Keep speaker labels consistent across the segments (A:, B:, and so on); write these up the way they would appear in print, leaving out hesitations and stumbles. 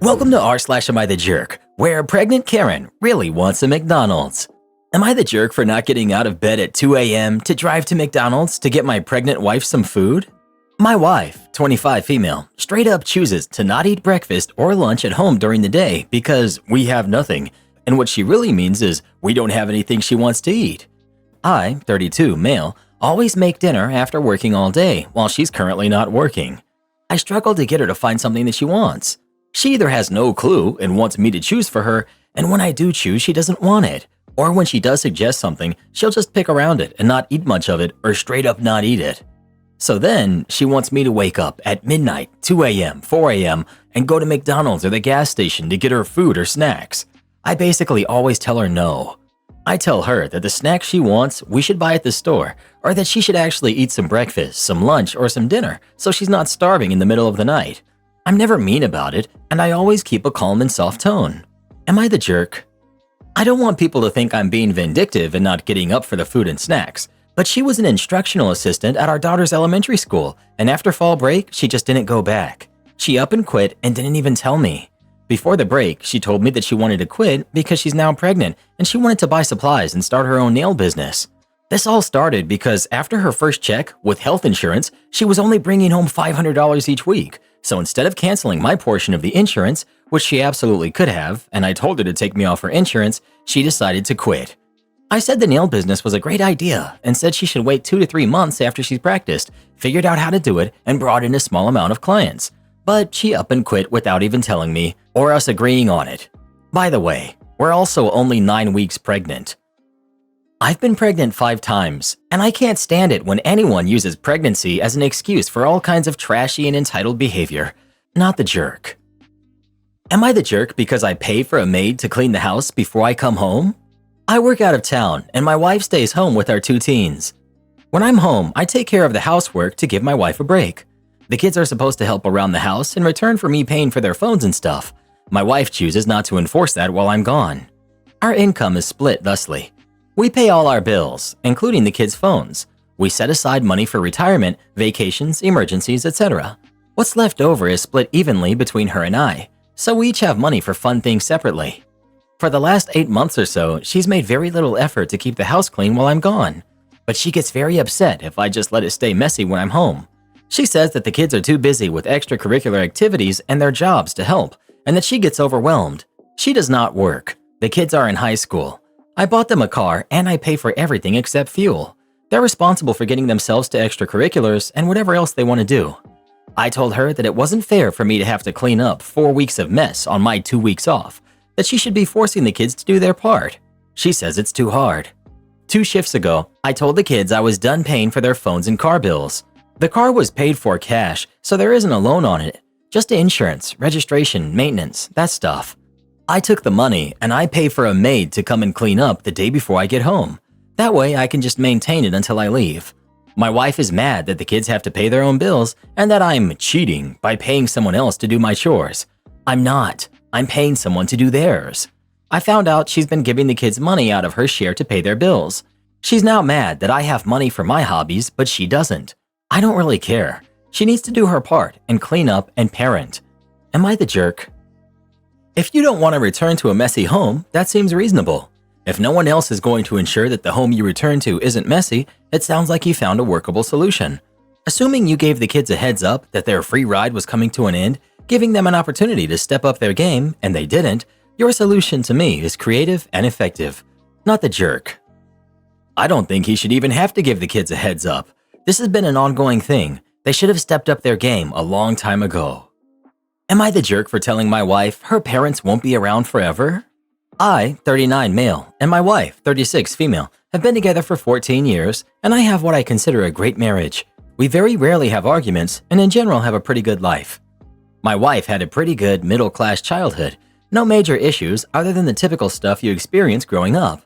A: Welcome to r/Am I the Jerk, where pregnant Karen really wants a McDonald's. Am I the jerk for not getting out of bed at 2 a.m. to drive to McDonald's to get my pregnant wife some food? My wife, 25 female, straight up chooses to not eat breakfast or lunch at home during the day because we have nothing, and what she really means is we don't have anything she wants to eat. I, 32 male, always make dinner after working all day while she's currently not working. I struggle to get her to find something that she wants. She either has no clue and wants me to choose for her, and when I do choose, she doesn't want it. Or when she does suggest something, she'll just pick around it and not eat much of it or straight up not eat it. So then, she wants me to wake up at midnight, 2 a.m., 4 a.m., and go to McDonald's or the gas station to get her food or snacks. I basically always tell her no. I tell her that the snacks she wants we should buy at the store, or that she should actually eat some breakfast, some lunch, or some dinner so she's not starving in the middle of the night. I'm never mean about it, and I always keep a calm and soft tone. Am I the jerk? I don't want people to think I'm being vindictive and not getting up for the food and snacks, but she was an instructional assistant at our daughter's elementary school, and after fall break, she just didn't go back. She up and quit and didn't even tell me. Before the break, she told me that she wanted to quit because she's now pregnant and she wanted to buy supplies and start her own nail business. This all started because after her first check with health insurance, she was only bringing home $500 each week. So instead of canceling my portion of the insurance, which she absolutely could have, and I told her to take me off her insurance, she decided to quit. I said the nail business was a great idea and said she should wait 2 to 3 months after she's practiced, figured out how to do it, and brought in a small amount of clients. But she up and quit without even telling me or us agreeing on it. By the way, we're also only 9 weeks pregnant. I've been pregnant 5 times, and I can't stand it when anyone uses pregnancy as an excuse for all kinds of trashy and entitled behavior. Not the jerk. Am I the jerk because I pay for a maid to clean the house before I come home? I work out of town, and my wife stays home with our 2 teens. When I'm home, I take care of the housework to give my wife a break. The kids are supposed to help around the house in return for me paying for their phones and stuff. My wife chooses not to enforce that while I'm gone. Our income is split thusly. We pay all our bills, including the kids' phones. We set aside money for retirement, vacations, emergencies, etc. What's left over is split evenly between her and I, so we each have money for fun things separately. For the last 8 months or so, she's made very little effort to keep the house clean while I'm gone. But she gets very upset if I just let it stay messy when I'm home. She says that the kids are too busy with extracurricular activities and their jobs to help, and that she gets overwhelmed. She does not work. The kids are in high school. I bought them a car and I pay for everything except fuel. They're responsible for getting themselves to extracurriculars and whatever else they want to do. I told her that it wasn't fair for me to have to clean up 4 weeks of mess on my 2 weeks off, that she should be forcing the kids to do their part. She says it's too hard. 2 shifts ago, I told the kids I was done paying for their phones and car bills. The car was paid for cash, so there isn't a loan on it. Just insurance, registration, maintenance, that stuff. I took the money and I pay for a maid to come and clean up the day before I get home. That way I can just maintain it until I leave. My wife is mad that the kids have to pay their own bills and that I'm cheating by paying someone else to do my chores. I'm not. I'm paying someone to do theirs. I found out she's been giving the kids money out of her share to pay their bills. She's now mad that I have money for my hobbies, but she doesn't. I don't really care. She needs to do her part and clean up and parent. Am I the jerk? If you don't want to return to a messy home, that seems reasonable. If no one else is going to ensure that the home you return to isn't messy, it sounds like you found a workable solution. Assuming you gave the kids a heads up that their free ride was coming to an end, giving them an opportunity to step up their game, and they didn't, your solution to me is creative and effective. Not the jerk. I don't think he should even have to give the kids a heads up. This has been an ongoing thing. They should have stepped up their game a long time ago. Am I the jerk for telling my wife her parents won't be around forever? I, 39 male, and my wife, 36 female, have been together for 14 years, and I have what I consider a great marriage. We very rarely have arguments, and in general have a pretty good life. My wife had a pretty good middle-class childhood, no major issues other than the typical stuff you experience growing up.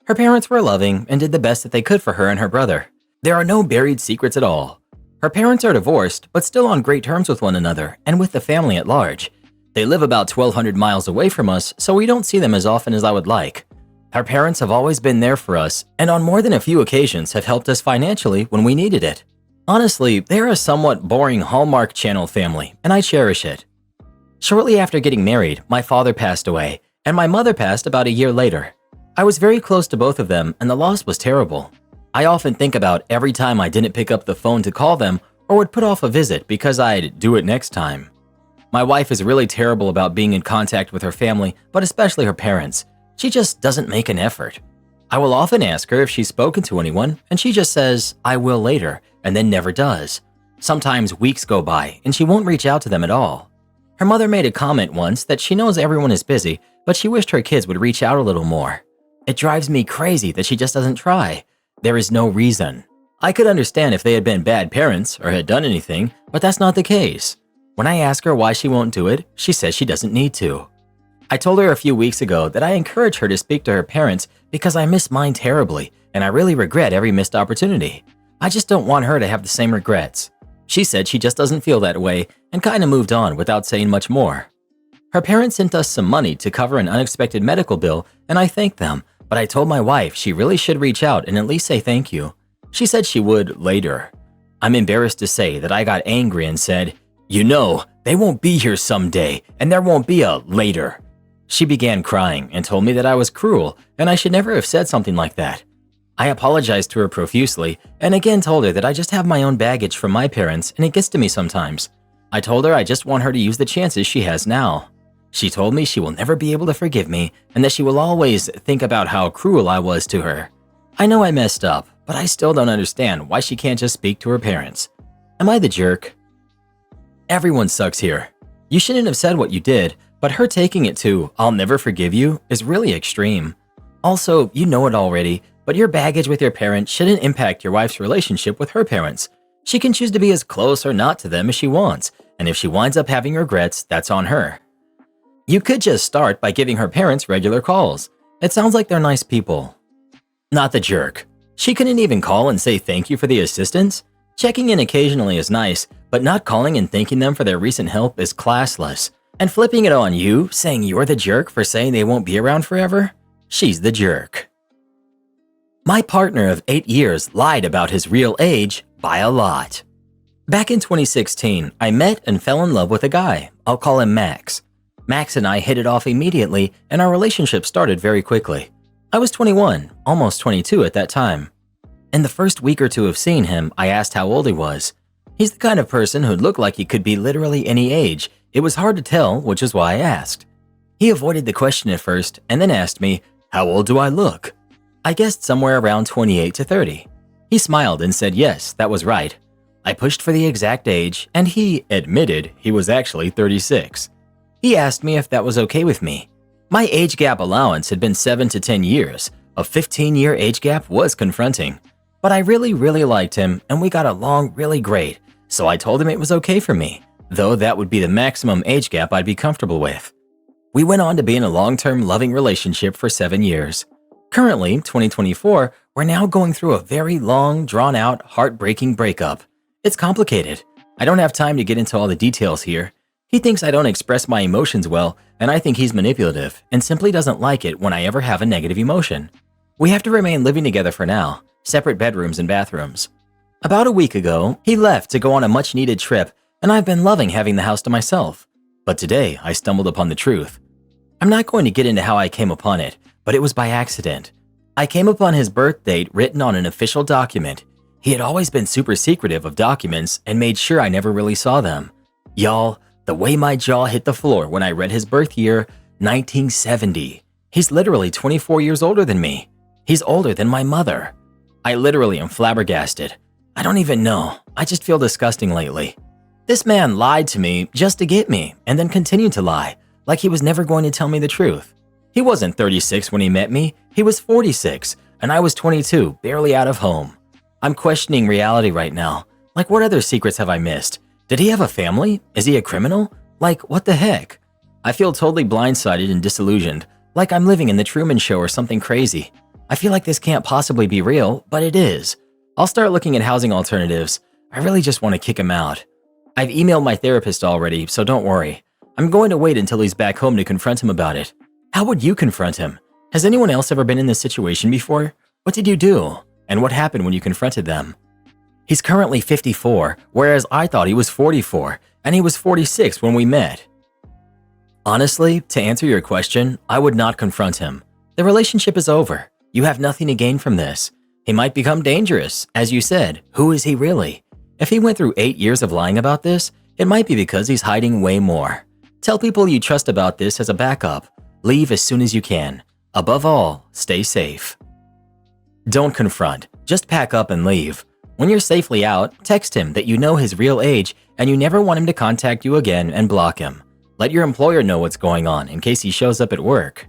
A: Her parents were loving and did the best that they could for her and her brother. There are no buried secrets at all. Her parents are divorced, but still on great terms with one another and with the family at large. They live about 1,200 miles away from us, so we don't see them as often as I would like. Our parents have always been there for us, and on more than a few occasions have helped us financially when we needed it. Honestly, they're a somewhat boring Hallmark Channel family, and I cherish it. Shortly after getting married, my father passed away, and my mother passed about a year later. I was very close to both of them, and the loss was terrible. I often think about every time I didn't pick up the phone to call them or would put off a visit because I'd do it next time. My wife is really terrible about being in contact with her family, but especially her parents. She just doesn't make an effort. I will often ask her if she's spoken to anyone, and she just says, "I will later," and then never does. Sometimes weeks go by, and she won't reach out to them at all. Her mother made a comment once that she knows everyone is busy, but she wished her kids would reach out a little more. It drives me crazy that she just doesn't try. There is no reason. I could understand if they had been bad parents or had done anything, but that's not the case. When I ask her why she won't do it, she says she doesn't need to. I told her a few weeks ago that I encourage her to speak to her parents because I miss mine terribly and I really regret every missed opportunity. I just don't want her to have the same regrets. She said she just doesn't feel that way and kind of moved on without saying much more. Her parents sent us some money to cover an unexpected medical bill, and I thanked them, but I told my wife she really should reach out and at least say thank you. She said she would later. I'm embarrassed to say that I got angry and said, "You know, they won't be here someday, and there won't be a later." She began crying and told me that I was cruel and I should never have said something like that. I apologized to her profusely and again told her that I just have my own baggage from my parents and it gets to me sometimes. I told her I just want her to use the chances she has now. She told me she will never be able to forgive me and that she will always think about how cruel I was to her. I know I messed up, but I still don't understand why she can't just speak to her parents. Am I the jerk? Everyone sucks here. You shouldn't have said what you did, but her taking it to "I'll never forgive you" is really extreme. Also, you know it already, but your baggage with your parents shouldn't impact your wife's relationship with her parents. She can choose to be as close or not to them as she wants, and if she winds up having regrets, that's on her. You could just start by giving her parents regular calls. It sounds like they're nice people. Not the jerk. She couldn't even call and say thank you for the assistance? Checking in occasionally is nice, but not calling and thanking them for their recent help is classless. And flipping it on you, saying you're the jerk for saying they won't be around forever? She's the jerk. My partner of 8 years lied about his real age by a lot. Back in 2016, I met and fell in love with a guy. I'll call him Max. Max and I hit it off immediately, and our relationship started very quickly. I was 21, almost 22 at that time. In the first week or two of seeing him, I asked how old he was. He's the kind of person who'd look like he could be literally any age. It was hard to tell, which is why I asked. He avoided the question at first and then asked me, "How old do I look?" I guessed somewhere around 28 to 30. He smiled and said yes, that was right. I pushed for the exact age, and he admitted he was actually 36. He asked me if that was okay with me. My age gap allowance had been 7 to 10 years. A 15-year age gap was confronting. But I really liked him, and we got along really great, so I told him it was okay for me, though that would be the maximum age gap I'd be comfortable with. We went on to be in a long-term loving relationship for 7 years. Currently, 2024, we're now going through a very long, drawn-out, heartbreaking breakup. It's complicated. I don't have time to get into all the details here. He thinks I don't express my emotions well, and I think he's manipulative and simply doesn't like it when I ever have a negative emotion. We have to remain living together for now, separate bedrooms and bathrooms. About a week ago, he left to go on a much-needed trip, and I've been loving having the house to myself. But today, I stumbled upon the truth. I'm not going to get into how I came upon it, but it was by accident. I came upon his birth date written on an official document. He had always been super secretive of documents and made sure I never really saw them. Y'all, the way my jaw hit the floor when I read his birth year, 1970. He's literally 24 years older than me. He's older than my mother. I literally am flabbergasted. I don't even know. I just feel disgusting lately. This man lied to me just to get me and then continued to lie, like he was never going to tell me the truth. He wasn't 36 when he met me. He was 46, and I was 22, barely out of home. I'm questioning reality right now. Like, what other secrets have I missed? Did he have a family? Is he a criminal? Like, what the heck? I feel totally blindsided and disillusioned, like I'm living in the Truman Show or something crazy. I feel like this can't possibly be real, but it is. I'll start looking at housing alternatives. I really just want to kick him out. I've emailed my therapist already, so don't worry. I'm going to wait until he's back home to confront him about it. How would you confront him? Has anyone else ever been in this situation before? What did you do? And what happened when you confronted them? He's currently 54, whereas I thought he was 44, and he was 46 when we met. Honestly, to answer your question, I would not confront him. The relationship is over. You have nothing to gain from this. He might become dangerous. As you said, who is he really? If he went through 8 years of lying about this, it might be because he's hiding way more. Tell people you trust about this as a backup. Leave as soon as you can. Above all, stay safe. Don't confront. Just pack up and leave. When you're safely out, text him that you know his real age and you never want him to contact you again and block him. Let your employer know what's going on in case he shows up at work.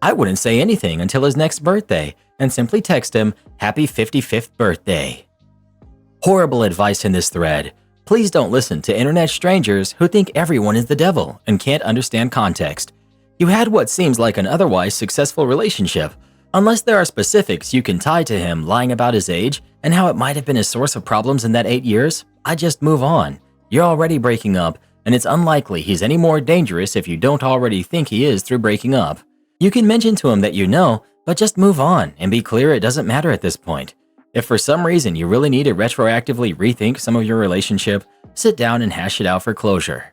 A: I wouldn't say anything until his next birthday and simply text him, "Happy 55th birthday." Horrible advice in this thread. Please don't listen to internet strangers who think everyone is the devil and can't understand context. You had what seems like an otherwise successful relationship. Unless there are specifics you can tie to him lying about his age and how it might have been a source of problems in that 8 years, I just move on. You're already breaking up, and it's unlikely he's any more dangerous if you don't already think he is through breaking up. You can mention to him that you know, but just move on and be clear it doesn't matter at this point. If for some reason you really need to retroactively rethink some of your relationship, sit down and hash it out for closure.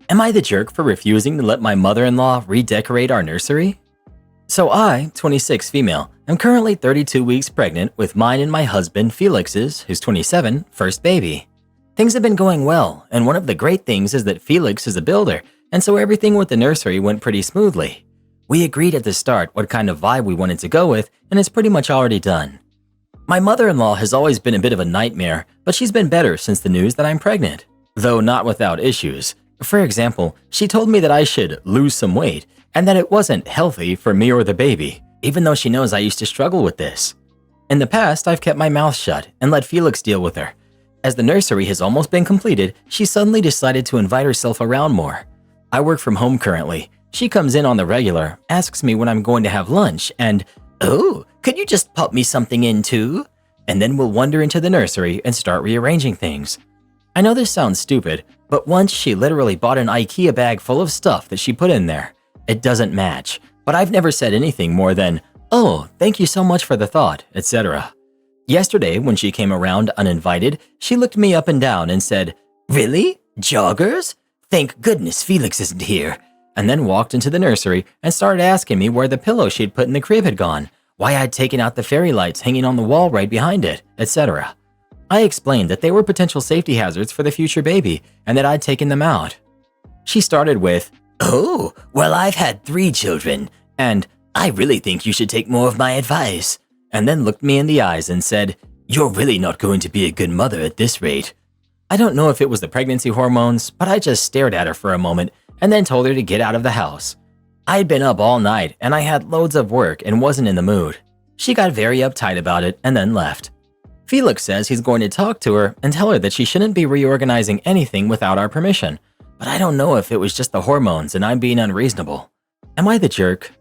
A: Am I the jerk for refusing to let my mother-in-law redecorate our nursery? So I, 26 female, am currently 32 weeks pregnant with mine and my husband Felix's, who's 27, first baby. Things have been going well, and one of the great things is that Felix is a builder, and so everything with the nursery went pretty smoothly. We agreed at the start what kind of vibe we wanted to go with, and it's pretty much already done. My mother-in-law has always been a bit of a nightmare, but she's been better since the news that I'm pregnant, though not without issues. For example, she told me that I should lose some weight and that it wasn't healthy for me or the baby, even though she knows I used to struggle with this. In the past, I've kept my mouth shut and let Felix deal with her. As the nursery has almost been completed, she suddenly decided to invite herself around more. I work from home currently. She comes in on the regular, asks me when I'm going to have lunch, and, "Oh, could you just pop me something in too?" And then we'll wander into the nursery and start rearranging things. I know this sounds stupid, but once she literally bought an IKEA bag full of stuff that she put in there. It doesn't match, but I've never said anything more than, "Oh, thank you so much for the thought," etc. Yesterday, when she came around uninvited, she looked me up and down and said, "Really? Joggers? Thank goodness Felix isn't here," and then walked into the nursery and started asking me where the pillow she'd put in the crib had gone, why I'd taken out the fairy lights hanging on the wall right behind it, etc. I explained that they were potential safety hazards for the future baby and that I'd taken them out. She started with, "Oh, well, I've had 3 children, and I really think you should take more of my advice," and then looked me in the eyes and said, "You're really not going to be a good mother at this rate." I don't know if it was the pregnancy hormones, but I just stared at her for a moment and then told her to get out of the house. I'd been up all night and I had loads of work and wasn't in the mood. She got very uptight about it and then left. Felix says he's going to talk to her and tell her that she shouldn't be reorganizing anything without our permission, but I don't know if it was just the hormones and I'm being unreasonable. Am I the jerk?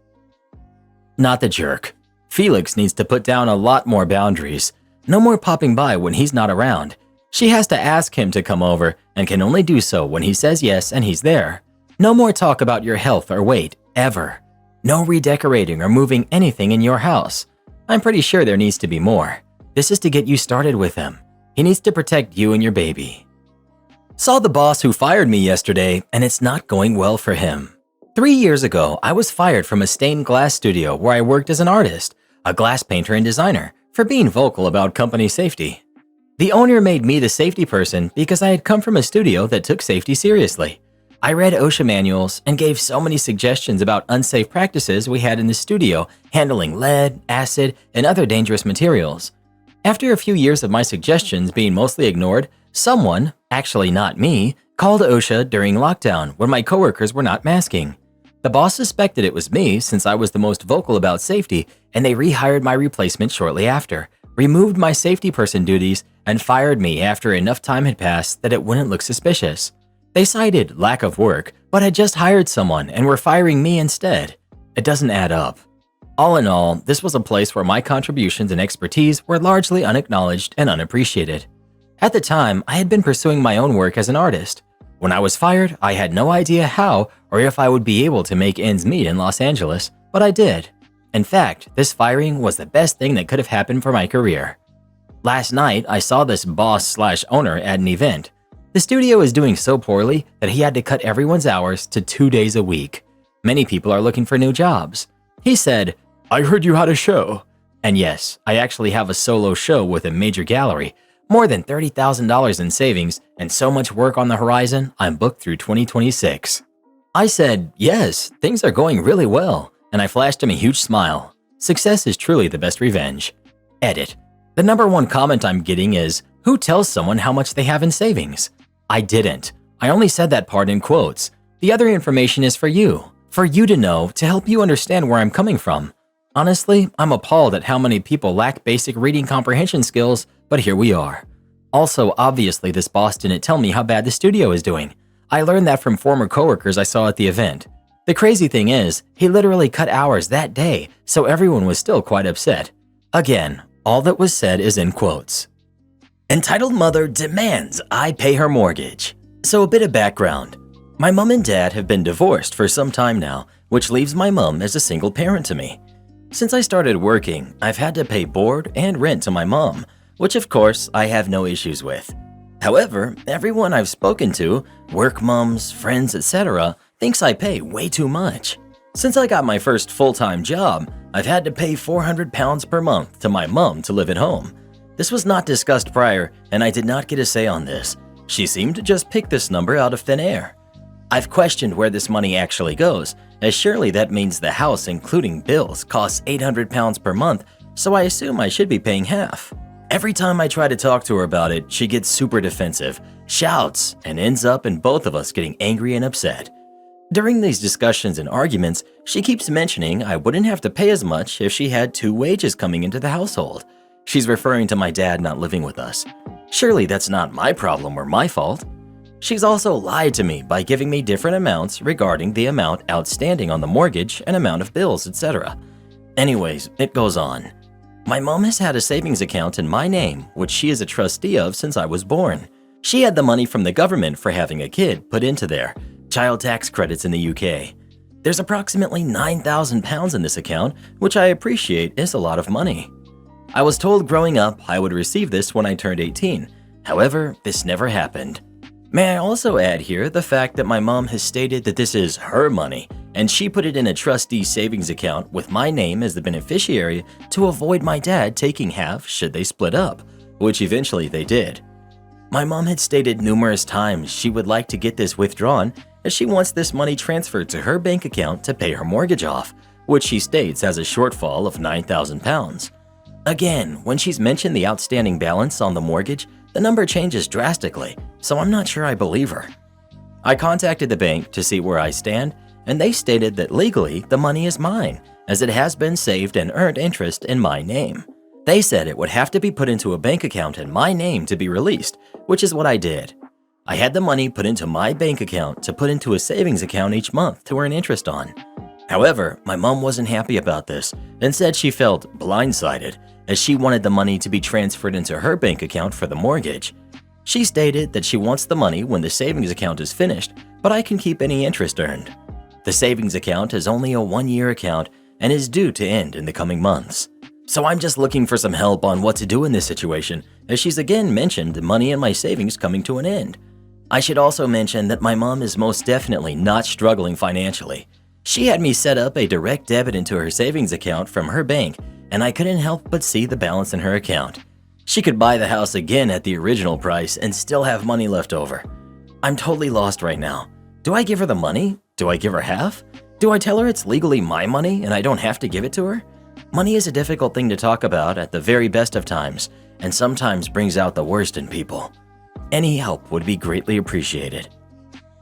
A: Not the jerk. Felix needs to put down a lot more boundaries. No more popping by when he's not around. She has to ask him to come over and can only do so when he says yes and he's there. No more talk about your health or weight, ever. No redecorating or moving anything in your house. I'm pretty sure there needs to be more. This is to get you started with him. He needs to protect you and your baby. Saw the boss who fired me yesterday, and it's not going well for him. 3 years ago, I was fired from a stained glass studio where I worked as an artist, a glass painter and designer, for being vocal about company safety. The owner made me the safety person because I had come from a studio that took safety seriously. I read OSHA manuals and gave so many suggestions about unsafe practices we had in the studio handling lead, acid, and other dangerous materials. After a few years of my suggestions being mostly ignored, someone, actually not me, called OSHA during lockdown when my coworkers were not masking. The boss suspected it was me since I was the most vocal about safety, and they rehired my replacement shortly after, removed my safety person duties, and fired me after enough time had passed that it wouldn't look suspicious. They cited lack of work, but had just hired someone and were firing me instead. It doesn't add up. All in all, this was a place where my contributions and expertise were largely unacknowledged and unappreciated. At the time, I had been pursuing my own work as an artist. When I was fired, I had no idea how or if I would be able to make ends meet in Los Angeles, but I did. In fact, this firing was the best thing that could have happened for my career. Last night, I saw this boss/owner at an event. The studio is doing so poorly that he had to cut everyone's hours to 2 days a week. Many people are looking for new jobs. He said, "I heard you had a show." And yes, I actually have a solo show with a major gallery, more than $30,000 in savings, and so much work on the horizon, I'm booked through 2026. I said, "Yes, things are going really well," and I flashed him a huge smile. Success is truly the best revenge. Edit. The number one comment I'm getting is, who tells someone how much they have in savings? I didn't. I only said that part in quotes. The other information is for you to know, to help you understand where I'm coming from. Honestly, I'm appalled at how many people lack basic reading comprehension skills, but here we are. Also, obviously, this boss didn't tell me how bad the studio is doing. I learned that from former coworkers I saw at the event. The crazy thing is, he literally cut hours that day, so everyone was still quite upset. Again, all that was said is in quotes. Entitled mother demands I pay her mortgage. So a bit of background. My mom and dad have been divorced for some time now, which leaves my mom as a single parent to me. Since I started working, I've had to pay board and rent to my mom, which of course I have no issues with. However, everyone I've spoken to, work moms, friends, etc., thinks I pay way too much. Since I got my first full-time job, I've had to pay £400 per month to my mom to live at home. This was not discussed prior, and I did not get a say on this. She seemed to just pick this number out of thin air. I've questioned where this money actually goes, as surely that means the house, including bills, costs £800 per month, so I assume I should be paying half. Every time I try to talk to her about it, she gets super defensive, shouts, and ends up in both of us getting angry and upset. During these discussions and arguments, she keeps mentioning I wouldn't have to pay as much if she had 2 wages coming into the household. She's referring to my dad not living with us. Surely that's not my problem or my fault. She's also lied to me by giving me different amounts regarding the amount outstanding on the mortgage and amount of bills, etc. Anyways, it goes on. My mom has had a savings account in my name, which she is a trustee of since I was born. She had the money from the government for having a kid put into there, child tax credits in the UK. There's approximately £9,000 in this account, which I appreciate is a lot of money. I was told growing up I would receive this when I turned 18. However, this never happened. May I also add here the fact that my mom has stated that this is her money, and she put it in a trustee savings account with my name as the beneficiary to avoid my dad taking half should they split up, which eventually they did. My mom had stated numerous times she would like to get this withdrawn as she wants this money transferred to her bank account to pay her mortgage off, which she states has a shortfall of £9,000. Again, when she's mentioned the outstanding balance on the mortgage, the number changes drastically, so I'm not sure I believe her. I contacted the bank to see where I stand, and they stated that legally the money is mine, as it has been saved and earned interest in my name. They said it would have to be put into a bank account in my name to be released, which is what I did. I had the money put into my bank account to put into a savings account each month to earn interest on. However, my mom wasn't happy about this and said she felt blindsided as she wanted the money to be transferred into her bank account for the mortgage. She stated that she wants the money when the savings account is finished, but I can keep any interest earned. The savings account is only a 1-year account and is due to end in the coming months. So I'm just looking for some help on what to do in this situation, as she's again mentioned the money in my savings coming to an end. I should also mention that my mom is most definitely not struggling financially. She had me set up a direct debit into her savings account from her bank, and I couldn't help but see the balance in her account. She could buy the house again at the original price and still have money left over. I'm totally lost right now. Do I give her the money? Do I give her half? Do I tell her it's legally my money and I don't have to give it to her? Money is a difficult thing to talk about at the very best of times, and sometimes brings out the worst in people. Any help would be greatly appreciated.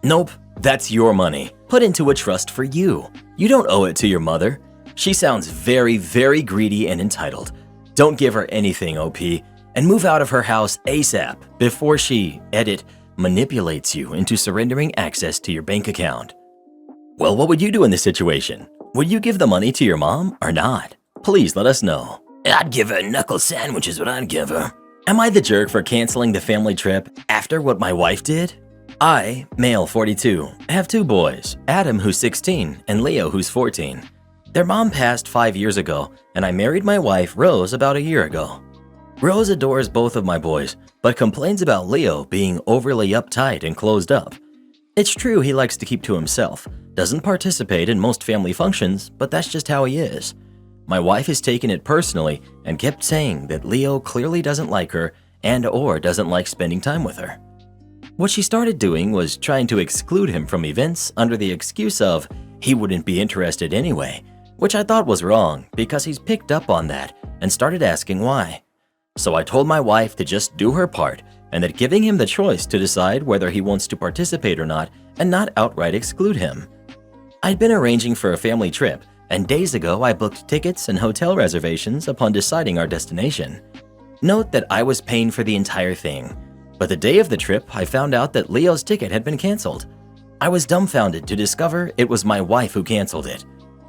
A: Nope, that's your money. Put into a trust for you. You don't owe it to your mother. She sounds very, very greedy and entitled. Don't give her anything, OP, and move out of her house ASAP before she, edit, manipulates you into surrendering access to your bank account. Well, what would you do in this situation? Would you give the money to your mom or not? Please let us know. I'd give her a knuckle sandwich is what I'd give her. Am I the jerk for canceling the family trip after what my wife did? I, male 42, have 2 boys, Adam who's 16 and Leo who's 14. Their mom passed 5 years ago and I married my wife Rose about a year ago. Rose adores both of my boys, but complains about Leo being overly uptight and closed up. It's true he likes to keep to himself, doesn't participate in most family functions, but that's just how he is. My wife has taken it personally and kept saying that Leo clearly doesn't like her and/or doesn't like spending time with her. What she started doing was trying to exclude him from events under the excuse of he wouldn't be interested anyway, which I thought was wrong because he's picked up on that and started asking why. So I told my wife to just do her part and that giving him the choice to decide whether he wants to participate or not and not outright exclude him. I'd been arranging for a family trip, and days ago I booked tickets and hotel reservations upon deciding our destination. Note that I was paying for the entire thing, but the day of the trip I found out that Leo's ticket had been canceled. I was dumbfounded to discover it was my wife who canceled it.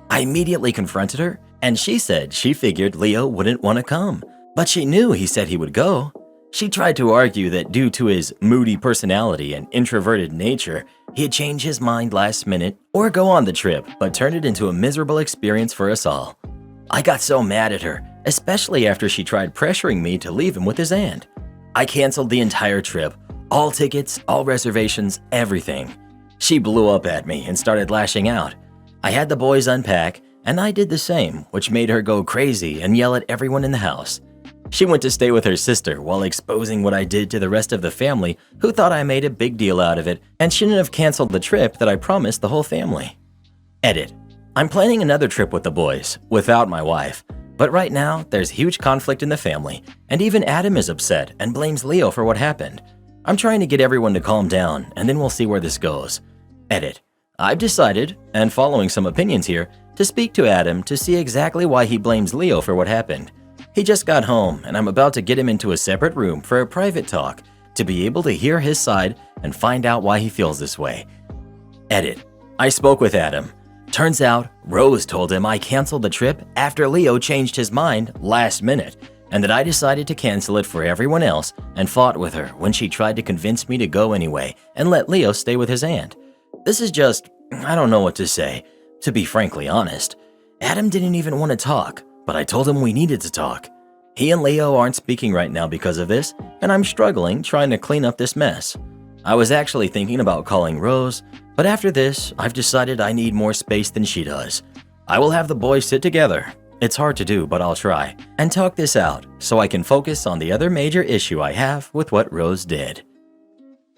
A: I immediately confronted her, and she said she figured Leo wouldn't want to come, but she knew he said he would go. She tried to argue that due to his moody personality and introverted nature, he had changed his mind last minute or go on the trip, but turned it into a miserable experience for us all. I got so mad at her, especially after she tried pressuring me to leave him with his aunt. I canceled the entire trip, all tickets, all reservations, everything. She blew up at me and started lashing out. I had the boys unpack, and I did the same, which made her go crazy and yell at everyone in the house. She went to stay with her sister while exposing what I did to the rest of the family, who thought I made a big deal out of it and shouldn't have canceled the trip that I promised the whole family. Edit. I'm planning another trip with the boys, without my wife, but right now there's huge conflict in the family, and even Adam is upset and blames Leo for what happened. I'm trying to get everyone to calm down, and then we'll see where this goes. Edit. I've decided, and following some opinions here, to speak to Adam to see exactly why he blames Leo for what happened. He just got home, and I'm about to get him into a separate room for a private talk to be able to hear his side and find out why he feels this way. Edit. I spoke with Adam. Turns out, Rose told him I canceled the trip after Leo changed his mind last minute, and that I decided to cancel it for everyone else and fought with her when she tried to convince me to go anyway and let Leo stay with his aunt. This is just, I don't know what to say, to be frankly honest. Adam didn't even want to talk, but I told him we needed to talk. He and Leo aren't speaking right now because of this, and I'm struggling trying to clean up this mess. I was actually thinking about calling Rose, but after this, I've decided I need more space than she does. I will have the boys sit together. It's hard to do, but I'll try, and talk this out so I can focus on the other major issue I have with what Rose did.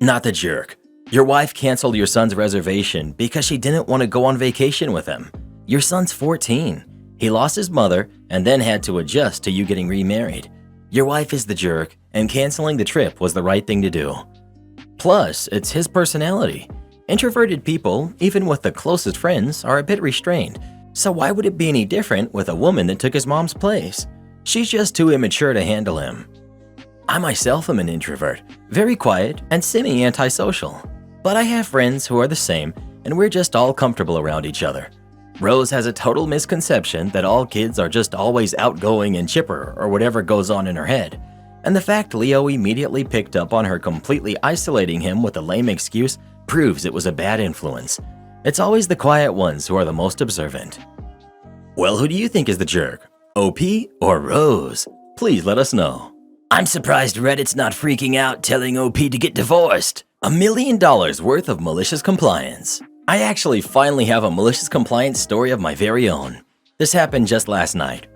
A: Not the jerk. Your wife canceled your son's reservation because she didn't want to go on vacation with him. Your son's 14. He lost his mother and then had to adjust to you getting remarried. Your wife is the jerk, and canceling the trip was the right thing to do. Plus, it's his personality. Introverted people, even with the closest friends, are a bit restrained, so why would it be any different with a woman that took his mom's place? She's just too immature to handle him. I myself am an introvert, very quiet and semi-antisocial. But I have friends who are the same, and we're just all comfortable around each other. Rose has a total misconception that all kids are just always outgoing and chipper or whatever goes on in her head. And the fact Leo immediately picked up on her completely isolating him with a lame excuse proves it was a bad influence. It's always the quiet ones who are the most observant. Well, who do you think is the jerk? OP or Rose? Please let us know. I'm surprised Reddit's not freaking out telling OP to get divorced. $1 million worth of malicious compliance. I actually finally have a malicious compliance story of my very own. This happened just last night.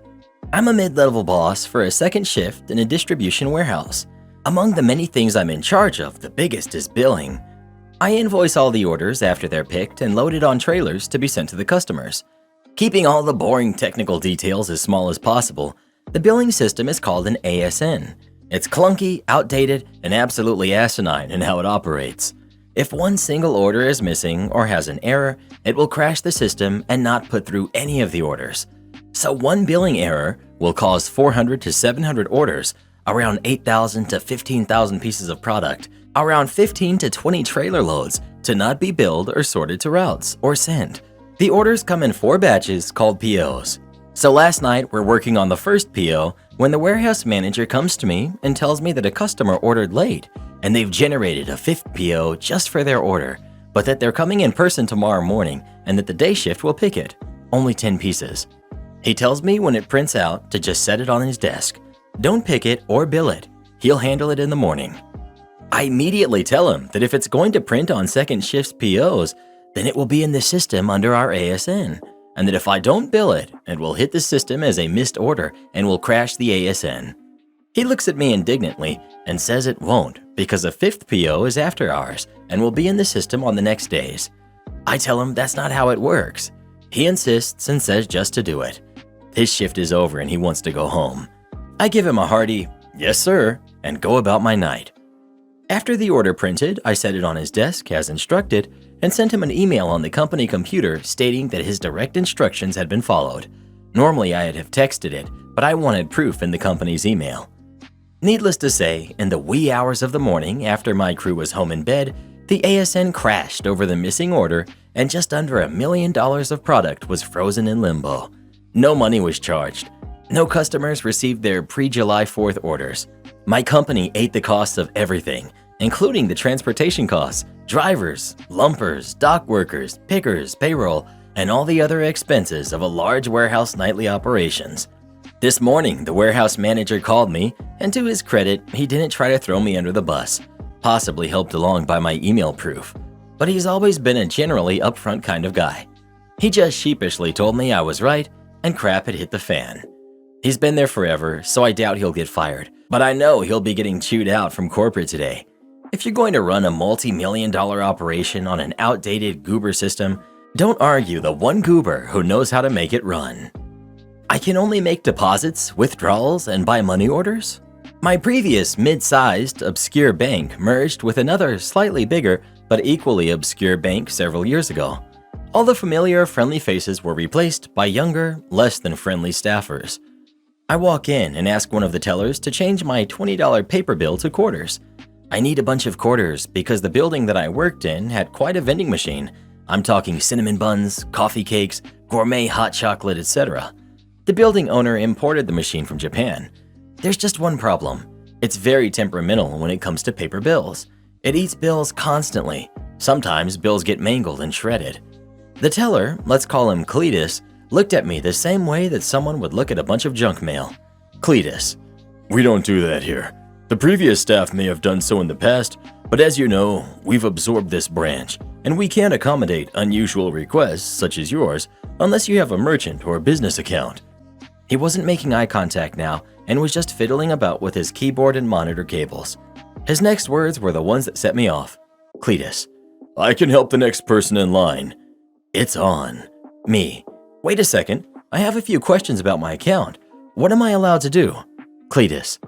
A: I'm a mid-level boss for a second shift in a distribution warehouse. Among the many things I'm in charge of, the biggest is billing. I invoice all the orders after they're picked and loaded on trailers to be sent to the customers. Keeping all the boring technical details as small as possible, the billing system is called an ASN. It's clunky, outdated, and absolutely asinine in how it operates. If one single order is missing or has an error, it will crash the system and not put through any of the orders. So one billing error will cause 400 to 700 orders, around 8,000 to 15,000 pieces of product, around 15 to 20 trailer loads to not be billed or sorted to routes or sent. The orders come in 4 batches called POs. So last night we're working on the first PO when the warehouse manager comes to me and tells me that a customer ordered late and they've generated a 5th PO just for their order, but that they're coming in person tomorrow morning and that the day shift will pick it, only 10 pieces. He tells me when it prints out to just set it on his desk. Don't pick it or bill it. He'll handle it in the morning. I immediately tell him that if it's going to print on second shift's POs, then it will be in the system under our ASN, and that if I don't bill it, it will hit the system as a missed order and will crash the ASN. He looks at me indignantly and says it won't because the fifth PO is after ours and will be in the system on the next days. I tell him that's not how it works. He insists and says just to do it. His shift is over and he wants to go home. I give him a hearty, "Yes, sir," and go about my night. After the order printed, I set it on his desk as instructed and sent him an email on the company computer stating that his direct instructions had been followed. Normally I'd have texted it, but I wanted proof in the company's email. Needless to say, in the wee hours of the morning after my crew was home in bed, the ASN crashed over the missing order and just under $1 million of product was frozen in limbo. No money was charged. No customers received their pre-July 4th orders. My company ate the costs of everything, including the transportation costs, drivers, lumpers, dock workers, pickers, payroll, and all the other expenses of a large warehouse nightly operations. This morning, the warehouse manager called me, and to his credit, he didn't try to throw me under the bus, possibly helped along by my email proof. But he's always been a generally upfront kind of guy. He just sheepishly told me I was right, and crap had hit the fan. He's been there forever, so I doubt he'll get fired, but I know he'll be getting chewed out from corporate today. If you're going to run a multi-million-dollar operation on an outdated goober system, don't argue the one goober who knows how to make it run. I can only make deposits, withdrawals, and buy money orders? My previous mid-sized, obscure bank merged with another slightly bigger but equally obscure bank several years ago. All the familiar, friendly faces were replaced by younger, less than friendly staffers. I walk in and ask one of the tellers to change my $20 paper bill to quarters. I need a bunch of quarters because the building that I worked in had quite a vending machine. I'm talking cinnamon buns, coffee cakes, gourmet hot chocolate, etc. The building owner imported the machine from Japan. There's just one problem. It's very temperamental when it comes to paper bills. It eats bills constantly. Sometimes bills get mangled and shredded. The teller, let's call him Cletus, looked at me the same way that someone would look at a bunch of junk mail. Cletus: "We don't do that here. The previous staff may have done so in the past, but as you know, we've absorbed this branch, and we can't accommodate unusual requests such as yours unless you have a merchant or business account." He wasn't making eye contact now and was just fiddling about with his keyboard and monitor cables. His next words were the ones that set me off. Cletus: "I can help the next person in line." It's on. Me: "Wait a second, I have a few questions about my account. What am I allowed to do?" Cletus: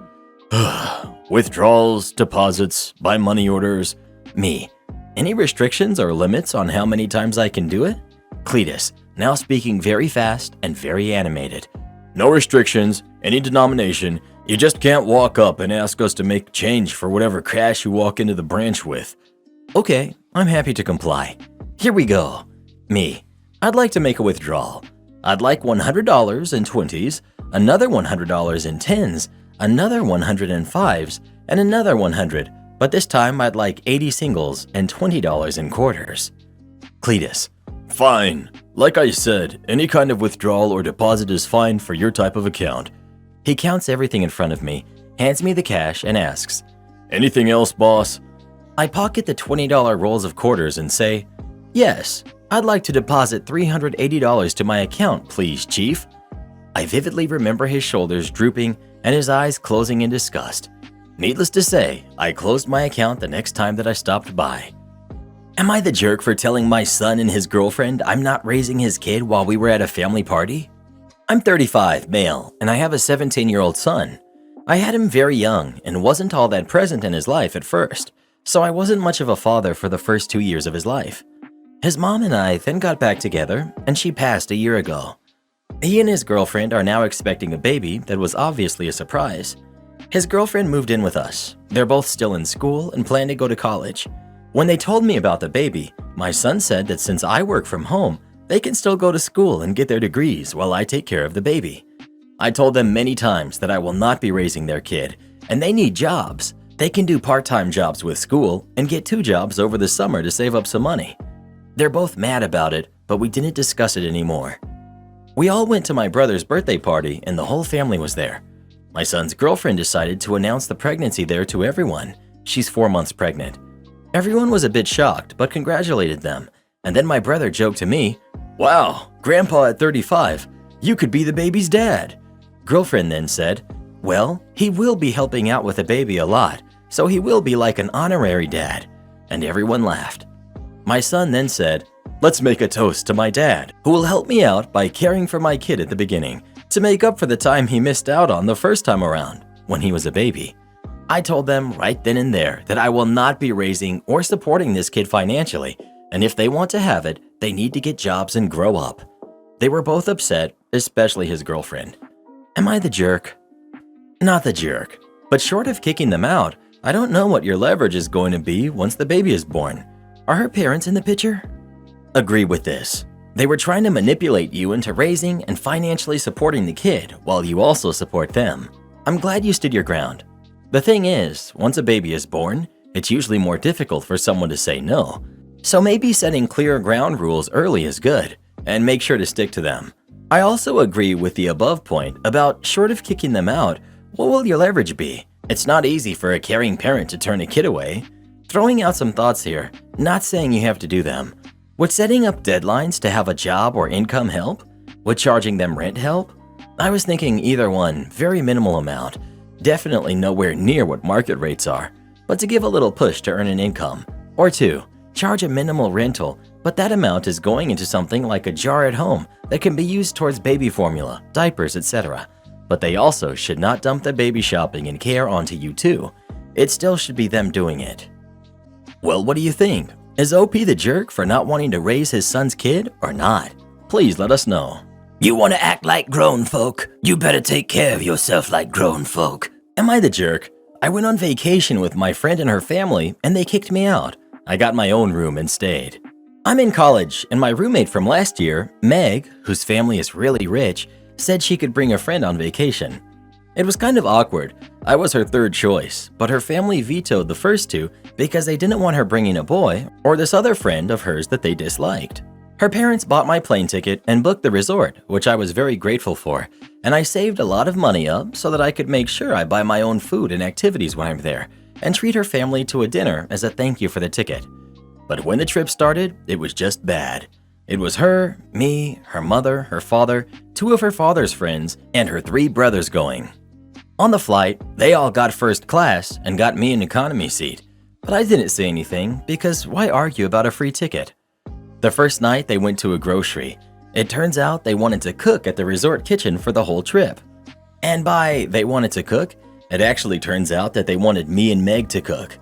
A: "Withdrawals, deposits, buy money orders." Me: "Any restrictions or limits on how many times I can do it?" Cletus, now speaking very fast and very animated: "No restrictions, any denomination. You just can't walk up and ask us to make change for whatever cash you walk into the branch with." Okay, I'm happy to comply. Here we go. Me: "I'd like to make a withdrawal. I'd like $100 in 20s, another $100 in 10s, another 100 in 5s, and another 100, but this time I'd like 80 singles and $20 in quarters." Cletus: "Fine. Like I said, any kind of withdrawal or deposit is fine for your type of account." He counts everything in front of me, hands me the cash, and asks, "Anything else, boss?" I pocket the $20 rolls of quarters and say, "Yes, I'd like to deposit $380 to my account, please, Chief." I vividly remember his shoulders drooping and his eyes closing in disgust. Needless to say, I closed my account the next time that I stopped by. Am I the jerk for telling my son and his girlfriend I'm not raising his kid while we were at a family party? I'm 35, male, and I have a 17-year-old son. I had him very young and wasn't all that present in his life at first, so I wasn't much of a father for the first 2 years of his life. His mom and I then got back together, and she passed a year ago. He and his girlfriend are now expecting a baby that was obviously a surprise. His girlfriend moved in with us. They're both still in school and plan to go to college. When they told me about the baby, my son said that since I work from home, they can still go to school and get their degrees while I take care of the baby. I told them many times that I will not be raising their kid, and they need jobs. They can do part-time jobs with school and get 2 jobs over the summer to save up some money. They're both mad about it, but we didn't discuss it anymore. We all went to my brother's birthday party and the whole family was there. My son's girlfriend decided to announce the pregnancy there to everyone. She's 4 months pregnant. Everyone was a bit shocked, but congratulated them. And then my brother joked to me, "Wow, Grandpa at 35, you could be the baby's dad." Girlfriend then said, "Well, he will be helping out with the baby a lot, so he will be like an honorary dad." And everyone laughed. My son then said, "Let's make a toast to my dad, who will help me out by caring for my kid at the beginning, to make up for the time he missed out on the first time around, when he was a baby." I told them right then and there that I will not be raising or supporting this kid financially, and if they want to have it, they need to get jobs and grow up. They were both upset, especially his girlfriend. Am I the jerk? Not the jerk, but short of kicking them out, I don't know what your leverage is going to be once the baby is born. Are her parents in the picture? Agree with this. They were trying to manipulate you into raising and financially supporting the kid while you also support them. I'm glad you stood your ground. The thing is, once a baby is born, it's usually more difficult for someone to say no. So maybe setting clear ground rules early is good, and make sure to stick to them. I also agree with the above point about short of kicking them out, what will your leverage be? It's not easy for a caring parent to turn a kid away. Throwing out some thoughts here, not saying you have to do them. Would setting up deadlines to have a job or income help? Would charging them rent help? I was thinking either one, very minimal amount. Definitely nowhere near what market rates are, but to give a little push to earn an income. Or two, charge a minimal rental, but that amount is going into something like a jar at home that can be used towards baby formula, diapers, etc. But they also should not dump the baby shopping and care onto you too. It still should be them doing it. Well, what do you think? Is OP the jerk for not wanting to raise his son's kid or not? Please let us know. You want to act like grown folk? You better take care of yourself like grown folk. Am I the jerk? I went on vacation with my friend and her family and they kicked me out. I got my own room and stayed. I'm in college and my roommate from last year, Meg, whose family is really rich, said she could bring a friend on vacation. It was kind of awkward. I was her third choice, but her family vetoed the first two because they didn't want her bringing a boy or this other friend of hers that they disliked. Her parents bought my plane ticket and booked the resort, which I was very grateful for, and I saved a lot of money up so that I could make sure I buy my own food and activities when I'm there and treat her family to a dinner as a thank you for the ticket. But when the trip started, it was just bad. It was her, me, her mother, her father, two of her father's friends, and her 3 brothers going. On the flight, they all got first class and got me an economy seat, but I didn't say anything because why argue about a free ticket? The first night they went to a grocery. It turns out they wanted to cook at the resort kitchen for the whole trip. And by they wanted to cook, it actually turns out that they wanted me and Meg to cook.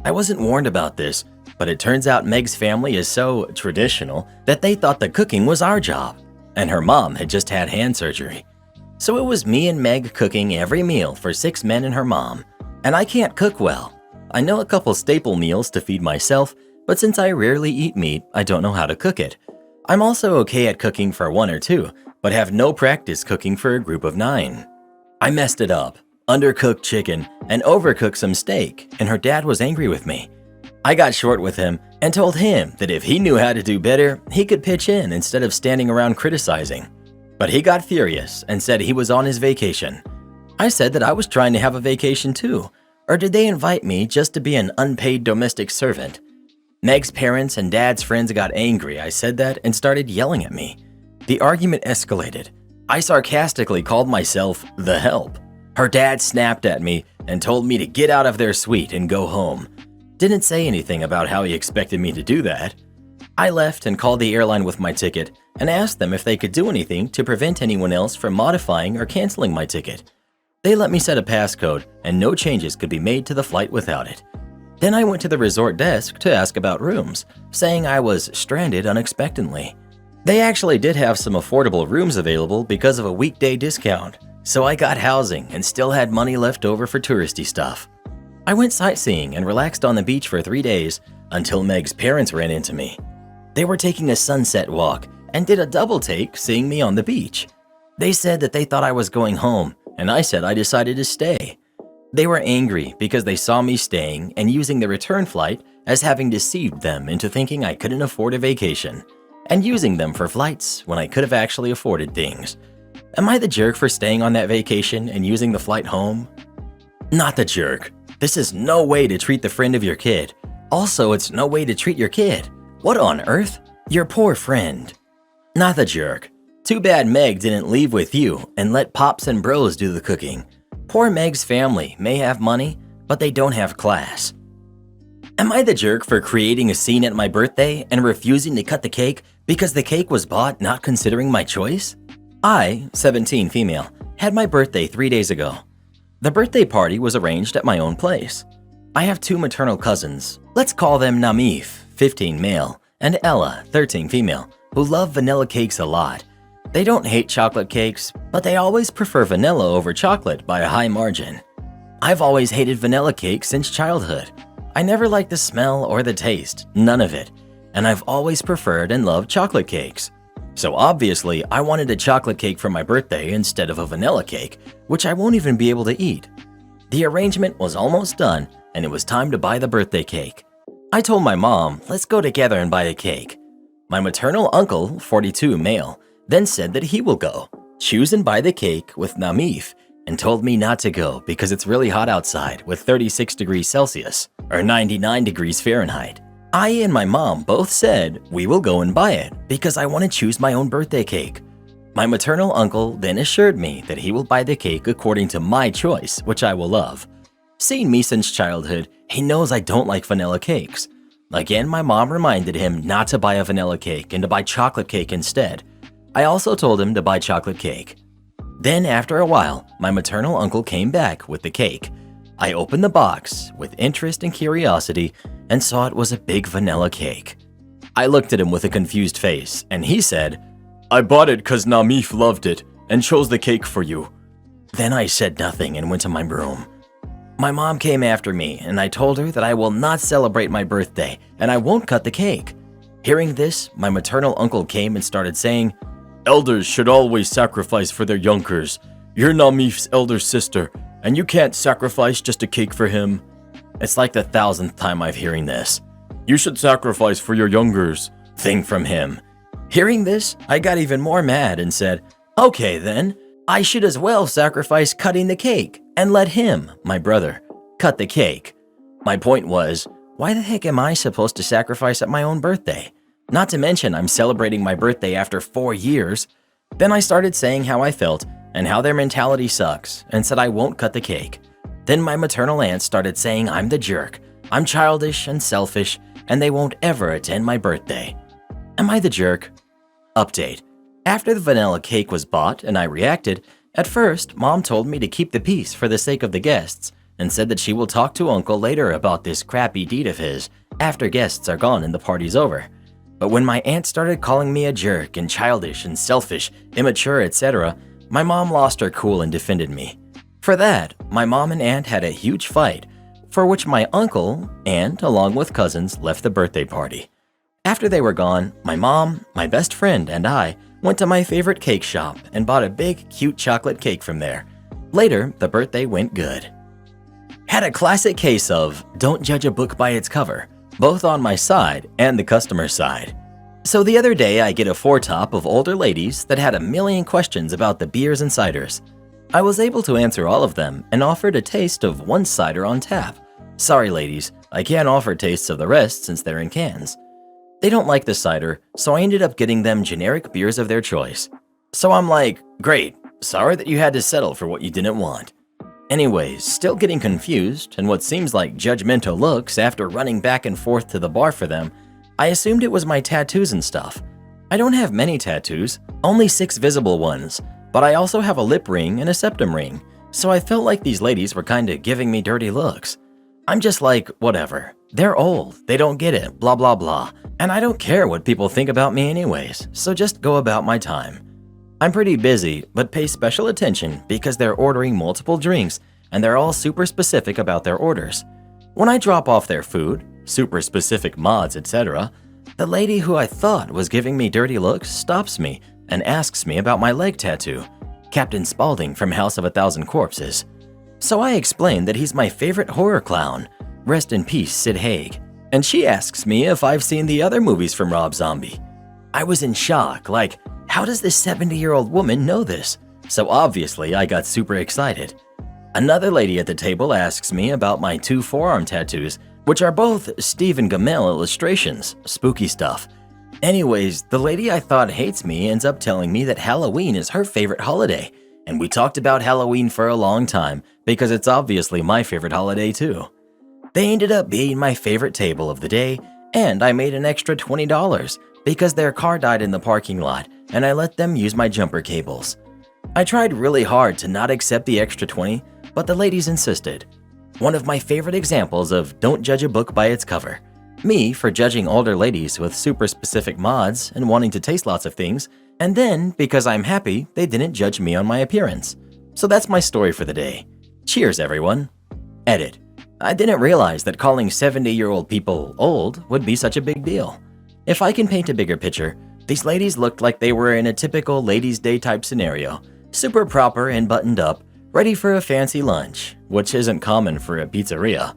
A: I wasn't warned about this, but it turns out Meg's family is so traditional that they thought the cooking was our job, and her mom had just had hand surgery. So it was me and Meg cooking every meal for 6 men and her mom, and I can't cook well. I know a couple staple meals to feed myself, but since I rarely eat meat, I don't know how to cook it. I'm also okay at cooking for 1 or 2, but have no practice cooking for a group of 9. I messed it up, undercooked chicken, and overcooked some steak, and her dad was angry with me. I got short with him and told him that if he knew how to do better, he could pitch in instead of standing around criticizing. But he got furious and said he was on his vacation. I said that I was trying to have a vacation too, or did they invite me just to be an unpaid domestic servant? Meg's parents and dad's friends got angry I said that and started yelling at me. The argument escalated. I sarcastically called myself the help. Her dad snapped at me and told me to get out of their suite and go home. Didn't say anything about how he expected me to do that. I left and called the airline with my ticket and asked them if they could do anything to prevent anyone else from modifying or canceling my ticket. They let me set a passcode and no changes could be made to the flight without it. Then I went to the resort desk to ask about rooms, saying I was stranded unexpectedly. They actually did have some affordable rooms available because of a weekday discount, so I got housing and still had money left over for touristy stuff. I went sightseeing and relaxed on the beach for 3 days until Meg's parents ran into me. They were taking a sunset walk and did a double take seeing me on the beach. They said that they thought I was going home, and I said I decided to stay. They were angry because they saw me staying and using the return flight as having deceived them into thinking I couldn't afford a vacation, and using them for flights when I could have actually afforded things. Am I the jerk for staying on that vacation and using the flight home? Not the jerk. This is no way to treat the friend of your kid. Also, it's no way to treat your kid. What on earth? Your poor friend. Not the jerk. Too bad Meg didn't leave with you and let Pops and Bros do the cooking. Poor Meg's family may have money, but they don't have class. Am I the jerk for creating a scene at my birthday and refusing to cut the cake because the cake was bought not considering my choice? I, 17 female, had my birthday 3 days ago. The birthday party was arranged at my own place. I have 2 maternal cousins. Let's call them Namif, 15 male, and Ella, 13 female, who love vanilla cakes a lot. They don't hate chocolate cakes, but they always prefer vanilla over chocolate by a high margin. I've always hated vanilla cake since childhood. I never liked the smell or the taste, none of it, and I've always preferred and loved chocolate cakes. So obviously, I wanted a chocolate cake for my birthday instead of a vanilla cake, which I won't even be able to eat. The arrangement was almost done, and it was time to buy the birthday cake. I told my mom, let's go together and buy a cake. My maternal uncle, 42 male, then said that he will go, choose and buy the cake with Namif, and told me not to go because it's really hot outside with 36 degrees Celsius or 99 degrees Fahrenheit. I and my mom both said we will go and buy it because I want to choose my own birthday cake. My maternal uncle then assured me that he will buy the cake according to my choice, which I will love. Seeing me since childhood, he knows I don't like vanilla cakes. Again, my mom reminded him not to buy a vanilla cake and to buy chocolate cake instead. I also told him to buy chocolate cake. Then after a while, my maternal uncle came back with the cake. I opened the box with interest and curiosity and saw it was a big vanilla cake. I looked at him with a confused face and he said, "I bought it because Namif loved it and chose the cake for you." Then I said nothing and went to my room. My mom came after me and I told her that I will not celebrate my birthday and I won't cut the cake. Hearing this, my maternal uncle came and started saying, "Elders should always sacrifice for their youngers. You're Namif's elder sister, and you can't sacrifice just a cake for him." It's like the 1,000th time I'm hearing this. "You should sacrifice for your youngers" thing from him. Hearing this, I got even more mad and said, "Okay then, I should as well sacrifice cutting the cake and let him, my brother, cut the cake." My point was, why the heck am I supposed to sacrifice at my own birthday? Not to mention I'm celebrating my birthday after 4 years. Then I started saying how I felt and how their mentality sucks and said I won't cut the cake. Then my maternal aunt started saying I'm the jerk, I'm childish and selfish, and they won't ever attend my birthday. Am I the jerk? Update. After the vanilla cake was bought and I reacted, at first mom told me to keep the peace for the sake of the guests and said that she will talk to uncle later about this crappy deed of his after guests are gone and the party's over. But when my aunt started calling me a jerk and childish and selfish, immature, etc., my mom lost her cool and defended me. For that, my mom and aunt had a huge fight, for which my uncle, aunt, along with cousins, left the birthday party. After they were gone, my mom, my best friend, and I went to my favorite cake shop and bought a big, cute chocolate cake from there. Later, the birthday went good. Had a classic case of don't judge a book by its cover, both on my side and the customer side. So the other day I get a foretop of older ladies that had a million questions about the beers and ciders. I was able to answer all of them and offered a taste of one cider on tap. Sorry ladies, I can't offer tastes of the rest since they're in cans. They don't like the cider, so I ended up getting them generic beers of their choice. So I'm like, great, sorry that you had to settle for what you didn't want. Anyways, still getting confused and what seems like judgmental looks after running back and forth to the bar for them, I assumed it was my tattoos and stuff. I don't have many tattoos, only 6 visible ones, but I also have a lip ring and a septum ring, so I felt like these ladies were kinda giving me dirty looks. I'm just like, whatever. They're old, they don't get it, blah blah blah, and I don't care what people think about me anyways, so just go about my time. I'm pretty busy, but pay special attention because they're ordering multiple drinks and they're all super specific about their orders. When I drop off their food, super specific mods, etc., the lady who I thought was giving me dirty looks stops me and asks me about my leg tattoo, Captain Spaulding from House of a Thousand Corpses. So I explain that he's my favorite horror clown, rest in peace Sid Haig, and she asks me if I've seen the other movies from Rob Zombie. I was in shock, like, how does this 70-year-old woman know this? So obviously I got super excited. Another lady at the table asks me about my 2 forearm tattoos, which are both Stephen Gamel illustrations, spooky stuff. Anyways, the lady I thought hates me ends up telling me that Halloween is her favorite holiday, and we talked about Halloween for a long time because it's obviously my favorite holiday too. They ended up being my favorite table of the day, and I made an extra $20 because their car died in the parking lot and I let them use my jumper cables. I tried really hard to not accept the extra 20, but the ladies insisted. One of my favorite examples of don't judge a book by its cover. Me for judging older ladies with super specific mods and wanting to taste lots of things, and then because I'm happy they didn't judge me on my appearance. So that's my story for the day. Cheers, everyone. Edit. I didn't realize that calling 70-year-old people old would be such a big deal. If I can paint a bigger picture, these ladies looked like they were in a typical ladies' day type scenario, super proper and buttoned up, ready for a fancy lunch, which isn't common for a pizzeria.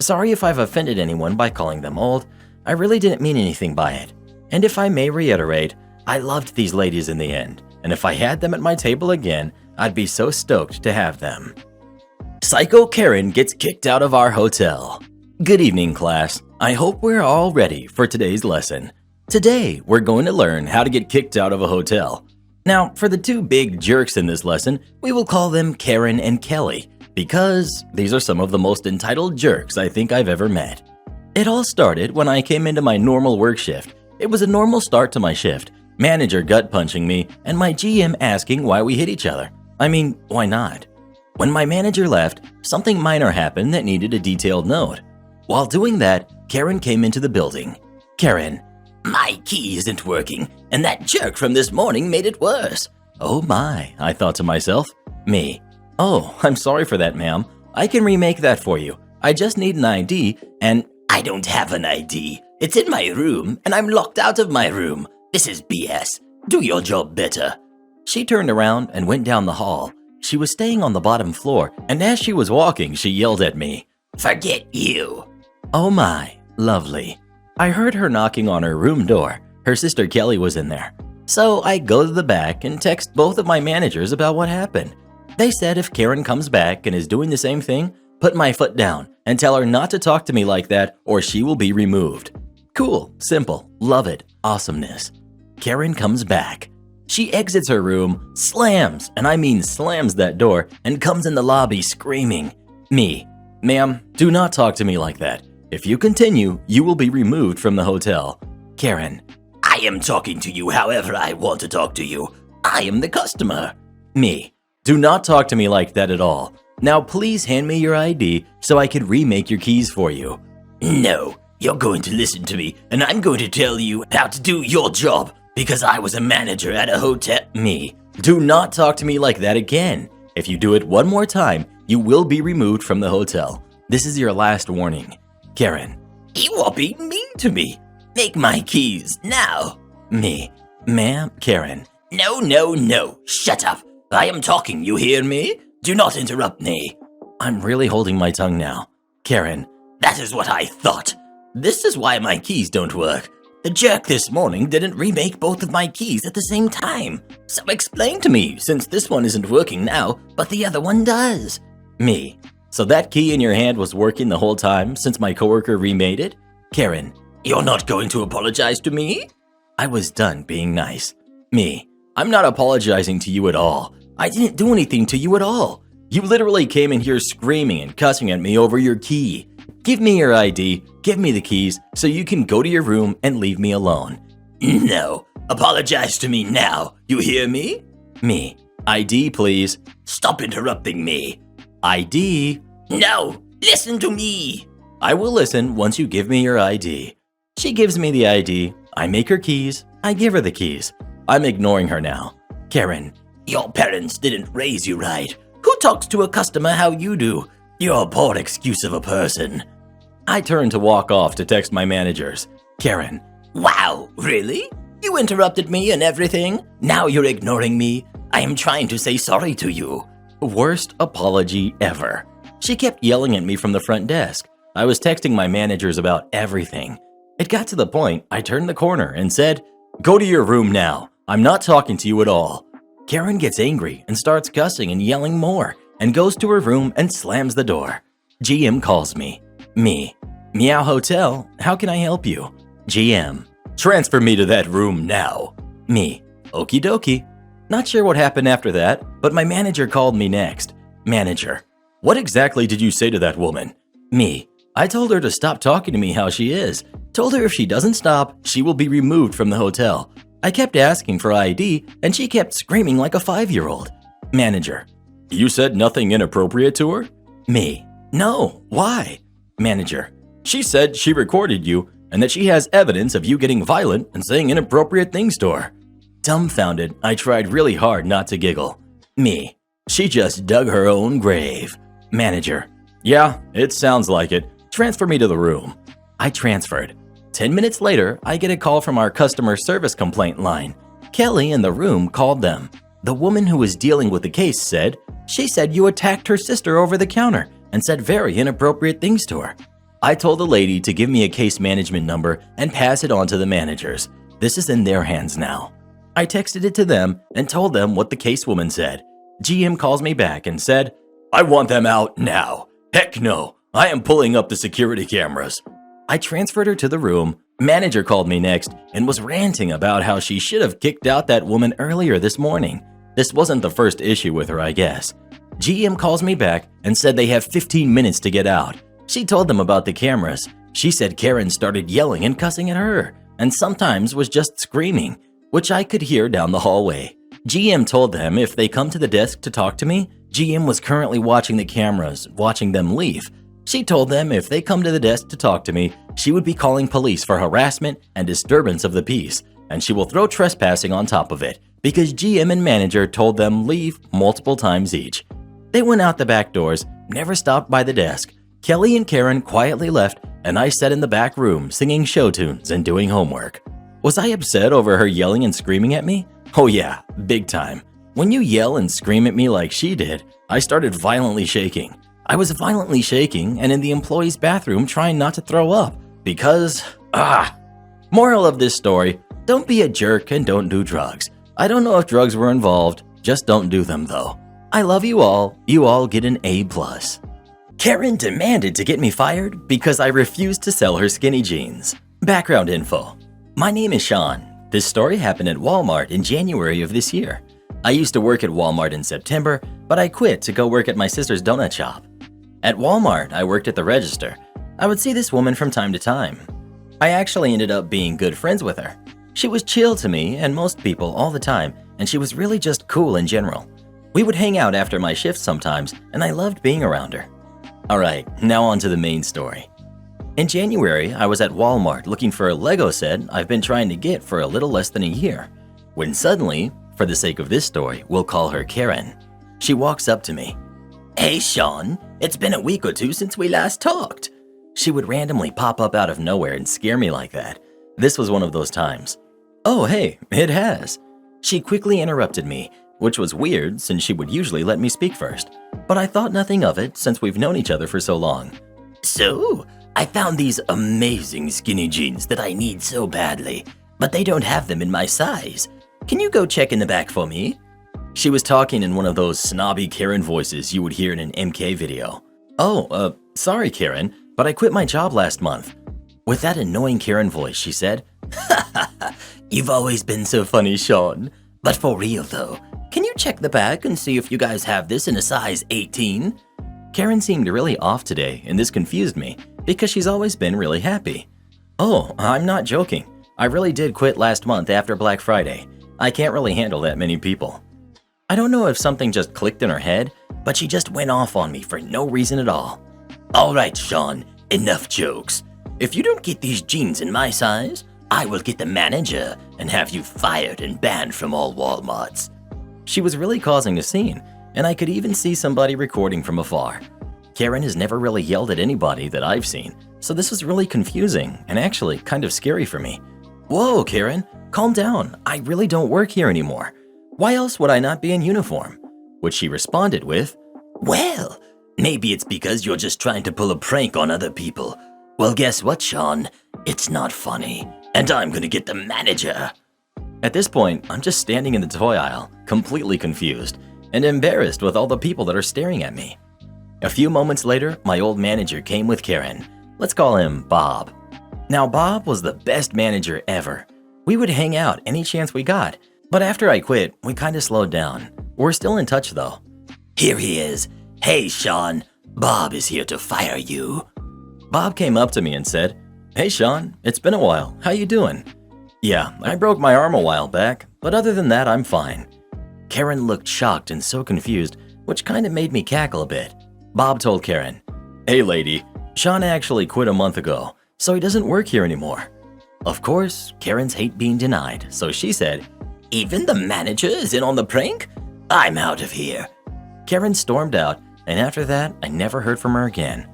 A: Sorry if I've offended anyone by calling them old. I really didn't mean anything by it. And if I may reiterate, I loved these ladies in the end, and if I had them at my table again, I'd be so stoked to have them. Psycho Karen gets kicked out of our hotel. Good evening, class. I hope we're all ready for today's lesson. Today, we're going to learn how to get kicked out of a hotel. Now, for the 2 big jerks in this lesson, we will call them Karen and Kelly, because these are some of the most entitled jerks I think I've ever met. It all started when I came into my normal work shift. It was a normal start to my shift, manager gut punching me, and my GM asking why we hit each other. I mean, why not? When my manager left, something minor happened that needed a detailed note. While doing that, Karen came into the building. Karen, my key isn't working, and that jerk from this morning made it worse. Oh my, I thought to myself. Me. Oh, I'm sorry for that, ma'am. I can remake that for you. I just need an ID, and I don't have an ID. It's in my room, and I'm locked out of my room. This is BS. Do your job better. She turned around and went down the hall. She was staying on the bottom floor, and as she was walking, she yelled at me, "Forget you." Oh my, lovely. I heard her knocking on her room door. Her sister Kelly was in there. So I go to the back and text both of my managers about what happened. They said if Karen comes back and is doing the same thing, put my foot down and tell her not to talk to me like that or she will be removed. Cool, simple, love it, awesomeness. Karen comes back. She exits her room, slams, and I mean slams that door, and comes in the lobby screaming. Me, ma'am, do not talk to me like that. If you continue, you will be removed from the hotel. Karen, I am talking to you however I want to talk to you. I am the customer. Me, do not talk to me like that at all. Now please hand me your ID so I can remake your keys for you. No, you're going to listen to me, and I'm going to tell you how to do your job because I was a manager at a hotel. Me, do not talk to me like that again. If you do it one more time, you will be removed from the hotel. This is your last warning. Karen, you are being mean to me. Make my keys now. Me, ma'am, Karen. No, shut up. I am talking, you hear me? Do not interrupt me. I'm really holding my tongue now. Karen, that is what I thought. This is why my keys don't work. The jerk this morning didn't remake both of my keys at the same time. So explain to me, since this one isn't working now, but the other one does. Me, so that key in your hand was working the whole time since my coworker remade it? Karen, you're not going to apologize to me? I was done being nice. Me, I'm not apologizing to you at all. I didn't do anything to you at all. You literally came in here screaming and cussing at me over your key. Give me your ID, give me the keys, so you can go to your room and leave me alone. No, apologize to me now, you hear me? Me, ID please. Stop interrupting me. ID. No, listen to me. I will listen once you give me your ID. She gives me the ID, I make her keys, I give her the keys. I'm ignoring her now. Karen, your parents didn't raise you right. Who talks to a customer how you do? You're a poor excuse of a person. I turn to walk off to text my managers. Karen, wow, really? You interrupted me and everything? Now you're ignoring me? I am trying to say sorry to you. Worst apology ever. She kept yelling at me from the front desk. I was texting my managers about everything. It got to the point I turned the corner and said, "Go to your room now. I'm not talking to you at all." Karen gets angry and starts cussing and yelling more and goes to her room and slams the door. GM calls me. Me. Meow Hotel, how can I help you? GM. Transfer me to that room now. Me. Okie dokie. Not sure what happened after that, but my manager called me next. Manager. What exactly did you say to that woman? Me. I told her to stop talking to me how she is. Told her if she doesn't stop, she will be removed from the hotel. I kept asking for ID, and she kept screaming like a 5-year-old. Manager. You said nothing inappropriate to her? Me. No, why? Manager. She said she recorded you and that she has evidence of you getting violent and saying inappropriate things to her. Dumbfounded, I tried really hard not to giggle. Me. She just dug her own grave. Manager. Yeah, it sounds like it. Transfer me to the room. I transferred. 10 minutes later, I get a call from our customer service complaint line. Kelly in the room called them. The woman who was dealing with the case said, she said you attacked her sister over the counter and said very inappropriate things to her. I told the lady to give me a case management number and pass it on to the managers. This is in their hands now. I texted it to them and told them what the casewoman said. GM calls me back and said, I want them out now. Heck no, I am pulling up the security cameras. I transferred her to the room. Manager called me next and was ranting about how she should have kicked out that woman earlier this morning. This wasn't the first issue with her, I guess. GM calls me back and said they have 15 minutes to get out. She told them about the cameras. She said Karen started yelling and cussing at her and sometimes was just screaming, which I could hear down the hallway. GM told them if they come to the desk to talk to me, GM was currently watching the cameras, watching them leave. She told them if they come to the desk to talk to me, she would be calling police for harassment and disturbance of the peace, and she will throw trespassing on top of it because GM and manager told them leave multiple times each. They went out the back doors, never stopped by the desk. Kelly and Karen quietly left, and I sat in the back room singing show tunes and doing homework. Was I upset over her yelling and screaming at me? Oh yeah, big time. When you yell and scream at me like she did, I started violently shaking. I was violently shaking and in the employee's bathroom trying not to throw up because, Moral of this story, don't be a jerk and don't do drugs. I don't know if drugs were involved, just don't do them though. I love you all get an A+. Karen demanded to get me fired because I refused to sell her skinny jeans. Background info. My name is Sean. This story happened at Walmart in January of this year. I used to work at Walmart in September, but I quit to go work at my sister's donut shop. At Walmart, I worked at the register. I would see this woman from time to time. I actually ended up being good friends with her. She was chill to me and most people all the time, and she was really just cool in general. We would hang out after my shifts sometimes, and I loved being around her. Alright, now on to the main story. In January, I was at Walmart looking for a Lego set I've been trying to get for a little less than a year, when suddenly, for the sake of this story, we'll call her Karen. She walks up to me. Hey Sean, it's been a week or two since we last talked. She would randomly pop up out of nowhere and scare me like that. This was one of those times. Oh hey, it has. She quickly interrupted me, which was weird since she would usually let me speak first. But I thought nothing of it since we've known each other for so long. So, I found these amazing skinny jeans that I need so badly, but they don't have them in my size. Can you go check in the back for me? She was talking in one of those snobby Karen voices you would hear in an MK video. Oh, sorry Karen, but I quit my job last month. With that annoying Karen voice, she said, You've always been so funny, Sean. But for real though, can you check the back and see if you guys have this in a size 18? Karen seemed really off today, and this confused me because she's always been really happy. Oh, I'm not joking. I really did quit last month after Black Friday. I can't really handle that many people. I don't know if something just clicked in her head, but she just went off on me for no reason at all. Alright, Sean, enough jokes. If you don't get these jeans in my size, I will get the manager and have you fired and banned from all Walmarts. She was really causing a scene, and I could even see somebody recording from afar. Karen has never really yelled at anybody that I've seen, so this was really confusing and actually kind of scary for me. Whoa, Karen, calm down. I really don't work here anymore. Why else would I not be in uniform? Which she responded with, Well, maybe it's because you're just trying to pull a prank on other people. Well, guess what, Sean? It's not funny, and I'm gonna get the manager. At this point, I'm just standing in the toy aisle, completely confused and embarrassed with all the people that are staring at me. A few moments later, my old manager came with Karen. Let's call him Bob. Now, Bob was the best manager ever. We would hang out any chance we got, but after I quit, we kind of slowed down. We're still in touch though. Here he is. Hey, Sean, Bob is here to fire you. Bob came up to me and said, Hey, Sean, it's been a while. How you doing? Yeah, I broke my arm a while back, but other than that, I'm fine. Karen looked shocked and so confused, which kind of made me cackle a bit. Bob told Karen, Hey, lady, Sean actually quit a month ago, so he doesn't work here anymore. Of course, Karen's hate being denied, so she said, Even the manager is in on the prank? I'm out of here. Karen stormed out, and after that, I never heard from her again.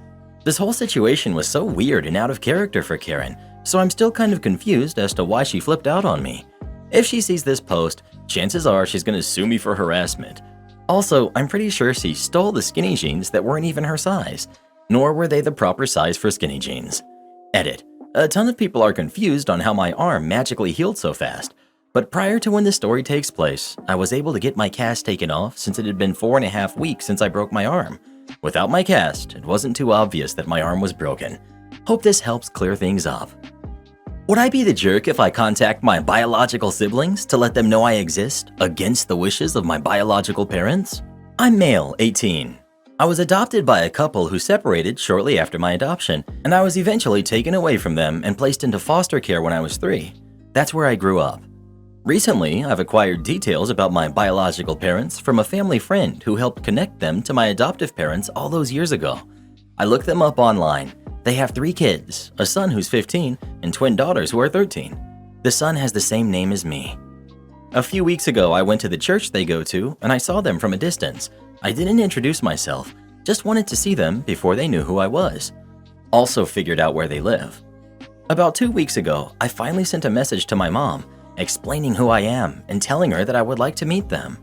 A: This whole situation was so weird and out of character for Karen, so I'm still kind of confused as to why she flipped out on me. If she sees this post, chances are she's going to sue me for harassment. Also, I'm pretty sure she stole the skinny jeans that weren't even her size, nor were they the proper size for skinny jeans. Edit. A ton of people are confused on how my arm magically healed so fast, but prior to when this story takes place, I was able to get my cast taken off since it had been 4.5 weeks since I broke my arm. Without my cast, it wasn't too obvious that my arm was broken. Hope this helps clear things up. Would I be the jerk if I contact my biological siblings to let them know I exist against the wishes of my biological parents? I'm male, 18. I was adopted by a couple who separated shortly after my adoption, and I was eventually taken away from them and placed into foster care when I was 3. That's where I grew up. Recently, I've acquired details about my biological parents from a family friend who helped connect them to my adoptive parents all those years ago. I looked them up online. They have 3 kids, a son who's 15 and twin daughters who are 13. The son has the same name as me. A few weeks ago, I went to the church they go to and I saw them from a distance. I didn't introduce myself, just wanted to see them before they knew who I was. Also figured out where they live. About 2 weeks ago, I finally sent a message to my mom explaining who I am and telling her that I would like to meet them.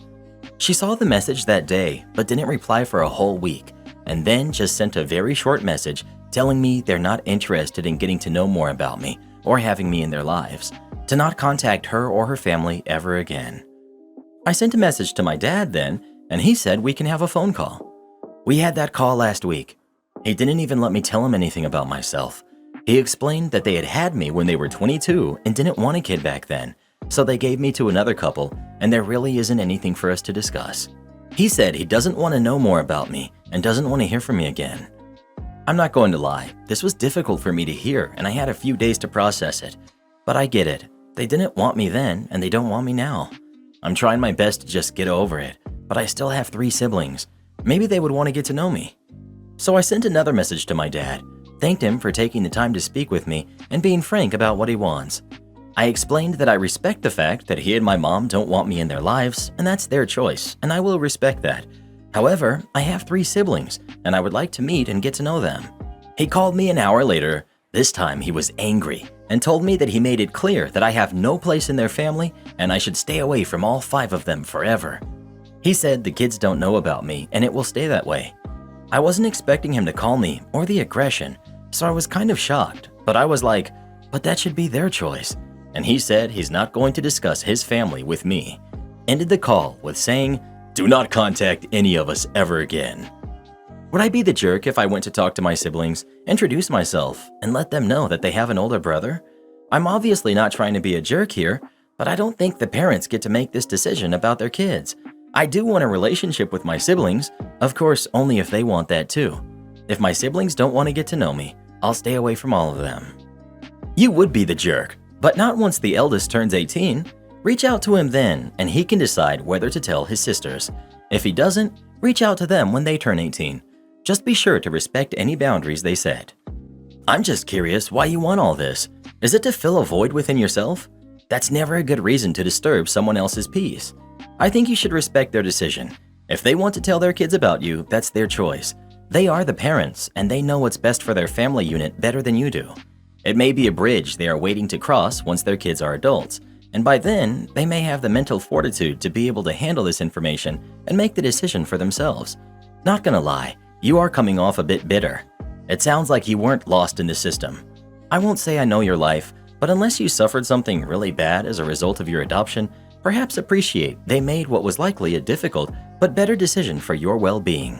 A: She saw the message that day but didn't reply for a whole week, and then just sent a very short message telling me they're not interested in getting to know more about me or having me in their lives, to not contact her or her family ever again. I sent a message to my dad then, and he said we can have a phone call. We had that call last week. He didn't even let me tell him anything about myself. He explained that they had had me when they were 22 and didn't want a kid back then, so they gave me to another couple, and there really isn't anything for us to discuss. He said he doesn't want to know more about me and doesn't want to hear from me again. I'm not going to lie, this was difficult for me to hear and I had a few days to process it. But I get it. They didn't want me then and they don't want me now. I'm trying my best to just get over it, but I still have 3 siblings. Maybe they would want to get to know me. So I sent another message to my dad, thanked him for taking the time to speak with me and being frank about what he wants. I explained that I respect the fact that he and my mom don't want me in their lives, and that's their choice, and I will respect that. However, I have 3 siblings, and I would like to meet and get to know them. He called me an hour later. This time he was angry and told me that he made it clear that I have no place in their family and I should stay away from all 5 of them forever. He said the kids don't know about me and it will stay that way. I wasn't expecting him to call me or the aggression, so I was kind of shocked, but I was like, but that should be their choice. And he said he's not going to discuss his family with me. Ended the call with saying, "Do not contact any of us ever again." Would I be the jerk if I went to talk to my siblings, introduce myself, and let them know that they have an older brother? I'm obviously not trying to be a jerk here, but I don't think the parents get to make this decision about their kids. I do want a relationship with my siblings, of course only if they want that too. If my siblings don't want to get to know me, I'll stay away from all of them. You would be the jerk, but not once the eldest turns 18. Reach out to him then, and he can decide whether to tell his sisters. If he doesn't, reach out to them when they turn 18. Just be sure to respect any boundaries they set. I'm just curious why you want all this. Is it to fill a void within yourself? That's never a good reason to disturb someone else's peace. I think you should respect their decision. If they want to tell their kids about you, that's their choice. They are the parents, and they know what's best for their family unit better than you do. It may be a bridge they are waiting to cross once their kids are adults, and by then, they may have the mental fortitude to be able to handle this information and make the decision for themselves. Not gonna lie, you are coming off a bit bitter. It sounds like you weren't lost in the system. I won't say I know your life, But unless you suffered something really bad as a result of your adoption, perhaps appreciate they made what was likely a difficult but better decision for your well-being.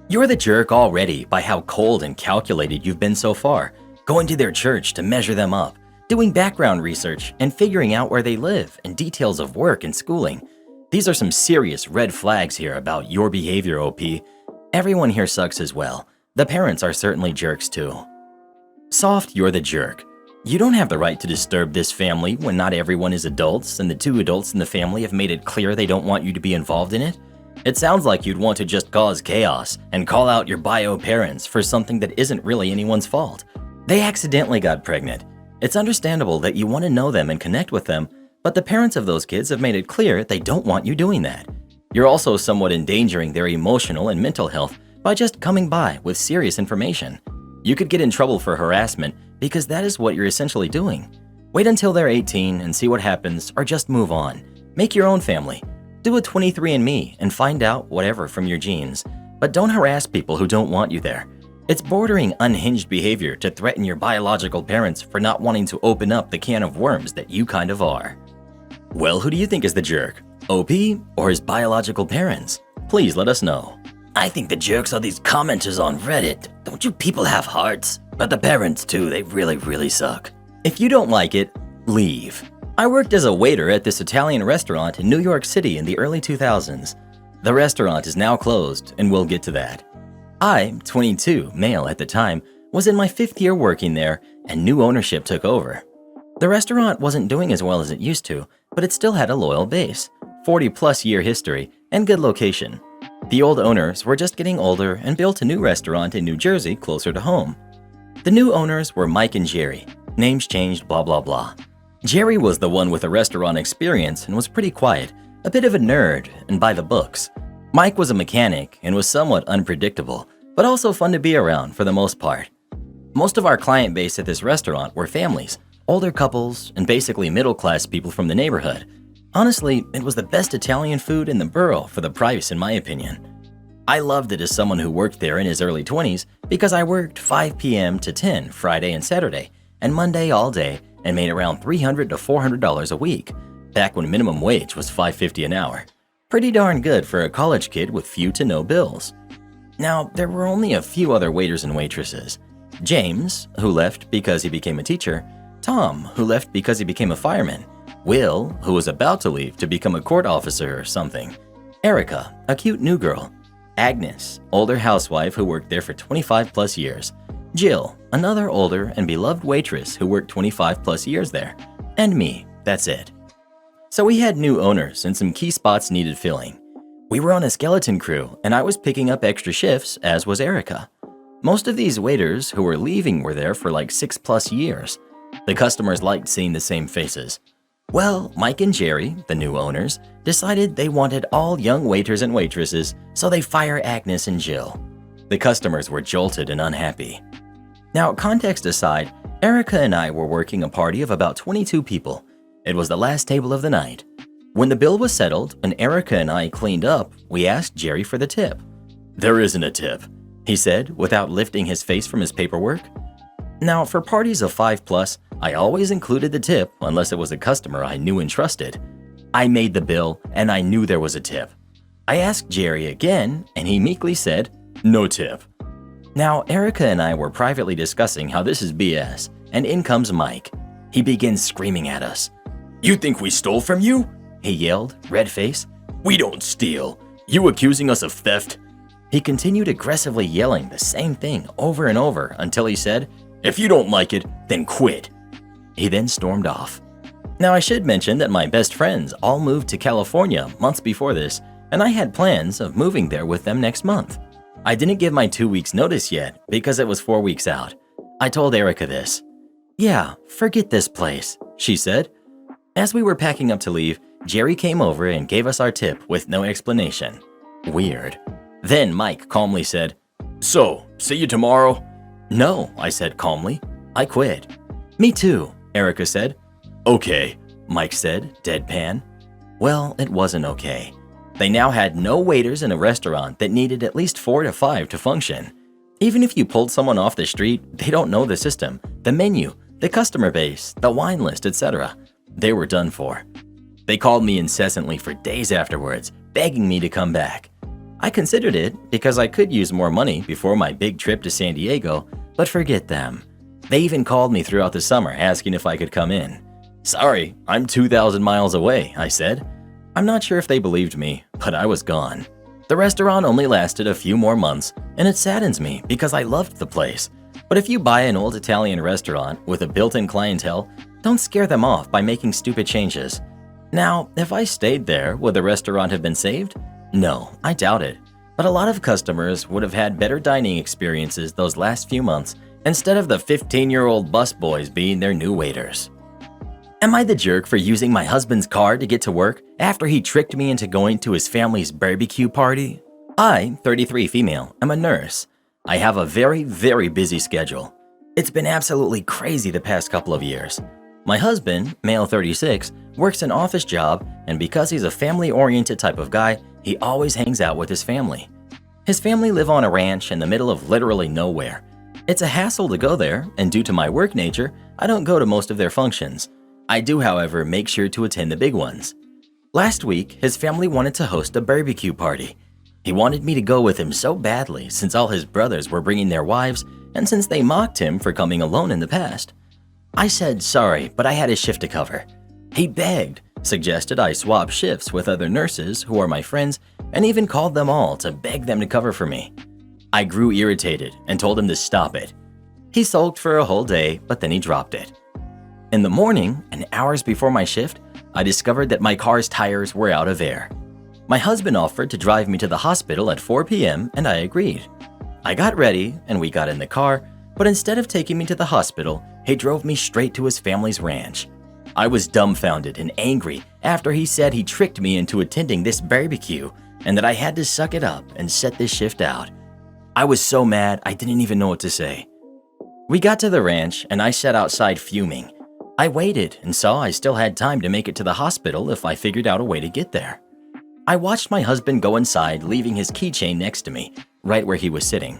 A: You're the jerk already by how cold and calculated you've been so far, going to their church to measure them up, doing background research, and figuring out where they live and details of work and schooling. These are some serious red flags here about your behavior, OP. Everyone here sucks as well. The parents are certainly jerks too. Soft, you're the jerk. You don't have the right to disturb this family when not everyone is adults and the two adults in the family have made it clear they don't want you to be involved in it. It sounds like you'd want to just cause chaos and call out your bio parents for something that isn't really anyone's fault. They accidentally got pregnant. It's understandable that you want to know them and connect with them, but the parents of those kids have made it clear they don't want you doing that. You're also somewhat endangering their emotional and mental health by just coming by with serious information. You could get in trouble for harassment because that is what you're essentially doing. Wait until they're 18 and see what happens, or just move on. Make your own family. Do a 23andMe and find out whatever from your genes, but don't harass people who don't want you there. It's bordering unhinged behavior to threaten your biological parents for not wanting to open up the can of worms that you kind of are. Well, who do you think is the jerk? OP or his biological parents? Please let us know. I think the jerks are these commenters on Reddit. Don't you people have hearts? But the parents too, they really suck. If you don't like it, leave. I worked as a waiter at this Italian restaurant in New York City in the early 2000s. The restaurant is now closed, and we'll get to that. I, 22, male at the time, was in my 5th year working there, and new ownership took over. The restaurant wasn't doing as well as it used to, but it still had a loyal base, 40-plus year history, and good location. The old owners were just getting older and built a new restaurant in New Jersey closer to home. The new owners were Mike and Jerry. Names changed, blah blah blah. Jerry was the one with a restaurant experience and was pretty quiet, a bit of a nerd, and by the books. Mike was a mechanic and was somewhat unpredictable, but also fun to be around for the most part. Most of our client base at this restaurant were families, older couples, and basically middle-class people from the neighborhood. Honestly, it was the best Italian food in the borough for the price, in my opinion. I loved it as someone who worked there in his early 20s because I worked 5 p.m. to 10 Friday and Saturday, and Monday all day, and made around $300 to $400 a week, back when minimum wage was $5.50 an hour. Pretty darn good for a college kid with few to no bills. Now, there were only a few other waiters and waitresses. James, who left because he became a teacher, Tom, who left because he became a fireman, Will, who was about to leave to become a court officer or something, Erica, a cute new girl, Agnes, older housewife who worked there for 25 plus years, Jill, another older and beloved waitress who worked 25 plus years there, and me, that's it. So we had new owners and some key spots needed filling. We were on a skeleton crew and I was picking up extra shifts, as was Erica. Most of these waiters who were leaving were there for like 6 plus years. The customers liked seeing the same faces. Well, Mike and Jerry, the new owners, decided they wanted all young waiters and waitresses, so they fire Agnes and Jill. The customers were jolted and unhappy. Now, context aside, Erica and I were working a party of about 22 people. It was the last table of the night. When the bill was settled and Erica and I cleaned up, we asked Jerry for the tip. "There isn't a tip," he said without lifting his face from his paperwork. Now, for parties of 5 plus, I always included the tip unless it was a customer I knew and trusted. I made the bill and I knew there was a tip. I asked Jerry again and he meekly said, "No tip." Now, Erica and I were privately discussing how this is BS, and in comes Mike. He begins screaming at us. "You think we stole from you?" he yelled, red face. "We don't steal. You accusing us of theft?" He continued aggressively yelling the same thing over and over until he said, "If you don't like it, then quit." He then stormed off. Now, I should mention that my best friends all moved to California months before this, and I had plans of moving there with them next month. I didn't give my 2 weeks notice yet because it was 4 weeks out. I told Erica this. "Yeah, forget this place," she said. As we were packing up to leave, Jerry came over and gave us our tip with no explanation. Weird. Then Mike calmly said, "So, see you tomorrow?" "No," I said calmly. "I quit." "Me too," Erica said. "Okay," Mike said, deadpan. Well, it wasn't okay. They now had no waiters in a restaurant that needed at least 4 to 5 to function. Even if you pulled someone off the street, they don't know the system, the menu, the customer base, the wine list, etc. They were done for. They called me incessantly for days afterwards, begging me to come back. I considered it because I could use more money before my big trip to San Diego, but forget them. They even called me throughout the summer asking if I could come in. "Sorry, I'm 2,000 miles away," I said. I'm not sure if they believed me, but I was gone. The restaurant only lasted a few more months, and it saddens me because I loved the place. But if you buy an old Italian restaurant with a built-in clientele, don't scare them off by making stupid changes. Now, if I stayed there, would the restaurant have been saved? No, I doubt it. But a lot of customers would have had better dining experiences those last few months instead of the 15-year-old busboys being their new waiters. Am I the jerk for using my husband's car to get to work after he tricked me into going to his family's barbecue party? I, 33 female, am a nurse. I have a very, very busy schedule. It's been absolutely crazy the past couple of years. My husband, male 36, works an office job, and because he's a family-oriented type of guy, he always hangs out with his family. His family live on a ranch in the middle of literally nowhere. It's a hassle to go there, and due to my work nature, I don't go to most of their functions. I do, however, make sure to attend the big ones. Last week, his family wanted to host a barbecue party. He wanted me to go with him so badly since all his brothers were bringing their wives and since they mocked him for coming alone in the past. I said sorry, but I had a shift to cover. He begged, suggested I swap shifts with other nurses who are my friends, and even called them all to beg them to cover for me. I grew irritated and told him to stop it. He sulked for a whole day, but then he dropped it. In the morning, and hours before my shift, I discovered that my car's tires were out of air. My husband offered to drive me to the hospital at 4 p.m. and I agreed. I got ready and we got in the car, but instead of taking me to the hospital, he drove me straight to his family's ranch. I was dumbfounded and angry after he said he tricked me into attending this barbecue and that I had to suck it up and set this shift out. I was so mad I didn't even know what to say. We got to the ranch and I sat outside fuming. I waited and saw I still had time to make it to the hospital if I figured out a way to get there. I watched my husband go inside, leaving his keychain next to me, right where he was sitting.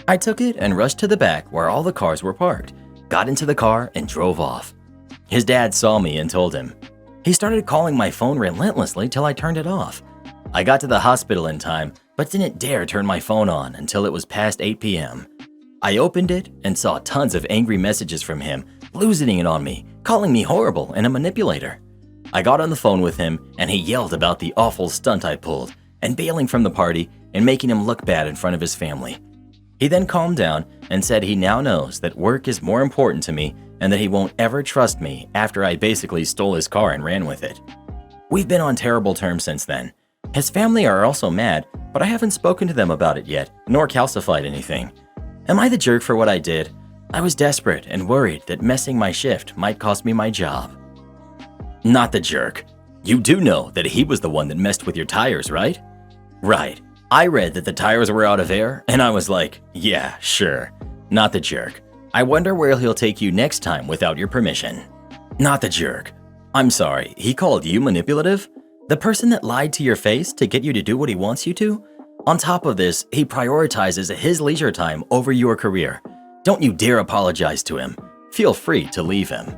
A: I took it and rushed to the back where all the cars were parked, got into the car and drove off. His dad saw me and told him. He started calling my phone relentlessly till I turned it off. I got to the hospital in time, but didn't dare turn my phone on until it was past 8 p.m. I opened it and saw tons of angry messages from him, losing it on me, calling me horrible and a manipulator. I got on the phone with him and he yelled about the awful stunt I pulled and bailing from the party and making him look bad in front of his family. He then calmed down and said he now knows that work is more important to me and that he won't ever trust me after I basically stole his car and ran with it. We've been on terrible terms since then. His family are also mad, but I haven't spoken to them about it yet, nor calcified anything. Am I the jerk for what I did? I was desperate and worried that messing my shift might cost me my job. Not the jerk. You do know that he was the one that messed with your tires, right? Right. I read that the tires were out of air, and I was like, yeah, sure. Not the jerk. I wonder where he'll take you next time without your permission. Not the jerk. I'm sorry, he called you manipulative? The person that lied to your face to get you to do what he wants you to? On top of this, he prioritizes his leisure time over your career. Don't you dare apologize to him. Feel free to leave him.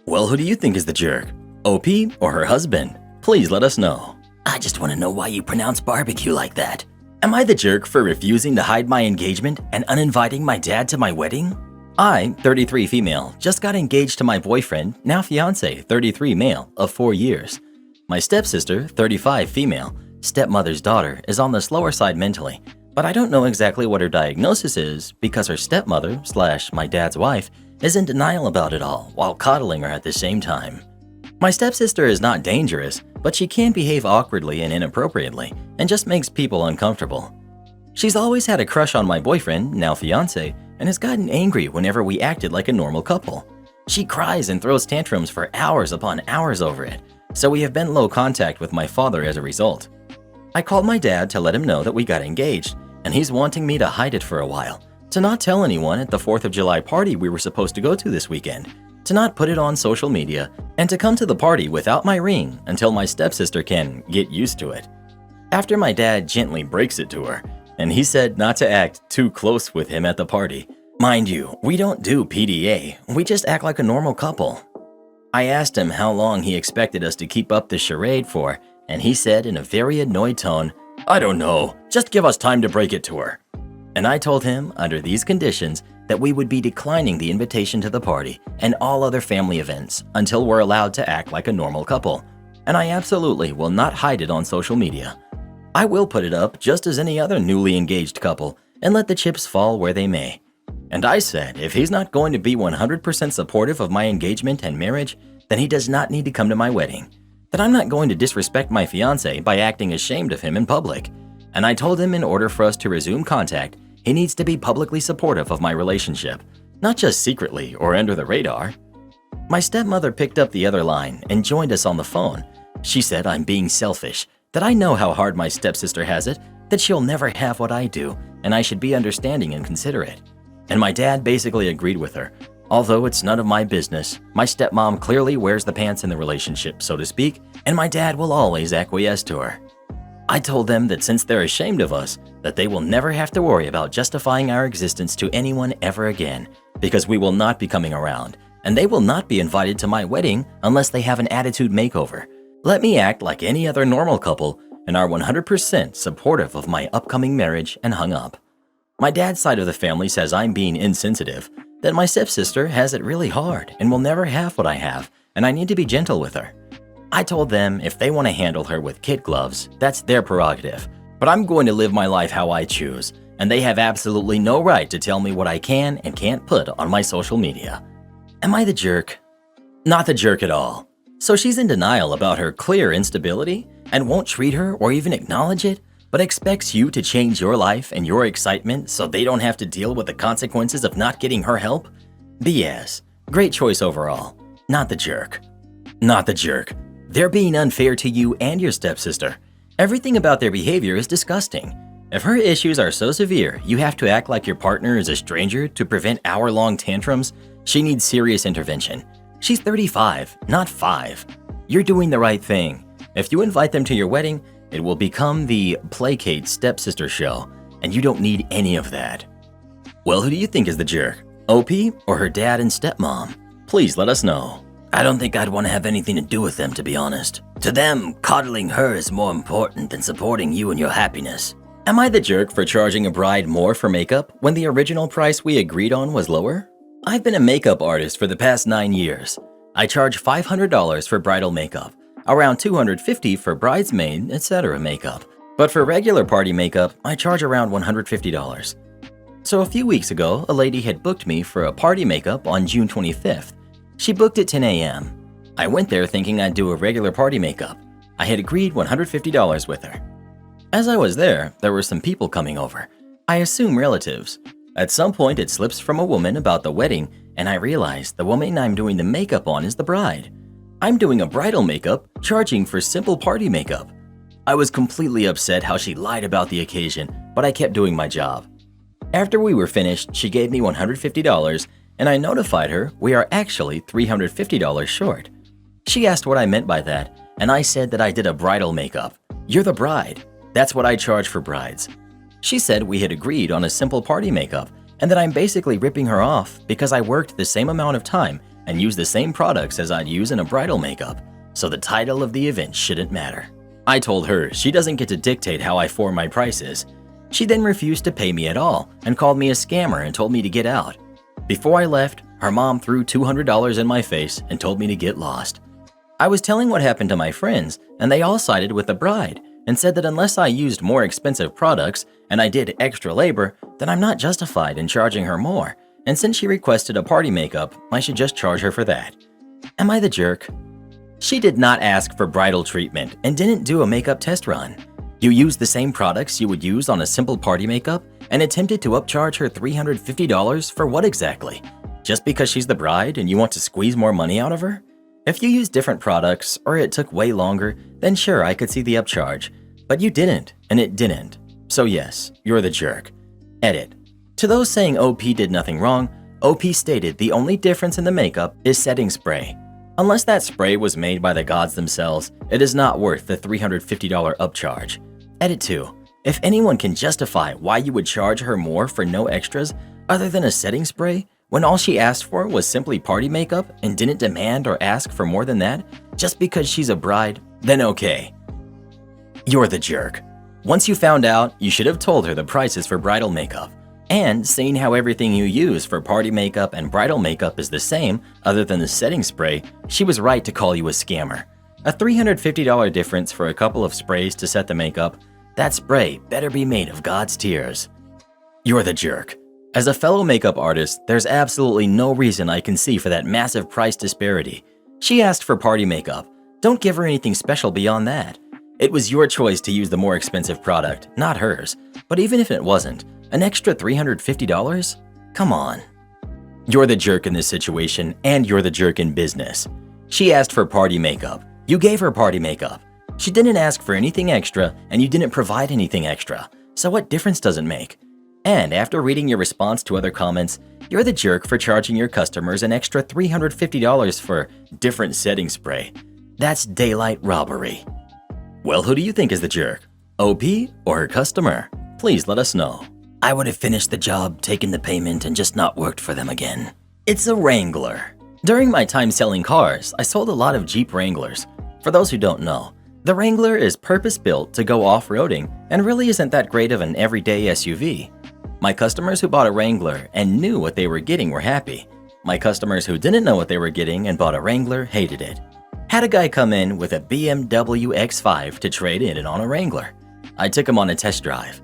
A: Well, who do you think is the jerk? OP or her husband? Please let us know. I just want to know why you pronounce barbecue like that. Am I the jerk for refusing to hide my engagement and uninviting my dad to my wedding? I, 33 female, just got engaged to my boyfriend, now fiance, 33 male, of 4 years. My stepsister, 35 female, stepmother's daughter, is on the slower side mentally, but I don't know exactly what her diagnosis is because her stepmother / my dad's wife is in denial about it all while coddling her at the same time. My stepsister is not dangerous, but she can behave awkwardly and inappropriately and just makes people uncomfortable. She's always had a crush on my boyfriend, now fiance, and has gotten angry whenever we acted like a normal couple. She cries and throws tantrums for hours upon hours over it, so we have been low contact with my father as a result. I called my dad to let him know that we got engaged, and he's wanting me to hide it for a while, to not tell anyone at the 4th of July party we were supposed to go to this weekend, to not put it on social media, and to come to the party without my ring until my stepsister can get used to it. After my dad gently breaks it to her, and he said not to act too close with him at the party, Mind you, we don't do PDA, we just act like a normal couple. I asked him how long he expected us to keep up the charade for, and he said in a very annoyed tone, "I don't know, just give us time to break it to her." And I told him, under these conditions, that we would be declining the invitation to the party and all other family events until we're allowed to act like a normal couple. And I absolutely will not hide it on social media. I will put it up just as any other newly engaged couple and let the chips fall where they may. And I said if he's not going to be 100% supportive of my engagement and marriage, then he does not need to come to my wedding. That I'm not going to disrespect my fiancé by acting ashamed of him in public. And I told him in order for us to resume contact, he needs to be publicly supportive of my relationship, not just secretly or under the radar. My stepmother picked up the other line and joined us on the phone. She said I'm being selfish, that I know how hard my stepsister has it, that she'll never have what I do, and I should be understanding and considerate. And my dad basically agreed with her. Although it's none of my business, my stepmom clearly wears the pants in the relationship, so to speak, and my dad will always acquiesce to her. I told them that since they're ashamed of us, that they will never have to worry about justifying our existence to anyone ever again, because we will not be coming around, and they will not be invited to my wedding unless they have an attitude makeover. Let me act like any other normal couple and are 100% supportive of my upcoming marriage, and hung up. My dad's side of the family says I'm being insensitive, that my stepsister has it really hard and will never have what I have, and I need to be gentle with her. I told them if they want to handle her with kid gloves, that's their prerogative, but I'm going to live my life how I choose, and they have absolutely no right to tell me what I can and can't put on my social media. Am I the jerk? Not the jerk at all. So she's in denial about her clear instability and won't treat her or even acknowledge it, but expects you to change your life and your excitement so they don't have to deal with the consequences of not getting her help? BS. Great choice overall. Not the jerk. Not the jerk. They're being unfair to you and your stepsister. Everything about their behavior is disgusting. If her issues are so severe you have to act like your partner is a stranger to prevent hour-long tantrums, she needs serious intervention. She's 35, not 5. You're doing the right thing. If you invite them to your wedding, it will become the placate stepsister show, and you don't need any of that. Well, who do you think is the jerk? OP or her dad and stepmom? Please let us know. I don't think I'd want to have anything to do with them, to be honest. To them, coddling her is more important than supporting you and your happiness. Am I the jerk for charging a bride more for makeup when the original price we agreed on was lower? I've been a makeup artist for the past 9 years. I charge $500 for bridal makeup, around $250 for bridesmaid, etc. makeup. But for regular party makeup, I charge around $150. So a few weeks ago, a lady had booked me for a party makeup on June 25th. She booked at 10 a.m. I went there thinking I'd do a regular party makeup. I had agreed $150 with her. As I was there were some people coming over. I assume relatives. At some point, it slips from a woman about the wedding, and I realize the woman I'm doing the makeup on is the bride. I'm doing a bridal makeup, charging for simple party makeup. I was completely upset how she lied about the occasion, but I kept doing my job. After we were finished, she gave me $150, and I notified her we are actually $350 short. She asked what I meant by that, and I said that I did a bridal makeup. You're the bride. That's what I charge for brides. She said we had agreed on a simple party makeup, and that I'm basically ripping her off because I worked the same amount of time and used the same products as I'd use in a bridal makeup, so the title of the event shouldn't matter. I told her she doesn't get to dictate how I form my prices. She then refused to pay me at all and called me a scammer and told me to get out. Before I left, her mom threw $200 in my face and told me to get lost. I was telling what happened to my friends, and they all sided with the bride and said that unless I used more expensive products and I did extra labor, then I'm not justified in charging her more, and since she requested a party makeup, I should just charge her for that. Am I the jerk? She did not ask for bridal treatment and didn't do a makeup test run. You used the same products you would use on a simple party makeup and attempted to upcharge her $350 for what exactly? Just because she's the bride and you want to squeeze more money out of her? If you used different products or it took way longer, then sure, I could see the upcharge. But you didn't, and it didn't. So yes, you're the jerk. Edit. To those saying OP did nothing wrong, OP stated the only difference in the makeup is setting spray. Unless that spray was made by the gods themselves, it is not worth the $350 upcharge. Edit 2. If anyone can justify why you would charge her more for no extras, Other than a setting spray, when all she asked for was simply party makeup and didn't demand or ask for more than that, just because she's a bride, then okay. You're the jerk. Once you found out, you should have told her the prices for bridal makeup. And seeing how everything you use for party makeup and bridal makeup is the same, other than the setting spray, she was right to call you a scammer. A $350 difference for a couple of sprays to set the makeup, that spray better be made of God's tears. You're the jerk. As a fellow makeup artist, there's absolutely no reason I can see for that massive price disparity. She asked for party makeup. Don't give her anything special beyond that. It was your choice to use the more expensive product, not hers. But even if it wasn't, an extra $350? Come on. You're the jerk in this situation, and you're the jerk in business. She asked for party makeup. You gave her party makeup. She didn't ask for anything extra, and you didn't provide anything extra. So what difference does it make? And after reading your response to other comments, you're the jerk for charging your customers an extra $350 for different setting spray. That's daylight robbery. Well, who do you think is the jerk? OP or her customer? Please let us know. I would have finished the job, taken the payment, and just not worked for them again. It's a Wrangler. During my time selling cars, I sold a lot of Jeep Wranglers. For those who don't know, the Wrangler is purpose-built to go off-roading and really isn't that great of an everyday SUV. My customers who bought a Wrangler and knew what they were getting were happy. My customers who didn't know what they were getting and bought a Wrangler hated it. Had a guy come in with a BMW X5 to trade in on a Wrangler. I took him on a test drive.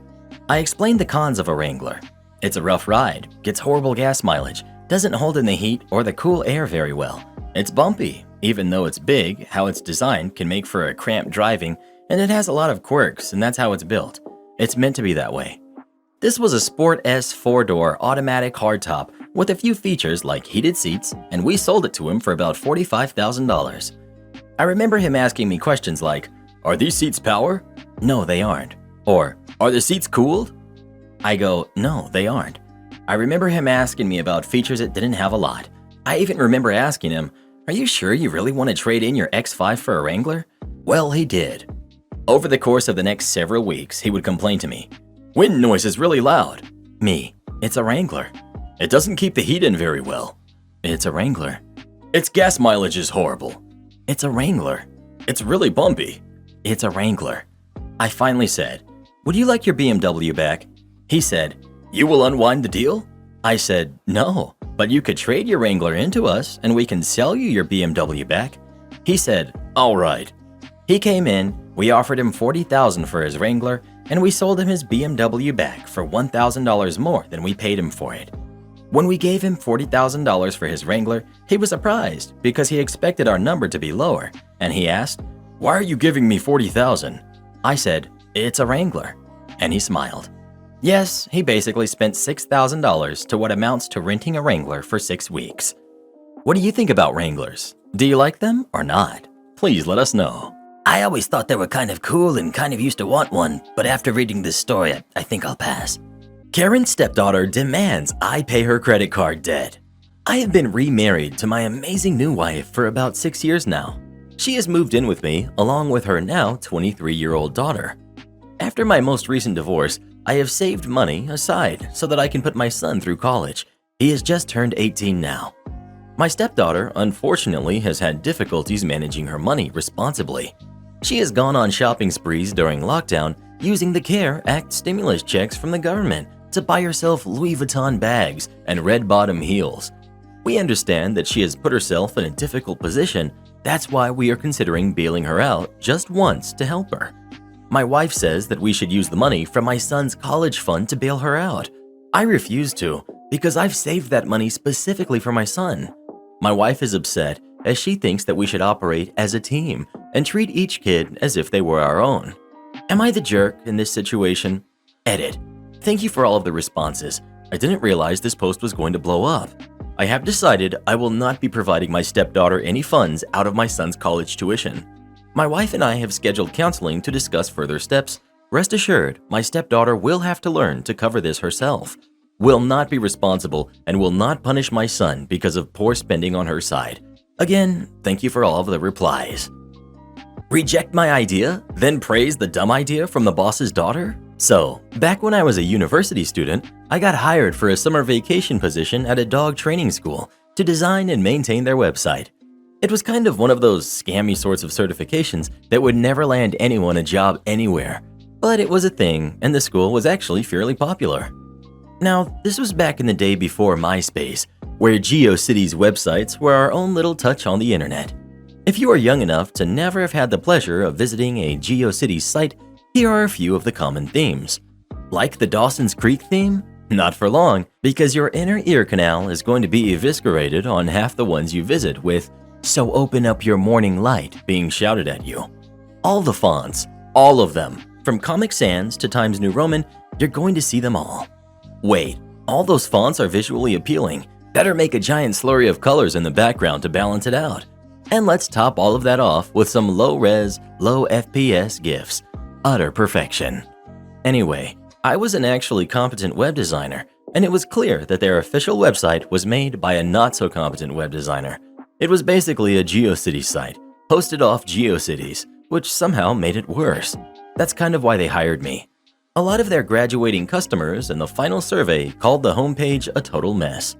A: I explained the cons of a Wrangler. It's a rough ride, gets horrible gas mileage, doesn't hold in the heat or the cool air very well. It's bumpy, even though it's big, how it's designed can make for a cramped driving, and it has a lot of quirks, and that's how it's built. It's meant to be that way. This was a Sport S 4-door automatic hardtop with a few features like heated seats, and we sold it to him for about $45,000. I remember him asking me questions like, "Are these seats power?" "No, they aren't." Or, "Are the seats cooled?" I go, "No, they aren't." I remember him asking me about features it didn't have a lot. I even remember asking him, "Are you sure you really want to trade in your X5 for a Wrangler?" Well, he did. Over the course of the next several weeks, he would complain to me, "Wind noise is really loud." Me, "It's a Wrangler." "It doesn't keep the heat in very well." "It's a Wrangler." "Its gas mileage is horrible." "It's a Wrangler." "It's really bumpy." "It's a Wrangler." I finally said, "Would you like your BMW back?" He said, "You will unwind the deal?" I said, "No, but you could trade your Wrangler into us and we can sell you your BMW back." He said, "All right." He came in, we offered him $40,000 for his Wrangler, and we sold him his BMW back for $1,000 more than we paid him for it. When we gave him $40,000 for his Wrangler, he was surprised because he expected our number to be lower, and he asked, "Why are you giving me $40,000? I said, "It's a Wrangler," and he smiled. Yes, he basically spent $6,000 to what amounts to renting a Wrangler for 6 weeks. What do you think about Wranglers? Do you like them or not? Please let us know. I always thought they were kind of cool and kind of used to want one, but after reading this story, I think I'll pass. Karen's stepdaughter demands I pay her credit card debt. I have been remarried to my amazing new wife for about 6 years now. She has moved in with me along with her now 23-year-old daughter. After my most recent divorce, I have saved money aside so that I can put my son through college. He has just turned 18 now. My stepdaughter, unfortunately, has had difficulties managing her money responsibly. She has gone on shopping sprees during lockdown using the CARE Act stimulus checks from the government to buy herself Louis Vuitton bags and red-bottom heels. We understand that she has put herself in a difficult position. That's why we are considering bailing her out just once to help her. My wife says that we should use the money from my son's college fund to bail her out. I refuse to because I've saved that money specifically for my son. My wife is upset as she thinks that we should operate as a team and treat each kid as if they were our own. Am I the jerk in this situation? Edit. Thank you for all of the responses. I didn't realize this post was going to blow up. I have decided I will not be providing my stepdaughter any funds out of my son's college tuition. My wife and I have scheduled counseling to discuss further steps. Rest assured, my stepdaughter will have to learn to cover this herself, will not be responsible, and will not punish my son because of poor spending on her side. Again, thank you for all of the replies. Reject my idea, then praise the dumb idea from the boss's daughter? So, back when I was a university student, I got hired for a summer vacation position at a dog training school to design and maintain their website. It was kind of one of those scammy sorts of certifications that would never land anyone a job anywhere, but it was a thing, and the school was actually fairly popular. Now, this was back in the day before MySpace, where GeoCities websites were our own little touch on the internet. If you are young enough to never have had the pleasure of visiting a GeoCities site, here are a few of the common themes. Like the Dawson's Creek theme? Not for long, because your inner ear canal is going to be eviscerated on half the ones you visit with "So open up your morning light" being shouted at you. All the fonts, all of them, from Comic Sans to Times New Roman, you're going to see them all. Wait, all those fonts are visually appealing. Better make a giant slurry of colors in the background to balance it out. And let's top all of that off with some low-res, low-FPS GIFs. Utter perfection. Anyway, I was an actually competent web designer, and it was clear that their official website was made by a not-so-competent web designer. It was basically a GeoCities site, hosted off GeoCities, which somehow made it worse. That's kind of why they hired me. A lot of their graduating customers in the final survey called the homepage a total mess.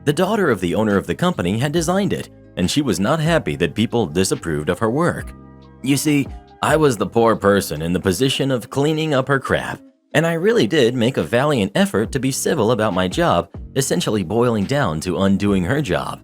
A: The daughter of the owner of the company had designed it, and she was not happy that people disapproved of her work. You see, I was the poor person in the position of cleaning up her crap, and I really did make a valiant effort to be civil about my job, essentially boiling down to undoing her job.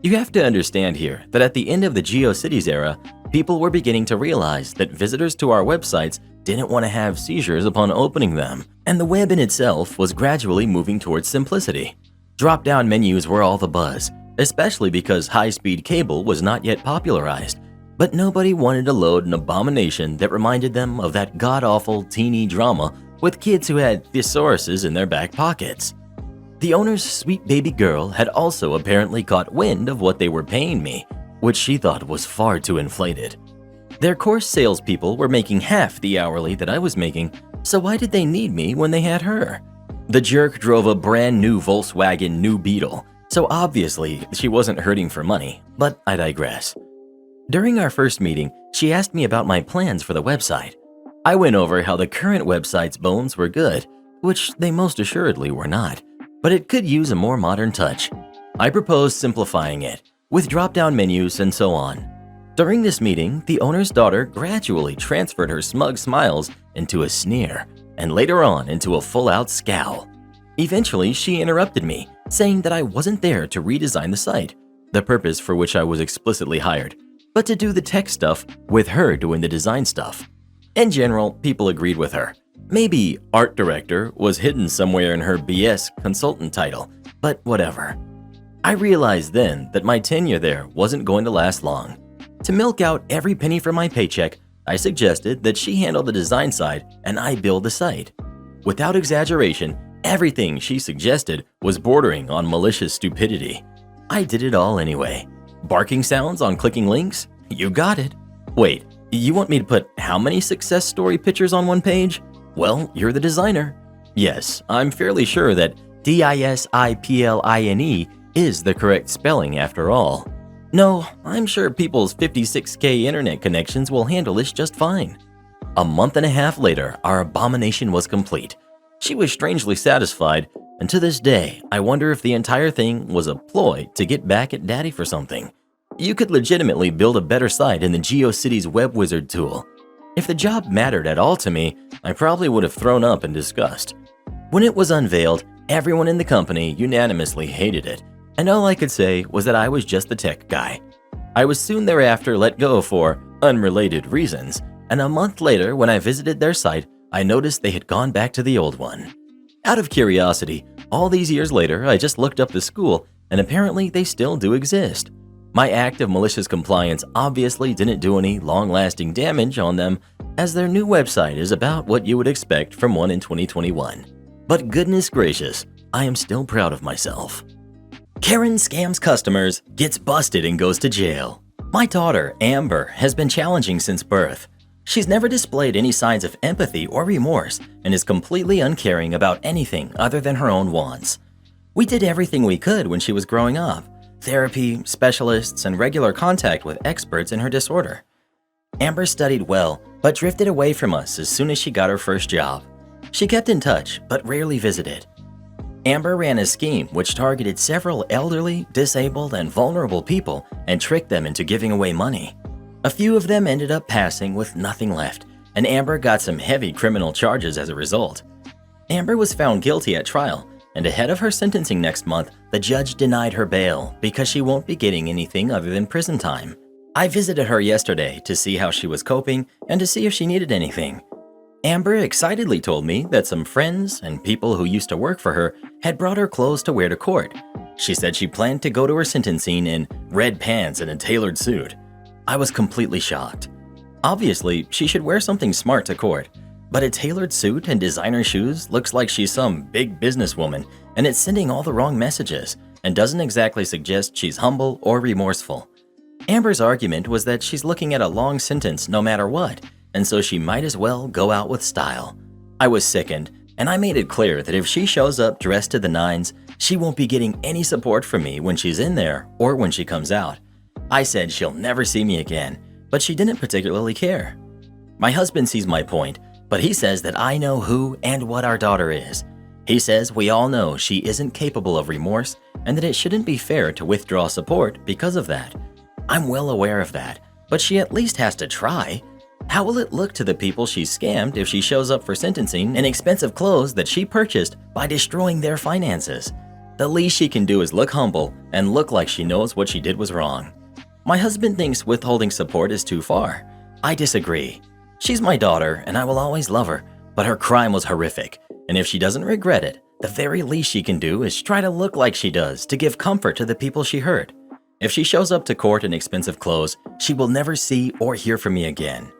A: You have to understand here that at the end of the GeoCities era, people were beginning to realize that visitors to our websites didn't want to have seizures upon opening them, and the web in itself was gradually moving towards simplicity. Drop-down menus were all the buzz, especially because high-speed cable was not yet popularized, but nobody wanted to load an abomination that reminded them of that god-awful teeny drama with kids who had thesauruses in their back pockets. The owner's sweet baby girl had also apparently caught wind of what they were paying me, which she thought was far too inflated. Their course salespeople were making half the hourly that I was making, so why did they need me when they had her? The jerk drove a brand new Volkswagen New Beetle, so obviously she wasn't hurting for money, but I digress. During our first meeting, she asked me about my plans for the website. I went over how the current website's bones were good, which they most assuredly were not, but it could use a more modern touch. I proposed simplifying it, with drop-down menus and so on. During this meeting, the owner's daughter gradually transferred her smug smiles into a sneer, and later on into a full-out scowl. Eventually, she interrupted me, saying that I wasn't there to redesign the site, the purpose for which I was explicitly hired, but to do the tech stuff with her doing the design stuff. In general, people agreed with her. Maybe art director was hidden somewhere in her BS consultant title, but whatever. I realized then that my tenure there wasn't going to last long. To milk out every penny from my paycheck, I suggested that she handle the design side and I build the site. Without exaggeration, everything she suggested was bordering on malicious stupidity. I did it all anyway. Barking sounds on clicking links? You got it. Wait, you want me to put how many success story pictures on one page? Well, you're the designer. Yes, I'm fairly sure that DISIPLINE is the correct spelling after all. No, I'm sure people's 56K internet connections will handle this just fine. A month and a half later, our abomination was complete. She was strangely satisfied, and to this day, I wonder if the entire thing was a ploy to get back at Daddy for something. You could legitimately build a better site in the GeoCities Web Wizard tool. If the job mattered at all to me, I probably would have thrown up in disgust. When it was unveiled, everyone in the company unanimously hated it, and all I could say was that I was just the tech guy. I was soon thereafter let go for unrelated reasons, and a month later when I visited their site, I noticed they had gone back to the old one. Out of curiosity, all these years later, I just looked up the school, and apparently they still do exist. My act of malicious compliance obviously didn't do any long-lasting damage on them, as their new website is about what you would expect from one in 2021. But goodness gracious, I am still proud of myself. Karen scams customers, gets busted and goes to jail. My daughter, Amber, has been challenging since birth. She's never displayed any signs of empathy or remorse and is completely uncaring about anything other than her own wants. We did everything we could when she was growing up. Therapy, specialists, and regular contact with experts in her disorder. Amber studied well, but drifted away from us as soon as she got her first job. She kept in touch, but rarely visited. Amber ran a scheme which targeted several elderly, disabled, and vulnerable people and tricked them into giving away money. A few of them ended up passing with nothing left, and Amber got some heavy criminal charges as a result. Amber was found guilty at trial, and ahead of her sentencing next month, the judge denied her bail because she won't be getting anything other than prison time. I visited her yesterday to see how she was coping and to see if she needed anything. Amber excitedly told me that some friends and people who used to work for her had brought her clothes to wear to court. She said she planned to go to her sentencing in red pants and a tailored suit. I was completely shocked. Obviously, she should wear something smart to court, but a tailored suit and designer shoes looks like she's some big businesswoman, and it's sending all the wrong messages and doesn't exactly suggest she's humble or remorseful. Amber's argument was that she's looking at a long sentence no matter what, and so she might as well go out with style. I was sickened, and I made it clear that if she shows up dressed to the nines, she won't be getting any support from me when she's in there or when she comes out. I said she'll never see me again, but she didn't particularly care. My husband sees my point, but he says that I know who and what our daughter is. He says we all know she isn't capable of remorse and that it shouldn't be fair to withdraw support because of that. I'm well aware of that, but she at least has to try. How will it look to the people she scammed if she shows up for sentencing in expensive clothes that she purchased by destroying their finances? The least she can do is look humble and look like she knows what she did was wrong. My husband thinks withholding support is too far. I disagree. She's my daughter and I will always love her, but her crime was horrific, and if she doesn't regret it, the very least she can do is try to look like she does to give comfort to the people she hurt. If she shows up to court in expensive clothes, she will never see or hear from me again.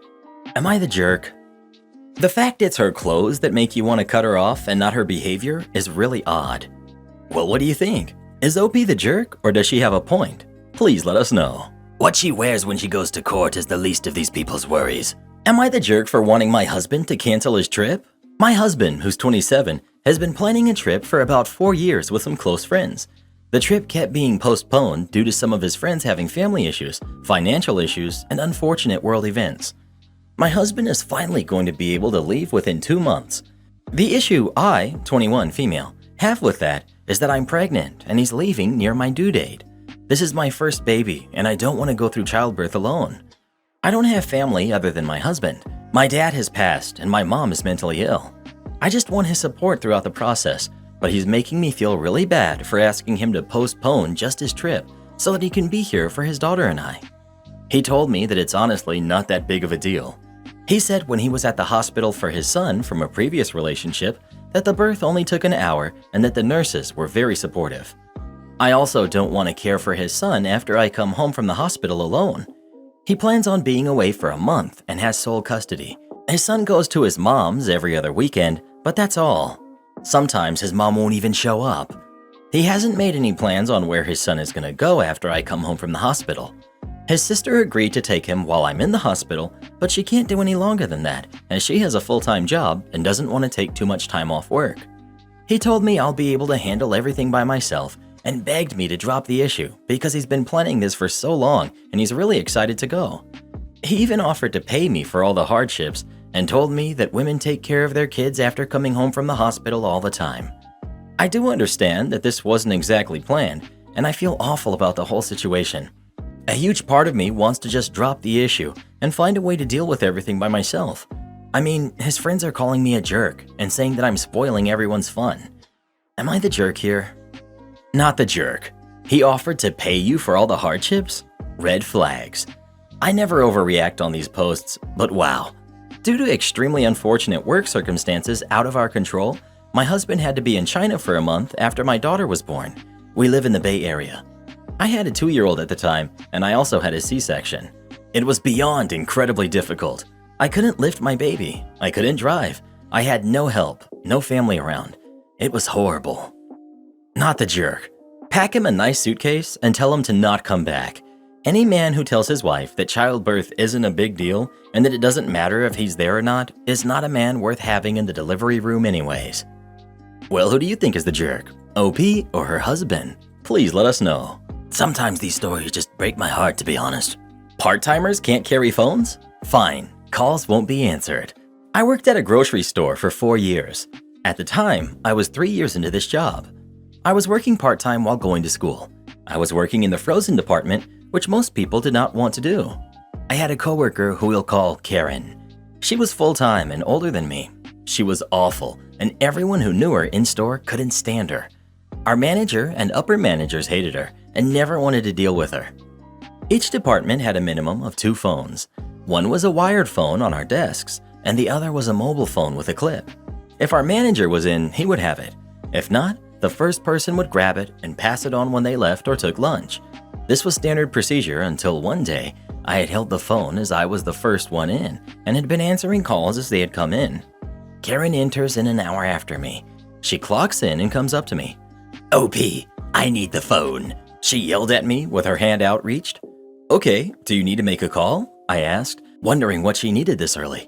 A: Am I the jerk? The fact it's her clothes that make you want to cut her off and not her behavior is really odd. Well, what do you think? Is OP the jerk or does she have a point? Please let us know. What she wears when she goes to court is the least of these people's worries. Am I the jerk for wanting my husband to cancel his trip? My husband, who's 27, has been planning a trip for about 4 years with some close friends. The trip kept being postponed due to some of his friends having family issues, financial issues, and unfortunate world events. My husband is finally going to be able to leave within 2 months. The issue I, 21 female, have with that is that I'm pregnant and he's leaving near my due date. This is my first baby and I don't want to go through childbirth alone. I don't have family other than my husband. My dad has passed and my mom is mentally ill. I just want his support throughout the process, but he's making me feel really bad for asking him to postpone just his trip so that he can be here for his daughter and I. He told me that it's honestly not that big of a deal. He said when he was at the hospital for his son from a previous relationship that the birth only took an hour and that the nurses were very supportive. I also don't want to care for his son after I come home from the hospital alone. He plans on being away for a month and has sole custody. His son goes to his mom's every other weekend, but that's all. Sometimes his mom won't even show up. He hasn't made any plans on where his son is going to go after I come home from the hospital. His sister agreed to take him while I'm in the hospital, but she can't do any longer than that, as she has a full-time job and doesn't want to take too much time off work. He told me I'll be able to handle everything by myself and begged me to drop the issue because he's been planning this for so long and he's really excited to go. He even offered to pay me for all the hardships and told me that women take care of their kids after coming home from the hospital all the time. I do understand that this wasn't exactly planned, and I feel awful about the whole situation. A huge part of me wants to just drop the issue and find a way to deal with everything by myself. I mean, his friends are calling me a jerk and saying that I'm spoiling everyone's fun. Am I the jerk here? Not the jerk. He offered to pay you for all the hardships? Red flags. I never overreact on these posts, but wow. Due to extremely unfortunate work circumstances out of our control, my husband had to be in China for a month after my daughter was born. We live in the Bay Area. I had a 2-year-old at the time, and I also had a C-section. It was beyond incredibly difficult. I couldn't lift my baby. I couldn't drive. I had no help, no family around. It was horrible. Not the jerk. Pack him a nice suitcase and tell him to not come back. Any man who tells his wife that childbirth isn't a big deal and that it doesn't matter if he's there or not is not a man worth having in the delivery room anyways. Well, who do you think is the jerk? OP or her husband? Please let us know. Sometimes these stories just break my heart, to be honest. Part-timers can't carry phones? Fine, calls won't be answered. I worked at a grocery store for 4 years. At the time, I was 3 years into this job. I was working part-time while going to school. I was working in the frozen department, which most people did not want to do. I had a coworker who we'll call Karen. She was full-time and older than me. She was awful, and everyone who knew her in-store couldn't stand her. Our manager and upper managers hated her and never wanted to deal with her. Each department had a minimum of 2 phones. One was a wired phone on our desks, and the other was a mobile phone with a clip. If our manager was in, he would have it. If not, the first person would grab it and pass it on when they left or took lunch. This was standard procedure until one day, I had held the phone as I was the first one in and had been answering calls as they had come in. Karen enters in an hour after me. She clocks in and comes up to me. "OP, I need the phone," she yelled at me with her hand outreached. "Okay, do you need to make a call?" I asked, wondering what she needed this early.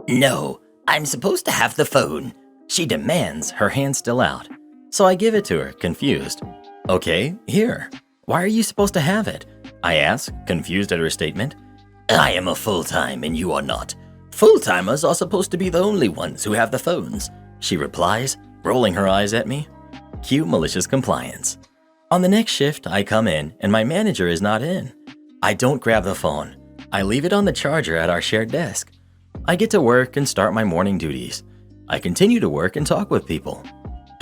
A: "No, I'm supposed to have the phone," she demands, her hand still out. So I give it to her, confused. "Okay, here. Why are you supposed to have it?" I ask, confused at her statement. "I am a full-time and you are not. Full-timers are supposed to be the only ones who have the phones," she replies, rolling her eyes at me. Cue malicious compliance. On the next shift, I come in and my manager is not in. I don't grab the phone. I leave it on the charger at our shared desk. I get to work and start my morning duties. I continue to work and talk with people.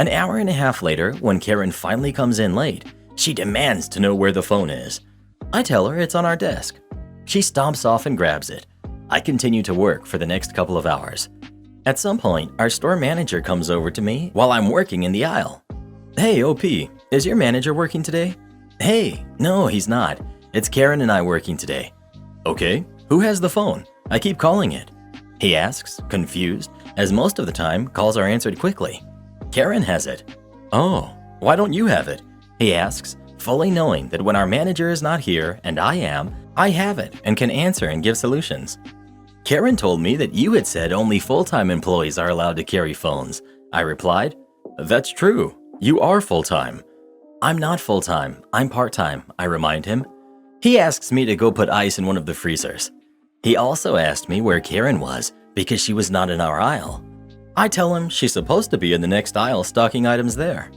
A: An hour and a half later, when Karen finally comes in late, she demands to know where the phone is. I tell her it's on our desk. She stomps off and grabs it. I continue to work for the next couple of hours. At some point, our store manager comes over to me while I'm working in the aisle. "Hey, OP, is your manager working today?" "Hey, no, he's not. It's Karen and I working today." "Okay, who has the phone? I keep calling it." He asks, confused, as most of the time, calls are answered quickly. "Karen has it." "Oh, why don't you have it?" he asks, fully knowing that when our manager is not here and I am, I have it and can answer and give solutions. "Karen told me that you had said only full-time employees are allowed to carry phones," I replied. "That's true. You are full-time." "I'm not full-time. I'm part-time," I remind him. He asks me to go put ice in one of the freezers. He also asked me where Karen was because she was not in our aisle. I tell him she's supposed to be in the next aisle stocking items there.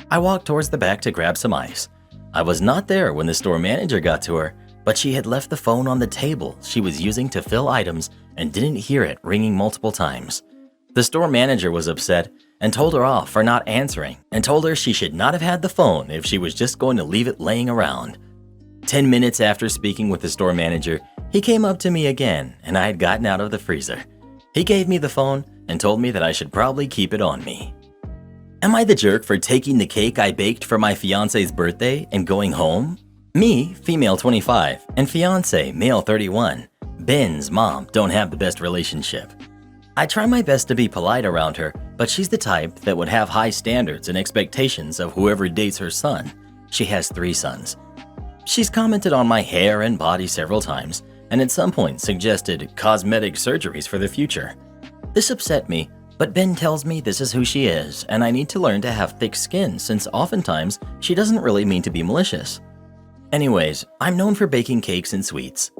A: I walk towards the back to grab some ice. I was not there when the store manager got to her, but she had left the phone on the table she was using to fill items and didn't hear it ringing multiple times. The store manager was upset and told her off for not answering and told her she should not have had the phone if she was just going to leave it laying around. 10 minutes after speaking with the store manager, he came up to me again and I had gotten out of the freezer. He gave me the phone and told me that I should probably keep it on me. Am I the jerk for taking the cake I baked for my fiance's birthday and going home? Me, female 25, and fiance, male 31. Ben's mom don't have the best relationship. I try my best to be polite around her, but she's the type that would have high standards and expectations of whoever dates her son. She has 3 sons. She's commented on my hair and body several times, and at some point suggested cosmetic surgeries for the future. This upset me, but Ben tells me this is who she is, and I need to learn to have thick skin since oftentimes she doesn't really mean to be malicious. Anyways, I'm known for baking cakes and sweets.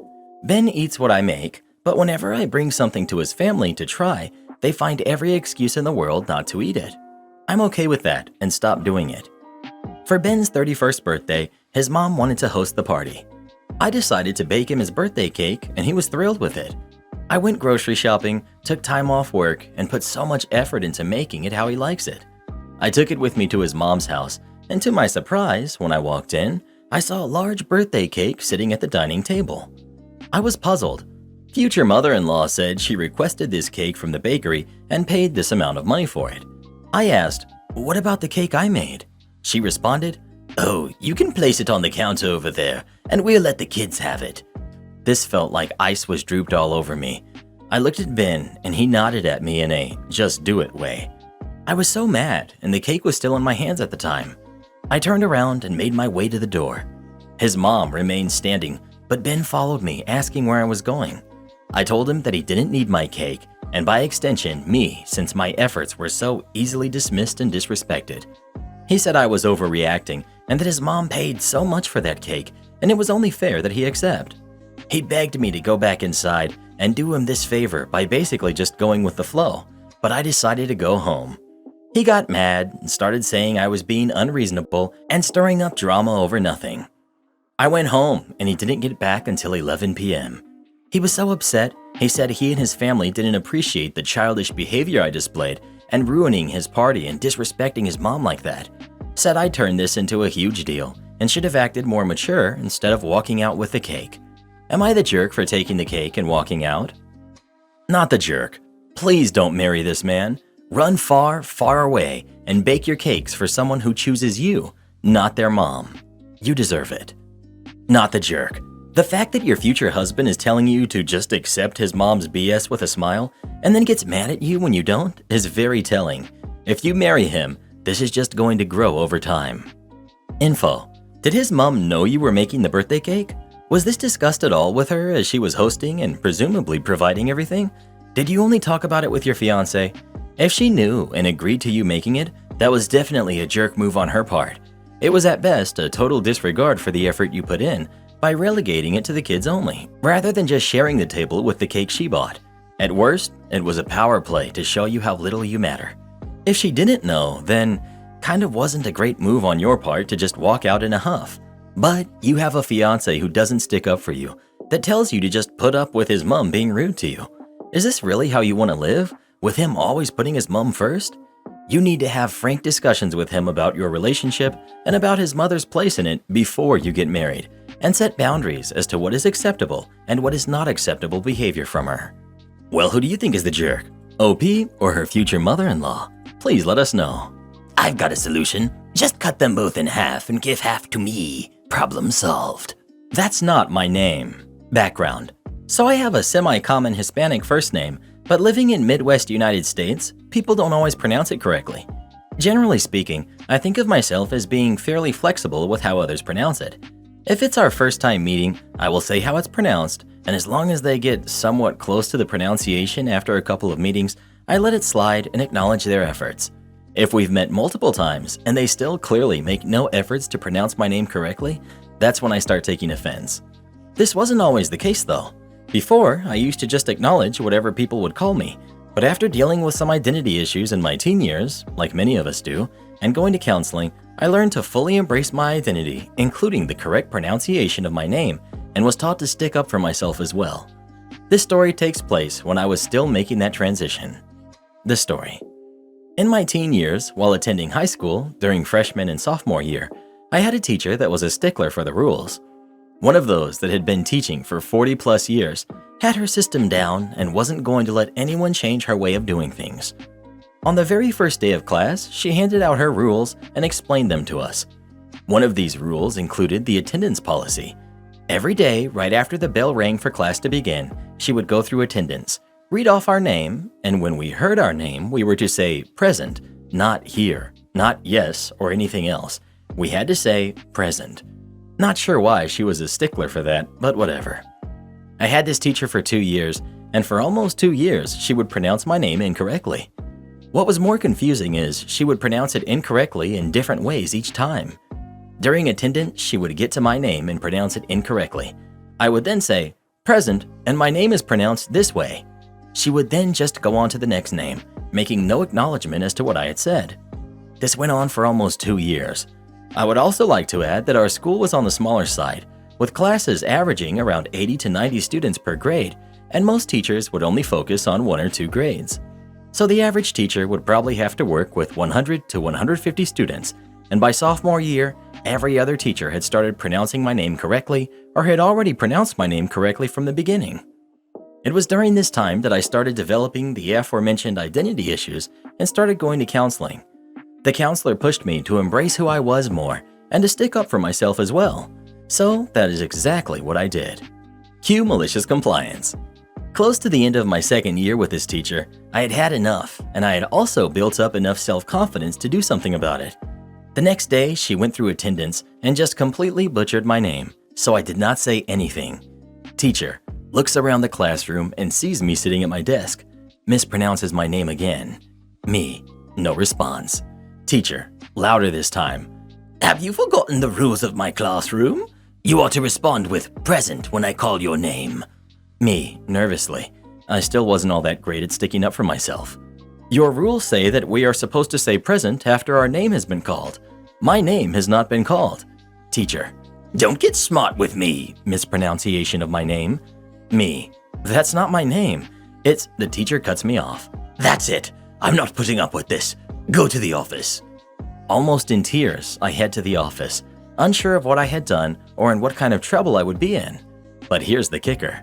A: Ben eats what I make, but whenever I bring something to his family to try, they find every excuse in the world not to eat it. I'm okay with that and stop doing it. For Ben's 31st birthday, his mom wanted to host the party. I decided to bake him his birthday cake and he was thrilled with it. I went grocery shopping, took time off work, and put so much effort into making it how he likes it. I took it with me to his mom's house, and to my surprise, when I walked in, I saw a large birthday cake sitting at the dining table. I was puzzled. Future mother-in-law said she requested this cake from the bakery and paid this amount of money for it. I asked, "What about the cake I made?" She responded, "Oh, you can place it on the counter over there, and we'll let the kids have it." This felt like ice was drooped all over me. I looked at Ben, and he nodded at me in a just do it way. I was so mad, and the cake was still in my hands at the time. I turned around and made my way to the door. His mom remained standing, but Ben followed me, asking where I was going. I told him that he didn't need my cake, and by extension, me, since my efforts were so easily dismissed and disrespected. He said I was overreacting, and that his mom paid so much for that cake, and it was only fair that he accept. He begged me to go back inside and do him this favor by basically just going with the flow, but I decided to go home. He got mad and started saying I was being unreasonable and stirring up drama over nothing. I went home and he didn't get back until 11 p.m. He was so upset, he said he and his family didn't appreciate the childish behavior I displayed and ruining his party and disrespecting his mom like that. Said I turned this into a huge deal and should have acted more mature instead of walking out with the cake. Am I the jerk for taking the cake and walking out? Not the jerk. Please don't marry this man. Run far, far away and bake your cakes for someone who chooses you, not their mom. You deserve it. Not the jerk. The fact that your future husband is telling you to just accept his mom's BS with a smile and then gets mad at you when you don't is very telling. If you marry him, this is just going to grow over time. Info. Did his mom know you were making the birthday cake? Was this discussed at all with her as she was hosting and presumably providing everything? Did you only talk about it with your fiance? If she knew and agreed to you making it, that was definitely a jerk move on her part. It was at best a total disregard for the effort you put in by relegating it to the kids only, rather than just sharing the table with the cake she bought. At worst, it was a power play to show you how little you matter. If she didn't know, then kind of wasn't a great move on your part to just walk out in a huff. But you have a fiance who doesn't stick up for you, that tells you to just put up with his mom being rude to you. Is this really how you want to live, with him always putting his mom first? You need to have frank discussions with him about your relationship and about his mother's place in it before you get married, and set boundaries as to what is acceptable and what is not acceptable behavior from her. Well, who do you think is the jerk? OP or her future mother-in-law? Please let us know. I've got a solution. Just cut them both in half and give half to me. Problem solved. That's not my name. Background. So I have a semi-common Hispanic first name, but living in Midwest United States, people don't always pronounce it correctly. Generally speaking, I think of myself as being fairly flexible with how others pronounce it. If it's our first time meeting, I will say how it's pronounced, and as long as they get somewhat close to the pronunciation after a couple of meetings, I let it slide and acknowledge their efforts. If we've met multiple times and they still clearly make no efforts to pronounce my name correctly, that's when I start taking offense. This wasn't always the case though. Before, I used to just acknowledge whatever people would call me, but after dealing with some identity issues in my teen years, like many of us do, and going to counseling, I learned to fully embrace my identity, including the correct pronunciation of my name, and was taught to stick up for myself as well. This story takes place when I was still making that transition. The story. In my teen years, while attending high school during freshman and sophomore year, I had a teacher that was a stickler for the rules. One of those that had been teaching for 40 plus years, had her system down and wasn't going to let anyone change her way of doing things. On the very first day of class, she handed out her rules and explained them to us. One of these rules included the attendance policy. Every day, right after the bell rang for class to begin, she would go through attendance, read off our name, and when we heard our name, we were to say present, not here, not yes, or anything else. We had to say present. Not sure why she was a stickler for that, but whatever. I had this teacher for 2 years, and for almost 2 years, she would pronounce my name incorrectly. What was more confusing is she would pronounce it incorrectly in different ways each time. During attendance, she would get to my name and pronounce it incorrectly. I would then say, present, and my name is pronounced this way. She would then just go on to the next name, making no acknowledgement as to what I had said. This went on for almost 2 years. I would also like to add that our school was on the smaller side, with classes averaging around 80 to 90 students per grade, and most teachers would only focus on 1 or 2 grades. So the average teacher would probably have to work with 100 to 150 students, and by sophomore year, every other teacher had started pronouncing my name correctly or had already pronounced my name correctly from the beginning. It was during this time that I started developing the aforementioned identity issues and started going to counseling. The counselor pushed me to embrace who I was more and to stick up for myself as well. So that is exactly what I did. Cue malicious compliance. Close to the end of my second year with this teacher, I had had enough, and I had also built up enough self-confidence to do something about it. The next day, she went through attendance and just completely butchered my name, so I did not say anything. Teacher looks around the classroom and sees me sitting at my desk, mispronounces my name again. Me, no response. Teacher, louder this time. Have you forgotten the rules of my classroom? You are to respond with present when I call your name. Me, nervously. I still wasn't all that great at sticking up for myself. Your rules say that we are supposed to say present after our name has been called. My name has not been called. Teacher. Don't get smart with me. Mispronunciation of my name. Me. That's not my name. It's… The teacher cuts me off. That's it. I'm not putting up with this. Go to the office. Almost in tears, I head to the office, unsure of what I had done or in what kind of trouble I would be in. But here's the kicker.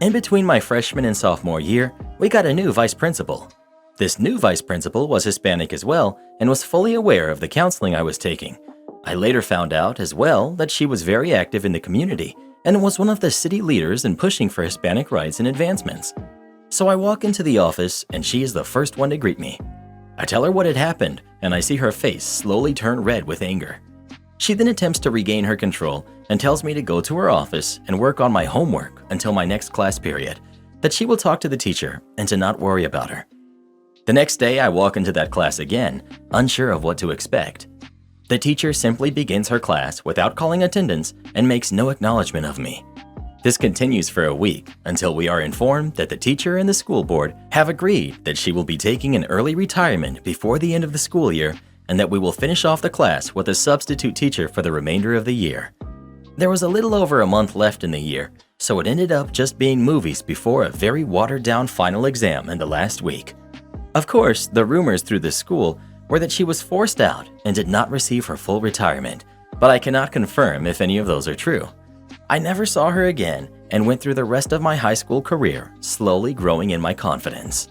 A: In between my freshman and sophomore year, we got a new vice principal. This new vice principal was Hispanic as well and was fully aware of the counseling I was taking. I later found out as well that she was very active in the community and was one of the city leaders in pushing for Hispanic rights and advancements. So I walk into the office and she is the first one to greet me. I tell her what had happened and I see her face slowly turn red with anger. She then attempts to regain her control and tells me to go to her office and work on my homework until my next class period, that she will talk to the teacher and to not worry about her. The next day I walk into that class again, unsure of what to expect. The teacher simply begins her class without calling attendance and makes no acknowledgement of me. This continues for a week until we are informed that the teacher and the school board have agreed that she will be taking an early retirement before the end of the school year and that we will finish off the class with a substitute teacher for the remainder of the year. There was a little over a month left in the year, so it ended up just being movies before a very watered-down final exam in the last week. Of course, the rumors through the school were that she was forced out and did not receive her full retirement, but I cannot confirm if any of those are true. I never saw her again and went through the rest of my high school career, slowly growing in my confidence.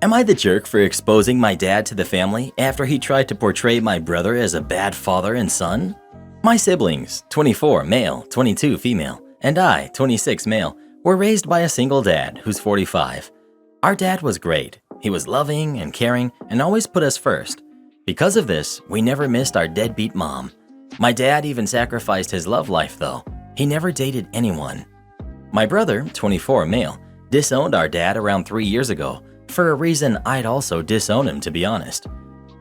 A: Am I the jerk for exposing my dad to the family after he tried to portray my brother as a bad father and son? My siblings, 24 male, 22 female, and I, 26 male, were raised by a single dad who's 45. Our dad was great. He was loving and caring and always put us first. Because of this, we never missed our deadbeat mom. My dad even sacrificed his love life though. He never dated anyone. My brother, 24 male, disowned our dad around 3 years ago for a reason I'd also disown him, to be honest.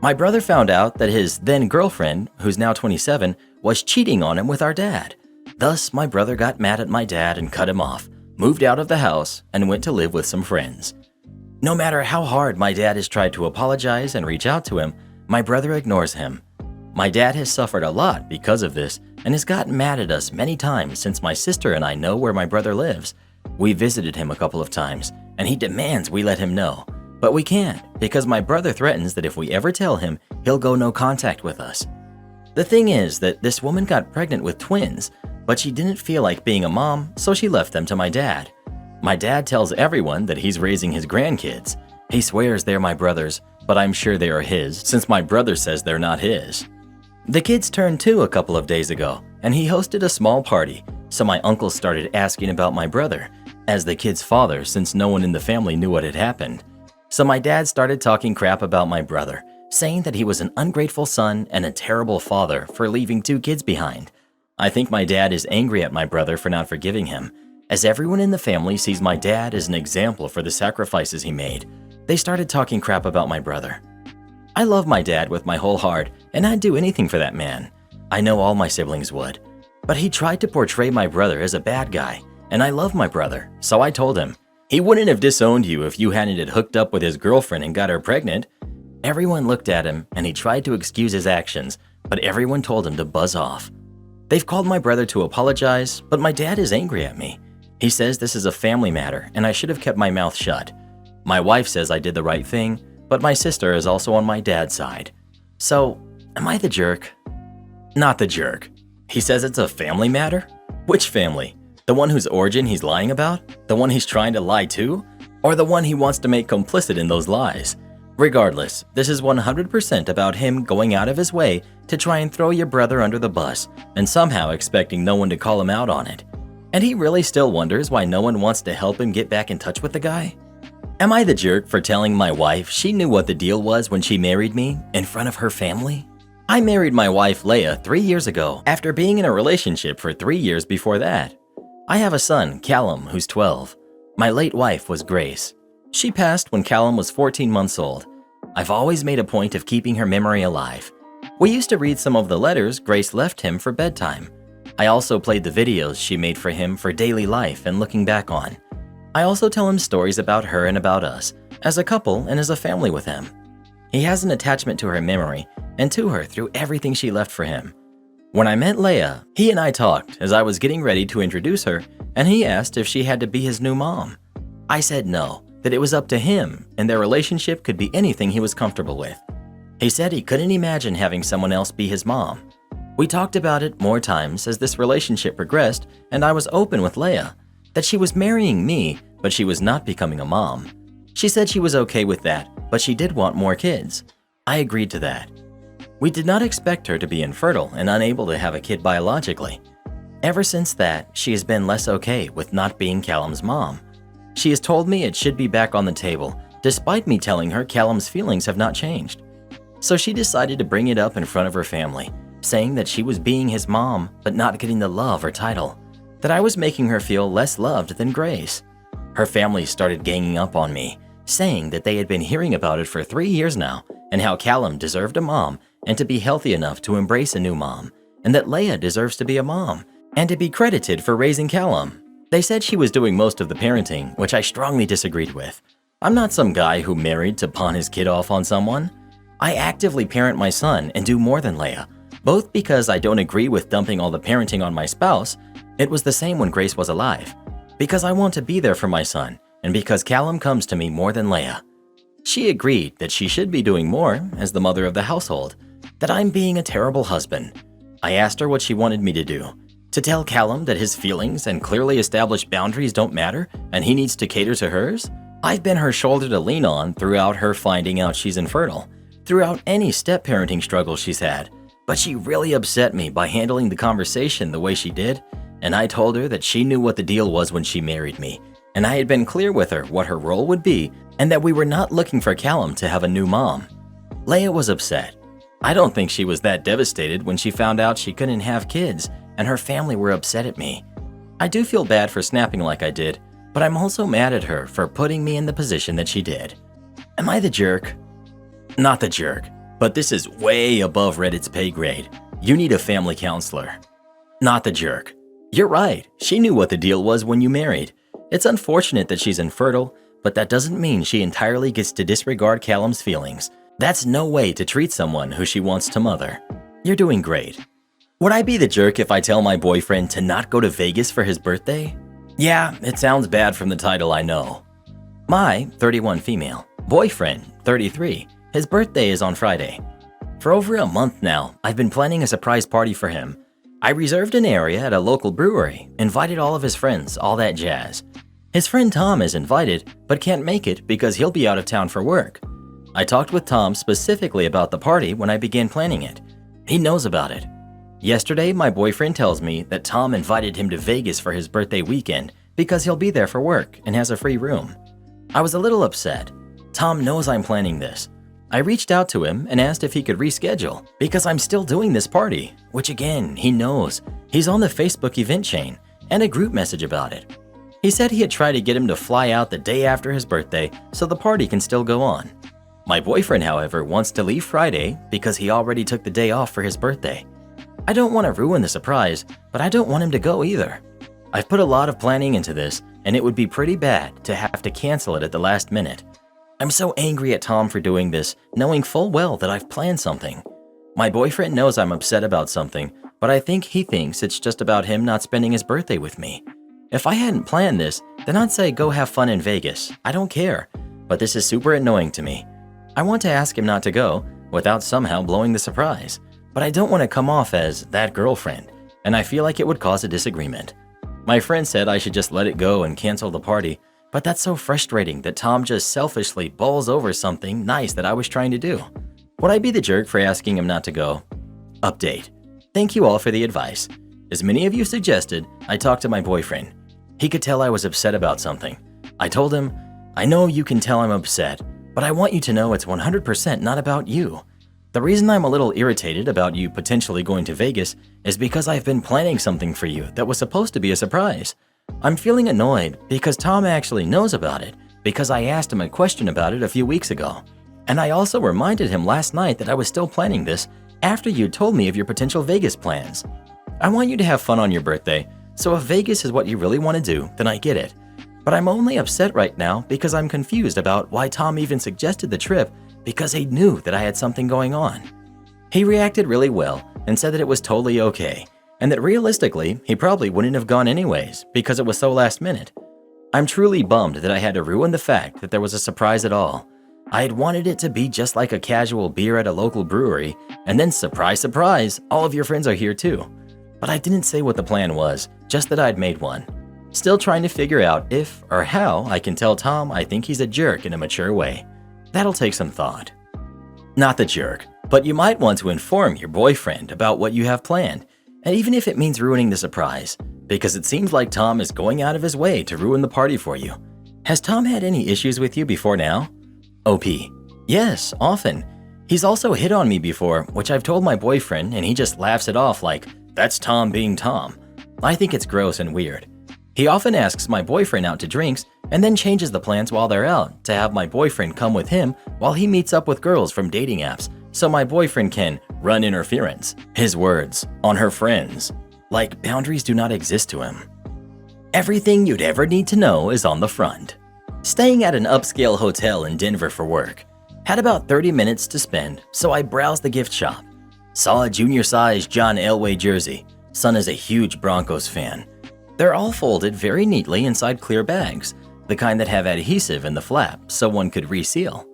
A: My brother found out that his then girlfriend, who's now 27, was cheating on him with our dad. Thus, my brother got mad at my dad and cut him off, moved out of the house, and went to live with some friends. No matter how hard my dad has tried to apologize and reach out to him, my brother ignores him. My dad has suffered a lot because of this and has gotten mad at us many times since my sister and I know where my brother lives. We visited him a couple of times and he demands we let him know, but we can't because my brother threatens that if we ever tell him, he'll go no contact with us. The thing is that this woman got pregnant with twins, but she didn't feel like being a mom, so she left them to my dad. My dad tells everyone that he's raising his grandkids. He swears they're my brother's, but I'm sure they are his since my brother says they're not his. The kids turned 2 a couple of days ago, and he hosted a small party, so my uncle started asking about my brother, as the kid's father since no one in the family knew what had happened. So my dad started talking crap about my brother, saying that he was an ungrateful son and a terrible father for leaving 2 kids behind. I think my dad is angry at my brother for not forgiving him, as everyone in the family sees my dad as an example for the sacrifices he made. They started talking crap about my brother. I love my dad with my whole heart, and I'd do anything for that man. I know all my siblings would. But he tried to portray my brother as a bad guy, and I love my brother, so I told him. He wouldn't have disowned you if you hadn't had hooked up with his girlfriend and got her pregnant. Everyone looked at him, and he tried to excuse his actions, but everyone told him to buzz off. They've called my brother to apologize, but my dad is angry at me. He says this is a family matter, and I should have kept my mouth shut. My wife says I did the right thing, but my sister is also on my dad's side. So, am I the jerk? Not the jerk. He says it's a family matter? Which family? The one whose origin he's lying about? The one he's trying to lie to? Or the one he wants to make complicit in those lies? Regardless, this is 100% about him going out of his way to try and throw your brother under the bus and somehow expecting no one to call him out on it. And he really still wonders why no one wants to help him get back in touch with the guy? Am I the jerk for telling my wife she knew what the deal was when she married me in front of her family? I married my wife Leah 3 years ago after being in a relationship for 3 years before that. I have a son, Callum, who's 12. My late wife was Grace. She passed when Callum was 14 months old. I've always made a point of keeping her memory alive. We used to read some of the letters Grace left him for bedtime. I also played the videos she made for him for daily life and looking back on. I also tell him stories about her and about us, as a couple and as a family with him. He has an attachment to her memory and to her through everything she left for him. When I met Leia, he and I talked as I was getting ready to introduce her, and he asked if she had to be his new mom. I said no, that it was up to him and their relationship could be anything he was comfortable with. He said he couldn't imagine having someone else be his mom. We talked about it more times as this relationship progressed, and I was open with Leia that she was marrying me, but she was not becoming a mom. She said she was okay with that, but she did want more kids. I agreed to that. We did not expect her to be infertile and unable to have a kid biologically. Ever since that, she has been less okay with not being Callum's mom. She has told me it should be back on the table, despite me telling her Callum's feelings have not changed. So she decided to bring it up in front of her family, saying that she was being his mom but not getting the love or title, that I was making her feel less loved than Grace. Her family started ganging up on me, saying that they had been hearing about it for 3 years now and how Callum deserved a mom and to be healthy enough to embrace a new mom, and that Leia deserves to be a mom and to be credited for raising Callum. They said she was doing most of the parenting, which I strongly disagreed with. I'm not some guy who married to pawn his kid off on someone. I actively parent my son and do more than Leia, both because I don't agree with dumping all the parenting on my spouse. It was the same when Grace was alive. Because I want to be there for my son, and because Callum comes to me more than Leia. She agreed that she should be doing more as the mother of the household, that I'm being a terrible husband. I asked her what she wanted me to do. To tell Callum that his feelings and clearly established boundaries don't matter and he needs to cater to hers? I've been her shoulder to lean on throughout her finding out she's infertile, throughout any step-parenting struggle she's had. But she really upset me by handling the conversation the way she did, and I told her that she knew what the deal was when she married me, and I had been clear with her what her role would be and that we were not looking for Callum to have a new mom. Leia was upset. I don't think she was that devastated when she found out she couldn't have kids and her family were upset at me. I do feel bad for snapping like I did, but I'm also mad at her for putting me in the position that she did. Am I the jerk? Not the jerk, but this is way above Reddit's pay grade. You need a family counselor. Not the jerk. You're right, she knew what the deal was when you married. It's unfortunate that she's infertile, but that doesn't mean she entirely gets to disregard Callum's feelings. That's no way to treat someone who she wants to mother. You're doing great. Would I be the jerk if I tell my boyfriend to not go to Vegas for his birthday? Yeah, it sounds bad from the title, I know. My 31 female boyfriend, 33, his birthday is on Friday. For over a month now, I've been planning a surprise party for him. I reserved an area at a local brewery, invited all of his friends, all that jazz. His friend Tom is invited, but can't make it because he'll be out of town for work. I talked with Tom specifically about the party when I began planning it. He knows about it. Yesterday, my boyfriend tells me that Tom invited him to Vegas for his birthday weekend because he'll be there for work and has a free room. I was a little upset. Tom knows I'm planning this. I reached out to him and asked if he could reschedule because I'm still doing this party, which again, he knows. He's on the Facebook event chain and a group message about it. He said he had tried to get him to fly out the day after his birthday so the party can still go on. My boyfriend, however, wants to leave Friday because he already took the day off for his birthday. I don't want to ruin the surprise, but I don't want him to go either. I've put a lot of planning into this, and it would be pretty bad to have to cancel it at the last minute. I'm so angry at Tom for doing this, knowing full well that I've planned something. My boyfriend knows I'm upset about something, but I think he thinks it's just about him not spending his birthday with me. If I hadn't planned this, then I'd say go have fun in Vegas. I don't care, but this is super annoying to me. I want to ask him not to go without somehow blowing the surprise, but I don't want to come off as that girlfriend, and I feel like it would cause a disagreement. My friend said I should just let it go and cancel the party, but that's so frustrating that Tom just selfishly bowls over something nice that I was trying to do. Would I be the jerk for asking him not to go? Update. Thank you all for the advice. As many of you suggested, I talked to my boyfriend. He could tell I was upset about something. I told him, I know you can tell I'm upset, but I want you to know it's 100% not about you. The reason I'm a little irritated about you potentially going to Vegas is because I've been planning something for you that was supposed to be a surprise. I'm feeling annoyed because Tom actually knows about it because I asked him a question about it a few weeks ago. And I also reminded him last night that I was still planning this after you told me of your potential Vegas plans. I want you to have fun on your birthday, so if Vegas is what you really want to do, then I get it. But I'm only upset right now because I'm confused about why Tom even suggested the trip because he knew that I had something going on. He reacted really well and said that it was totally okay, and that realistically, he probably wouldn't have gone anyways because it was so last minute. I'm truly bummed that I had to ruin the fact that there was a surprise at all. I had wanted it to be just like a casual beer at a local brewery, and then surprise, surprise, all of your friends are here too. But I didn't say what the plan was, just that I'd made one. Still trying to figure out if or how I can tell Tom I think he's a jerk in a mature way. That'll take some thought. Not the jerk, but you might want to inform your boyfriend about what you have planned, and even if it means ruining the surprise, because it seems like Tom is going out of his way to ruin the party for you. Has Tom had any issues with you before now? OP: yes, often. He's also hit on me before, which I've told my boyfriend and he just laughs it off like, that's Tom being Tom. I think it's gross and weird. He often asks my boyfriend out to drinks and then changes the plans while they're out to have my boyfriend come with him while he meets up with girls from dating apps so my boyfriend can run interference, his words, on her friends. Like boundaries do not exist to him. Everything you'd ever need to know is on the front. Staying at an upscale hotel in Denver for work. Had about 30 minutes to spend, so I browsed the gift shop. Saw a junior-sized John Elway jersey. Son is a huge Broncos fan. They're all folded very neatly inside clear bags, the kind that have adhesive in the flap so one could reseal.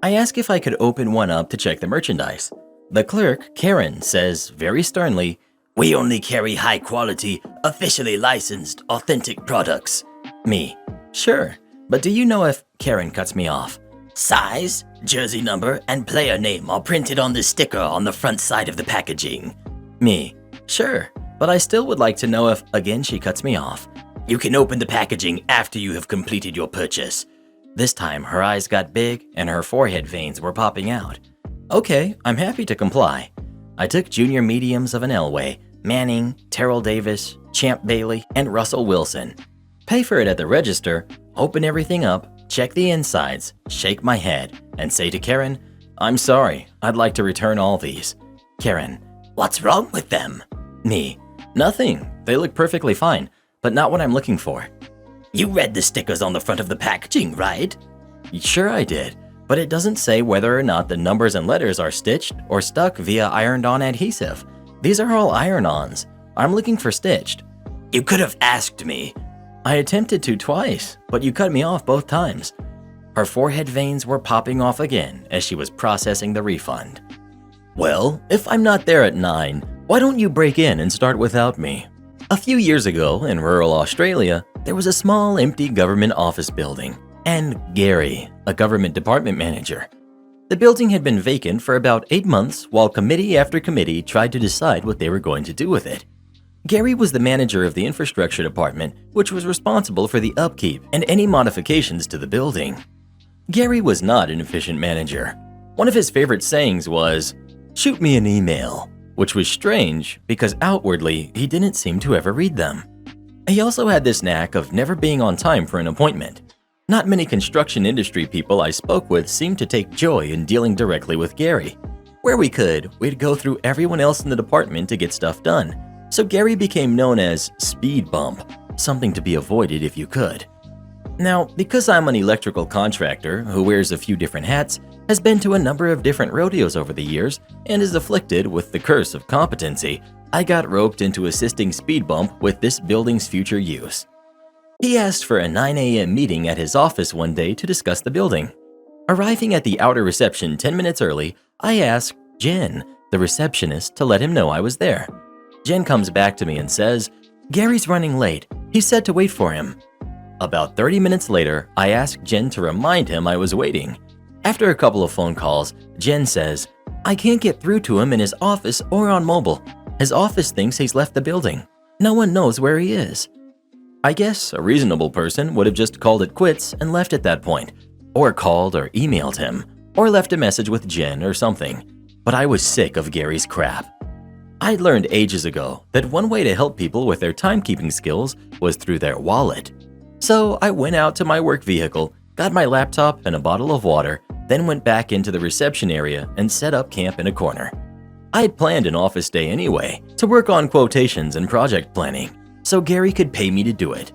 A: I ask if I could open one up to check the merchandise. The clerk, Karen, says very sternly, "We only carry high-quality, officially licensed, authentic products." Me: "Sure, but do you know if..." Karen cuts me off. "Size, jersey number, and player name are printed on the sticker on the front side of the packaging." Me: "Sure, but I still would like to know if..." Again, she cuts me off. "You can open the packaging after you have completed your purchase." This time, her eyes got big and her forehead veins were popping out. Okay, I'm happy to comply. I took junior mediums of an Elway, Manning, Terrell Davis, Champ Bailey, and Russell Wilson. Pay for it at the register, open everything up, check the insides, shake my head, and say to Karen, "I'm sorry, I'd like to return all these." Karen: "What's wrong with them?" Me: "Nothing, they look perfectly fine, but not what I'm looking for." "You read the stickers on the front of the packaging, right?" Sure I did, but it doesn't say whether or not the numbers and letters are stitched or stuck via ironed-on adhesive. These are all iron-ons. I'm looking for stitched. "You could have asked me." I attempted to twice, but you cut me off both times. Her forehead veins were popping off again as she was processing the refund. "Well, if I'm not there at 9, why don't you break in and start without me?" A few years ago in rural Australia, there was a small empty government office building, and Gary, a government department manager. The building had been vacant for about 8 months while committee after committee tried to decide what they were going to do with it. Gary was the manager of the infrastructure department, which was responsible for the upkeep and any modifications to the building. Gary was not an efficient manager. One of his favorite sayings was, "Shoot me an email," which was strange because outwardly he didn't seem to ever read them. He also had this knack of never being on time for an appointment. Not many construction industry people I spoke with seemed to take joy in dealing directly with Gary. Where we could, we'd go through everyone else in the department to get stuff done. So Gary became known as Speed Bump, something to be avoided if you could. Now, because I'm an electrical contractor who wears a few different hats, has been to a number of different rodeos over the years, and is afflicted with the curse of competency, I got roped into assisting Speed Bump with this building's future use. He asked for a 9 a.m. meeting at his office one day to discuss the building. Arriving at the outer reception 10 minutes early, I asked Jen, the receptionist, to let him know I was there. Jen comes back to me and says, "Gary's running late. He said to wait for him." About 30 minutes later, I asked Jen to remind him I was waiting. After a couple of phone calls, Jen says, "I can't get through to him in his office or on mobile. His office thinks he's left the building. No one knows where he is." I guess a reasonable person would have just called it quits and left at that point, or called or emailed him, or left a message with Jen or something. But I was sick of Gary's crap. I'd learned ages ago that one way to help people with their timekeeping skills was through their wallet. So I went out to my work vehicle, got my laptop and a bottle of water, then went back into the reception area and set up camp in a corner. I had planned an office day anyway, to work on quotations and project planning, so Gary could pay me to do it.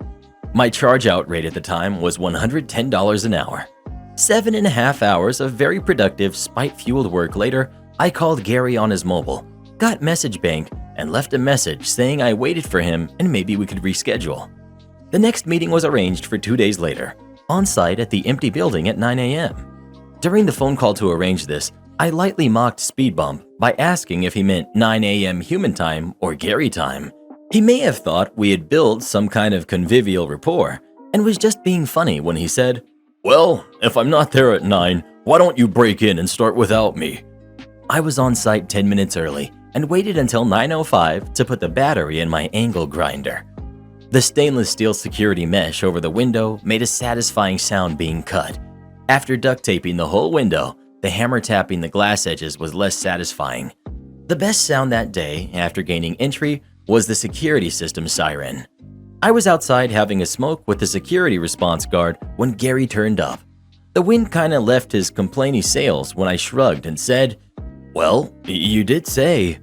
A: My charge-out rate at the time was $110 an hour. 7.5 hours of very productive, spite-fueled work later, I called Gary on his mobile, got message bank, and left a message saying I waited for him and maybe we could reschedule. The next meeting was arranged for 2 days later, on site at the empty building at 9 a.m. During the phone call to arrange this, I lightly mocked Speed Bump by asking if he meant 9 a.m. human time or Gary time. He may have thought we had built some kind of convivial rapport and was just being funny when he said, "Well, if I'm not there at 9, why don't you break in and start without me?" I was on site 10 minutes early and waited until 9:05 to put the battery in my angle grinder. The stainless steel security mesh over the window made a satisfying sound being cut. After duct taping the whole window, the hammer tapping the glass edges was less satisfying. The best sound that day, after gaining entry, was the security system siren. I was outside having a smoke with the security response guard when Gary turned up. The wind kinda left his complainy sails when I shrugged and said, "Well, you did say."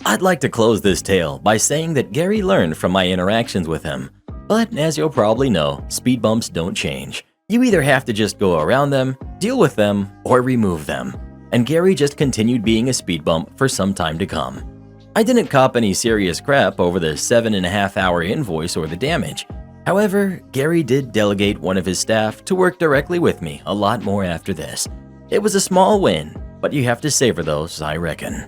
A: I'd like to close this tale by saying that Gary learned from my interactions with him. But as you'll probably know, speed bumps don't change. You either have to just go around them, deal with them, or remove them. And Gary just continued being a speed bump for some time to come. I didn't cop any serious crap over the 7.5 hour invoice or the damage. However, Gary did delegate one of his staff to work directly with me a lot more after this. It was a small win, but you have to savor those, I reckon.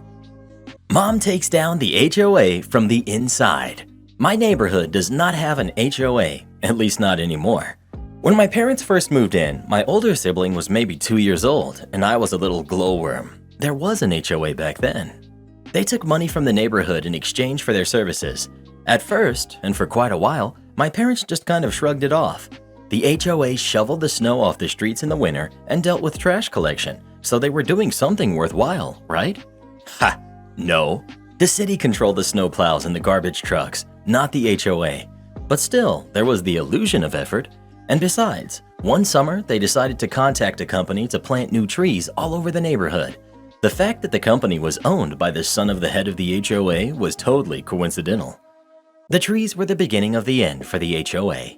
A: Mom takes down the HOA from the inside. My neighborhood does not have an HOA, at least not anymore. When my parents first moved in, my older sibling was maybe 2 years old, and I was a little glowworm. There was an HOA back then. They took money from the neighborhood in exchange for their services. At first, and for quite a while, my parents just kind of shrugged it off. The HOA shoveled the snow off the streets in the winter and dealt with trash collection, so they were doing something worthwhile, right? Ha! No. The city controlled the snow plows and the garbage trucks, not the HOA. But still, there was the illusion of effort. And besides, one summer they decided to contact a company to plant new trees all over the neighborhood. The fact that the company was owned by the son of the head of the HOA was totally coincidental. The trees were the beginning of the end for the HOA.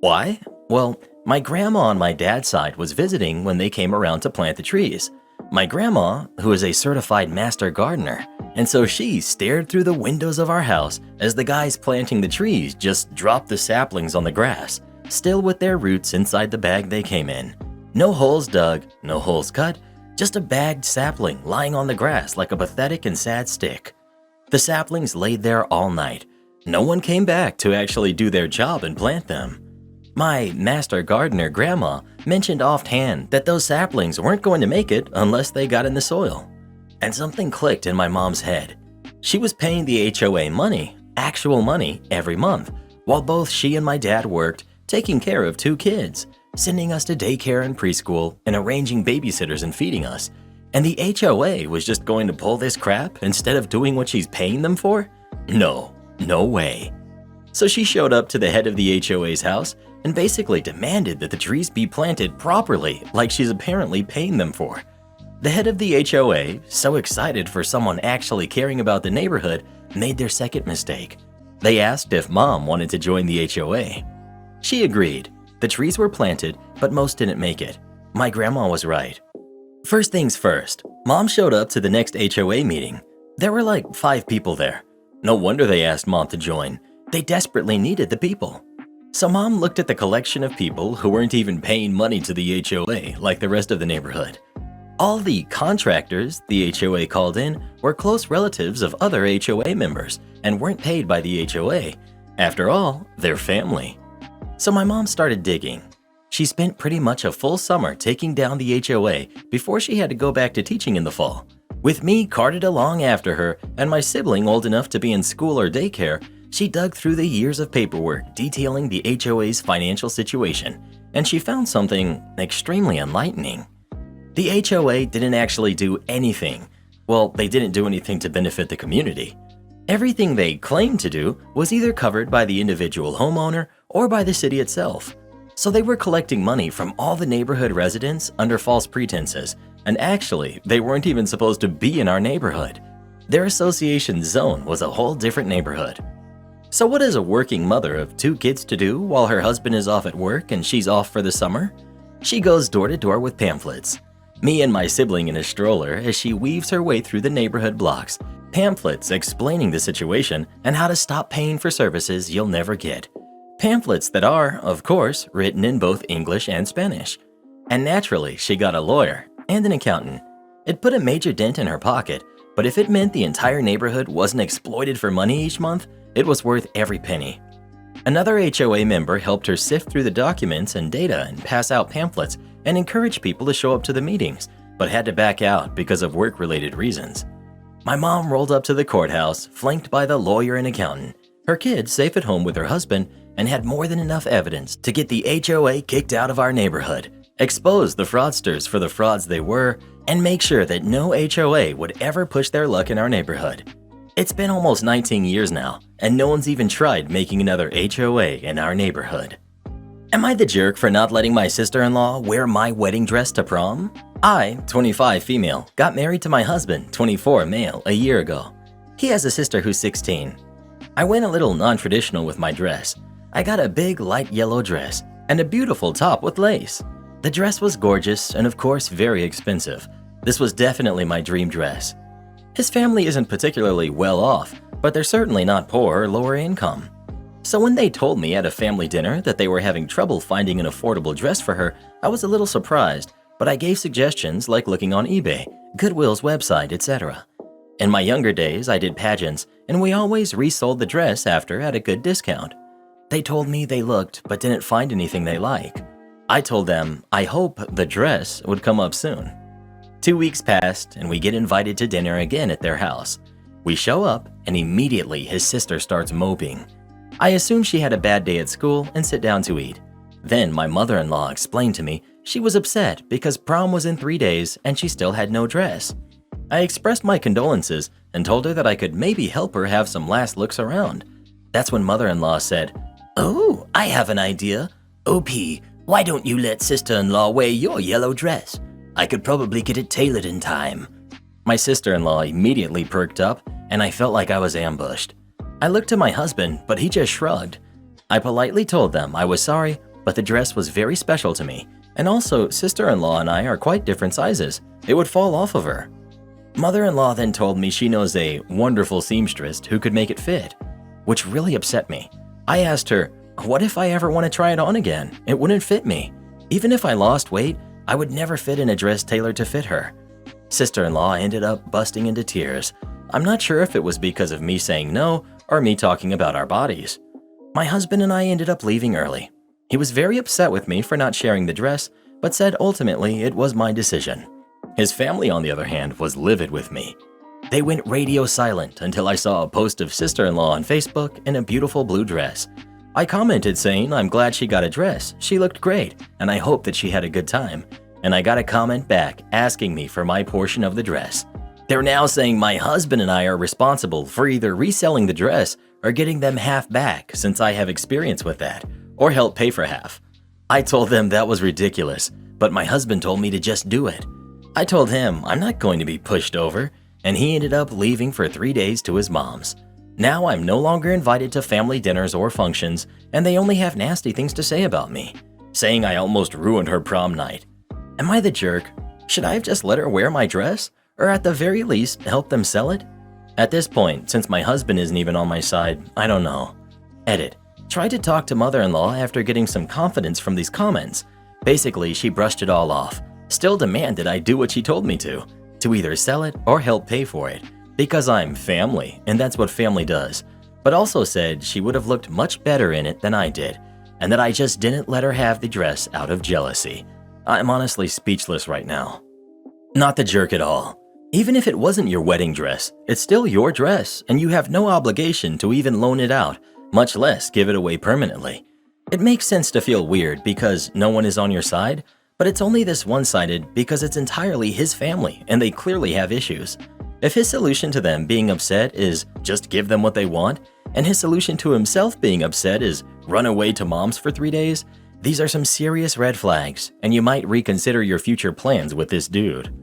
A: Why? Well, my grandma on my dad's side was visiting when they came around to plant the trees. My grandma, who is a certified master gardener, and so she stared through the windows of our house as the guys planting the trees just dropped the saplings on the grass, still with their roots inside the bag they came in. No holes dug, no holes cut, just a bagged sapling lying on the grass like a pathetic and sad stick. The saplings laid there all night. No one came back to actually do their job and plant them. My master gardener grandma mentioned offhand that those saplings weren't going to make it unless they got in the soil. And something clicked in my mom's head. She was paying the HOA money, actual money, every month, while both she and my dad worked, taking care of 2 kids, sending us to daycare and preschool, and arranging babysitters and feeding us. And the HOA was just going to pull this crap instead of doing what she's paying them for? No way. So she showed up to the head of the HOA's house and basically demanded that the trees be planted properly like she's apparently paying them for. The head of the HOA, so excited for someone actually caring about the neighborhood, made their second mistake. They asked if Mom wanted to join the HOA. She agreed. The trees were planted, but most didn't make it. My grandma was right. First things first, Mom showed up to the next HOA meeting. There were like 5 people there. No wonder they asked Mom to join. They desperately needed the people. So Mom looked at the collection of people who weren't even paying money to the HOA like the rest of the neighborhood. All the contractors the HOA called in were close relatives of other HOA members and weren't paid by the HOA. After all, they're family. So my mom started digging. She spent pretty much a full summer taking down the HOA before she had to go back to teaching in the fall. With me carted along after her and my sibling old enough to be in school or daycare, she dug through the years of paperwork detailing the HOA's financial situation, and she found something extremely enlightening. The HOA didn't actually do anything. Well, they didn't do anything to benefit the community. Everything they claimed to do was either covered by the individual homeowner or by the city itself. So they were collecting money from all the neighborhood residents under false pretenses, and actually, they weren't even supposed to be in our neighborhood. Their association zone was a whole different neighborhood. So what is a working mother of 2 kids to do while her husband is off at work and she's off for the summer? She goes door to door with pamphlets. Me and my sibling in a stroller as she weaves her way through the neighborhood blocks. Pamphlets explaining the situation and how to stop paying for services you'll never get. Pamphlets that are, of course, written in both English and Spanish. And naturally, she got a lawyer and an accountant. It put a major dent in her pocket, but if it meant the entire neighborhood wasn't exploited for money each month, it was worth every penny. Another HOA member helped her sift through the documents and data and pass out pamphlets and encourage people to show up to the meetings, but had to back out because of work-related reasons. My mom rolled up to the courthouse, flanked by the lawyer and accountant, her kids safe at home with her husband, and had more than enough evidence to get the HOA kicked out of our neighborhood, expose the fraudsters for the frauds they were, and make sure that no HOA would ever push their luck in our neighborhood. It's been almost 19 years now, and no one's even tried making another HOA in our neighborhood. Am I the jerk for not letting my sister-in-law wear my wedding dress to prom? I, 25 female, got married to my husband, 24 male, a year ago. He has a sister who's 16. I went a little non-traditional with my dress. I got a big light yellow dress and a beautiful top with lace. The dress was gorgeous and of course very expensive. This was definitely my dream dress. His family isn't particularly well off, but they're certainly not poor or lower income. So when they told me at a family dinner that they were having trouble finding an affordable dress for her, I was a little surprised, but I gave suggestions like looking on eBay, Goodwill's website, etc. In my younger days, I did pageants, and we always resold the dress after at a good discount. They told me they looked but didn't find anything they like. I told them I hope the dress would come up soon. 2 weeks passed, and we get invited to dinner again at their house. We show up, and immediately his sister starts moping. I assume she had a bad day at school and sit down to eat. Then my mother-in-law explained to me she was upset because prom was in 3 days and she still had no dress. I expressed my condolences and told her that I could maybe help her have some last looks around. That's when mother-in-law said, "Oh, I have an idea. OP, why don't you let sister-in-law wear your yellow dress? I could probably get it tailored in time." My sister-in-law immediately perked up, and I felt like I was ambushed. I looked to my husband, but he just shrugged. I politely told them I was sorry, but the dress was very special to me, and also sister-in-law and I are quite different sizes. It would fall off of her. Mother-in-law then told me she knows a wonderful seamstress who could make it fit, which really upset me. I asked her, what if I ever want to try it on again? It wouldn't fit me. Even if I lost weight, I would never fit in a dress tailored to fit her. Sister-in-law ended up busting into tears. I'm not sure if it was because of me saying no or me talking about our bodies. My husband and I ended up leaving early. He was very upset with me for not sharing the dress, but said ultimately it was my decision. His family, on the other hand, was livid with me. They went radio silent until I saw a post of sister-in-law on Facebook in a beautiful blue dress. I commented saying I'm glad she got a dress, she looked great, and I hope that she had a good time. And I got a comment back asking me for my portion of the dress. They're now saying my husband and I are responsible for either reselling the dress or getting them half back since I have experience with that, or help pay for half. I told them that was ridiculous, but my husband told me to just do it. I told him I'm not going to be pushed over, and he ended up leaving for 3 days to his mom's. Now I'm no longer invited to family dinners or functions, and they only have nasty things to say about me, saying I almost ruined her prom night. Am I the jerk? Should I have just let her wear my dress? Or at the very least, help them sell it? At this point, since my husband isn't even on my side, I don't know. Edit. Tried to talk to mother-in-law after getting some confidence from these comments. Basically, she brushed it all off. Still demanded I do what she told me to either sell it or help pay for it, because I'm family, and that's what family does. But also said she would have looked much better in it than I did, and that I just didn't let her have the dress out of jealousy. I'm honestly speechless right now. Not the jerk at all. Even if it wasn't your wedding dress, it's still your dress, and you have no obligation to even loan it out, much less give it away permanently. It makes sense to feel weird because no one is on your side, but it's only this one-sided because it's entirely his family and they clearly have issues. If his solution to them being upset is just give them what they want, and his solution to himself being upset is run away to mom's for 3 days, these are some serious red flags, and you might reconsider your future plans with this dude.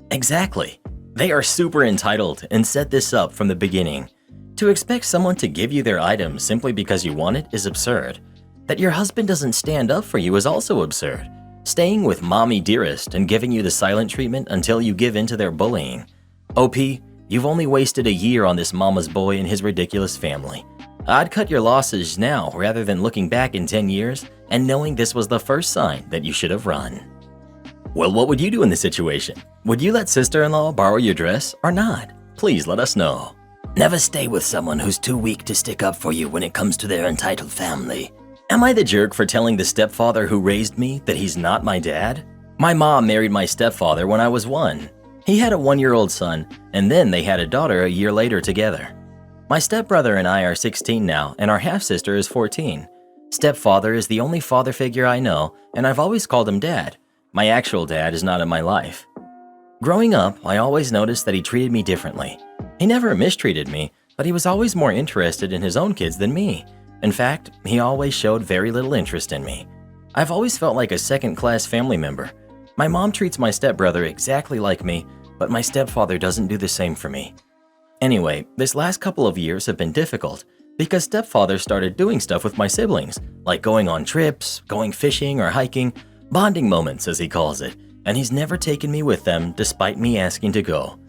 A: Exactly. They are super entitled and set this up from the beginning. To expect someone to give you their item simply because you want it is absurd. That your husband doesn't stand up for you is also absurd. Staying with mommy dearest and giving you the silent treatment until you give in to their bullying. OP, you've only wasted a year on this mama's boy and his ridiculous family. I'd cut your losses now rather than looking back in 10 years and knowing this was the first sign that you should have run. Well, what would you do in this situation? Would you let sister-in-law borrow your dress or not? Please let us know. Never stay with someone who's too weak to stick up for you when it comes to their entitled family. Am I the jerk for telling the stepfather who raised me that he's not my dad? My mom married my stepfather when I was 1. He had a 1-year-old son, and then they had a daughter a year later together. My stepbrother and I are 16 now, and our half-sister is 14. Stepfather is the only father figure I know, and I've always called him dad. My actual dad is not in my life. Growing up, I always noticed that he treated me differently. He never mistreated me, but he was always more interested in his own kids than me. In fact, he always showed very little interest in me. I've always felt like a second-class family member. My mom treats my stepbrother exactly like me, but my stepfather doesn't do the same for me. Anyway, this last couple of years have been difficult because stepfather started doing stuff with my siblings, like going on trips, going fishing or hiking, bonding moments as he calls it, and he's never taken me with them despite me asking to go.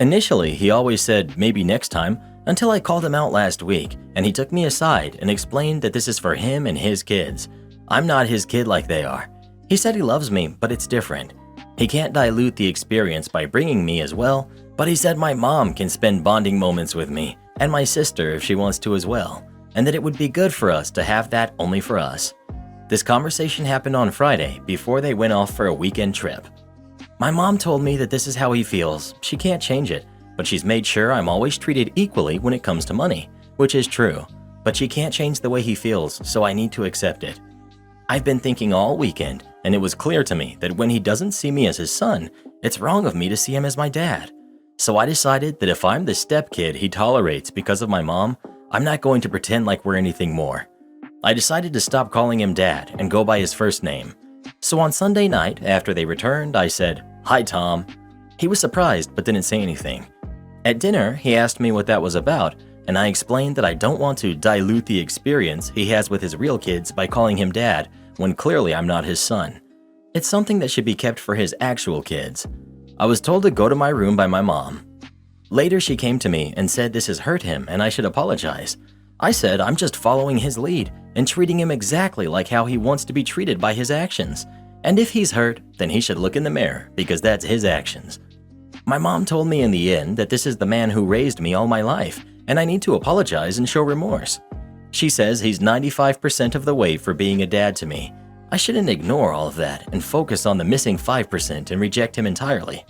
A: Initially, he always said maybe next time until I called him out last week and he took me aside and explained that this is for him and his kids. I'm not his kid like they are. He said he loves me, but it's different. He can't dilute the experience by bringing me as well, but he said my mom can spend bonding moments with me and my sister if she wants to as well, and that it would be good for us to have that only for us. This conversation happened on Friday before they went off for a weekend trip. My mom told me that this is how he feels. She can't change it, but she's made sure I'm always treated equally when it comes to money, which is true, but she can't change the way he feels, so I need to accept it. I've been thinking all weekend, and it was clear to me that when he doesn't see me as his son, it's wrong of me to see him as my dad. So I decided that if I'm the stepkid he tolerates because of my mom, I'm not going to pretend like we're anything more. I decided to stop calling him dad and go by his first name. So on Sunday night, after they returned, I said, "Hi, Tom." He was surprised but didn't say anything. At dinner, he asked me what that was about, and I explained that I don't want to dilute the experience he has with his real kids by calling him dad when clearly I'm not his son. It's something that should be kept for his actual kids. I was told to go to my room by my mom. Later, she came to me and said this has hurt him and I should apologize. I said I'm just following his lead and treating him exactly like how he wants to be treated by his actions. And if he's hurt, then he should look in the mirror because that's his actions. My mom told me in the end that this is the man who raised me all my life and I need to apologize and show remorse. She says he's 95% of the way for being a dad to me. I shouldn't ignore all of that and focus on the missing 5% and reject him entirely.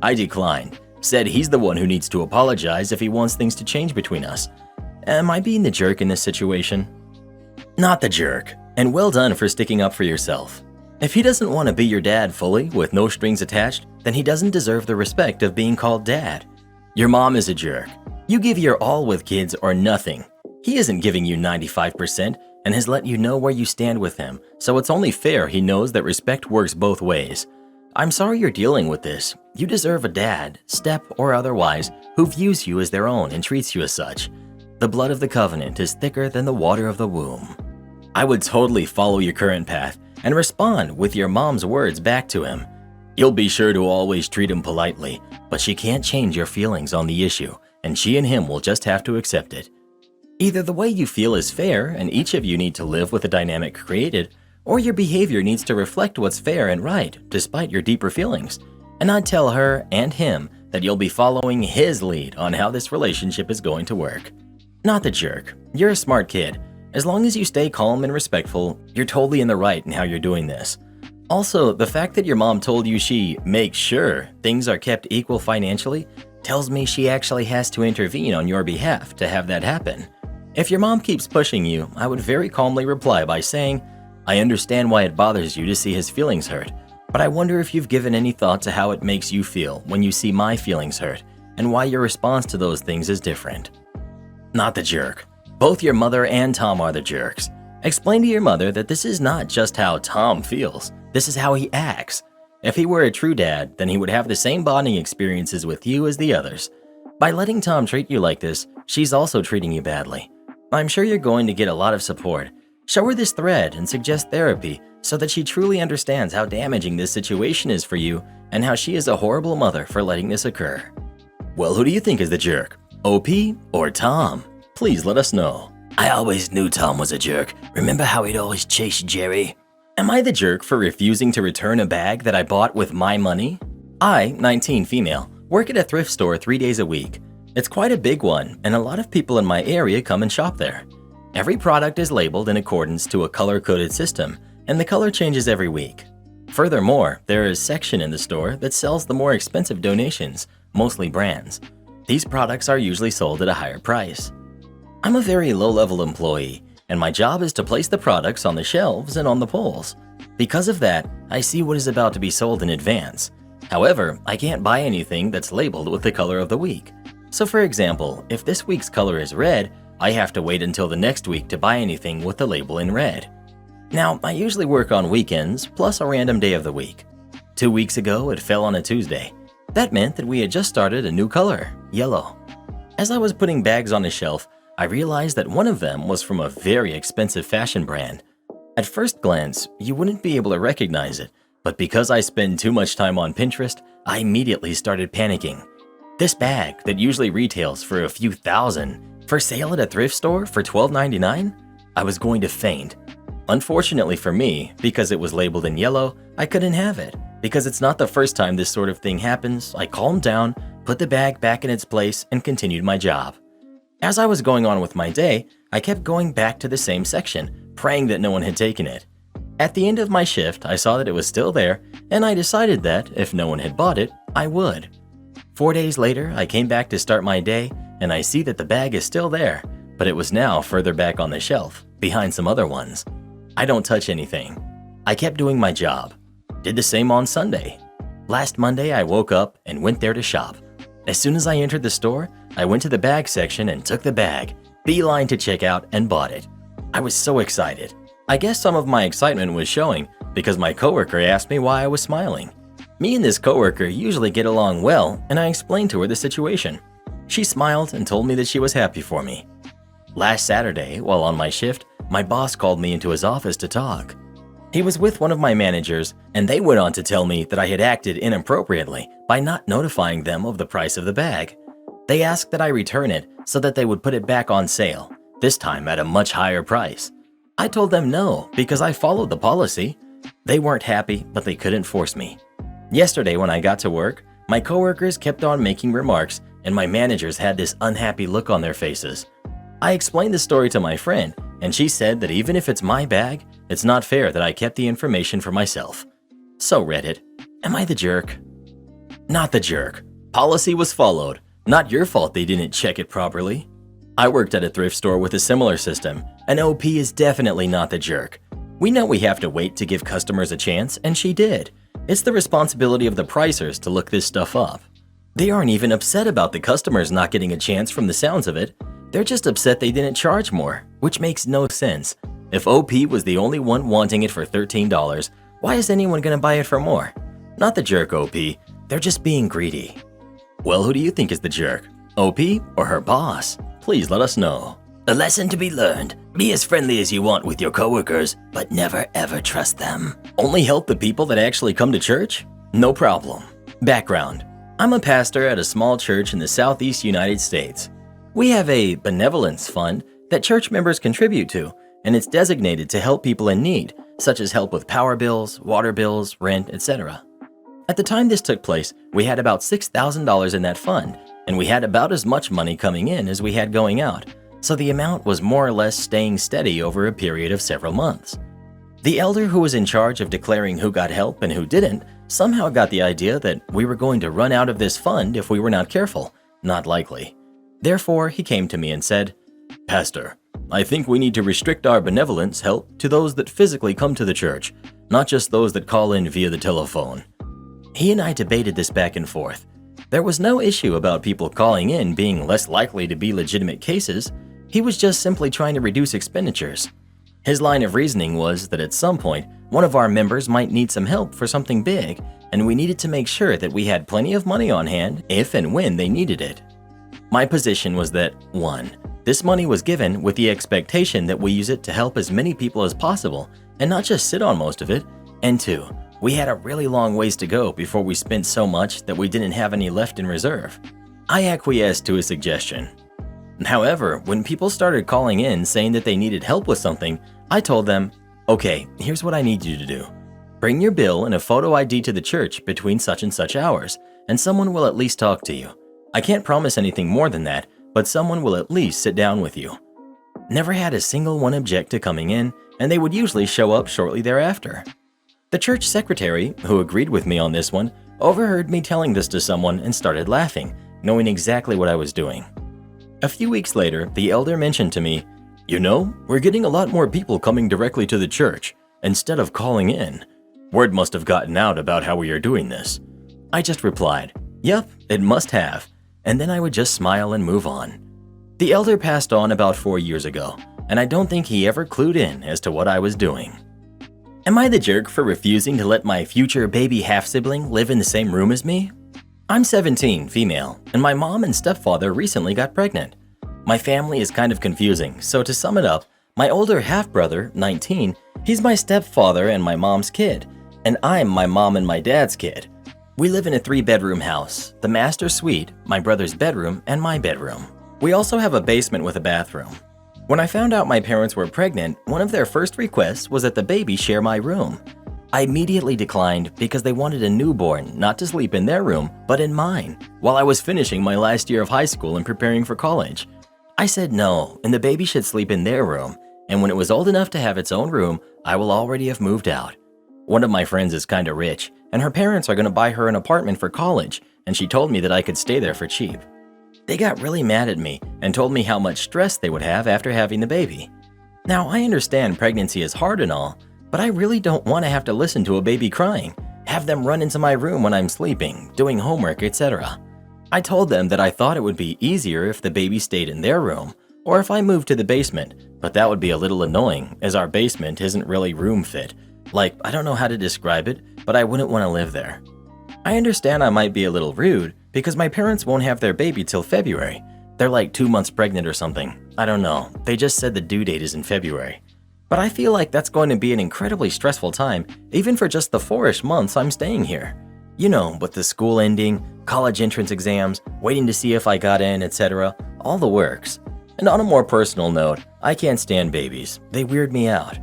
A: I declined, said he's the one who needs to apologize if he wants things to change between us. Am I being the jerk in this situation? Not the jerk, and well done for sticking up for yourself. If he doesn't want to be your dad fully with no strings attached, then he doesn't deserve the respect of being called dad. Your mom is a jerk. You give your all with kids or nothing. He isn't giving you 95% and has let you know where you stand with him, so it's only fair he knows that respect works both ways. I'm sorry you're dealing with this. You deserve a dad, step or otherwise, who views you as their own and treats you as such. The blood of the covenant is thicker than the water of the womb. I would totally follow your current path and respond with your mom's words back to him. You'll be sure to always treat him politely, but she can't change your feelings on the issue, and she and him will just have to accept it. Either the way you feel is fair and each of you need to live with the dynamic created, or your behavior needs to reflect what's fair and right despite your deeper feelings. And I'd tell her and him that you'll be following his lead on how this relationship is going to work. Not the jerk. You're a smart kid. As long as you stay calm and respectful, you're totally in the right in how you're doing this. Also, the fact that your mom told you she makes sure things are kept equal financially tells me she actually has to intervene on your behalf to have that happen. If your mom keeps pushing you, I would very calmly reply by saying, I understand why it bothers you to see his feelings hurt, but I wonder if you've given any thought to how it makes you feel when you see my feelings hurt and why your response to those things is different. Not the jerk. Both your mother and Tom are the jerks. Explain to your mother that this is not just how Tom feels, this is how he acts. If he were a true dad, then he would have the same bonding experiences with you as the others. By letting Tom treat you like this, she's also treating you badly. I'm sure you're going to get a lot of support. Show her this thread and suggest therapy so that she truly understands how damaging this situation is for you and how she is a horrible mother for letting this occur. Well, who do you think is the jerk? OP or Tom? Please let us know. I always knew Tom was a jerk. Remember how he'd always chase Jerry? Am I the jerk for refusing to return a bag that I bought with my money? I, 19 female, work at a thrift store 3 days a week. It's quite a big one, and a lot of people in my area come and shop there. Every product is labeled in accordance to a color-coded system, and the color changes every week. Furthermore, there is a section in the store that sells the more expensive donations, mostly brands. These products are usually sold at a higher price. I'm a very low-level employee, and my job is to place the products on the shelves and on the poles. Because of that, I see what is about to be sold in advance. However, I can't buy anything that's labeled with the color of the week. So for example, if this week's color is red, I have to wait until the next week to buy anything with the label in red. Now, I usually work on weekends plus a random day of the week. 2 weeks ago, it fell on a Tuesday. That meant that we had just started a new color, yellow. As I was putting bags on the shelf, I realized that one of them was from a very expensive fashion brand. At first glance, you wouldn't be able to recognize it, but because I spend too much time on Pinterest, I immediately started panicking. This bag that usually retails for a few thousand, for sale at a thrift store for $12.99? I was going to faint. Unfortunately for me, because it was labeled in yellow, I couldn't have it. Because it's not the first time this sort of thing happens, I calmed down, put the bag back in its place, and continued my job. As I was going on with my day, I kept going back to the same section, praying that no one had taken it. At the end of my shift, I saw that it was still there, and I decided that, if no one had bought it, I would. 4 days later, I came back to start my day, and I see that the bag is still there, but it was now further back on the shelf, behind some other ones. I don't touch anything. I kept doing my job. Did the same on Sunday. Last Monday, I woke up and went there to shop. As soon as I entered the store, I went to the bag section and took the bag, beeline to checkout, and bought it. I was so excited. I guess some of my excitement was showing because my coworker asked me why I was smiling. Me and this coworker usually get along well, and I explained to her the situation. She smiled and told me that she was happy for me. Last Saturday, while on my shift, my boss called me into his office to talk. He was with one of my managers, and they went on to tell me that I had acted inappropriately by not notifying them of the price of the bag. They asked that I return it so that they would put it back on sale, this time at a much higher price. I told them no, because I followed the policy. They weren't happy, but they couldn't force me. Yesterday when I got to work, my coworkers kept on making remarks, and my managers had this unhappy look on their faces. I explained the story to my friend, and she said that even if it's my bag, it's not fair that I kept the information for myself. So Reddit, am I the jerk? Not the jerk. Policy was followed. Not your fault they didn't check it properly. I worked at a thrift store with a similar system, and OP is definitely not the jerk. We know we have to wait to give customers a chance, and she did. It's the responsibility of the pricers to look this stuff up. They aren't even upset about the customers not getting a chance from the sounds of it. They're just upset they didn't charge more, which makes no sense. If OP was the only one wanting it for $13, why is anyone gonna buy it for more? Not the jerk, OP. They're just being greedy. Well, who do you think is the jerk? OP or her boss? Please let us know. A lesson to be learned. Be as friendly as you want with your coworkers, but never ever trust them. Only help the people that actually come to church? No problem. Background. I'm a pastor at a small church in the Southeast United States. We have a benevolence fund that church members contribute to, and it's designated to help people in need, such as help with power bills, water bills, rent, etc. At the time this took place, we had about $6,000 in that fund, and we had about as much money coming in as we had going out, so the amount was more or less staying steady over a period of several months. The elder who was in charge of declaring who got help and who didn't somehow got the idea that we were going to run out of this fund if we were not careful. Not likely. Therefore, he came to me and said, "Pastor, I think we need to restrict our benevolence help to those that physically come to the church, not just those that call in via the telephone." He and I debated this back and forth. There was no issue about people calling in being less likely to be legitimate cases. He was just simply trying to reduce expenditures. His line of reasoning was that at some point, one of our members might need some help for something big, and we needed to make sure that we had plenty of money on hand if and when they needed it. My position was that 1. This money was given with the expectation that we use it to help as many people as possible and not just sit on most of it, and 2. We had a really long ways to go before we spent so much that we didn't have any left in reserve. I acquiesced to his suggestion. However, when people started calling in saying that they needed help with something, I told them, okay, here's what I need you to do. Bring your bill and a photo ID to the church between such and such hours, and someone will at least talk to you. I can't promise anything more than that, but someone will at least sit down with you. Never had a single one object to coming in, and they would usually show up shortly thereafter. The church secretary, who agreed with me on this one, overheard me telling this to someone and started laughing, knowing exactly what I was doing. A few weeks later, the elder mentioned to me, "You know, we're getting a lot more people coming directly to the church instead of calling in. Word must have gotten out about how we are doing this." I just replied, "Yep, it must have," and then I would just smile and move on. The elder passed on about 4 years ago, and I don't think he ever clued in as to what I was doing. Am I the jerk for refusing to let my future baby half-sibling live in the same room as me? I'm 17, female, and my mom and stepfather recently got pregnant. My family is kind of confusing, so to sum it up, my older half-brother, 19, he's my stepfather and my mom's kid, and I'm my mom and my dad's kid. We live in a 3-bedroom house, the master suite, my brother's bedroom, and my bedroom. We also have a basement with a bathroom. When I found out my parents were pregnant, one of their first requests was that the baby share my room. I immediately declined because they wanted a newborn not to sleep in their room, but in mine, while I was finishing my last year of high school and preparing for college. I said no, and the baby should sleep in their room, and when it was old enough to have its own room, I will already have moved out. One of my friends is kinda rich, and her parents are gonna buy her an apartment for college, and she told me that I could stay there for cheap. They got really mad at me and told me how much stress they would have after having the baby. Now, I understand pregnancy is hard and all, but I really don't want to have to listen to a baby crying, have them run into my room when I'm sleeping, doing homework, etc. I told them that I thought it would be easier if the baby stayed in their room, or if I moved to the basement, but that would be a little annoying as our basement isn't really room fit. Like, I don't know how to describe it, but I wouldn't want to live there. I understand I might be a little rude because my parents won't have their baby till February. They're like 2 months pregnant or something. I don't know. They just said the due date is in February. But I feel like that's going to be an incredibly stressful time, even for just the 4-ish months I'm staying here. You know, with the school ending, college entrance exams, waiting to see if I got in, etc. All the works. And on a more personal note, I can't stand babies. They weird me out.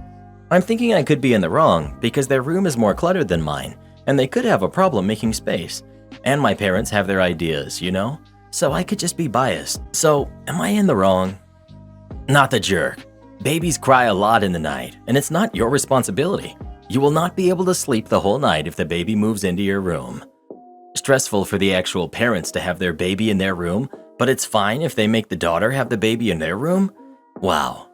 A: I'm thinking I could be in the wrong because their room is more cluttered than mine, and they could have a problem making space. And my parents have their ideas, you know? So I could just be biased. So, am I in the wrong? Not the jerk. Babies cry a lot in the night, and it's not your responsibility. You will not be able to sleep the whole night if the baby moves into your room. Stressful for the actual parents to have their baby in their room, but it's fine if they make the daughter have the baby in their room? Wow.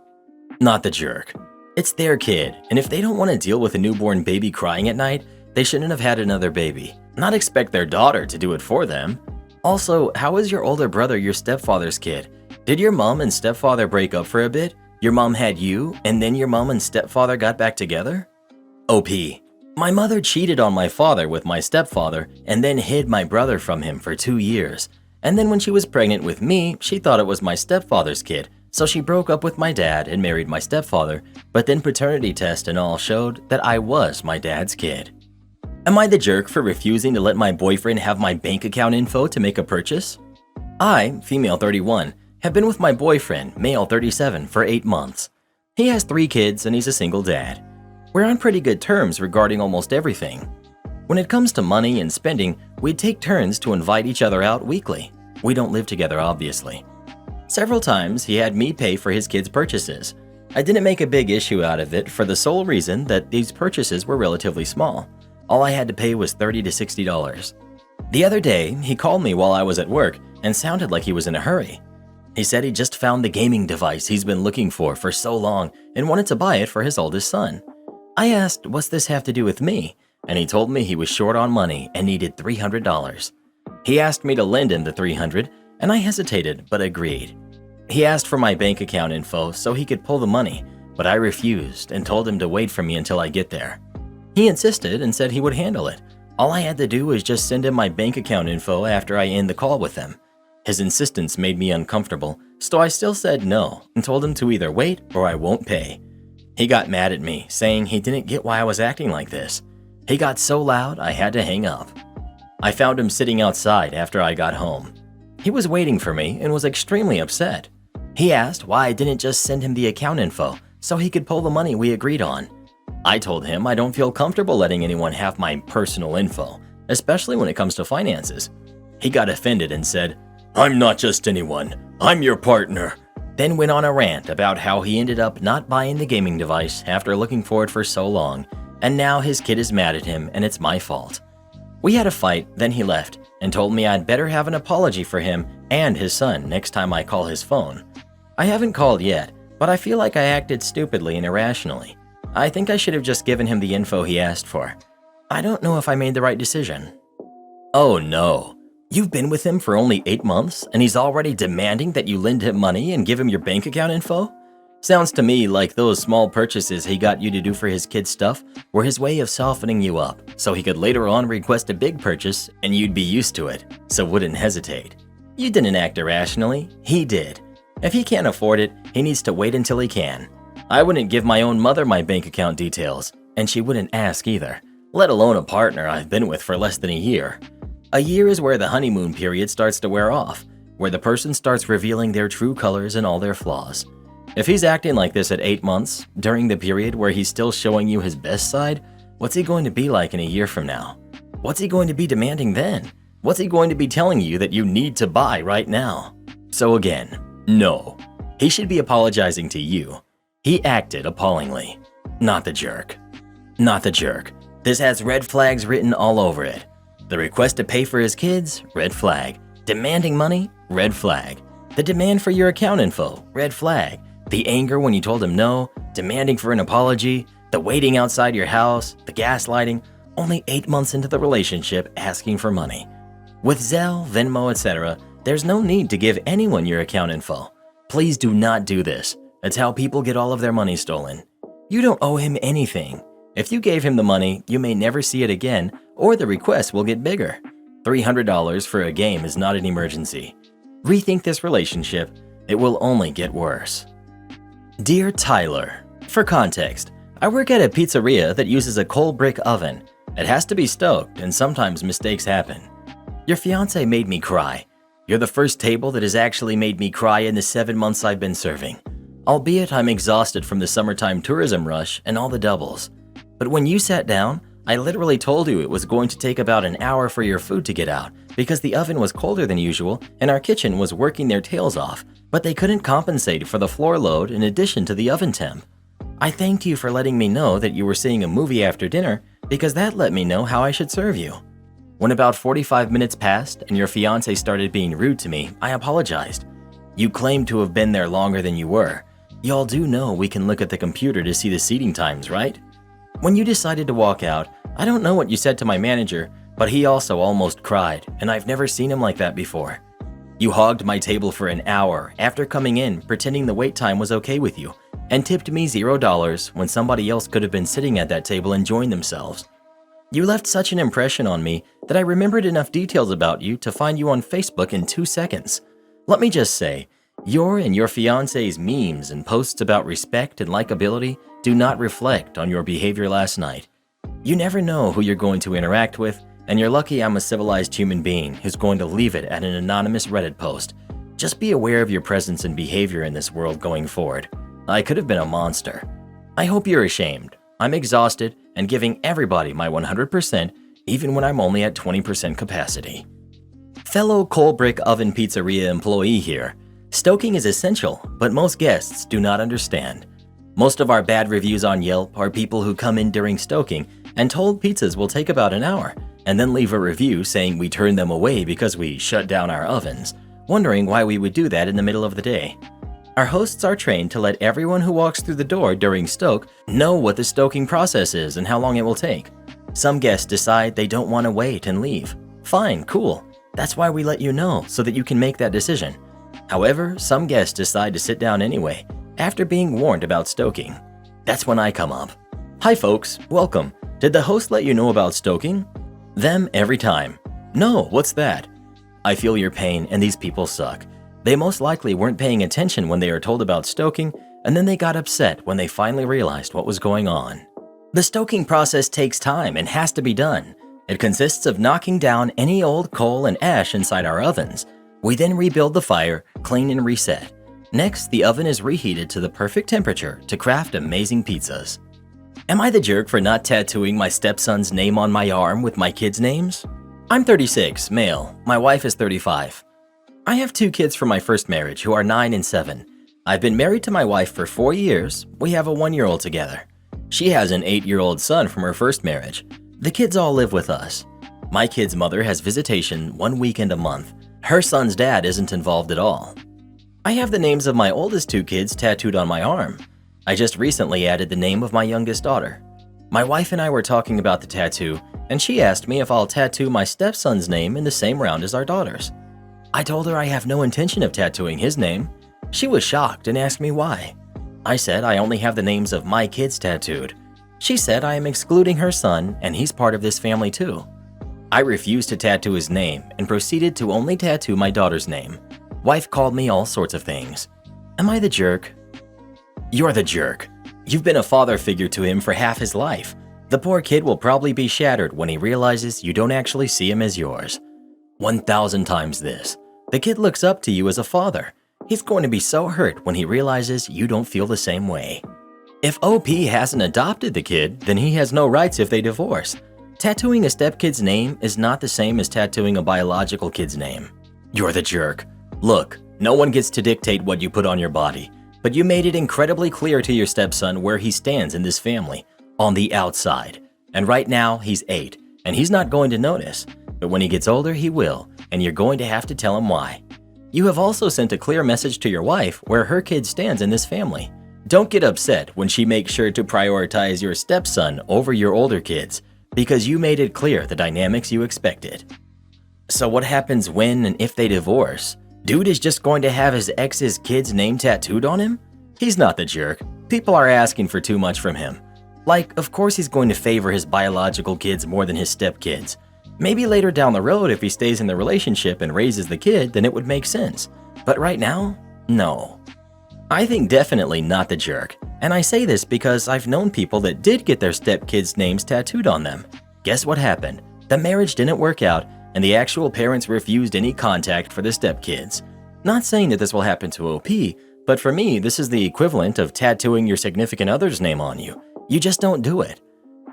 A: Not the jerk. It's their kid, and if they don't want to deal with a newborn baby crying at night, they shouldn't have had another baby. Not expect their daughter to do it for them. Also, how is your older brother your stepfather's kid? Did your mom and stepfather break up for a bit? Your mom had you, and then your mom and stepfather got back together? OP. My mother cheated on my father with my stepfather and then hid my brother from him for 2 years. And then when she was pregnant with me, she thought it was my stepfather's kid, so she broke up with my dad and married my stepfather, but then paternity test and all showed that I was my dad's kid. Am I the jerk for refusing to let my boyfriend have my bank account info to make a purchase? I, female 31, have been with my boyfriend, male 37, for 8 months. He has 3 kids and he's a single dad. We're on pretty good terms regarding almost everything. When it comes to money and spending, we take turns to invite each other out weekly. We don't live together, obviously. Several times, he had me pay for his kids' purchases. I didn't make a big issue out of it for the sole reason that these purchases were relatively small. All I had to pay was $30 to $60. The other day, he called me while I was at work and sounded like he was in a hurry. He said he just found the gaming device he's been looking for so long and wanted to buy it for his oldest son. I asked, what's this have to do with me? And he told me he was short on money and needed $300. He asked me to lend him the $300, and I hesitated but agreed. He asked for my bank account info so he could pull the money, but I refused and told him to wait for me until I get there. He insisted and said he would handle it. All I had to do was just send him my bank account info after I end the call with him. His insistence made me uncomfortable, so I still said no and told him to either wait or I won't pay. He got mad at me, saying he didn't get why I was acting like this. He got so loud I had to hang up. I found him sitting outside after I got home. He was waiting for me and was extremely upset. He asked why I didn't just send him the account info so he could pull the money we agreed on. I told him I don't feel comfortable letting anyone have my personal info, especially when it comes to finances. He got offended and said, "I'm not just anyone, I'm your partner." Then went on a rant about how he ended up not buying the gaming device after looking for it for so long, and now his kid is mad at him and it's my fault. We had a fight, then he left and told me I'd better have an apology for him and his son next time I call his phone. I haven't called yet, but I feel like I acted stupidly and irrationally. I think I should have just given him the info he asked for. I don't know if I made the right decision. Oh no. You've been with him for only 8 months and he's already demanding that you lend him money and give him your bank account info? Sounds to me like those small purchases he got you to do for his kid's stuff were his way of softening you up so he could later on request a big purchase and you'd be used to it, so wouldn't hesitate. You didn't act irrationally, he did. If he can't afford it, he needs to wait until he can. I wouldn't give my own mother my bank account details, and she wouldn't ask either, let alone a partner I've been with for less than a year. A year is where the honeymoon period starts to wear off, where the person starts revealing their true colors and all their flaws. If he's acting like this at 8 months, during the period where he's still showing you his best side, what's he going to be like in a year from now? What's he going to be demanding then? What's he going to be telling you that you need to buy right now? So again, no. He should be apologizing to you. He acted appallingly. Not the jerk. Not the jerk. This has red flags written all over it. The request to pay for his kids, red flag. Demanding money, red flag. The demand for your account info, red flag. The anger when you told him no, demanding for an apology, the waiting outside your house, the gaslighting, only 8 months into the relationship asking for money. With Zelle, Venmo, etc., there's no need to give anyone your account info. Please do not do this. It's how people get all of their money stolen. You don't owe him anything. If you gave him the money, you may never see it again, or the request will get bigger. $300 for a game is not an emergency. Rethink this relationship. It will only get worse. Dear Tyler, for context, I work at a pizzeria that uses a coal brick oven. It has to be stoked and sometimes mistakes happen. Your fiance made me cry. You're the first table that has actually made me cry in the 7 months I've been serving. Albeit I'm exhausted from the summertime tourism rush and all the doubles. But when you sat down, I literally told you it was going to take about an hour for your food to get out because the oven was colder than usual and our kitchen was working their tails off, but they couldn't compensate for the floor load in addition to the oven temp. I thanked you for letting me know that you were seeing a movie after dinner because that let me know how I should serve you. When about 45 minutes passed and your fiance started being rude to me, I apologized. You claimed to have been there longer than you were. Y'all do know we can look at the computer to see the seating times, right? When you decided to walk out, I don't know what you said to my manager, but he also almost cried, and I've never seen him like that before. You hogged my table for an hour after coming in pretending the wait time was okay with you, and tipped me $0 when somebody else could have been sitting at that table enjoying themselves. You left such an impression on me that I remembered enough details about you to find you on Facebook in 2 seconds. Let me just say, your and your fiance's memes and posts about respect and likability do not reflect on your behavior last night. You never know who you're going to interact with, and you're lucky I'm a civilized human being who's going to leave it at an anonymous Reddit post. Just be aware of your presence and behavior in this world going forward. I could have been a monster. I hope you're ashamed. I'm exhausted and giving everybody my 100% even when I'm only at 20% capacity. Fellow coal brick oven pizzeria employee here. Stoking is essential, but most guests do not understand. Most of our bad reviews on Yelp are people who come in during stoking and told pizzas will take about an hour, and then leave a review saying we turned them away because we shut down our ovens, wondering why we would do that in the middle of the day. Our hosts are trained to let everyone who walks through the door during stoke know what the stoking process is and how long it will take. Some guests decide they don't want to wait and leave. Fine, cool. That's why we let you know so that you can make that decision. However, some guests decide to sit down anyway, after being warned about stoking. That's when I come up. Hi folks, welcome. Did the host let you know about stoking? Them every time. No, what's that? I feel your pain, and these people suck. They most likely weren't paying attention when they were told about stoking, and then they got upset when they finally realized what was going on. The stoking process takes time and has to be done. It consists of knocking down any old coal and ash inside our ovens. We then rebuild the fire, clean and reset. Next, the oven is reheated to the perfect temperature to craft amazing pizzas. Am I the jerk for not tattooing my stepson's name on my arm with my kids' names? I'm 36, male. My wife is 35. I have 2 kids from my first marriage who are 9 and 7. I've been married to my wife for 4 years. We have a 1-year-old together. She has an 8-year-old son from her first marriage. The kids all live with us. My kid's mother has visitation 1 weekend a month. Her son's dad isn't involved at all. I have the names of my oldest 2 kids tattooed on my arm. I just recently added the name of my youngest daughter. My wife and I were talking about the tattoo, and she asked me if I'll tattoo my stepson's name in the same round as our daughter's. I told her I have no intention of tattooing his name. She was shocked and asked me why. I said I only have the names of my kids tattooed. She said I am excluding her son and he's part of this family too. I refused to tattoo his name and proceeded to only tattoo my daughter's name. Wife called me all sorts of things. Am I the jerk? You're the jerk. You've been a father figure to him for half his life. The poor kid will probably be shattered when he realizes you don't actually see him as yours. 1,000 times this. The kid looks up to you as a father. He's going to be so hurt when he realizes you don't feel the same way. If OP hasn't adopted the kid, then he has no rights if they divorce. Tattooing a stepkid's name is not the same as tattooing a biological kid's name. You're the jerk. Look, no one gets to dictate what you put on your body, but you made it incredibly clear to your stepson where he stands in this family, on the outside. And right now, he's 8, and he's not going to notice. But when he gets older, he will, and you're going to have to tell him why. You have also sent a clear message to your wife where her kid stands in this family. Don't get upset when she makes sure to prioritize your stepson over your older kids, because you made it clear the dynamics you expected. So what happens when and if they divorce? Dude is just going to have his ex's kid's name tattooed on him? He's not the jerk. People are asking for too much from him. Like, of course he's going to favor his biological kids more than his stepkids. Maybe later down the road if he stays in the relationship and raises the kid, then it would make sense. But right now, no. I think definitely not the jerk. And I say this because I've known people that did get their stepkids' names tattooed on them. Guess what happened? The marriage didn't work out, and the actual parents refused any contact for the stepkids. Not saying that this will happen to OP, but for me, this is the equivalent of tattooing your significant other's name on you. You just don't do it.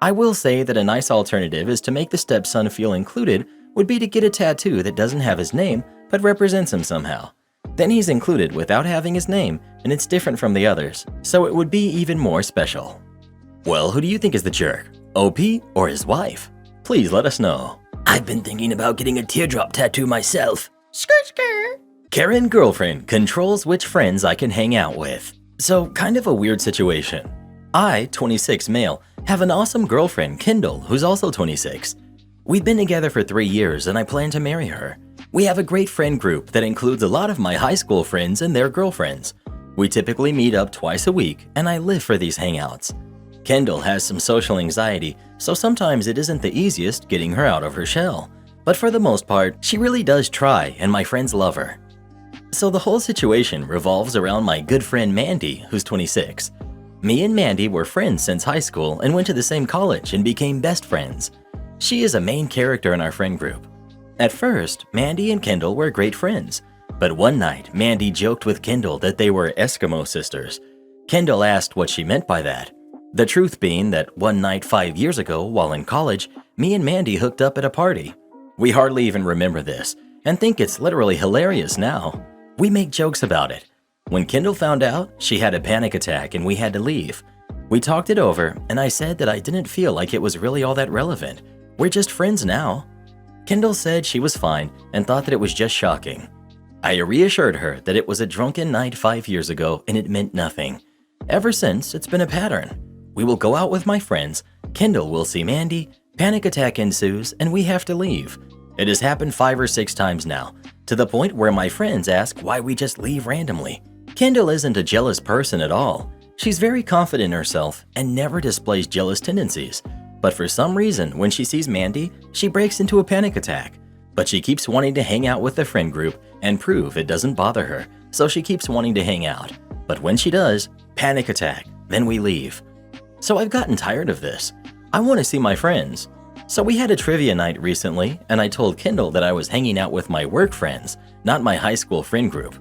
A: I will say that a nice alternative is to make the stepson feel included would be to get a tattoo that doesn't have his name, but represents him somehow. Then he's included without having his name, and it's different from the others, so it would be even more special. Well, who do you think is the jerk? OP or his wife? Please let us know. I've been thinking about getting a teardrop tattoo myself. Skirt. Karen girlfriend controls which friends I can hang out with. So, kind of a weird situation. I, 26 male, have an awesome girlfriend, Kendall, who's also 26. We've been together for 3 years and I plan to marry her. We have a great friend group that includes a lot of my high school friends and their girlfriends. We typically meet up twice a week and I live for these hangouts. Kendall has some social anxiety, so sometimes it isn't the easiest getting her out of her shell. But for the most part, she really does try and my friends love her. So the whole situation revolves around my good friend Mandy, who's 26. Me and Mandy were friends since high school and went to the same college and became best friends. She is a main character in our friend group. At first, Mandy and Kendall were great friends, but one night Mandy joked with Kendall that they were Eskimo sisters. Kendall asked what she meant by that. The truth being that one night 5 years ago while in college, me and Mandy hooked up at a party. We hardly even remember this and think it's literally hilarious now. We make jokes about it. When Kendall found out, she had a panic attack and we had to leave. We talked it over and I said that I didn't feel like it was really all that relevant. We're just friends now. Kendall said she was fine and thought that it was just shocking. I reassured her that it was a drunken night 5 years ago and it meant nothing. Ever since, it's been a pattern. We will go out with my friends, Kendall will see Mandy, panic attack ensues, and we have to leave. It has happened 5 or 6 times now, to the point where my friends ask why we just leave randomly. Kendall isn't a jealous person at all. She's very confident in herself and never displays jealous tendencies. But for some reason, when she sees Mandy, she breaks into a panic attack. but she keeps wanting to hang out with the friend group and prove it doesn't bother her, so she keeps wanting to hang out. But when she does, panic attack, then we leave. So I've gotten tired of this. I want to see my friends. So we had a trivia night recently, and I told Kendall that I was hanging out with my work friends, not my high school friend group.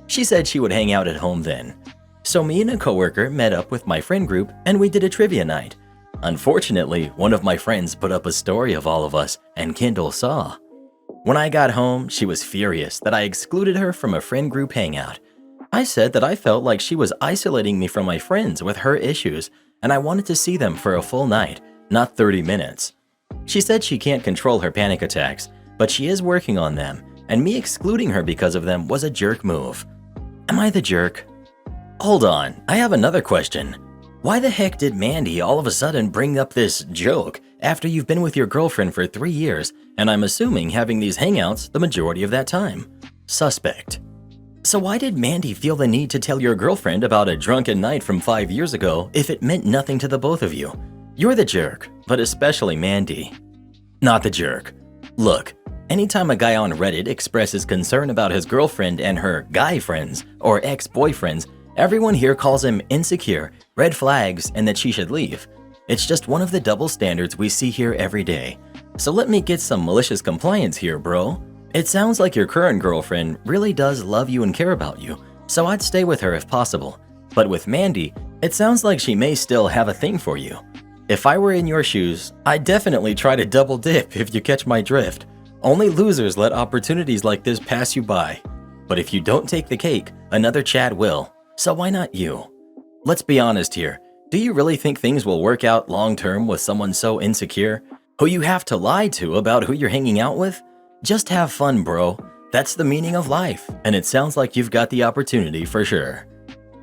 A: She said she would hang out at home then. So me and a coworker met up with my friend group and we did a trivia night. Unfortunately, one of my friends put up a story of all of us and Kendall saw. When I got home, she was furious that I excluded her from a friend group hangout. I said that I felt like she was isolating me from my friends with her issues and I wanted to see them for a full night, not 30 minutes. She said she can't control her panic attacks, but she is working on them, and me excluding her because of them was a jerk move. Am I the jerk? Hold on, I have another question. Why the heck did Mandy all of a sudden bring up this joke after you've been with your girlfriend for 3 years and I'm assuming having these hangouts the majority of that time? Suspect. So why did Mandy feel the need to tell your girlfriend about a drunken night from 5 years ago if it meant nothing to the both of you? You're the jerk, but especially Mandy. Not the jerk. Look, anytime a guy on Reddit expresses concern about his girlfriend and her guy friends or ex-boyfriends, everyone here calls him insecure, red flags, and that she should leave. It's just one of the double standards we see here every day. So let me get some malicious compliance here, bro. It sounds like your current girlfriend really does love you and care about you, so I'd stay with her if possible. But with Mandy, it sounds like she may still have a thing for you. If I were in your shoes, I'd definitely try to double dip if you catch my drift. Only losers let opportunities like this pass you by. But if you don't take the cake, another Chad will. So why not you? Let's be honest here. Do you really think things will work out long term with someone so insecure, who you have to lie to about who you're hanging out with? Just have fun, bro. That's the meaning of life, and it sounds like you've got the opportunity for sure.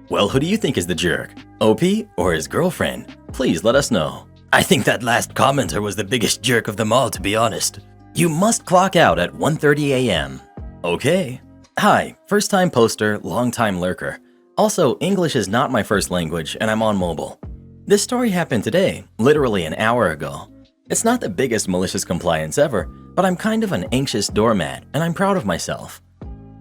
A: Well, who do you think is the jerk? OP or his girlfriend? Please let us know. I think that last commenter was the biggest jerk of them all, to be honest. You must clock out at 1:30 a.m. Okay. Hi, first-time poster, long-time lurker. Also, English is not my first language and I'm on mobile. This story happened today, literally an hour ago. It's not the biggest malicious compliance ever, but I'm kind of an anxious doormat and I'm proud of myself.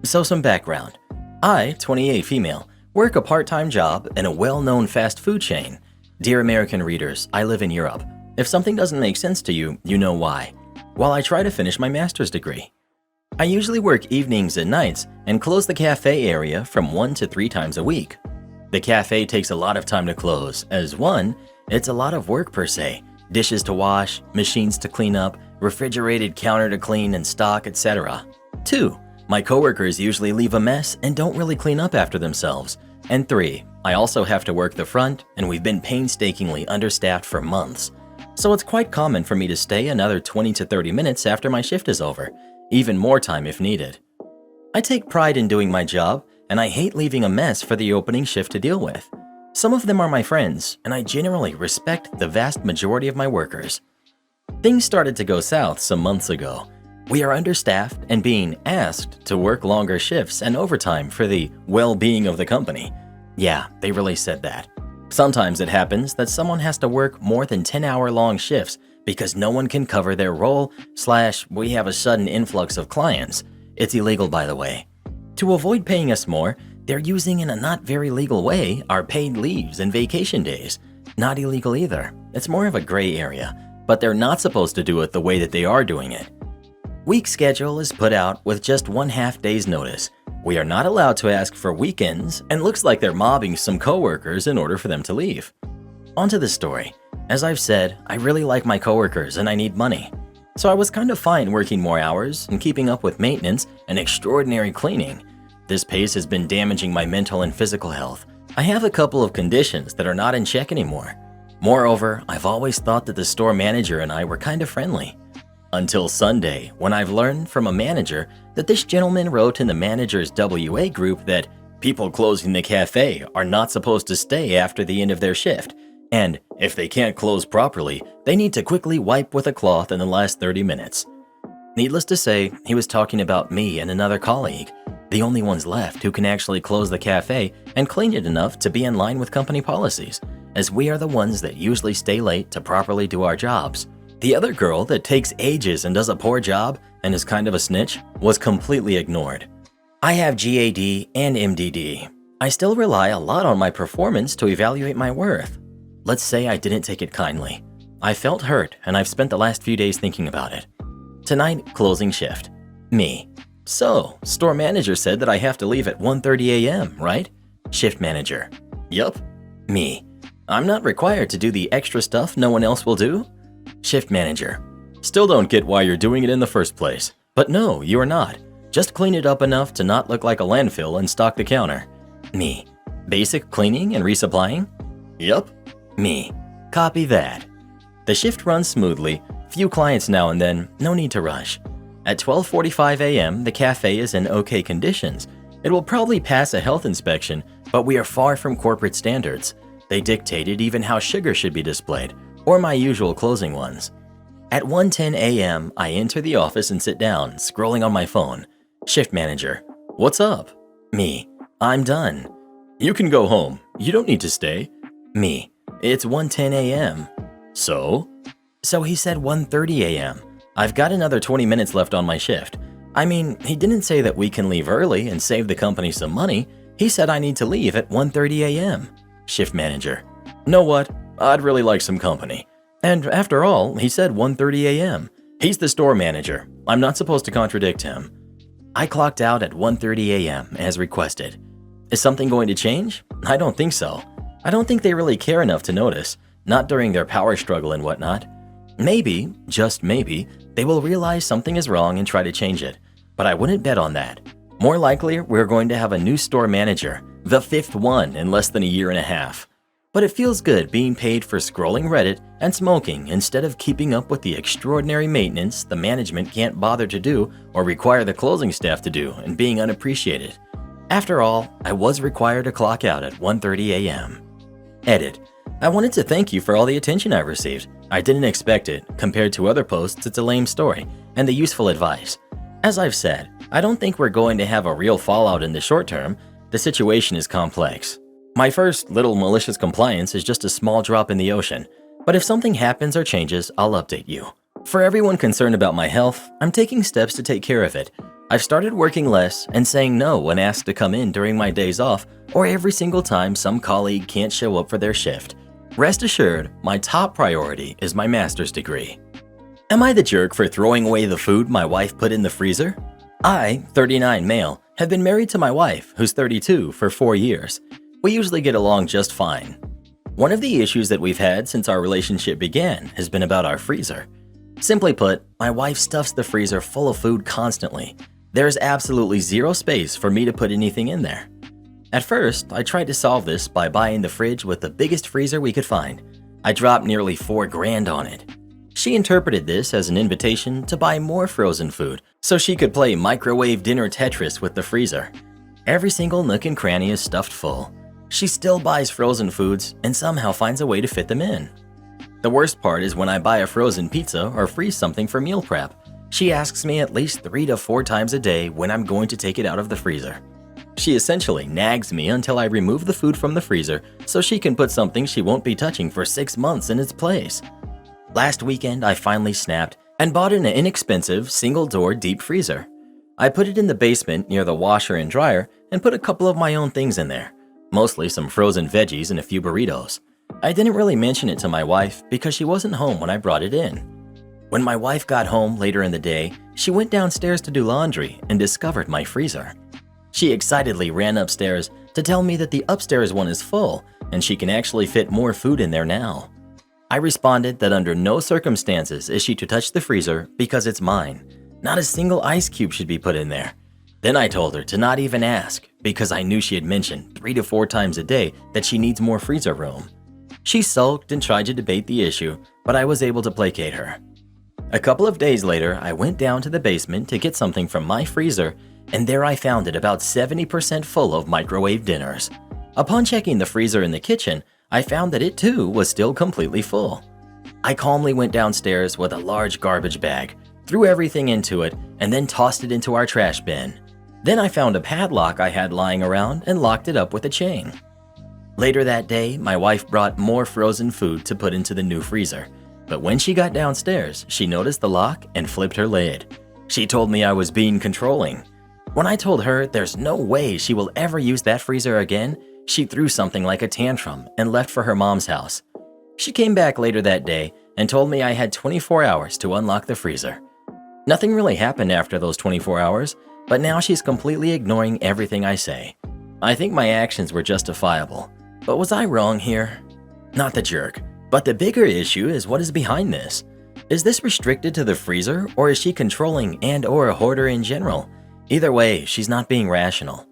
A: So some background. I, 28 female, work a part-time job in a well-known fast food chain. Dear American readers, I live in Europe. If something doesn't make sense to you, you know why. While I try to finish my master's degree. I usually work evenings and nights and close the cafe area from 1 to 3 times a week. The cafe takes a lot of time to close, as 1, it's a lot of work per se. Dishes to wash, machines to clean up, refrigerated counter to clean and stock, etc. 2, my coworkers usually leave a mess and don't really clean up after themselves. And 3, I also have to work the front and we've been painstakingly understaffed for months. So it's quite common for me to stay another 20 to 30 minutes after my shift is over, even more time if needed. I take pride in doing my job and I hate leaving a mess for the opening shift to deal with. Some of them are my friends and I generally respect the vast majority of my workers. Things started to go south some months ago. We are understaffed and being asked to work longer shifts and overtime for the well-being of the company. Yeah, they really said that. Sometimes it happens that someone has to work more than 10-hour-long shifts because no one can cover their role / we have a sudden influx of clients. It's illegal, by the way. To avoid paying us more, they're using in a not very legal way our paid leaves and vacation days. Not illegal either. It's more of a gray area, but they're not supposed to do it the way that they are doing it. Week schedule is put out with just 1/2 day's notice. We are not allowed to ask for weekends, and looks like they're mobbing some coworkers in order for them to leave. Onto the story. As I've said, I really like my coworkers and I need money. So I was kind of fine working more hours and keeping up with maintenance and extraordinary cleaning. This pace has been damaging my mental and physical health. I have a couple of conditions that are not in check anymore. Moreover, I've always thought that the store manager and I were kind of friendly. Until Sunday, when I've learned from a manager that this gentleman wrote in the manager's WA group that people closing the cafe are not supposed to stay after the end of their shift, and if they can't close properly, they need to quickly wipe with a cloth in the last 30 minutes. Needless to say, he was talking about me and another colleague, the only ones left who can actually close the cafe and clean it enough to be in line with company policies, as we are the ones that usually stay late to properly do our jobs. The other girl that takes ages and does a poor job and is kind of a snitch was completely ignored. I have GAD and MDD. I still rely a lot on my performance to evaluate my worth. Let's say I didn't take it kindly. I felt hurt and I've spent the last few days thinking about it. Tonight, closing shift. Me. So, store manager said that I have to leave at 1:30 a.m., right? Shift manager. Yup. Me. I'm not required to do the extra stuff no one else will do? Shift manager. Still don't get why you're doing it in the first place. But no, you are not. Just clean it up enough to not look like a landfill and stock the counter. Me. Basic cleaning and resupplying? Yup. Me. Copy that. The shift runs smoothly, few clients now and then, no need to rush. At 12:45 a.m., the cafe is in okay conditions. It will probably pass a health inspection, but we are far from corporate standards. They dictated even how sugar should be displayed, or my usual closing ones. At 1:10 a.m., I enter the office and sit down, scrolling on my phone. Shift manager. What's up? Me. I'm done. You can go home. You don't need to stay. Me. It's 1:10 a.m. So? So he said 1:30 a.m. I've got another 20 minutes left on my shift. I mean, he didn't say that we can leave early and save the company some money. He said I need to leave at 1:30 a.m. Shift manager. Know what? I'd really like some company. And after all, he said 1:30 a.m. He's the store manager. I'm not supposed to contradict him. I clocked out at 1:30 a.m. as requested. Is something going to change? I don't think so. I don't think they really care enough to notice, not during their power struggle and whatnot. Maybe, just maybe, they will realize something is wrong and try to change it, but I wouldn't bet on that. More likely, we're going to have a new store manager, the 5th one in less than a year and a half. But it feels good being paid for scrolling Reddit and smoking instead of keeping up with the extraordinary maintenance the management can't bother to do or require the closing staff to do and being unappreciated. After all, I was required to clock out at 1:30 a.m. Edit. I wanted to thank you for all the attention I received. I didn't expect it. Compared to other posts, it's a lame story and the useful advice. As I've said, I don't think we're going to have a real fallout in the short term. The situation is complex. My first little malicious compliance is just a small drop in the ocean, but if something happens or changes, I'll update you. For everyone concerned about my health, I'm taking steps to take care of it. I've started working less and saying no when asked to come in during my days off or every single time some colleague can't show up for their shift. Rest assured, my top priority is my master's degree. Am I the jerk for throwing away the food my wife put in the freezer? I, 39 male, have been married to my wife, who's 32, for 4 years. We usually get along just fine. One of the issues that we've had since our relationship began has been about our freezer. Simply put, my wife stuffs the freezer full of food constantly. There is absolutely zero space for me to put anything in there. At first, I tried to solve this by buying the fridge with the biggest freezer we could find. I dropped nearly $4,000 on it. She interpreted this as an invitation to buy more frozen food so she could play microwave dinner Tetris with the freezer. Every single nook and cranny is stuffed full. She still buys frozen foods and somehow finds a way to fit them in. The worst part is when I buy a frozen pizza or freeze something for meal prep. She asks me at least 3 to 4 times a day when I'm going to take it out of the freezer. She essentially nags me until I remove the food from the freezer so she can put something she won't be touching for 6 months in its place. Last weekend, I finally snapped and bought an inexpensive single-door deep freezer. I put it in the basement near the washer and dryer and put a couple of my own things in there, mostly some frozen veggies and a few burritos. I didn't really mention it to my wife because she wasn't home when I brought it in. When my wife got home later in the day, she went downstairs to do laundry and discovered my freezer. She excitedly ran upstairs to tell me that the upstairs one is full and she can actually fit more food in there now. I responded that under no circumstances is she to touch the freezer because it's mine. Not a single ice cube should be put in there. Then I told her to not even ask because I knew she had mentioned 3 to 4 times a day that she needs more freezer room. She sulked and tried to debate the issue, but I was able to placate her. A couple of days later, I went down to the basement to get something from my freezer, and there I found it about 70% full of microwave dinners. Upon checking the freezer in the kitchen, I found that it too was still completely full. I calmly went downstairs with a large garbage bag, threw everything into it, and then tossed it into our trash bin. Then I found a padlock I had lying around and locked it up with a chain. Later that day, my wife brought more frozen food to put into the new freezer. But when she got downstairs, she noticed the lock and flipped her lid. She told me I was being controlling. When I told her there's no way she will ever use that freezer again, she threw something like a tantrum and left for her mom's house. She came back later that day and told me I had 24 hours to unlock the freezer. Nothing really happened after those 24 hours, but now she's completely ignoring everything I say. I think my actions were justifiable, but was I wrong here? Not the jerk, but the bigger issue is what is behind this. Is this restricted to the freezer, or is she controlling and/or a hoarder in general? Either way, she's not being rational.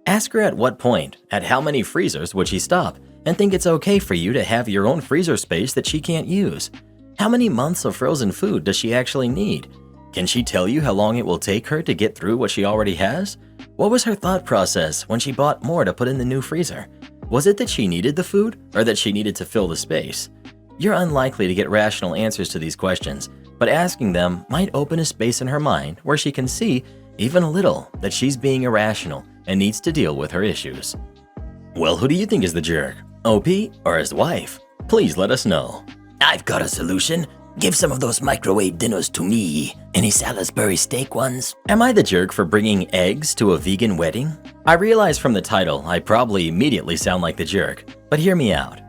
A: Ask her at what point, at how many freezers would she stop and think it's okay for you to have your own freezer space that she can't use? How many months of frozen food does she actually need? Can she tell you how long it will take her to get through what she already has? What was her thought process when she bought more to put in the new freezer? Was it that she needed the food, or that she needed to fill the space? You're unlikely to get rational answers to these questions, but asking them might open a space in her mind where she can see, even a little, that she's being irrational and needs to deal with her issues. Well, who do you think is the jerk? OP or his wife? Please let us know.
B: I've got a solution. Give some of those microwave dinners to me. Any Salisbury steak ones?
A: Am I the jerk for bringing eggs to a vegan wedding? I realize from the title I probably immediately sound like the jerk, but hear me out.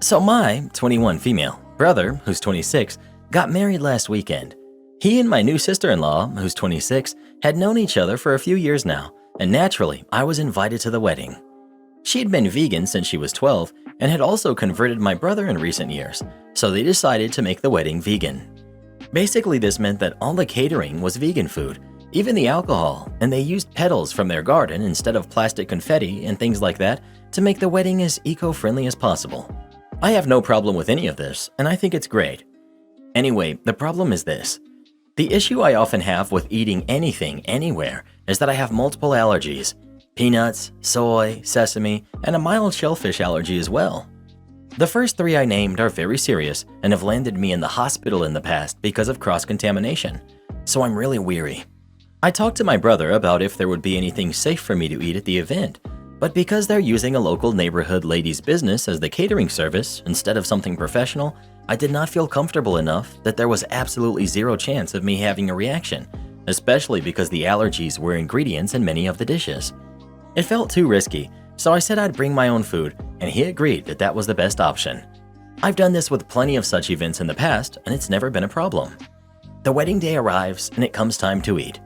A: So my 21 female brother, who's 26, got married last weekend. He and my new sister-in-law, who's 26, had known each other for a few years now, and naturally, I was invited to the wedding. She had been vegan since she was 12 and had also converted my brother in recent years, so they decided to make the wedding vegan. Basically, this meant that all the catering was vegan food, even the alcohol, and they used petals from their garden instead of plastic confetti and things like that to make the wedding as eco-friendly as possible. I have no problem with any of this, and I think it's great. Anyway, the problem is this. The issue I often have with eating anything anywhere is that I have multiple allergies: peanuts, soy, sesame, and a mild shellfish allergy as well. The first three I named are very serious and have landed me in the hospital in the past because of cross-contamination, so I'm really weary. I talked to my brother about if there would be anything safe for me to eat at the event, but because they're using a local neighborhood ladies' business as the catering service instead of something professional, I did not feel comfortable enough that there was absolutely zero chance of me having a reaction, especially because the allergies were ingredients in many of the dishes. It felt too risky, so I said I'd bring my own food, and he agreed that that was the best option. I've done this with plenty of such events in the past, and it's never been a problem. The wedding day arrives, and it comes time to eat.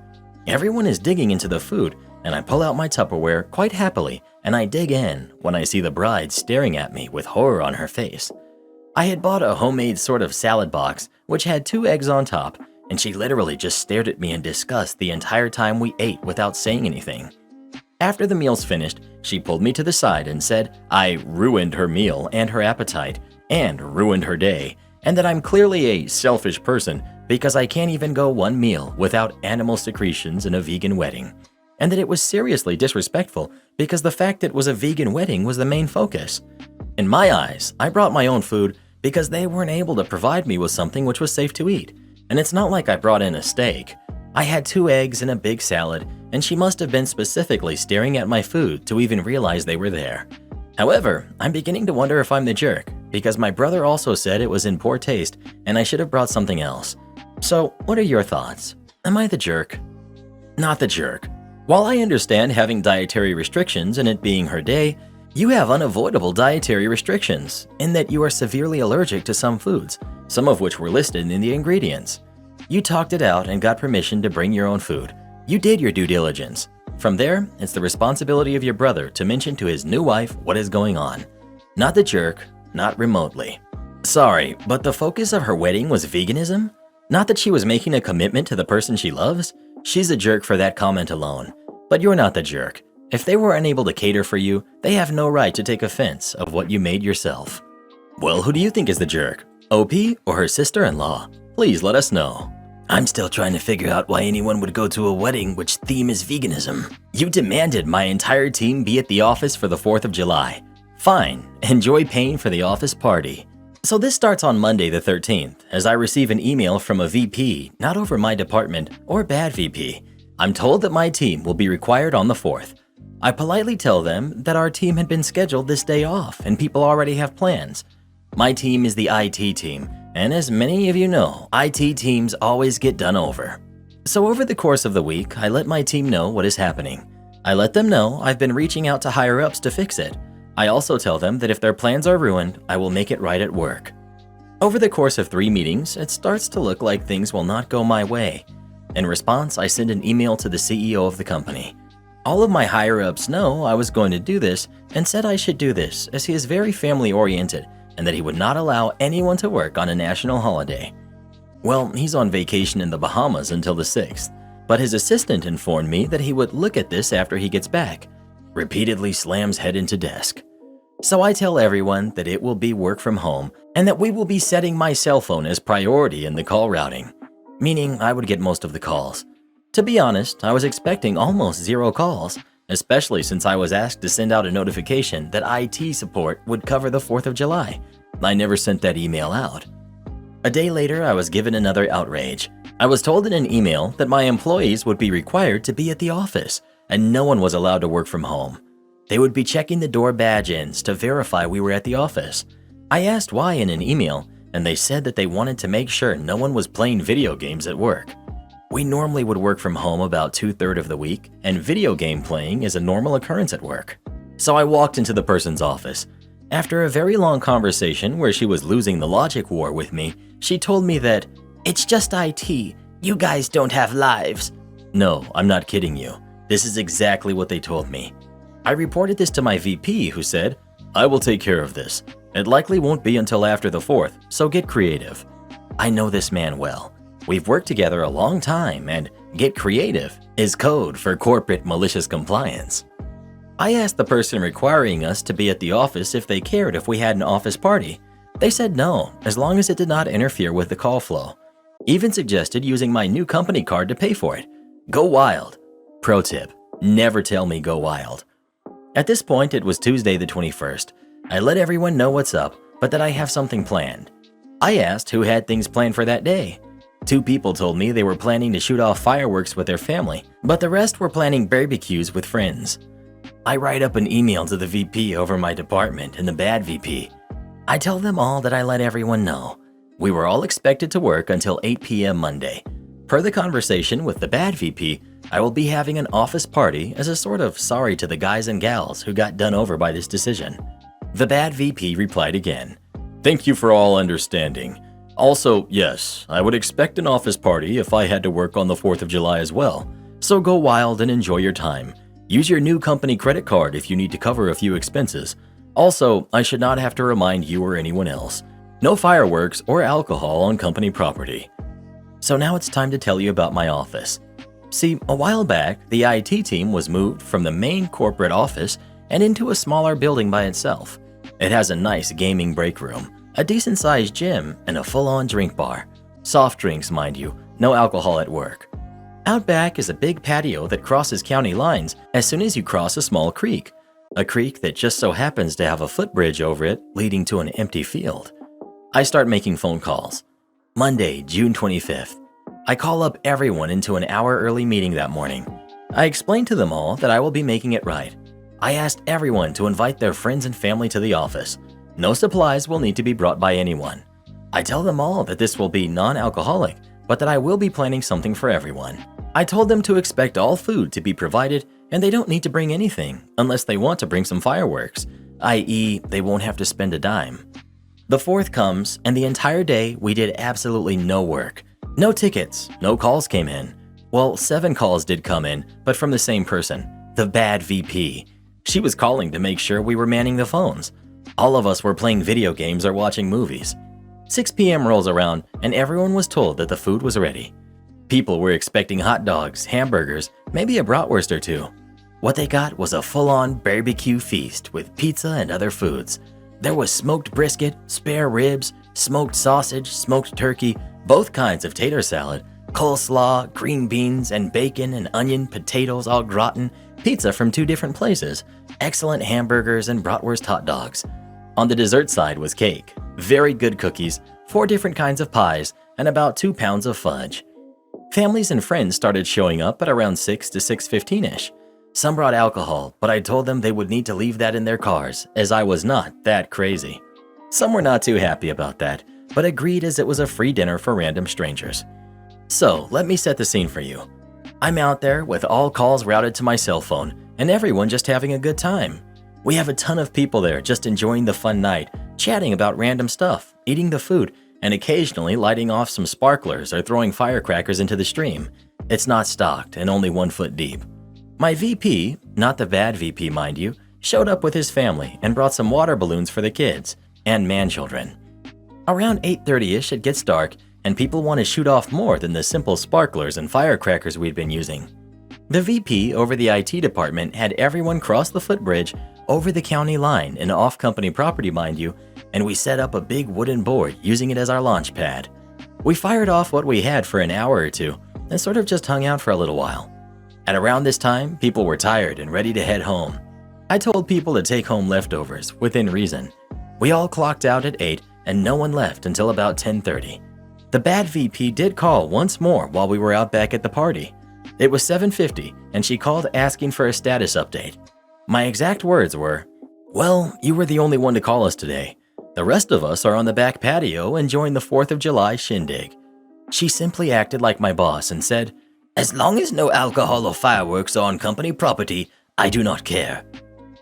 A: Everyone is digging into the food, and I pull out my Tupperware quite happily, and I dig in when I see the bride staring at me with horror on her face. I had bought a homemade sort of salad box, which had 2 eggs on top, and she literally just stared at me in disgust the entire time we ate without saying anything. After the meal's finished, she pulled me to the side and said I ruined her meal and her appetite, and ruined her day, and that I'm clearly a selfish person because I can't even go one meal without animal secretions in a vegan wedding, and that it was seriously disrespectful because the fact it was a vegan wedding was the main focus. In my eyes, I brought my own food because they weren't able to provide me with something which was safe to eat, and it's not like I brought in a steak. I had 2 eggs and a big salad, and she must have been specifically staring at my food to even realize they were there. However, I'm beginning to wonder if I'm the jerk, because my brother also said it was in poor taste and I should have brought something else. So, what are your thoughts? Am I the jerk? Not the jerk. While I understand having dietary restrictions and it being her day, you have unavoidable dietary restrictions in that you are severely allergic to some foods, some of which were listed in the ingredients. You talked it out and got permission to bring your own food. You did your due diligence. From there, it's the responsibility of your brother to mention to his new wife what is going on. Not the jerk, not remotely. Sorry, but the focus of her wedding was veganism? Not that she was making a commitment to the person she loves? She's a jerk for that comment alone. But you're not the jerk. If they were unable to cater for you, they have no right to take offense of what you made yourself. Well, who do you think is the jerk? OP or her sister-in-law? Please let us know.
B: I'm still trying to figure out why anyone would go to a wedding which theme is veganism.
A: You demanded my entire team be at the office for the 4th of July. Fine, enjoy paying for the office party. So this starts on Monday the 13th, as I receive an email from a VP, not over my department, or bad VP. I'm told that my team will be required on the 4th. I politely tell them that our team had been scheduled this day off and people already have plans. My team is the IT team, And as many of you know, IT teams always get done over. So over the course of the week, I let my team know what is happening. I let them know I've been reaching out to higher-ups to fix it. I also tell them that if their plans are ruined, I will make it right at work. Over the course of 3 meetings, it starts to look like things will not go my way. In response, I send an email to the CEO of the company. All of my higher-ups know I was going to do this and said I should do this as he is very family-oriented and that he would not allow anyone to work on a national holiday. Well, he's on vacation in the Bahamas until the 6th, but his assistant informed me that he would look at this after he gets back. Repeatedly slams head into desk. So I tell everyone that it will be work from home and that we will be setting my cell phone as priority in the call routing, meaning I would get most of the calls. To be honest, I was expecting almost 0 calls, especially since I was asked to send out a notification that IT support would cover the 4th of July. I never sent that email out. A day later, I was given another outrage. I was told in an email that my employees would be required to be at the office and no one was allowed to work from home. They would be checking the door badge-ins to verify we were at the office. I asked why in an email, and they said that they wanted to make sure no one was playing video games at work. We normally would work from home about 2/3 of the week, and video game playing is a normal occurrence at work. So I walked into the person's office. After a very long conversation where she was losing the logic war with me, she told me that, "It's just IT. You guys don't have lives." No, I'm not kidding you. This is exactly what they told me. I reported this to my VP, who said, "I will take care of this. It likely won't be until after the 4th, so get creative." I know this man well. We've worked together a long time, and get creative is code for corporate malicious compliance. I asked the person requiring us to be at the office if they cared if we had an office party. They said no, as long as it did not interfere with the call flow. Even suggested using my new company card to pay for it. Go wild. Pro tip, never tell me go wild. At this point, it was Tuesday the 21st. I let everyone know what's up, but that I have something planned. I asked who had things planned for that day. 2 people told me they were planning to shoot off fireworks with their family, but the rest were planning barbecues with friends. I write up an email to the VP over my department and the bad VP. I tell them all that I let everyone know. We were all expected to work until 8 p.m. Monday. Per the conversation with the bad VP, I will be having an office party as a sort of sorry to the guys and gals who got done over by this decision. The bad VP replied again, "Thank you for all understanding. Also, yes, I would expect an office party if I had to work on the 4th of July as well. So go wild and enjoy your time. Use your new company credit card if you need to cover a few expenses. Also, I should not have to remind you or anyone else. No fireworks or alcohol on company property." So now it's time to tell you about my office. See, a while back, the IT team was moved from the main corporate office and into a smaller building by itself. It has a nice gaming break room, a decent-sized gym, and a full-on drink bar. Soft drinks, mind you, no alcohol at work. Out back is a big patio that crosses county lines as soon as you cross a small creek. A creek that just so happens to have a footbridge over it leading to an empty field. I start making phone calls. Monday, June 25th. I call up everyone into an hour-early meeting that morning. I explain to them all that I will be making it right. I asked everyone to invite their friends and family to the office. No supplies will need to be brought by anyone. I tell them all that this will be non-alcoholic, but that I will be planning something for everyone. I told them to expect all food to be provided and they don't need to bring anything unless they want to bring some fireworks, i.e. they won't have to spend a dime. The 4th comes and the entire day we did absolutely no work. No tickets, no calls came in. Well, 7 calls did come in, but from the same person, the bad VP. She was calling to make sure we were manning the phones. All of us were playing video games or watching movies. 6 p.m. rolls around and everyone was told that the food was ready. People were expecting hot dogs, hamburgers, maybe a bratwurst or 2. What they got was a full-on barbecue feast with pizza and other foods. There was smoked brisket, spare ribs, smoked sausage, smoked turkey, both kinds of tater salad, coleslaw, green beans, and bacon and onion, potatoes au gratin, pizza from 2 different places, excellent hamburgers and bratwurst hot dogs. On the dessert side was cake, very good cookies, 4 different kinds of pies, and about 2 pounds of fudge. Families and friends started showing up at around 6 to 6:15ish. Some brought alcohol, but I told them they would need to leave that in their cars, as I was not that crazy. Some were not too happy about that, but agreed as it was a free dinner for random strangers. So, let me set the scene for you. I'm out there with all calls routed to my cell phone and everyone just having a good time. We have a ton of people there just enjoying the fun night, chatting about random stuff, eating the food, and occasionally lighting off some sparklers or throwing firecrackers into the stream. It's not stocked and only 1 foot deep. My VP, not the bad VP mind you, showed up with his family and brought some water balloons for the kids and man-children. Around 8:30ish it gets dark and people want to shoot off more than the simple sparklers and firecrackers we'd been using. The VP over the IT department had everyone cross the footbridge over the county line in off-company property mind you, and we set up a big wooden board using it as our launch pad. We fired off what we had for an hour or two and sort of just hung out for a little while. At around this time, people were tired and ready to head home. I told people to take home leftovers within reason. We all clocked out at 8 and no one left until about 10:30. The bad VP did call once more while we were out back at the party. It was 7:50 and she called asking for a status update. My exact words were, "Well, you were the only one to call us today. The rest of us are on the back patio enjoying the 4th of July shindig." She simply acted like my boss and said,
B: As long as no alcohol or fireworks are on company property, I do not care.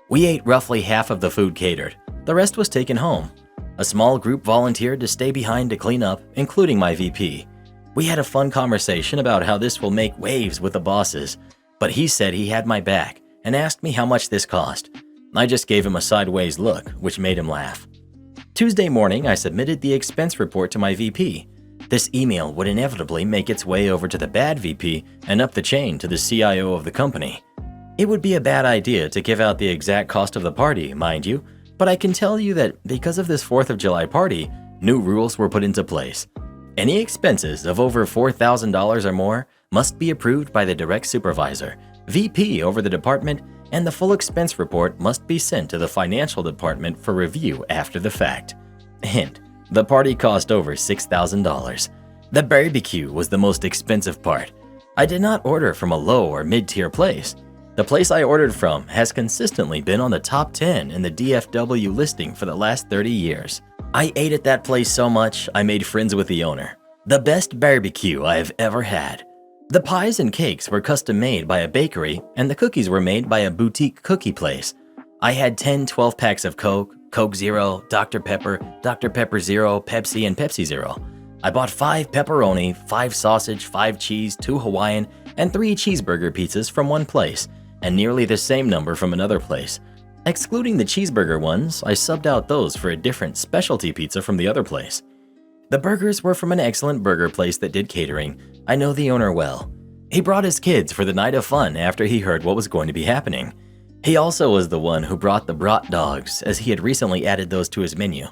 A: We ate roughly half of the food catered. The rest was taken home. A small group volunteered to stay behind to clean up, including my VP. We had a fun conversation about how this will make waves with the bosses, but he said he had my back and asked me how much this cost. I just gave him a sideways look, which made him laugh. Tuesday morning, I submitted the expense report to my VP. This email would inevitably make its way over to the bad VP and up the chain to the CIO of the company. It would be a bad idea to give out the exact cost of the party, mind you, but I can tell you that because of this 4th of July party, new rules were put into place. Any expenses of over $4,000 or more must be approved by the direct supervisor, VP over the department, and the full expense report must be sent to the financial department for review after the fact. Hint, the party cost over $6,000. The barbecue was the most expensive part. I did not order from a low or mid-tier place. The place I ordered from has consistently been on the top 10 in the DFW listing for the last 30 years. I ate at that place so much, I made friends with the owner. The best barbecue I have ever had. The pies and cakes were custom made by a bakery, and the cookies were made by a boutique cookie place. I had 10 12-packs of Coke, Coke Zero, Dr. Pepper Zero, Pepsi, and Pepsi Zero. I bought 5 pepperoni, 5 sausage, 5 cheese, 2 Hawaiian, and 3 cheeseburger pizzas from one place, and nearly the same number from another place. Excluding the cheeseburger ones, I subbed out those for a different specialty pizza from the other place. The burgers were from an excellent burger place that did catering. I know the owner well. He brought his kids for the night of fun after he heard what was going to be happening. He also was the one who brought the brat dogs, as he had recently added those to his menu.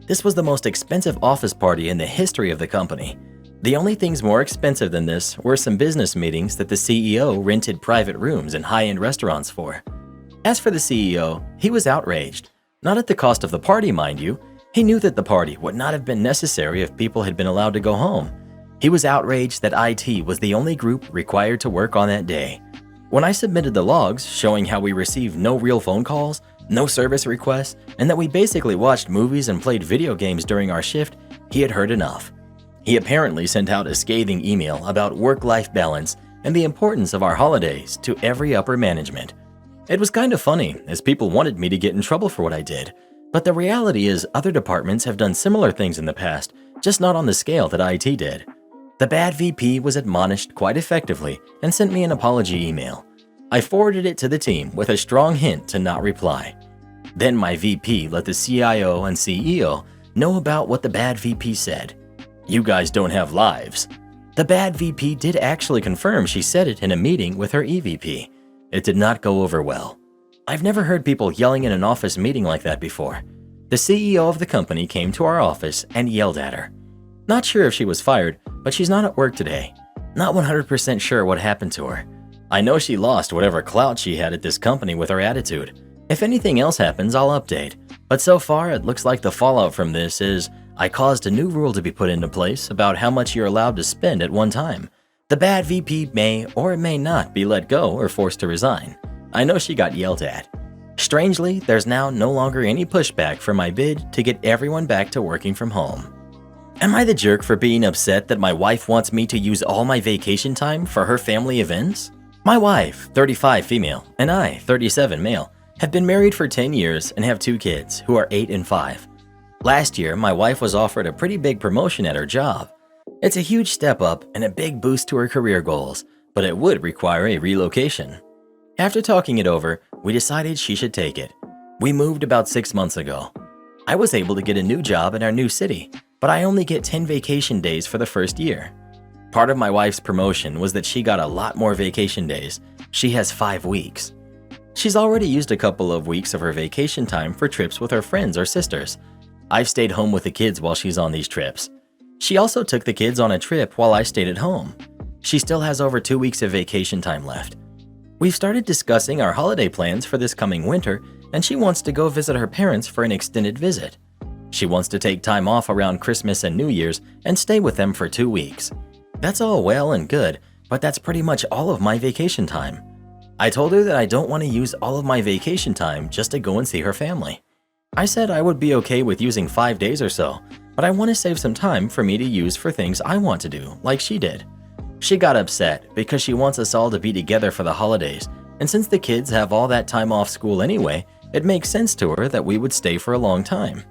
A: This was the most expensive office party in the history of the company. The only things more expensive than this were some business meetings that the CEO rented private rooms in high-end restaurants for. As for the CEO, he was outraged. Not at the cost of the party, mind you. He knew that the party would not have been necessary if people had been allowed to go home. He was outraged that IT was the only group required to work on that day. When I submitted the logs showing how we received no real phone calls, no service requests, and that we basically watched movies and played video games during our shift, he had heard enough. He apparently sent out a scathing email about work-life balance and the importance of our holidays to every upper management. It was kind of funny, as people wanted me to get in trouble for what I did. But the reality is other departments have done similar things in the past, just not on the scale that IT did. The bad VP was admonished quite effectively and sent me an apology email. I forwarded it to the team with a strong hint to not reply. Then my VP let the CIO and CEO know about what the bad VP said. "You guys don't have lives." The bad VP did actually confirm she said it in a meeting with her EVP. It did not go over well. I've never heard people yelling in an office meeting like that before. The CEO of the company came to our office and yelled at her. Not sure if she was fired, but she's not at work today. Not 100% sure what happened to her. I know she lost whatever clout she had at this company with her attitude. If anything else happens, I'll update. But so far, it looks like the fallout from this is I caused a new rule to be put into place about how much you're allowed to spend at one time. The bad VP may or may not be let go or forced to resign. I know she got yelled at. Strangely, there's now no longer any pushback for my bid to get everyone back to working from home. Am I the jerk for being upset that my wife wants me to use all my vacation time for her family events? My wife, 35 female, and I, 37 male, have been married for 10 years and have 2 kids who are 8 and 5. Last year, my wife was offered a pretty big promotion at her job. It's a huge step up and a big boost to her career goals, but it would require a relocation. After talking it over, we decided she should take it. We moved about 6 months ago. I was able to get a new job in our new city, but I only get 10 vacation days for the first year. Part of my wife's promotion was that she got a lot more vacation days. She has 5 weeks. She's already used a couple of weeks of her vacation time for trips with her friends or sisters. I've stayed home with the kids while she's on these trips. She also took the kids on a trip while I stayed at home. She still has over 2 weeks of vacation time left. We've started discussing our holiday plans for this coming winter, and she wants to go visit her parents for an extended visit. She wants to take time off around Christmas and New Year's and stay with them for 2 weeks. That's all well and good, but that's pretty much all of my vacation time. I told her that I don't want to use all of my vacation time just to go and see her family. I said I would be okay with using 5 days or so, but I want to save some time for me to use for things I want to do, like she did. She got upset because she wants us all to be together for the holidays, and since the kids have all that time off school anyway, it makes sense to her that we would stay for a long time.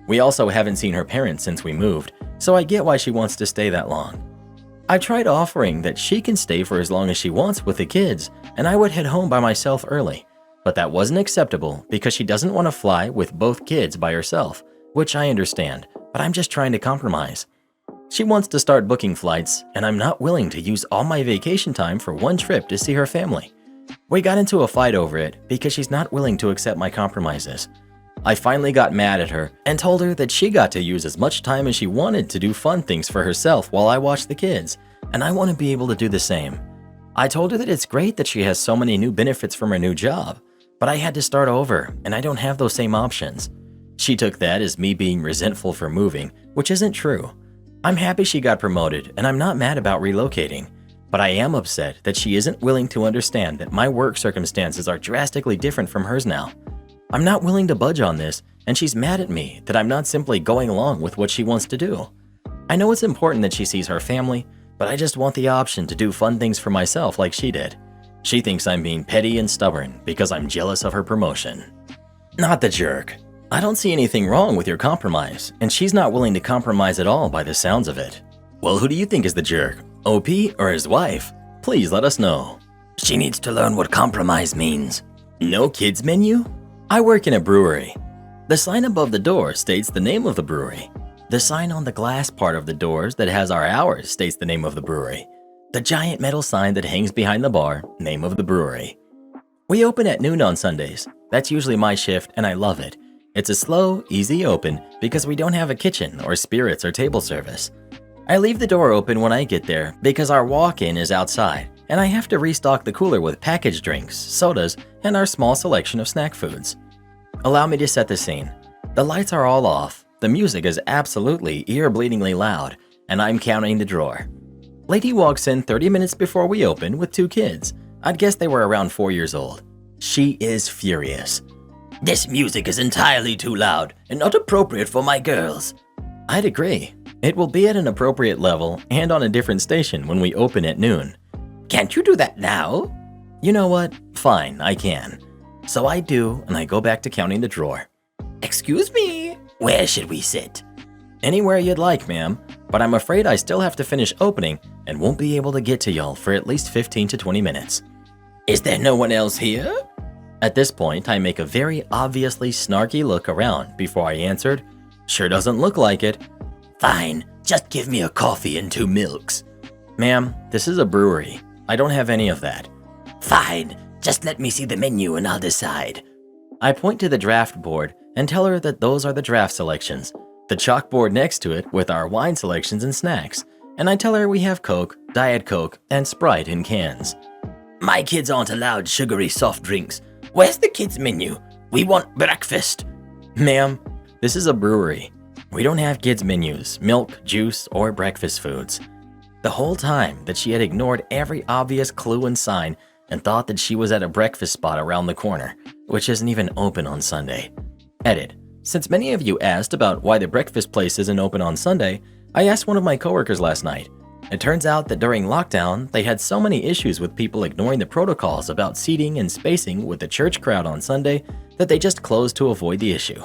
A: We also haven't seen her parents since we moved, so I get why she wants to stay that long. I tried offering that she can stay for as long as she wants with the kids, and I would head home by myself early, but that wasn't acceptable because she doesn't want to fly with both kids by herself, which I understand, but I'm just trying to compromise. She wants to start booking flights, and I'm not willing to use all my vacation time for one trip to see her family. We got into a fight over it because she's not willing to accept my compromises. I finally got mad at her and told her that she got to use as much time as she wanted to do fun things for herself while I watched the kids, and I want to be able to do the same. I told her that it's great that she has so many new benefits from her new job, but I had to start over and I don't have those same options. She took that as me being resentful for moving, which isn't true. I'm happy she got promoted and I'm not mad about relocating, but I am upset that she isn't willing to understand that my work circumstances are drastically different from hers now. I'm not willing to budge on this, and she's mad at me that I'm not simply going along with what she wants to do. I know it's important that she sees her family, but I just want the option to do fun things for myself like she did. She thinks I'm being petty and stubborn because I'm jealous of her promotion. Not the jerk. I don't see anything wrong with your compromise, and she's not willing to compromise at all by the sounds of it. Well, who do you think is the jerk? OP or his wife? Please let us know.
B: She needs to learn what compromise means.
A: No kids menu? I work in a brewery. The sign above the door states the name of the brewery. The sign on the glass part of the doors that has our hours states the name of the brewery. The giant metal sign that hangs behind the bar, name of the brewery. We open at noon on Sundays. That's usually my shift and I love it. It's a slow, easy open because we don't have a kitchen or spirits or table service. I leave the door open when I get there because our walk-in is outside and I have to restock the cooler with packaged drinks, sodas, and our small selection of snack foods. Allow me to set the scene. The lights are all off, the music is absolutely ear-bleedingly loud, and I'm counting the drawer. Lady walks in 30 minutes before we open with 2 kids. I'd guess they were around 4 years old. She is furious.
B: This music is entirely too loud and not appropriate for my girls.
A: I'd agree. It will be at an appropriate level and on a different station when we open at noon.
B: Can't you do that now?
A: You know what? Fine, I can. So I do, and I go back to counting the drawer.
B: Excuse me, where should we sit?
A: Anywhere you'd like, ma'am, but I'm afraid I still have to finish opening and won't be able to get to y'all for at least 15 to 20 minutes.
B: Is there no one else here?
A: At this point, I make a very obviously snarky look around before I answered, "Sure doesn't look like it."
B: Fine, just give me a coffee and 2 milks.
A: Ma'am, this is a brewery. I don't have any of that.
B: Fine, just let me see the menu and I'll decide.
A: I point to the draft board and tell her that those are the draft selections, the chalkboard next to it with our wine selections and snacks, and I tell her we have Coke, Diet Coke, and Sprite in cans.
B: My kids aren't allowed sugary soft drinks. Where's the kids' menu? We want breakfast.
A: Ma'am, this is a brewery. We don't have kids' menus, milk, juice, or breakfast foods. The whole time that she had ignored every obvious clue and sign and thought that she was at a breakfast spot around the corner, which isn't even open on Sunday. Edit. Since many of you asked about why the breakfast place isn't open on Sunday, I asked one of my coworkers last night. It turns out that during lockdown, they had so many issues with people ignoring the protocols about seating and spacing with the church crowd on Sunday that they just closed to avoid the issue,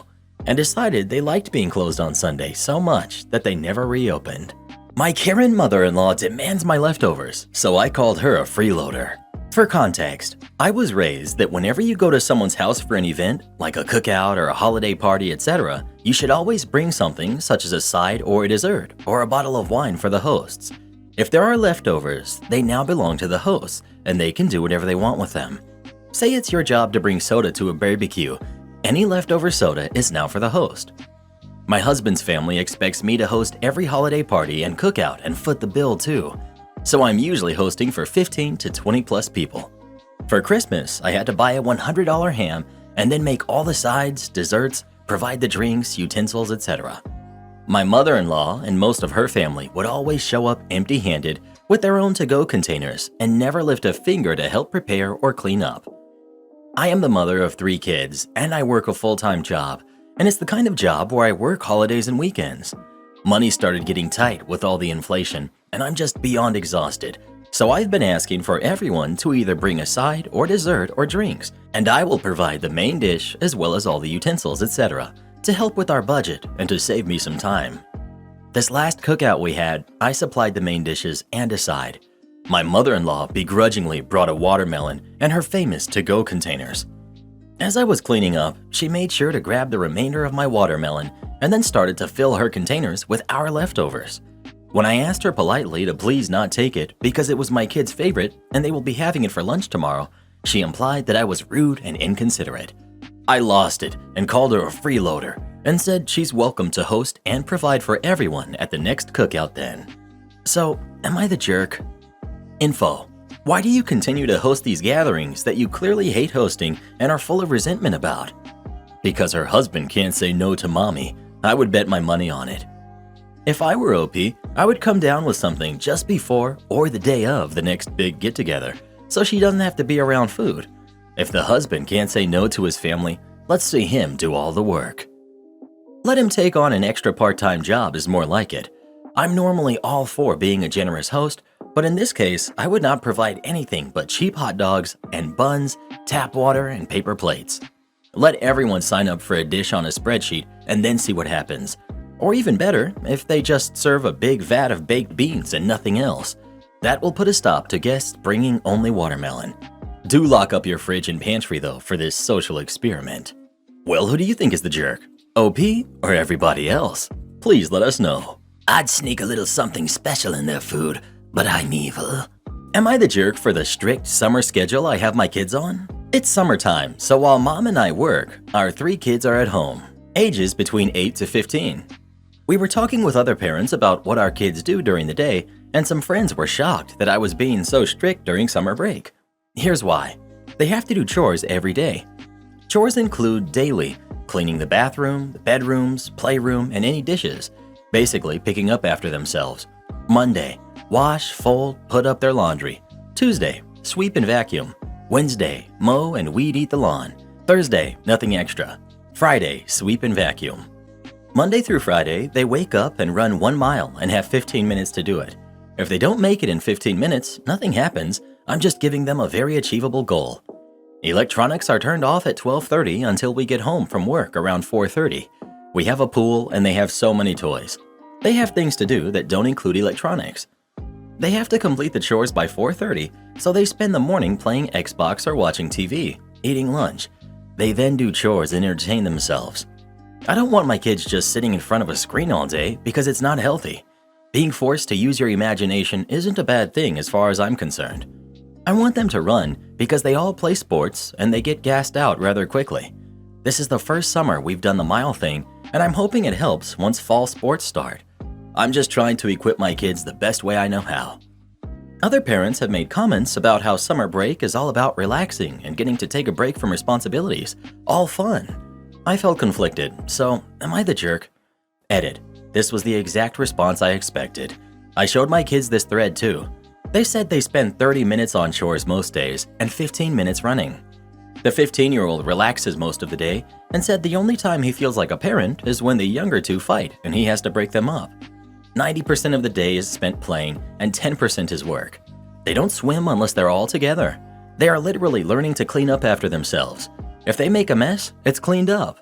A: and decided they liked being closed on Sunday so much that they never reopened. My Karen mother-in-law demands my leftovers, so I called her a freeloader. For context, I was raised that whenever you go to someone's house for an event, like a cookout or a holiday party, etc., you should always bring something such as a side or a dessert, or a bottle of wine for the hosts. If there are leftovers, they now belong to the hosts, and they can do whatever they want with them. Say it's your job to bring soda to a barbecue. Any leftover soda is now for the host. My husband's family expects me to host every holiday party and cookout and foot the bill too. So I'm usually hosting for 15 to 20 plus people. For Christmas, I had to buy a $100 ham and then make all the sides, desserts, provide the drinks, utensils, etc. My mother-in-law and most of her family would always show up empty-handed with their own to-go containers and never lift a finger to help prepare or clean up. I am the mother of 3 kids and I work a full-time job, and it's the kind of job where I work holidays and weekends. Money started getting tight with all the inflation, and I'm just beyond exhausted. So I've been asking for everyone to either bring a side or dessert or drinks, and I will provide the main dish as well as all the utensils, etc., to help with our budget and to save me some time. This last cookout we had, I supplied the main dishes and a side. My mother-in-law begrudgingly brought a watermelon and her famous to-go containers. As I was cleaning up, she made sure to grab the remainder of my watermelon and then started to fill her containers with our leftovers. When I asked her politely to please not take it because it was my kid's favorite and they will be having it for lunch tomorrow, she implied that I was rude and inconsiderate. I lost it and called her a freeloader and said she's welcome to host and provide for everyone at the next cookout then. So, am I the jerk? Info. Why do you continue to host these gatherings that you clearly hate hosting and are full of resentment about? Because her husband can't say no to mommy. I would bet my money on it. If I were OP, I would come down with something just before or the day of the next big get-together, so she doesn't have to be around food. If the husband can't say no to his family, let's see him do all the work. Let him take on an extra part-time job is more like it. I'm normally all for being a generous host, but in this case, I would not provide anything but cheap hot dogs and buns, tap water, and paper plates. Let everyone sign up for a dish on a spreadsheet and then see what happens. Or even better, if they just serve a big vat of baked beans and nothing else. That will put a stop to guests bringing only watermelon. Do lock up your fridge and pantry though for this social experiment. Well, who do you think is the jerk? OP or everybody else? Please let us know.
B: I'd sneak a little something special in their food, but I'm evil.
A: Am I the jerk for the strict summer schedule I have my kids on? It's summertime, so while mom and I work, our 3 kids are at home, ages between 8 to 15. We were talking with other parents about what our kids do during the day, and some friends were shocked that I was being so strict during summer break. Here's why. They have to do chores every day. Chores include daily, cleaning the bathroom, the bedrooms, playroom, and any dishes, basically picking up after themselves. Monday, wash, fold, put up their laundry. Tuesday, sweep and vacuum. Wednesday, mow and weed eat the lawn. Thursday, nothing extra. Friday, sweep and vacuum. Monday through Friday, they wake up and run 1 mile and have 15 minutes to do it. If they don't make it in 15 minutes, nothing happens. I'm just giving them a very achievable goal. Electronics are turned off at 12:30 until we get home from work around 4:30. We have a pool and they have so many toys. They have things to do that don't include electronics. They have to complete the chores by 4:30, so they spend the morning playing Xbox or watching TV, eating lunch. They then do chores and entertain themselves. I don't want my kids just sitting in front of a screen all day because it's not healthy. Being forced to use your imagination isn't a bad thing as far as I'm concerned. I want them to run because they all play sports and they get gassed out rather quickly. This is the first summer we've done the mile thing, and I'm hoping it helps once fall sports start. I'm just trying to equip my kids the best way I know how. Other parents have made comments about how summer break is all about relaxing and getting to take a break from responsibilities. All fun. I felt conflicted, so am I the jerk? Edit. This was the exact response I expected. I showed my kids this thread too. They said they spend 30 minutes on chores most days and 15 minutes running. The 15-year-old relaxes most of the day and said the only time he feels like a parent is when the younger two fight and he has to break them up. 90% of the day is spent playing and 10% is work. They don't swim unless they're all together. They are literally learning to clean up after themselves. If they make a mess, it's cleaned up.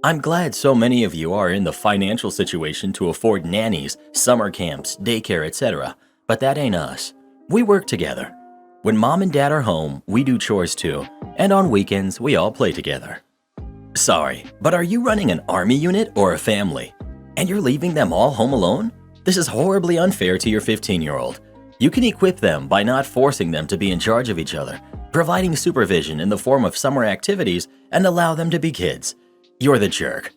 A: I'm glad so many of you are in the financial situation to afford nannies, summer camps, daycare, etc. But that ain't us. We work together. When mom and dad are home, we do chores too. And on weekends, we all play together. Sorry, but are you running an army unit or a family? And you're leaving them all home alone? This is horribly unfair to your 15-year-old. You can equip them by not forcing them to be in charge of each other, providing supervision in the form of summer activities, and allow them to be kids. You're the jerk.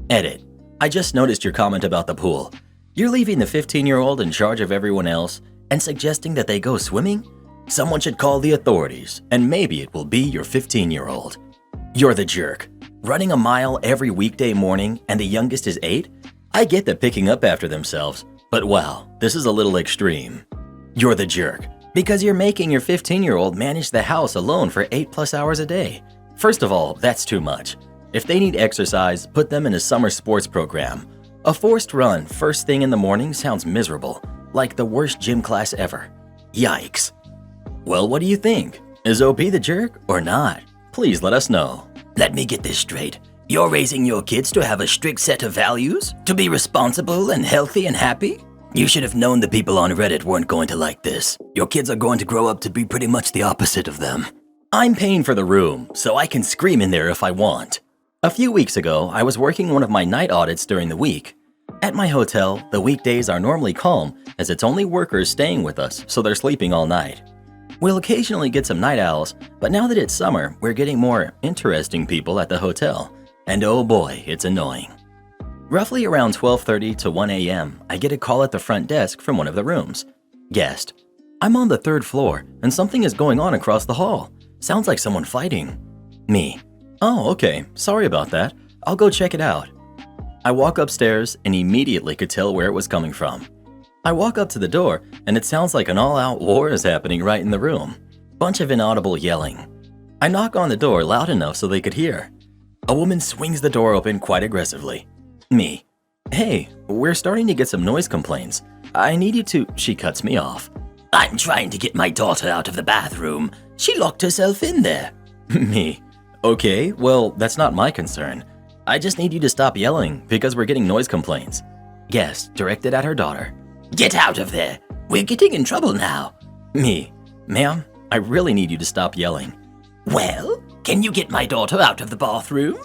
A: Edit. I just noticed your comment about the pool. You're leaving the 15-year-old in charge of everyone else and suggesting that they go swimming? Someone should call the authorities, and maybe it will be your 15-year-old. You're the jerk. Running a mile every weekday morning and the youngest is 8? I get that picking up after themselves, but wow, this is a little extreme. You're the jerk, because you're making your 15-year-old manage the house alone for 8+ hours a day. First of all, that's too much. If they need exercise, put them in a summer sports program. A forced run first thing in the morning sounds miserable, like the worst gym class ever. Yikes. Well, what do you think? Is OP the jerk or not? Please let us know.
B: Let me get this straight. You're raising your kids to have a strict set of values? To be responsible and healthy and happy? You should have known the people on Reddit weren't going to like this. Your kids are going to grow up to be pretty much the opposite of them.
A: I'm paying for the room, so I can scream in there if I want. A few weeks ago, I was working one of my night audits during the week. At my hotel, the weekdays are normally calm as it's only workers staying with us, so they're sleeping all night. We'll occasionally get some night owls, but now that it's summer, we're getting more interesting people at the hotel. And oh boy, it's annoying. Roughly around 12:30 to 1 a.m., I get a call at the front desk from one of the rooms. Guest: I'm on the 3rd floor and something is going on across the hall. Sounds like someone fighting. Me: oh, okay, sorry about that. I'll go check it out. I walk upstairs and immediately could tell where it was coming from. I walk up to the door and it sounds like an all-out war is happening right in the room. Bunch of inaudible yelling. I knock on the door loud enough so they could hear. A woman swings the door open quite aggressively. Me: hey, we're starting to get some noise complaints. I need you to… She cuts me off.
B: I'm trying to get my daughter out of the bathroom. She locked herself in there.
A: Me: okay, well, that's not my concern. I just need you to stop yelling because we're getting noise complaints. Guest, directed at her daughter.
B: Get out of there. We're getting in trouble now.
A: Me: ma'am, I really need you to stop yelling.
B: Well, can you get my daughter out of the bathroom?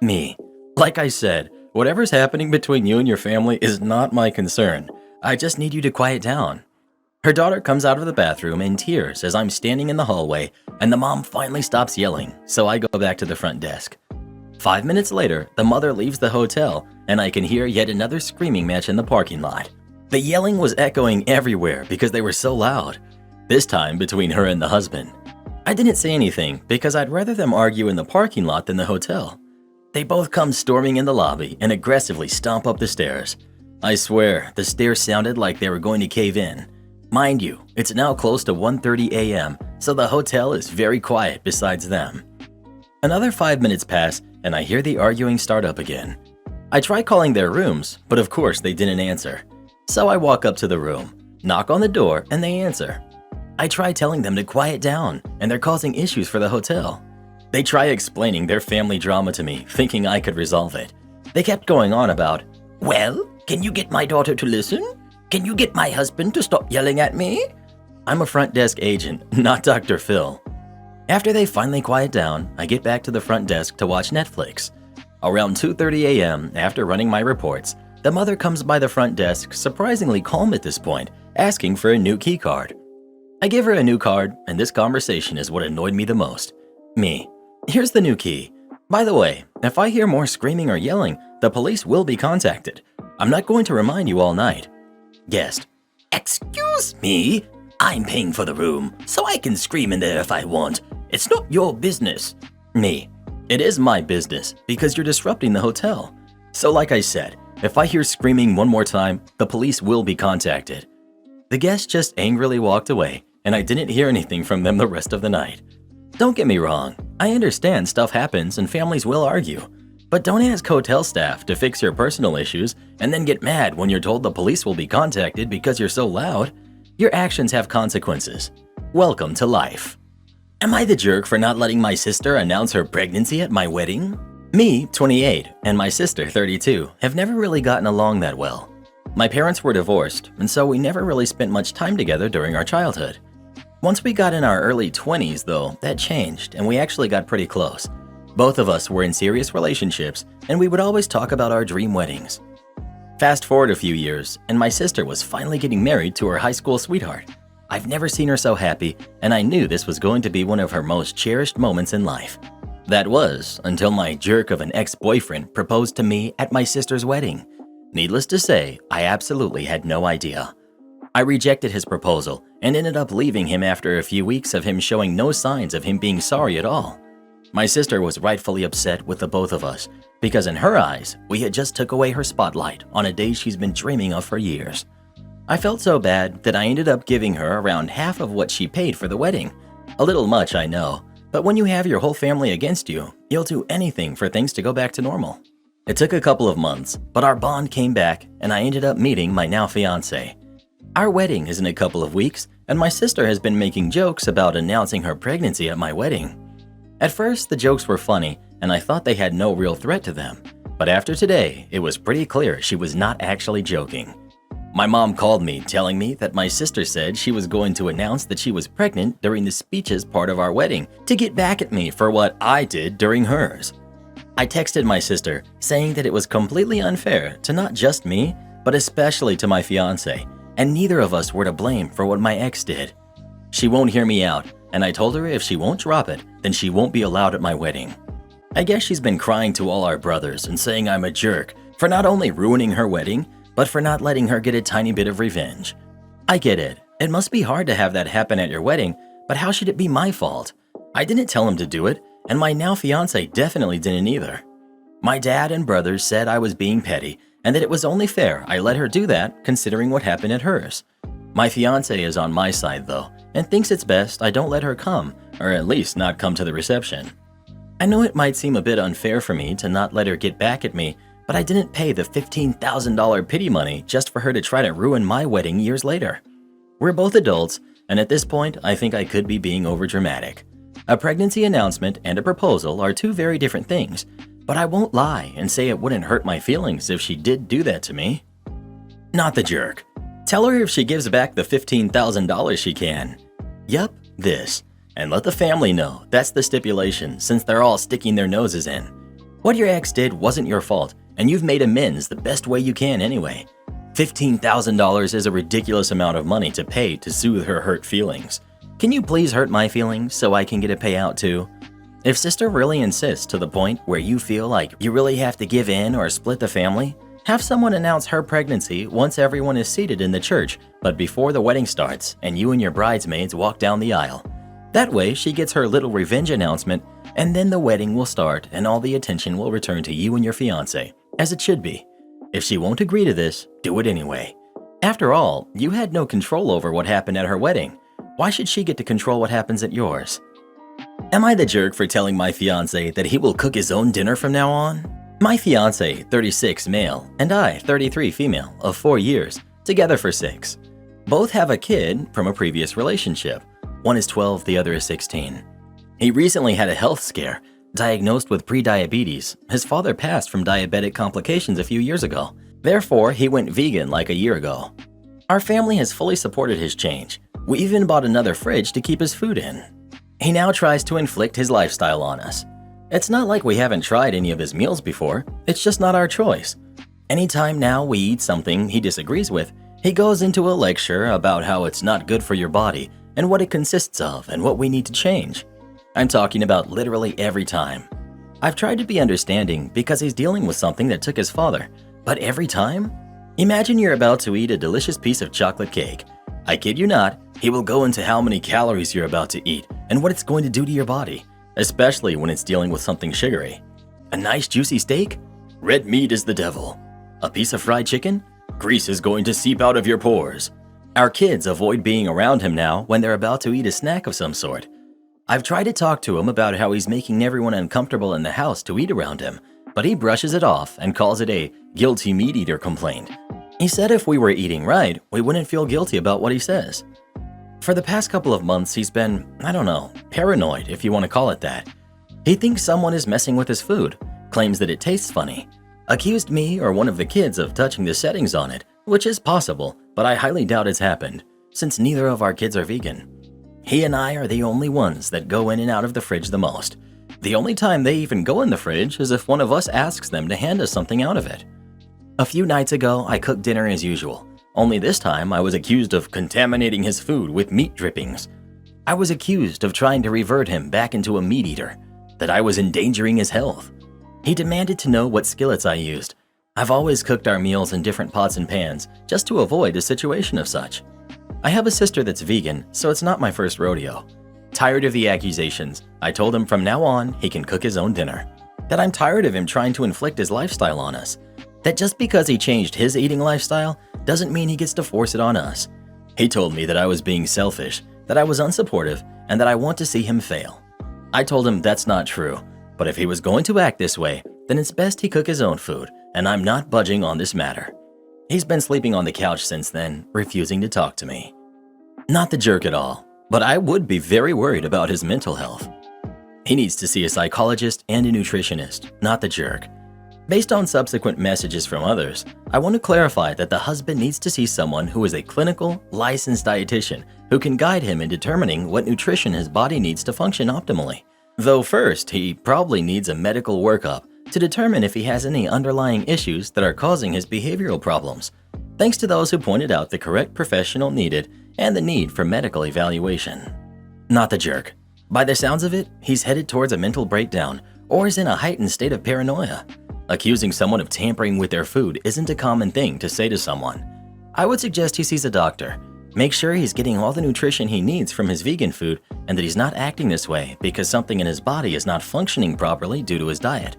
A: Me: like I said, whatever's happening between you and your family is not my concern. I just need you to quiet down. Her daughter comes out of the bathroom in tears as I'm standing in the hallway, and the mom finally stops yelling, so I go back to the front desk. 5 minutes later, the mother leaves the hotel, and I can hear yet another screaming match in the parking lot. The yelling was echoing everywhere because they were so loud, this time between her and the husband. I didn't say anything because I'd rather them argue in the parking lot than the hotel. They both come storming in the lobby and aggressively stomp up the stairs. I swear, the stairs sounded like they were going to cave in. Mind you, it's now close to 1:30 a.m., so the hotel is very quiet besides them. Another 5 minutes pass and I hear the arguing start up again. I try calling their rooms, but of course they didn't answer. So I walk up to the room, knock on the door, and they answer. I try telling them to quiet down, and they're causing issues for the hotel. They try explaining their family drama to me, thinking I could resolve it. They kept going on about,
B: well, can you get my daughter to listen? Can you get my husband to stop yelling at me?
A: I'm a front desk agent, not Dr. Phil. After they finally quiet down, I get back to the front desk to watch Netflix. Around 2:30 a.m., after running my reports, the mother comes by the front desk, surprisingly calm at this point, asking for a new key card. I give her a new card, and this conversation is what annoyed me the most. Me: here's the new key. By the way, if I hear more screaming or yelling, the police will be contacted. I'm not going to remind you all night. Guest:
B: excuse me? I'm paying for the room, so I can scream in there if I want. It's not your business.
A: Me: it is my business because you're disrupting the hotel. So like I said, if I hear screaming one more time, the police will be contacted. The guest just angrily walked away, and I didn't hear anything from them the rest of the night. Don't get me wrong, I understand stuff happens and families will argue, But don't ask hotel staff to fix your personal issues and then get mad when you're told the police will be contacted because you're so loud. Your actions have consequences. Welcome to life. Am I the jerk for not letting my sister announce her pregnancy at my wedding? Me, 28, and my sister, 32, have never really gotten along that well. My parents were divorced, and so we never really spent much time together during our childhood. Once we got in our early 20s, though, that changed, and we actually got pretty close. Both of us were in serious relationships, and we would always talk about our dream weddings. Fast forward a few years, and my sister was finally getting married to her high school sweetheart. I've never seen her so happy, and I knew this was going to be one of her most cherished moments in life. That was until my jerk of an ex-boyfriend proposed to me at my sister's wedding. Needless to say, I absolutely had no idea. I rejected his proposal and ended up leaving him after a few weeks of him showing no signs of him being sorry at all. My sister was rightfully upset with the both of us because in her eyes, we had just took away her spotlight on a day she's been dreaming of for years. I felt so bad that I ended up giving her around half of what she paid for the wedding. A little much, I know, but when you have your whole family against you, you'll do anything for things to go back to normal. It took a couple of months, but our bond came back and I ended up meeting my now fiancé. Our wedding is in a couple of weeks, and my sister has been making jokes about announcing her pregnancy at my wedding. At first, the jokes were funny, and I thought they had no real threat to them. But after today, it was pretty clear she was not actually joking. My mom called me telling me that my sister said she was going to announce that she was pregnant during the speeches part of our wedding to get back at me for what I did during hers. I texted my sister saying that it was completely unfair to not just me, but especially to my fiancé, and neither of us were to blame for what my ex did. She won't hear me out, and I told her if she won't drop it, then she won't be allowed at my wedding. I guess she's been crying to all our brothers and saying I'm a jerk for not only ruining her wedding, but for not letting her get a tiny bit of revenge. I get it. It must be hard to have that happen at your wedding, but how should it be my fault? I didn't tell him to do it, and my now fiancé definitely didn't either. My dad and brothers said I was being petty and that it was only fair I let her do that considering what happened at hers. My fiancé is on my side though, and thinks it's best I don't let her come, or at least not come to the reception. I know it might seem a bit unfair for me to not let her get back at me, but I didn't pay the $15,000 pity money just for her to try to ruin my wedding years later. We're both adults, and at this point, I think I could be being overdramatic. A pregnancy announcement and a proposal are two very different things, but I won't lie and say it wouldn't hurt my feelings if she did do that to me. Not the jerk. Tell her if she gives back the $15,000 she can. Yup, this. And let the family know that's the stipulation since they're all sticking their noses in. What your ex did wasn't your fault, and you've made amends the best way you can anyway. $15,000 is a ridiculous amount of money to pay to soothe her hurt feelings. Can you please hurt my feelings so I can get a payout too? If sister really insists to the point where you feel like you really have to give in or split the family, have someone announce her pregnancy once everyone is seated in the church, but before the wedding starts and you and your bridesmaids walk down the aisle. That way she gets her little revenge announcement, and then the wedding will start and all the attention will return to you and your fiancé, as it should be. If she won't agree to this, do it anyway. After all, you had no control over what happened at her wedding. Why should she get to control what happens at yours? Am I the jerk for telling my fiancé that he will cook his own dinner from now on? My fiancé, 36 male, and I, 33 female, of 4 years, together for 6. Both have a kid from a previous relationship. One is 12, the other is 16. He recently had a health scare, diagnosed with prediabetes. His father passed from diabetic complications a few years ago. Therefore, he went vegan like a year ago. Our family has fully supported his change. We even bought another fridge to keep his food in. He now tries to inflict his lifestyle on us. It's not like we haven't tried any of his meals before, it's just not our choice. Anytime now we eat something he disagrees with, he goes into a lecture about how it's not good for your body and what it consists of and what we need to change. I'm talking about literally every time. I've tried to be understanding because he's dealing with something that took his father, but every time? Imagine you're about to eat a delicious piece of chocolate cake. I kid you not, he will go into how many calories you're about to eat and what it's going to do to your body, especially when it's dealing with something sugary. A nice juicy steak? Red meat is the devil. A piece of fried chicken? Grease is going to seep out of your pores. Our kids avoid being around him now when they're about to eat a snack of some sort. I've tried to talk to him about how he's making everyone uncomfortable in the house to eat around him, but he brushes it off and calls it a guilty meat eater complaint. He said if we were eating right, we wouldn't feel guilty about what he says. For the past couple of months, he's been, paranoid, if you want to call it that. He thinks someone is messing with his food, claims that it tastes funny, accused me or one of the kids of touching the settings on it, which is possible, but I highly doubt it's happened, since neither of our kids are vegan. He and I are the only ones that go in and out of the fridge the most. The only time they even go in the fridge is if one of us asks them to hand us something out of it. A few nights ago, I cooked dinner as usual, only this time I was accused of contaminating his food with meat drippings. I was accused of trying to revert him back into a meat eater, that I was endangering his health. He demanded to know what skillets I used. I've always cooked our meals in different pots and pans, just to avoid a situation of such. I have a sister that's vegan, so it's not my first rodeo. Tired of the accusations, I told him from now on he can cook his own dinner. That I'm tired of him trying to inflict his lifestyle on us. That just because he changed his eating lifestyle doesn't mean he gets to force it on us. He told me that I was being selfish, that I was unsupportive, and that I want to see him fail. I told him that's not true, but if he was going to act this way, then it's best he cook his own food, and I'm not budging on this matter. He's been sleeping on the couch since then, refusing to talk to me. Not the jerk at all, but I would be very worried about his mental health. He needs to see a psychologist and a nutritionist, not the jerk. Based on subsequent messages from others, I want to clarify that the husband needs to see someone who is a clinical, licensed dietitian who can guide him in determining what nutrition his body needs to function optimally. Though first, he probably needs a medical workup to determine if he has any underlying issues that are causing his behavioral problems, thanks to those who pointed out the correct professional needed and the need for medical evaluation. Not the jerk. By the sounds of it, he's headed towards a mental breakdown or is in a heightened state of paranoia. Accusing someone of tampering with their food isn't a common thing to say to someone. I would suggest he sees a doctor. Make sure he's getting all the nutrition he needs from his vegan food and that he's not acting this way because something in his body is not functioning properly due to his diet.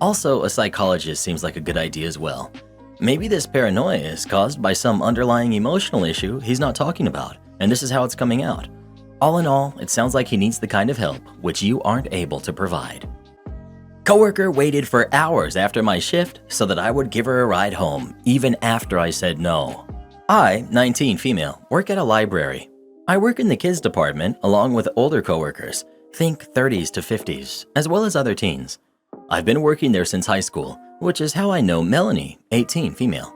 A: Also, a psychologist seems like a good idea as well. Maybe this paranoia is caused by some underlying emotional issue he's not talking about, and this is how it's coming out. All in all, it sounds like he needs the kind of help which you aren't able to provide. Coworker waited for hours after my shift so that I would give her a ride home, even after I said no. I, 19 female, work at a library. I work in the kids department along with older coworkers, think 30s to 50s, as well as other teens. I've been working there since high school, which is how I know Melanie, 18 female.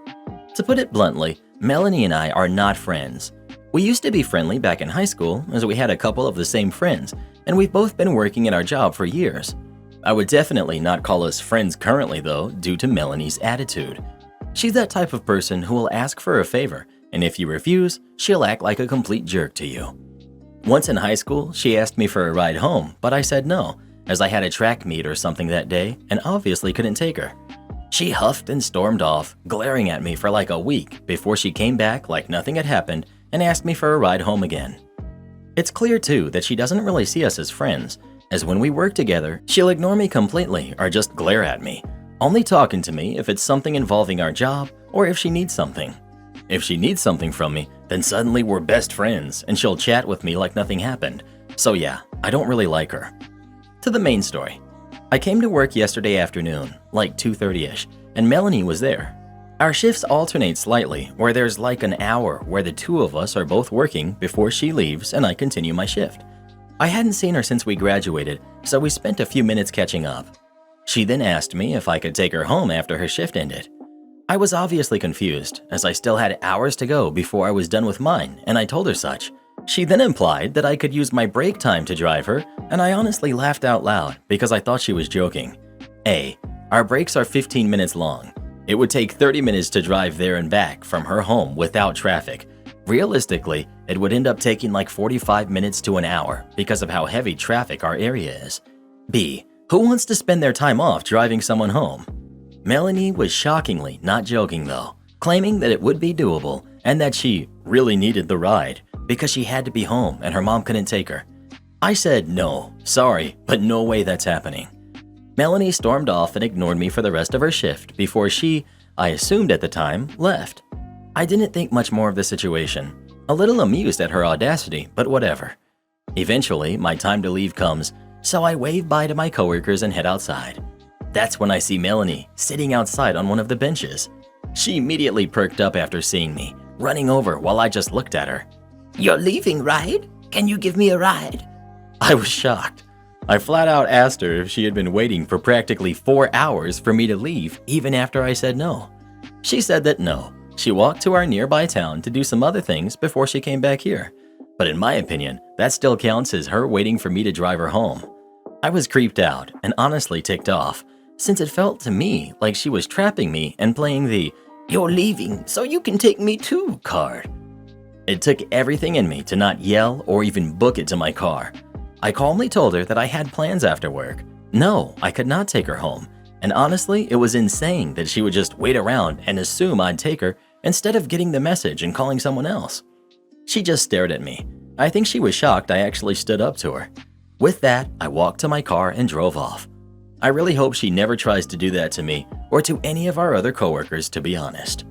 A: To put it bluntly, Melanie and I are not friends. We used to be friendly back in high school as we had a couple of the same friends, and we've both been working in our job for years. I would definitely not call us friends currently though, due to Melanie's attitude. She's that type of person who will ask for a favor, and if you refuse, she'll act like a complete jerk to you. Once in high school, she asked me for a ride home, but I said no, as I had a track meet or something that day and obviously couldn't take her. She huffed and stormed off, glaring at me for like a week before she came back like nothing had happened and asked me for a ride home again. It's clear too that she doesn't really see us as friends, as when we work together, she'll ignore me completely or just glare at me, only talking to me if it's something involving our job or if she needs something. If she needs something from me, then suddenly we're best friends and she'll chat with me like nothing happened. So yeah, I don't really like her. To the main story. I came to work yesterday afternoon, like 2:30ish, and Melanie was there. Our shifts alternate slightly, where there's like an hour where the two of us are both working before she leaves and I continue my shift. I hadn't seen her since we graduated, so we spent a few minutes catching up. She then asked me if I could take her home after her shift ended. I was obviously confused, as I still had hours to go before I was done with mine, and I told her such. She then implied that I could use my break time to drive her, and I honestly laughed out loud because I thought she was joking. A. Our breaks are 15 minutes long. It would take 30 minutes to drive there and back from her home without traffic. Realistically, it would end up taking like 45 minutes to an hour because of how heavy traffic our area is. B. Who wants to spend their time off driving someone home? Melanie was shockingly not joking though, claiming that it would be doable and that she really needed the ride because she had to be home and her mom couldn't take her. I said no, sorry, but no way that's happening. Melanie stormed off and ignored me for the rest of her shift before she, I assumed at the time, left. I didn't think much more of the situation, a little amused at her audacity, but whatever. Eventually, my time to leave comes, so I wave bye to my coworkers and head outside. That's when I see Melanie sitting outside on one of the benches. She immediately perked up after seeing me, running over while I just looked at her.
B: You're leaving, right? Can you give me a ride?
A: I was shocked. I flat out asked her if she had been waiting for practically 4 hours for me to leave even after I said no. She said that no, she walked to our nearby town to do some other things before she came back here. But in my opinion, that still counts as her waiting for me to drive her home. I was creeped out and honestly ticked off, since it felt to me like she was trapping me and playing the "you're leaving so you can take me too" card. It took everything in me to not yell or even book it to my car. I calmly told her that I had plans after work. No, I could not take her home. And honestly, it was insane that she would just wait around and assume I'd take her instead of getting the message and calling someone else. She just stared at me. I think she was shocked I actually stood up to her. With that, I walked to my car and drove off. I really hope she never tries to do that to me or to any of our other coworkers, to be honest.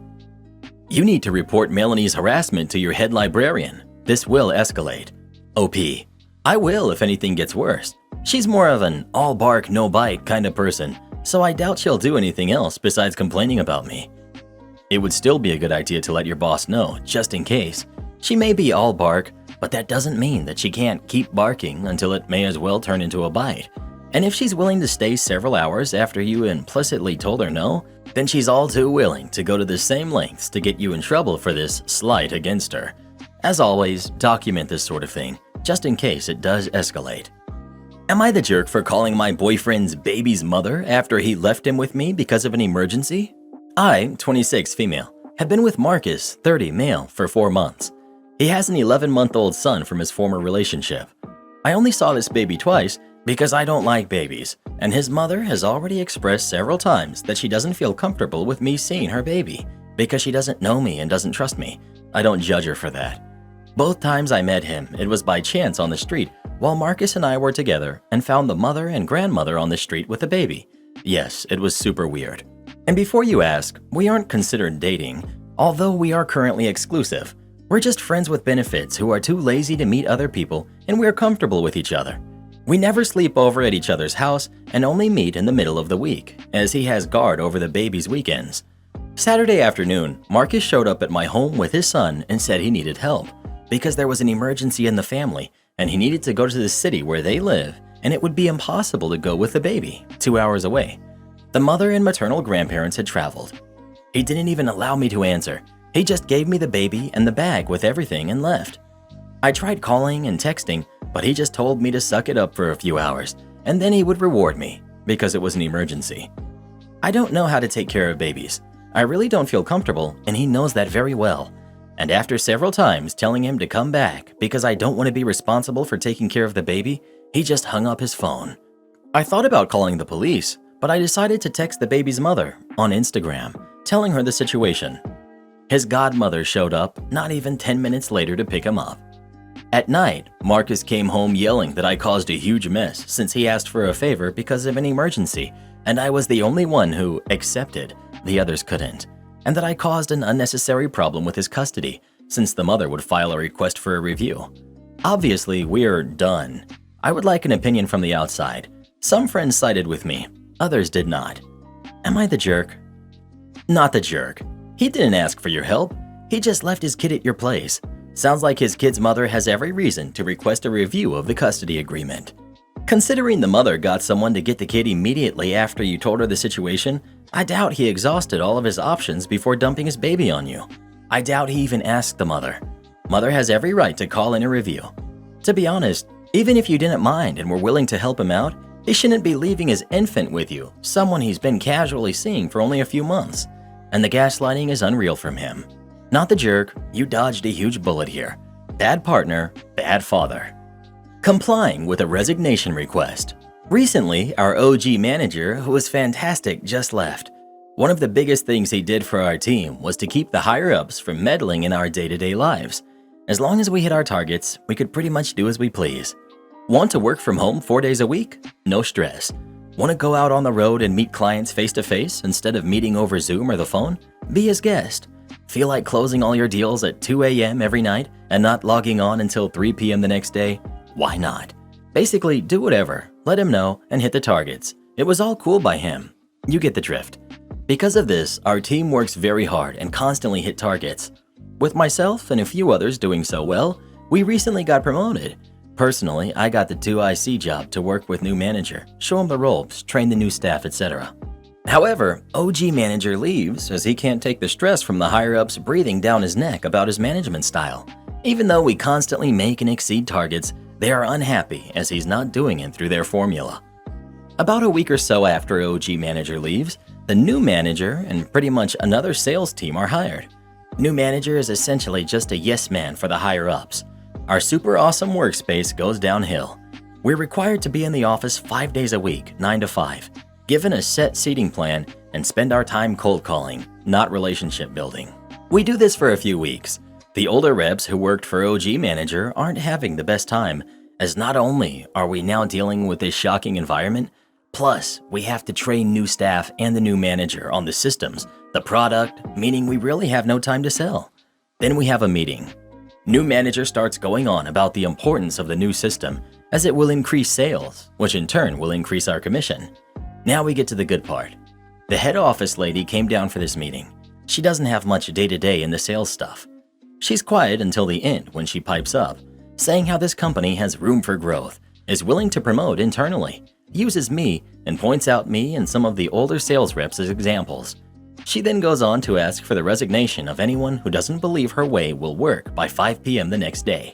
A: You need to report Melanie's harassment to your head librarian. This will escalate. OP. I will if anything gets worse. She's more of an all bark, no bite kind of person, so I doubt she'll do anything else besides complaining about me. It would still be a good idea to let your boss know, just in case. She may be all bark, but that doesn't mean that she can't keep barking until it may as well turn into a bite. And if she's willing to stay several hours after you implicitly told her no, then she's all too willing to go to the same lengths to get you in trouble for this slight against her. As always, document this sort of thing, just in case it does escalate. Am I the jerk for calling my boyfriend's baby's mother after he left him with me because of an emergency? I, 26 female, have been with Marcus, 30 male, for 4 months. He has an 11-month-old son from his former relationship. I only saw this baby twice because I don't like babies, and his mother has already expressed several times that she doesn't feel comfortable with me seeing her baby because she doesn't know me and doesn't trust me. I don't judge her for that. Both times I met him, it was by chance on the street while Marcus and I were together and found the mother and grandmother on the street with a baby. Yes, it was super weird. And before you ask, we aren't considered dating, although we are currently exclusive. We're just friends with benefits who are too lazy to meet other people, and we're comfortable with each other. We never sleep over at each other's house and only meet in the middle of the week, as he has guard over the baby's weekends. Saturday afternoon, Marcus showed up at my home with his son and said he needed help because there was an emergency in the family and he needed to go to the city where they live, and it would be impossible to go with the baby 2 hours away. The mother and maternal grandparents had traveled. He didn't even allow me to answer. He just gave me the baby and the bag with everything and left. I tried calling and texting, but he just told me to suck it up for a few hours, and then he would reward me because it was an emergency. I don't know how to take care of babies. I really don't feel comfortable, and he knows that very well. And after several times telling him to come back because I don't want to be responsible for taking care of the baby, he just hung up his phone. I thought about calling the police, but I decided to text the baby's mother on Instagram, telling her the situation. His godmother showed up not even 10 minutes later to pick him up. At night, Marcus came home yelling that I caused a huge mess since he asked for a favor because of an emergency, and I was the only one who accepted, the others couldn't, and that I caused an unnecessary problem with his custody since the mother would file a request for a review. Obviously, we're done. I would like an opinion from the outside. Some friends sided with me, others did not. Am I the jerk? Not the jerk. He didn't ask for your help. He just left his kid at your place. Sounds like his kid's mother has every reason to request a review of the custody agreement. Considering the mother got someone to get the kid immediately after you told her the situation, I doubt he exhausted all of his options before dumping his baby on you. I doubt he even asked the mother. Mother has every right to call in a review. To be honest, even if you didn't mind and were willing to help him out, he shouldn't be leaving his infant with you, someone he's been casually seeing for only a few months. And the gaslighting is unreal from him. Not the jerk, you dodged a huge bullet here. Bad partner, bad father. Complying with a resignation request. Recently, our OG manager, who was fantastic, just left. One of the biggest things he did for our team was to keep the higher-ups from meddling in our day-to-day lives. As long as we hit our targets, we could pretty much do as we please. Want to work from home 4 days a week? No stress. Want to go out on the road and meet clients face-to-face instead of meeting over Zoom or the phone? Be his guest. Feel like closing all your deals at 2 a.m. every night and not logging on until 3 p.m. the next day? Why not? Basically, do whatever, let him know, and hit the targets. It was all cool by him. You get the drift. Because of this, our team works very hard and constantly hit targets. With myself and a few others doing so well, we recently got promoted. Personally, I got the 2IC job to work with new manager, show him the ropes, train the new staff, etc. However, OG manager leaves as he can't take the stress from the higher-ups breathing down his neck about his management style. Even though we constantly make and exceed targets, they are unhappy as he's not doing it through their formula. About a week or so after OG manager leaves, the new manager and pretty much another sales team are hired. New manager is essentially just a yes man for the higher-ups. Our super awesome workspace goes downhill. We're required to be in the office 5 days a week, 9 to 5, given a set seating plan, and spend our time cold calling, not relationship building. We do this for a few weeks. The older reps who worked for OG manager aren't having the best time, as not only are we now dealing with this shocking environment, plus we have to train new staff and the new manager on the systems, the product, meaning we really have no time to sell. Then we have a meeting. New manager starts going on about the importance of the new system, as it will increase sales, which in turn will increase our commission. Now we get to the good part. The head office lady came down for this meeting. She doesn't have much day-to-day in the sales stuff. She's quiet until the end when she pipes up, saying how this company has room for growth, is willing to promote internally, uses me, and points out me and some of the older sales reps as examples. She then goes on to ask for the resignation of anyone who doesn't believe her way will work by 5 p.m. the next day.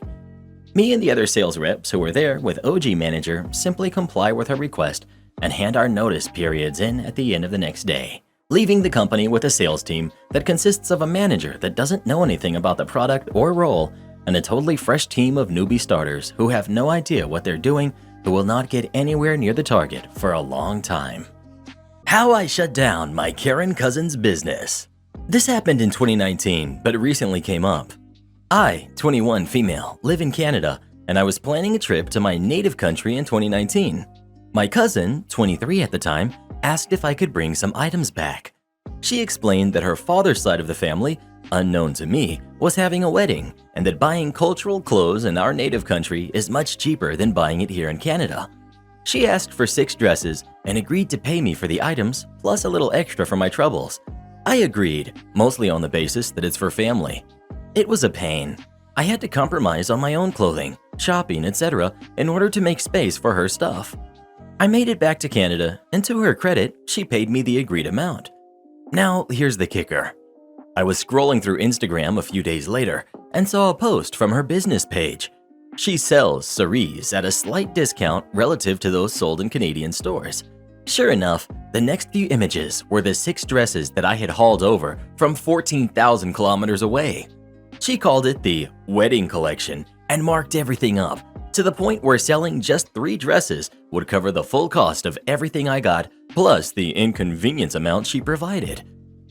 A: Me and the other sales reps who were there with OG manager simply comply with her request and hand our notice periods in at the end of the next day, leaving the company with a sales team that consists of a manager that doesn't know anything about the product or role and a totally fresh team of newbie starters who have no idea what they're doing, who will not get anywhere near the target for a long time. How I shut down my Karen cousin's business. This happened in 2019, but it recently came up. I, 21 female, live in Canada, and I was planning a trip to my native country in 2019. My cousin, 23 at the time, asked if I could bring some items back. She explained that her father's side of the family, unknown to me, was having a wedding, and that buying cultural clothes in our native country is much cheaper than buying it here in Canada. She asked for 6 dresses and agreed to pay me for the items, plus a little extra for my troubles. I agreed, mostly on the basis that it's for family. It was a pain. I had to compromise on my own clothing, shopping, etc. in order to make space for her stuff. I made it back to Canada, and to her credit, she paid me the agreed amount. Now, here's the kicker. I was scrolling through Instagram a few days later and saw a post from her business page. She sells cerise at a slight discount relative to those sold in Canadian stores. Sure enough, the next few images were the 6 dresses that I had hauled over from 14,000 kilometers away. She called it the wedding collection and marked everything up to the point where selling just 3 dresses would cover the full cost of everything I got plus the inconvenience amount she provided.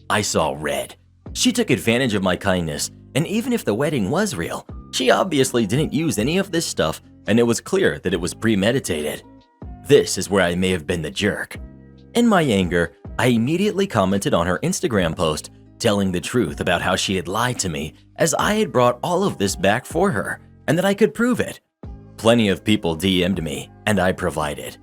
A: I saw red. She took advantage of my kindness, and even if the wedding was real, she obviously didn't use any of this stuff, and it was clear that it was premeditated. This is where I may have been the jerk. In my anger, I immediately commented on her Instagram post, telling the truth about how she had lied to me as I had brought all of this back for her, and that I could prove it. Plenty of people DM'd me, and I provided.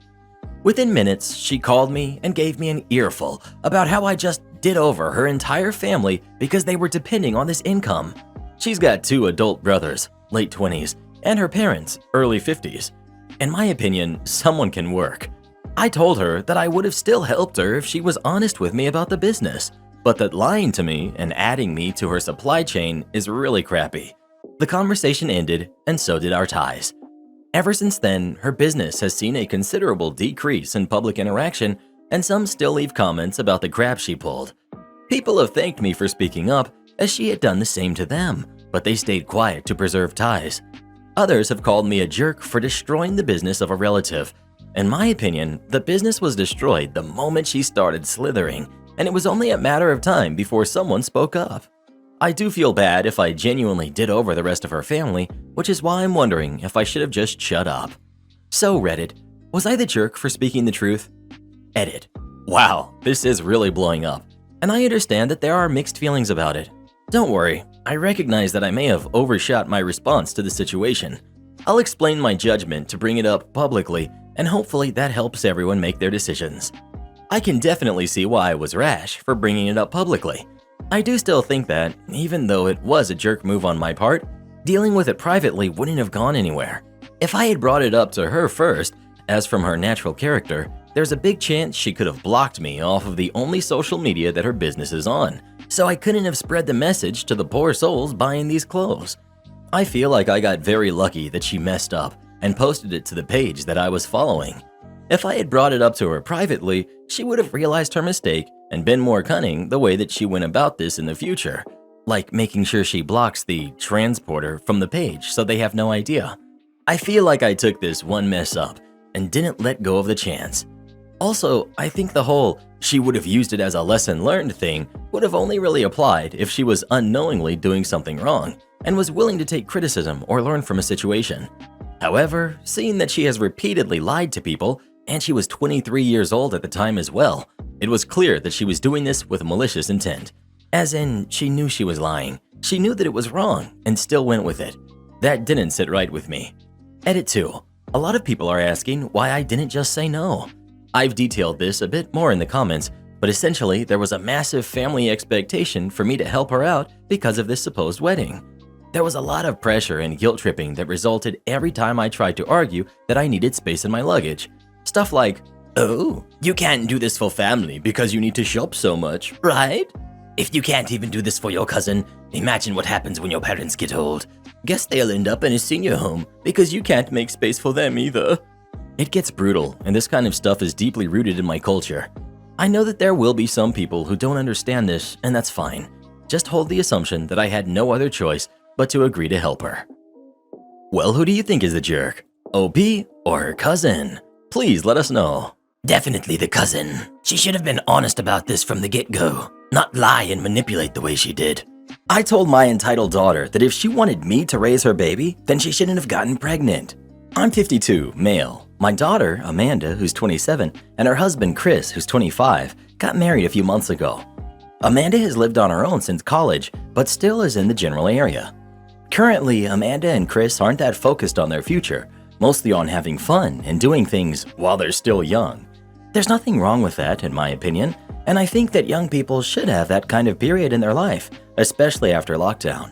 A: Within minutes, she called me and gave me an earful about how I just did over her entire family because they were depending on this income. She's got 2 adult brothers, late 20s, and her parents, early 50s. In my opinion, someone can work. I told her that I would have still helped her if she was honest with me about the business, but that lying to me and adding me to her supply chain is really crappy. The conversation ended, and so did our ties. Ever since then, her business has seen a considerable decrease in public interaction, and some still leave comments about the crap she pulled. People have thanked me for speaking up, as she had done the same to them, but they stayed quiet to preserve ties. Others have called me a jerk for destroying the business of a relative. In my opinion, the business was destroyed the moment she started slithering, and it was only a matter of time before someone spoke up. I do feel bad if I genuinely did over the rest of her family, which is why I'm wondering if I should have just shut up. So Reddit, was I the jerk for speaking the truth? Edit. Wow, this is really blowing up, and I understand that there are mixed feelings about it. Don't worry, I recognize that I may have overshot my response to the situation. I'll explain my judgment to bring it up publicly and hopefully that helps everyone make their decisions. I can definitely see why I was rash for bringing it up publicly. I do still think that, even though it was a jerk move on my part, dealing with it privately wouldn't have gone anywhere. If I had brought it up to her first, as from her natural character, there's a big chance she could have blocked me off of the only social media that her business is on, so I couldn't have spread the message to the poor souls buying these clothes. I feel like I got very lucky that she messed up and posted it to the page that I was following. If I had brought it up to her privately, she would have realized her mistake and been more cunning the way that she went about this in the future, like making sure she blocks the transporter from the page so they have no idea. I feel like I took this one mess up and didn't let go of the chance. Also, I think the whole she would have used it as a lesson learned thing would have only really applied if she was unknowingly doing something wrong and was willing to take criticism or learn from a situation. However, seeing that she has repeatedly lied to people, and she was 23 years old at the time as well, it was clear that she was doing this with malicious intent. As in, she knew she was lying. She knew that it was wrong and still went with it. That didn't sit right with me. Edit 2. A lot of people are asking why I didn't just say no. I've detailed this a bit more in the comments, but essentially there was a massive family expectation for me to help her out because of this supposed wedding. There was a lot of pressure and guilt tripping that resulted every time I tried to argue that I needed space in my luggage. Stuff like, "Oh, you can't do this for family because you need to shop so much, right? If you can't even do this for your cousin, imagine what happens when your parents get old. Guess they'll end up in a senior home because you can't make space for them either." It gets brutal, and this kind of stuff is deeply rooted in my culture. I know that there will be some people who don't understand this, and that's fine. Just hold the assumption that I had no other choice but to agree to help her. Well, who do you think is the jerk? OP or her cousin? Please let us know.
B: Definitely the cousin. She should have been honest about this from the get-go, not lie and manipulate the way she did.
A: I told my entitled daughter that if she wanted me to raise her baby, then she shouldn't have gotten pregnant. I'm 52, male. My daughter, Amanda, who's 27, and her husband, Chris, who's 25, got married a few months ago. Amanda has lived on her own since college, but still is in the general area. Currently, Amanda and Chris aren't that focused on their future, mostly on having fun and doing things while they're still young. There's nothing wrong with that, in my opinion, and I think that young people should have that kind of period in their life, especially after lockdown.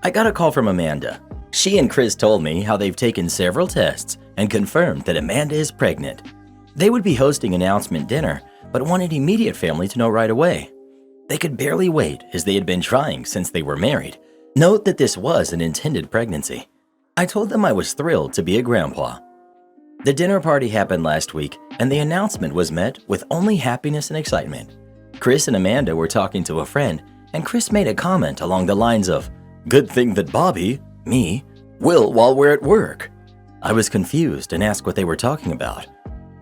A: I got a call from Amanda. She and Chris told me how they've taken several tests and confirmed that Amanda is pregnant. They would be hosting an announcement dinner, but wanted immediate family to know right away. They could barely wait as they had been trying since they were married. Note that this was an intended pregnancy. I told them I was thrilled to be a grandpa. The dinner party happened last week, and the announcement was met with only happiness and excitement. Chris and Amanda were talking to a friend, and Chris made a comment along the lines of, "Good thing that Bobby, me, will while we're at work." I was confused and asked what they were talking about.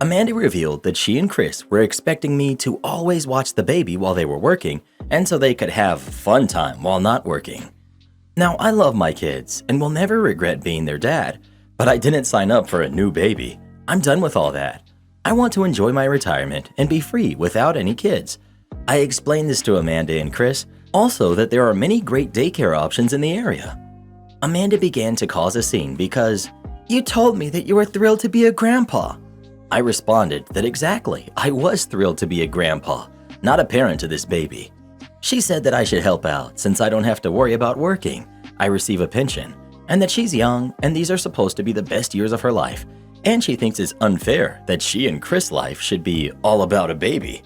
A: Amanda revealed that she and Chris were expecting me to always watch the baby while they were working, and so they could have fun time while not working. Now, I love my kids and will never regret being their dad, but I didn't sign up for a new baby. I'm done with all that. I want to enjoy my retirement and be free without any kids. I explained this to Amanda and Chris, also that there are many great daycare options in the area. Amanda began to cause a scene because, "You told me that you were thrilled to be a grandpa." I responded that exactly, I was thrilled to be a grandpa, not a parent to this baby. She said that I should help out since I don't have to worry about working. I receive a pension, and that she's young and these are supposed to be the best years of her life, and she thinks it's unfair that she and Chris' life should be all about a baby.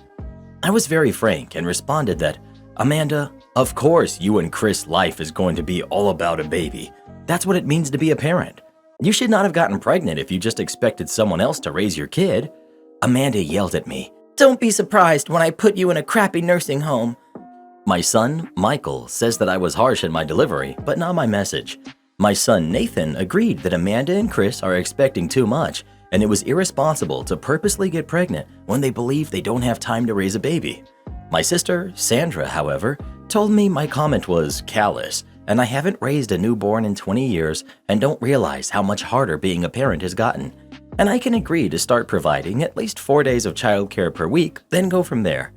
A: I was very frank and responded that, "Amanda, of course you and Chris' life is going to be all about a baby. That's what it means to be a parent. You should not have gotten pregnant if you just expected someone else to raise your kid." Amanda yelled at me, "Don't be surprised when I put you in a crappy nursing home." My son, Michael, says that I was harsh in my delivery, but not my message. My son, Nathan, agreed that Amanda and Chris are expecting too much, and it was irresponsible to purposely get pregnant when they believe they don't have time to raise a baby. My sister, Sandra, however, told me my comment was callous, and I haven't raised a newborn in 20 years and don't realize how much harder being a parent has gotten. And I can agree to start providing at least 4 days of childcare per week, then go from there.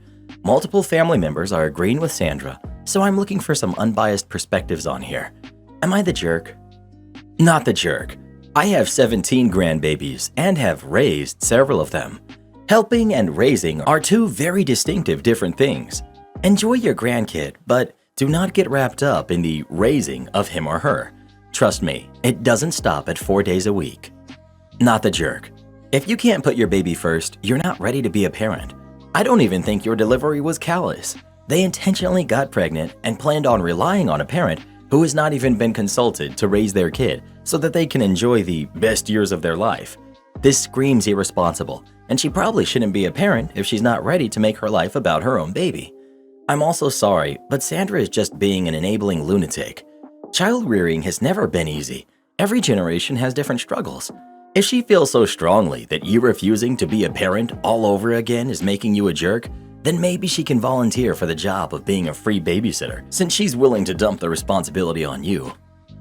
A: Multiple family members are agreeing with Sandra, so I'm looking for some unbiased perspectives on here. Am I the jerk? Not the jerk. I have 17 grandbabies and have raised several of them. Helping and raising are two very distinctive different things. Enjoy your grandkid, but do not get wrapped up in the raising of him or her. Trust me, it doesn't stop at 4 days a week. Not the jerk. If you can't put your baby first, you're not ready to be a parent. I don't even think your delivery was callous. They intentionally got pregnant and planned on relying on a parent who has not even been consulted to raise their kid so that they can enjoy the best years of their life. This screams irresponsible, and she probably shouldn't be a parent if she's not ready to make her life about her own baby. I'm also sorry, but Sandra is just being an enabling lunatic. Child rearing has never been easy. Every generation has different struggles. If she feels so strongly that you refusing to be a parent all over again is making you a jerk, then maybe she can volunteer for the job of being a free babysitter, since she's willing to dump the responsibility on you.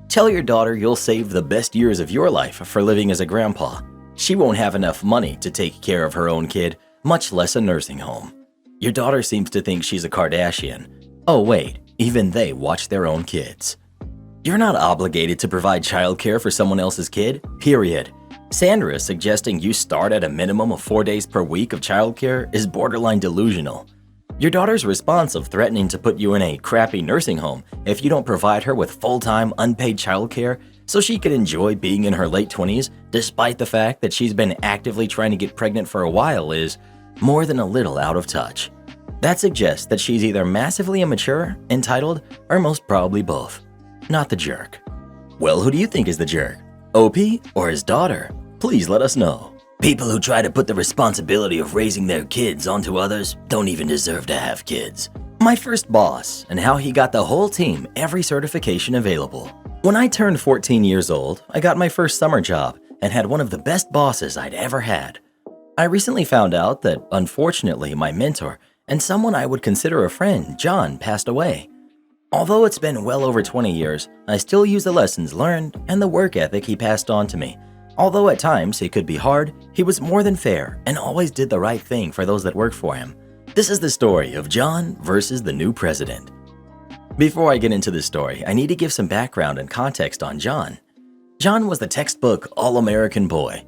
A: Tell your daughter you'll save the best years of your life for living as a grandpa. She won't have enough money to take care of her own kid, much less a nursing home. Your daughter seems to think she's a Kardashian. Oh wait, even they watch their own kids. You're not obligated to provide childcare for someone else's kid, period. Sandra suggesting you start at a minimum of 4 days per week of childcare is borderline delusional. Your daughter's response of threatening to put you in a crappy nursing home if you don't provide her with full-time unpaid childcare so she can enjoy being in her late 20s despite the fact that she's been actively trying to get pregnant for a while is more than a little out of touch. That suggests that she's either massively immature, entitled, or most probably both. Not the jerk. Well, who do you think is the jerk? OP or his daughter? Please let us know.
B: People who try to put the responsibility of raising their kids onto others don't even deserve to have kids.
A: My first boss and how he got the whole team every certification available. When I turned 14 years old, I got my first summer job and had one of the best bosses I'd ever had. I recently found out that, unfortunately, my mentor and someone I would consider a friend, John, passed away. Although it's been well over 20 years, I still use the lessons learned and the work ethic he passed on to me. Although at times it could be hard, he was more than fair and always did the right thing for those that worked for him. This is the story of John versus the new president. Before I get into this story, I need to give some background and context on John. John was the textbook all-American boy.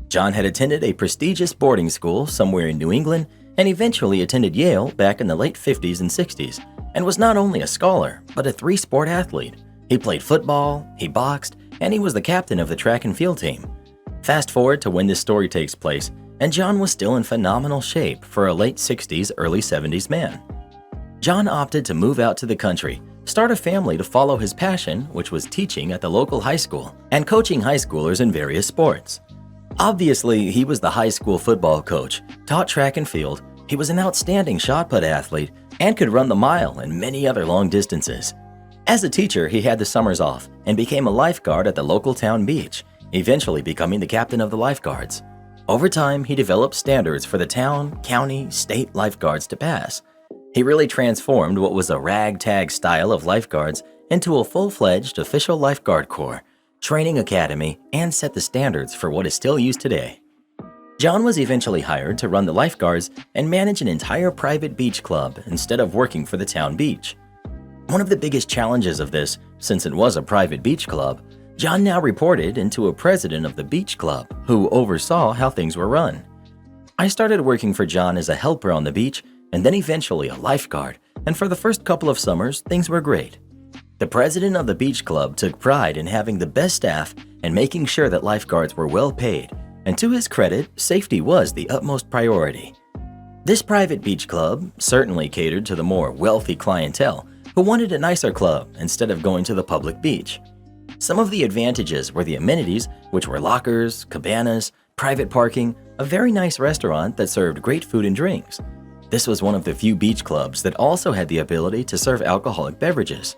A: John had attended a prestigious boarding school somewhere in New England and eventually attended Yale back in the late 50s and 60s, and was not only a scholar, but a three-sport athlete. He played football, he boxed, and he was the captain of the track and field team. Fast forward to when this story takes place, and John was still in phenomenal shape for a late 60s, early 70s man. John opted to move out to the country, start a family to follow his passion, which was teaching at the local high school and coaching high schoolers in various sports. Obviously, he was the high school football coach, taught track and field, he was an outstanding shot put athlete, and could run the mile and many other long distances. As a teacher, he had the summers off and became a lifeguard at the local town beach, eventually becoming the captain of the lifeguards. Over time, he developed standards for the town, county, state lifeguards to pass. He really transformed what was a ragtag style of lifeguards into a full-fledged official lifeguard corps, training academy, and set the standards for what is still used today. John was eventually hired to run the lifeguards and manage an entire private beach club instead of working for the town beach. One of the biggest challenges of this, since it was a private beach club, John now reported into a president of the beach club who oversaw how things were run. I started working for John as a helper on the beach and then eventually a lifeguard, and for the first couple of summers, things were great. The president of the beach club took pride in having the best staff and making sure that lifeguards were well paid, and to his credit, safety was the utmost priority. This private beach club certainly catered to the more wealthy clientele who wanted a nicer club instead of going to the public beach. Some of the advantages were the amenities, which were lockers, cabanas, private parking, a very nice restaurant that served great food and drinks. This was one of the few beach clubs that also had the ability to serve alcoholic beverages.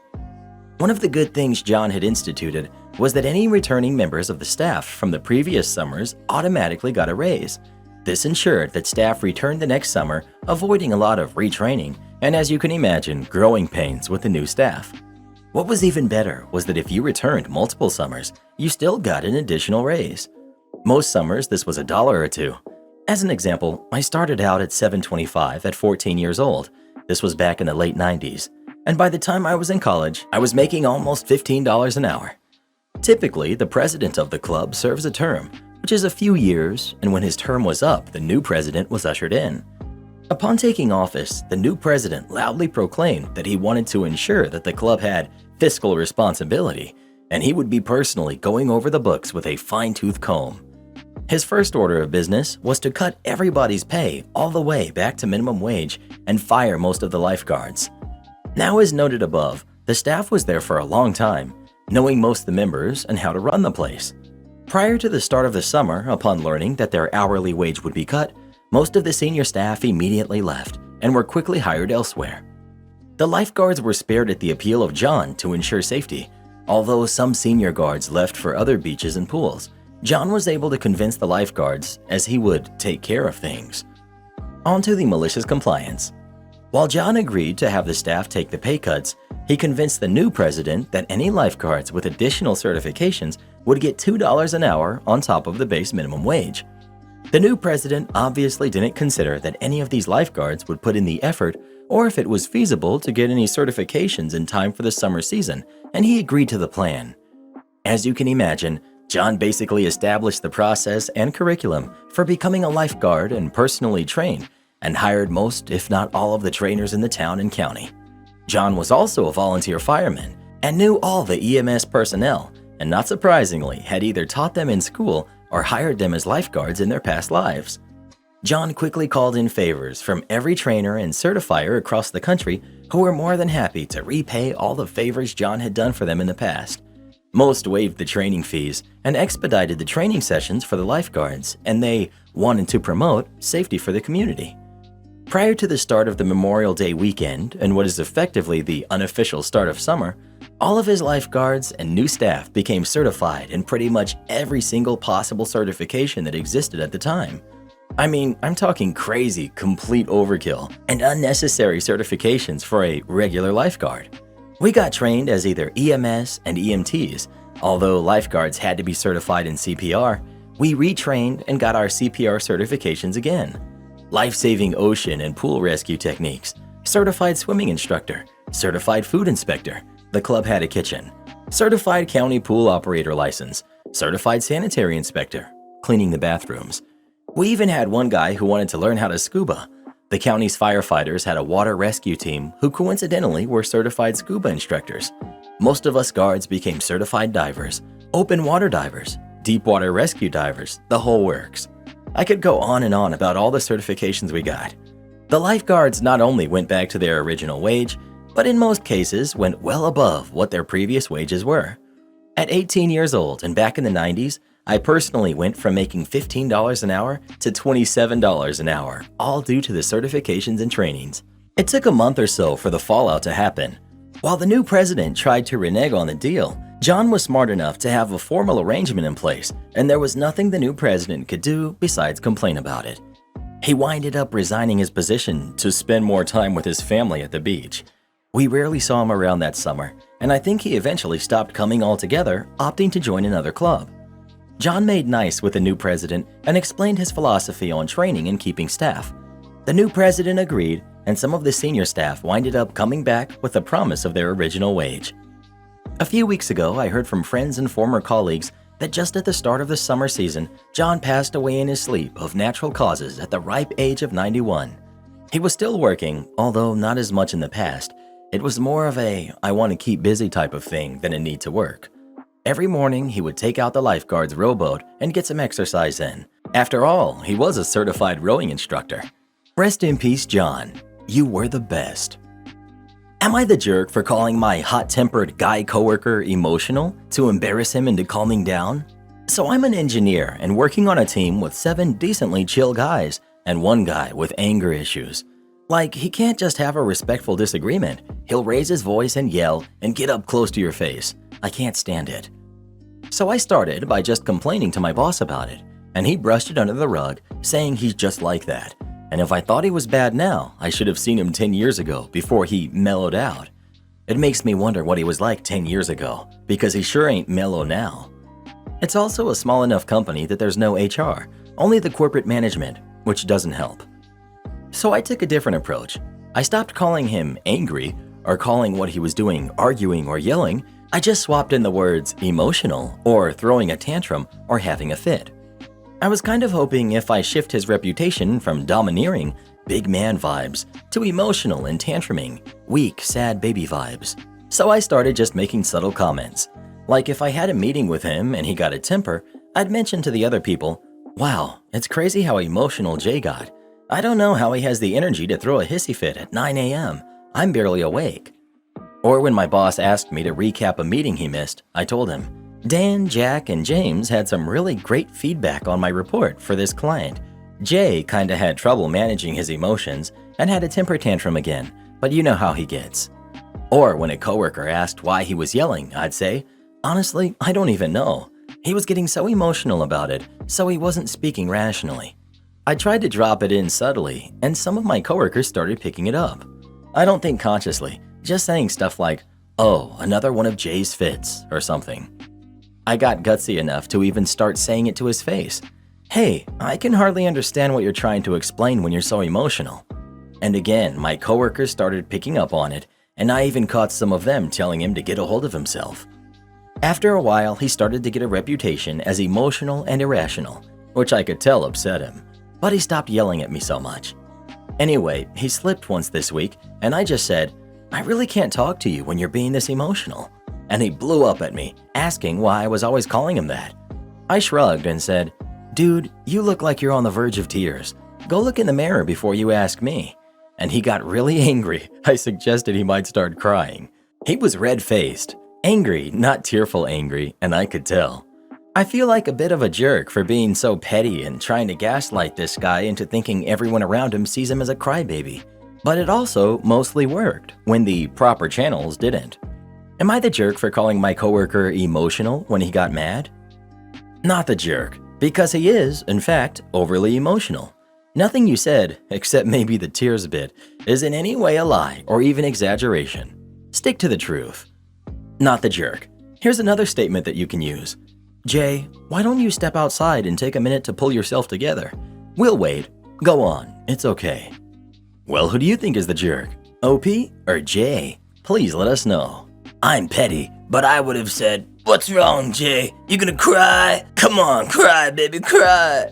A: One of the good things John had instituted was that any returning members of the staff from the previous summers automatically got a raise. This ensured that staff returned the next summer, avoiding a lot of retraining and, as you can imagine, growing pains with the new staff. What was even better was that if you returned multiple summers, you still got an additional raise. Most summers, this was $1 or $2. As an example, I started out at $7.25 at 14 years old. This was back in the late 90s. And by the time I was in college, I was making almost $15 an hour. Typically, the president of the club serves a term, which is a few years, and when his term was up, the new president was ushered in. Upon taking office, the new president loudly proclaimed that he wanted to ensure that the club had fiscal responsibility, and he would be personally going over the books with a fine-tooth comb. His first order of business was to cut everybody's pay all the way back to minimum wage and fire most of the lifeguards. Now, as noted above, the staff was there for a long time, knowing most of the members and how to run the place. Prior to the start of the summer, upon learning that their hourly wage would be cut, most of the senior staff immediately left and were quickly hired elsewhere. The lifeguards were spared at the appeal of John to ensure safety. Although some senior guards left for other beaches and pools, John was able to convince the lifeguards as he would take care of things. On to the malicious compliance. While John agreed to have the staff take the pay cuts, he convinced the new president that any lifeguards with additional certifications would get $2 an hour on top of the base minimum wage. The new president obviously didn't consider that any of these lifeguards would put in the effort or if it was feasible to get any certifications in time for the summer season, and he agreed to the plan. As you can imagine, John basically established the process and curriculum for becoming a lifeguard and personally trained, and hired most, if not all, of the trainers in the town and county. John was also a volunteer fireman and knew all the EMS personnel, and not surprisingly, had either taught them in school or hired them as lifeguards in their past lives. John quickly called in favors from every trainer and certifier across the country who were more than happy to repay all the favors John had done for them in the past. Most waived the training fees and expedited the training sessions for the lifeguards, and they wanted to promote safety for the community. Prior to the start of the Memorial Day weekend and what is effectively the unofficial start of summer, all of his lifeguards and new staff became certified in pretty much every single possible certification that existed at the time. I mean, I'm talking crazy, complete overkill and unnecessary certifications for a regular lifeguard. We got trained as either EMS and EMTs. Although lifeguards had to be certified in CPR, we retrained and got our CPR certifications again. Life-saving ocean and pool rescue techniques, certified swimming instructor, certified food inspector, the club had a kitchen, certified county pool operator license, certified sanitary inspector, cleaning the bathrooms. We even had one guy who wanted to learn how to scuba. The county's firefighters had a water rescue team who coincidentally were certified scuba instructors. Most of us guards became certified divers, open water divers, deep water rescue divers, the whole works. I could go on and on about all the certifications we got. The lifeguards not only went back to their original wage, but in most cases went well above what their previous wages were. At 18 years old and back in the 90s, I personally went from making $15 an hour to $27 an hour, all due to the certifications and trainings. It took a month or so for the fallout to happen. While the new president tried to renege on the deal, John was smart enough to have a formal arrangement in place, and there was nothing the new president could do besides complain about it. He winded up resigning his position to spend more time with his family at the beach. We rarely saw him around that summer, and I think he eventually stopped coming altogether, opting to join another club. John made nice with the new president and explained his philosophy on training and keeping staff. The new president agreed, and some of the senior staff winded up coming back with the promise of their original wage. A few weeks ago, I heard from friends and former colleagues that just at the start of the summer season, John passed away in his sleep of natural causes at the ripe age of 91. He was still working, although not as much in the past. It was more of a I want to keep busy type of thing than a need to work. Every morning, he would take out the lifeguard's rowboat and get some exercise in. After all, he was a certified rowing instructor. Rest in peace, John. You were the best. Am I the jerk for calling my hot-tempered guy coworker emotional to embarrass him into calming down? So I'm an engineer and working on a team with 7 decently chill guys and 1 guy with anger issues. Like, he can't just have a respectful disagreement. He'll raise his voice and yell and get up close to your face. I can't stand it. So I started by just complaining to my boss about it, and he brushed it under the rug, saying he's just like that. And if I thought he was bad now, I should have seen him 10 years ago before he mellowed out. It makes me wonder what he was like 10 years ago, because he sure ain't mellow now. It's also a small enough company that there's no HR, only the corporate management, which doesn't help. So I took a different approach. I stopped calling him angry or calling what he was doing arguing or yelling, I just swapped in the words emotional or throwing a tantrum or having a fit. I was kind of hoping if I shift his reputation from domineering, big man vibes to emotional and tantruming, weak, sad baby vibes. So I started just making subtle comments. Like if I had a meeting with him and he got a temper, I'd mention to the other people, "Wow, it's crazy how emotional Jay got. I don't know how he has the energy to throw a hissy fit at 9 a.m. I'm barely awake." Or when my boss asked me to recap a meeting he missed, I told him, "Dan, Jack, and James had some really great feedback on my report for this client. Jay kinda had trouble managing his emotions and had a temper tantrum again, but you know how he gets." Or when a coworker asked why he was yelling, I'd say, "Honestly, I don't even know. He was getting so emotional about it, so he wasn't speaking rationally." I tried to drop it in subtly, and some of my coworkers started picking it up. I don't think consciously, just saying stuff like, "Oh, another one of Jay's fits," or something. I got gutsy enough to even start saying it to his face. "Hey, I can hardly understand what you're trying to explain when you're so emotional." And again, my coworkers started picking up on it, and I even caught some of them telling him to get a hold of himself. After a while, he started to get a reputation as emotional and irrational, which I could tell upset him, but he stopped yelling at me so much. Anyway, he slipped once this week, and I just said, "I really can't talk to you when you're being this emotional." And he blew up at me, asking why I was always calling him that. I shrugged and said, "Dude, you look like you're on the verge of tears. Go look in the mirror before you ask me." And he got really angry. I suggested he might start crying. He was red-faced, angry, not tearful angry, and I could tell. I feel like a bit of a jerk for being so petty and trying to gaslight this guy into thinking everyone around him sees him as a crybaby. But it also mostly worked when the proper channels didn't. Am I the jerk for calling my coworker emotional when he got mad? Not the jerk, because he is, in fact, overly emotional. Nothing you said, except maybe the tears bit, is in any way a lie or even exaggeration. Stick to the truth. Not the jerk. Here's another statement that you can use. "Jay, why don't you step outside and take a minute to pull yourself together? We'll wait. Go on, it's okay." Well, who do you think is the jerk? OP or Jay? Please let us know.
B: I'm petty, but I would have said, "What's wrong, Jay? You gonna cry? Come on, cry, baby, cry."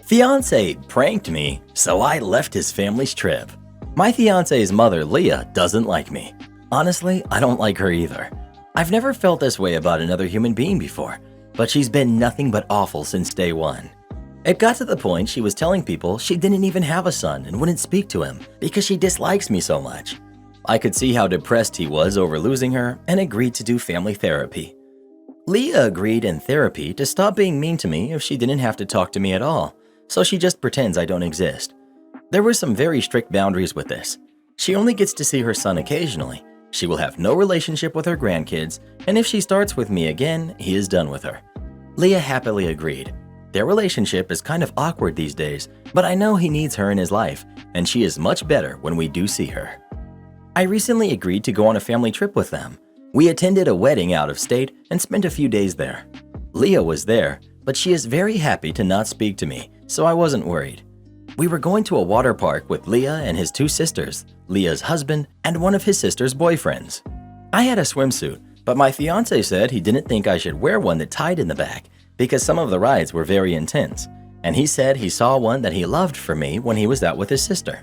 A: Fiance pranked me, so I left his family's trip. My fiance's mother, Leah, doesn't like me. Honestly, I don't like her either. I've never felt this way about another human being before, but she's been nothing but awful since day one. It got to the point she was telling people she didn't even have a son and wouldn't speak to him because she dislikes me so much. I could see how depressed he was over losing her and agreed to do family therapy. Leah agreed in therapy to stop being mean to me if she didn't have to talk to me at all, so she just pretends I don't exist. There were some very strict boundaries with this. She only gets to see her son occasionally. She will have no relationship with her grandkids, and if she starts with me again, he is done with her. Leah happily agreed. Their relationship is kind of awkward these days, but I know he needs her in his life, and she is much better when we do see her. I recently agreed to go on a family trip with them. We attended a wedding out of state and spent a few days there. Leah was there, but she is very happy to not speak to me, so I wasn't worried. We were going to a water park with Leah and his two sisters, Leah's husband, and one of his sister's boyfriends. I had a swimsuit, but my fiance said he didn't think I should wear one that tied in the back because some of the rides were very intense, and he said he saw one that he loved for me when he was out with his sister.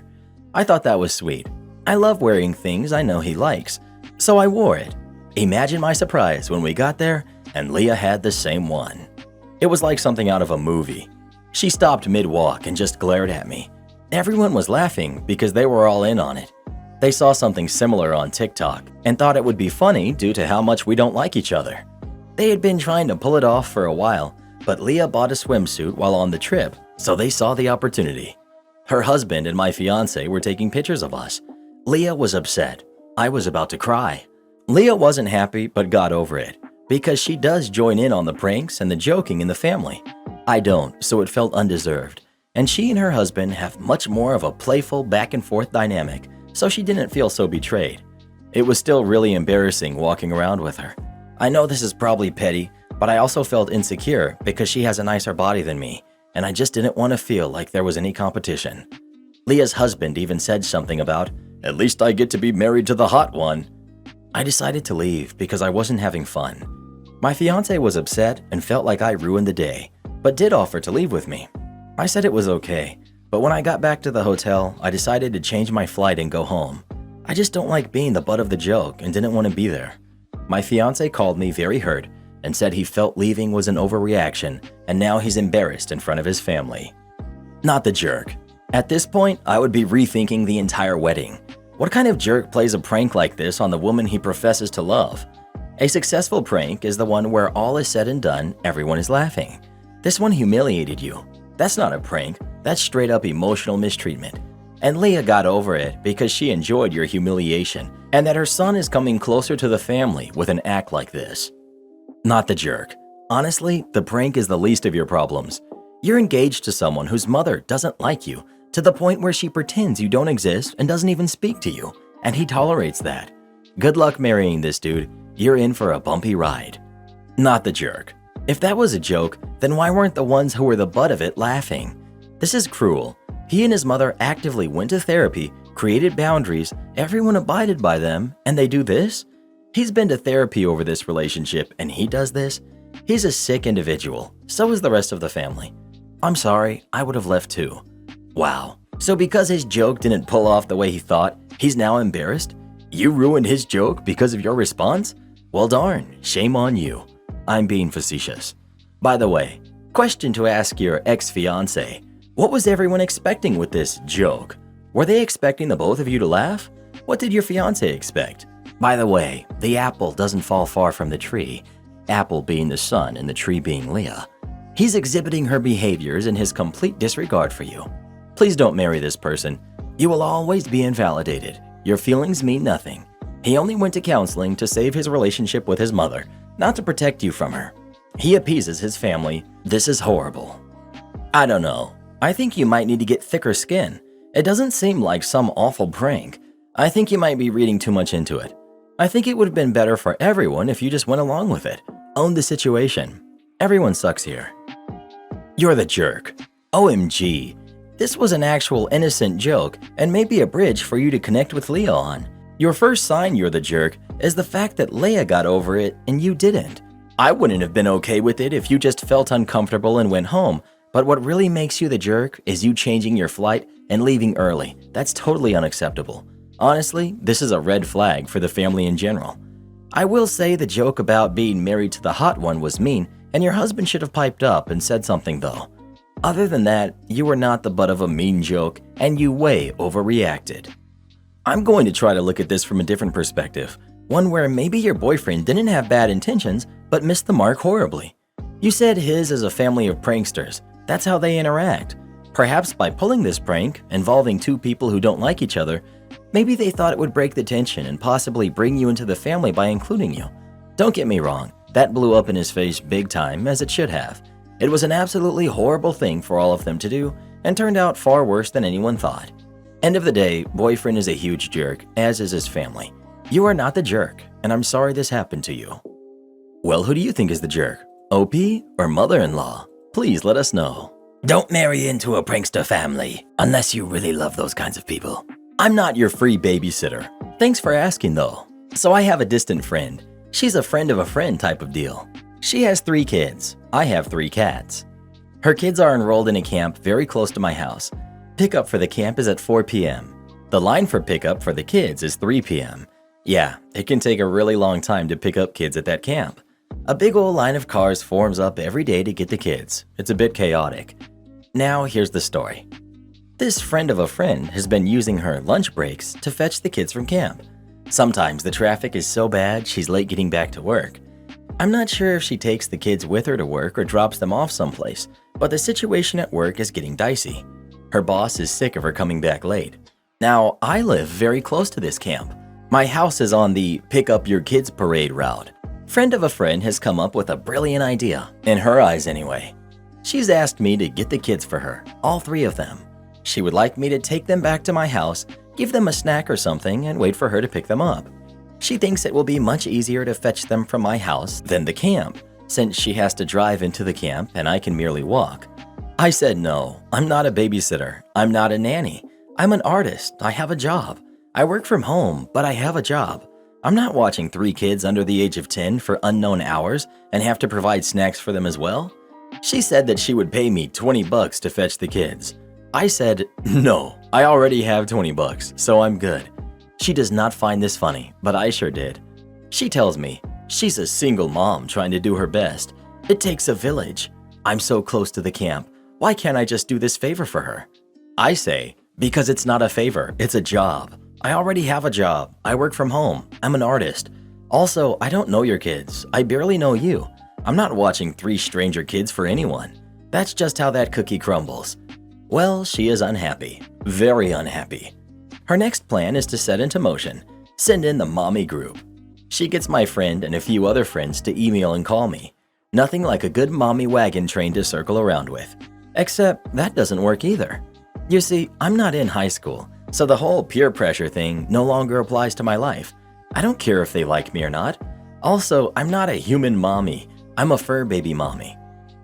A: I thought that was sweet. I love wearing things I know he likes, so I wore it. Imagine my surprise when we got there and Leah had the same one. It was like something out of a movie. She stopped mid-walk and just glared at me. Everyone was laughing because they were all in on it. They saw something similar on TikTok and thought it would be funny due to how much we don't like each other. They had been trying to pull it off for a while, but Leah bought a swimsuit while on the trip, so they saw the opportunity. Her husband and my fiance were taking pictures of us. Leah was upset. I was about to cry. Leah wasn't happy but got over it because she does join in on the pranks and the joking in the family. I don't, so it felt undeserved. And she and her husband have much more of a playful back and forth dynamic, so she didn't feel so betrayed. It was still really embarrassing walking around with her. I know this is probably petty, but I also felt insecure because she has a nicer body than me, and I just didn't want to feel like there was any competition. Leah's husband even said something about, "At least I get to be married to the hot one." I decided to leave because I wasn't having fun. My fiance was upset and felt like I ruined the day, but did offer to leave with me. I said it was okay, but when I got back to the hotel, I decided to change my flight and go home. I just don't like being the butt of the joke and didn't want to be there. My fiance called me very hurt and said he felt leaving was an overreaction and now he's embarrassed in front of his family. Not the jerk. At this point, I would be rethinking the entire wedding. What kind of jerk plays a prank like this on the woman he professes to love? A successful prank is the one where all is said and done, everyone is laughing. This one humiliated you. That's not a prank, that's straight up emotional mistreatment. And Leah got over it because she enjoyed your humiliation and that her son is coming closer to the family with an act like this. Not the jerk. Honestly, the prank is the least of your problems. You're engaged to someone whose mother doesn't like you to the point where she pretends you don't exist and doesn't even speak to you, and he tolerates that. Good luck marrying this dude. You're in for a bumpy ride. Not the jerk. If that was a joke, then why weren't the ones who were the butt of it laughing? This is cruel. He and his mother actively went to therapy, created boundaries, everyone abided by them, and they do this? He's been to therapy over this relationship and he does this? He's a sick individual. So is the rest of the family. I'm sorry, I would have left too. Wow. So because his joke didn't pull off the way he thought, he's now embarrassed? You ruined his joke because of your response? Well darn, shame on you. I'm being facetious. By the way, question to ask your ex-fiancé. What was everyone expecting with this joke? Were they expecting the both of you to laugh? What did your fiancé expect? By the way, the apple doesn't fall far from the tree. Apple being the son and the tree being Leah. He's exhibiting her behaviors in his complete disregard for you. Please don't marry this person. You will always be invalidated. Your feelings mean nothing. He only went to counseling to save his relationship with his mother, not to protect you from her. He appeases his family. This is horrible. I don't know. I think you might need to get thicker skin. It doesn't seem like some awful prank. I think you might be reading too much into it. I think it would have been better for everyone if you just went along with it. Own the situation. Everyone sucks here. You're the jerk. OMG. This was an actual innocent joke and maybe a bridge for you to connect with Leah on. Your first sign you're the jerk is the fact that Leah got over it and you didn't. I wouldn't have been okay with it if you just felt uncomfortable and went home, but what really makes you the jerk is you changing your flight and leaving early. That's totally unacceptable. Honestly, this is a red flag for the family in general. I will say the joke about being married to the hot one was mean, and your husband should have piped up and said something though. Other than that, you were not the butt of a mean joke, and you way overreacted. I'm going to try to look at this from a different perspective, one where maybe your boyfriend didn't have bad intentions, but missed the mark horribly. You said his is a family of pranksters. That's how they interact. Perhaps by pulling this prank, involving two people who don't like each other, maybe they thought it would break the tension and possibly bring you into the family by including you. Don't get me wrong, that blew up in his face big time, as it should have. It was an absolutely horrible thing for all of them to do, and turned out far worse than anyone thought. End of the day, boyfriend is a huge jerk, as is his family. You are not the jerk, and I'm sorry this happened to you. Well, who do you think is the jerk? OP or mother-in-law? Please let us know.
B: Don't marry into a prankster family unless you really love those kinds of people.
A: I'm not your free babysitter. Thanks for asking though. So I have a distant friend. She's a friend of a friend type of deal. She has 3 kids. I have 3 cats. Her kids are enrolled in a camp very close to my house. Pickup for the camp is at 4 p.m. The line for pickup for the kids is 3 p.m. Yeah, it can take a really long time to pick up kids at that camp. A big old line of cars forms up every day to get the kids. It's a bit chaotic. Now here's the story. This friend of a friend has been using her lunch breaks to fetch the kids from camp. Sometimes the traffic is so bad she's late getting back to work. I'm not sure if she takes the kids with her to work or drops them off someplace, but the situation at work is getting dicey. Her boss is sick of her coming back late. Now, I live very close to this camp. My house is on the pick up your kids parade route. Friend of a friend has come up with a brilliant idea, in her eyes anyway. She's asked me to get the kids for her, all 3 of them. She would like me to take them back to my house, give them a snack or something, and wait for her to pick them up. She thinks it will be much easier to fetch them from my house than the camp, since she has to drive into the camp and I can merely walk. I said no, I'm not a babysitter, I'm not a nanny. I'm an artist, I have a job. I work from home, but I have a job. I'm not watching 3 kids under the age of 10 for unknown hours and have to provide snacks for them as well. She said that she would pay me $20 to fetch the kids. I said, no, I already have $20, so I'm good. She does not find this funny, but I sure did. She tells me she's a single mom trying to do her best. It takes a village. I'm so close to the camp. Why can't I just do this favor for her? I say, because it's not a favor, it's a job. I already have a job. I work from home. I'm an artist. Also, I don't know your kids. I barely know you. I'm not watching 3 stranger kids for anyone. That's just how that cookie crumbles. Well, she is unhappy. Very unhappy. Her next plan is to set into motion. Send in the mommy group. She gets my friend and a few other friends to email and call me. Nothing like a good mommy wagon train to circle around with. Except that doesn't work either. You see, I'm not in high school, so the whole peer pressure thing no longer applies to my life. I don't care if they like me or not. Also, I'm not a human mommy. I'm a fur baby mommy.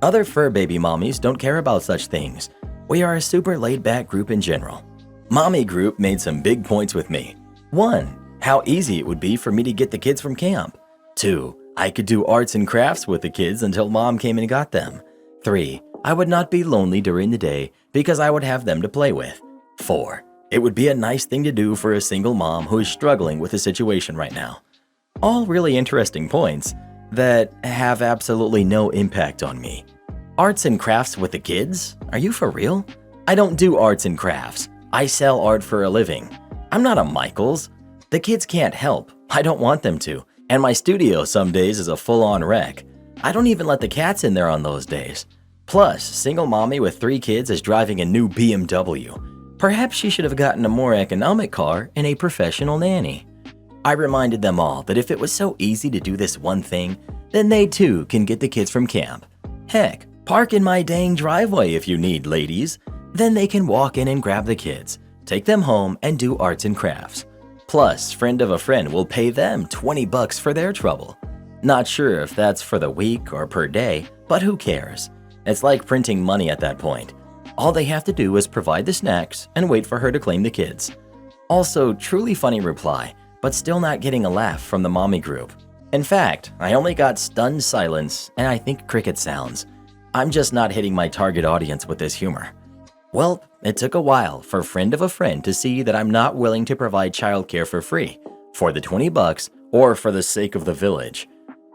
A: Other fur baby mommies don't care about such things. We are a super laid-back group in general. Mommy group made some big points with me. 1. How easy it would be for me to get the kids from camp. 2. I could do arts and crafts with the kids until mom came and got them. 3. I would not be lonely during the day because I would have them to play with. 4. It would be a nice thing to do for a single mom who is struggling with a situation right now. All really interesting points that have absolutely no impact on me. Arts and crafts with the kids? Are you for real? I don't do arts and crafts. I sell art for a living. I'm not a Michaels. The kids can't help. I don't want them to. And my studio some days is a full-on wreck. I don't even let the cats in there on those days. Plus, single mommy with 3 kids is driving a new BMW. Perhaps she should have gotten a more economic car and a professional nanny. I reminded them all that if it was so easy to do this one thing, then they too can get the kids from camp. Heck, park in my dang driveway if you need, ladies. Then they can walk in and grab the kids, take them home, and do arts and crafts. Plus, friend of a friend will pay them $20 for their trouble. Not sure if that's for the week or per day, but who cares? It's like printing money at that point. All they have to do is provide the snacks and wait for her to claim the kids. Also, truly funny reply, but still not getting a laugh from the mommy group. In fact, I only got stunned silence and I think cricket sounds. I'm just not hitting my target audience with this humor. Well, it took a while for friend of a friend to see that I'm not willing to provide childcare for free, for the $20, or for the sake of the village.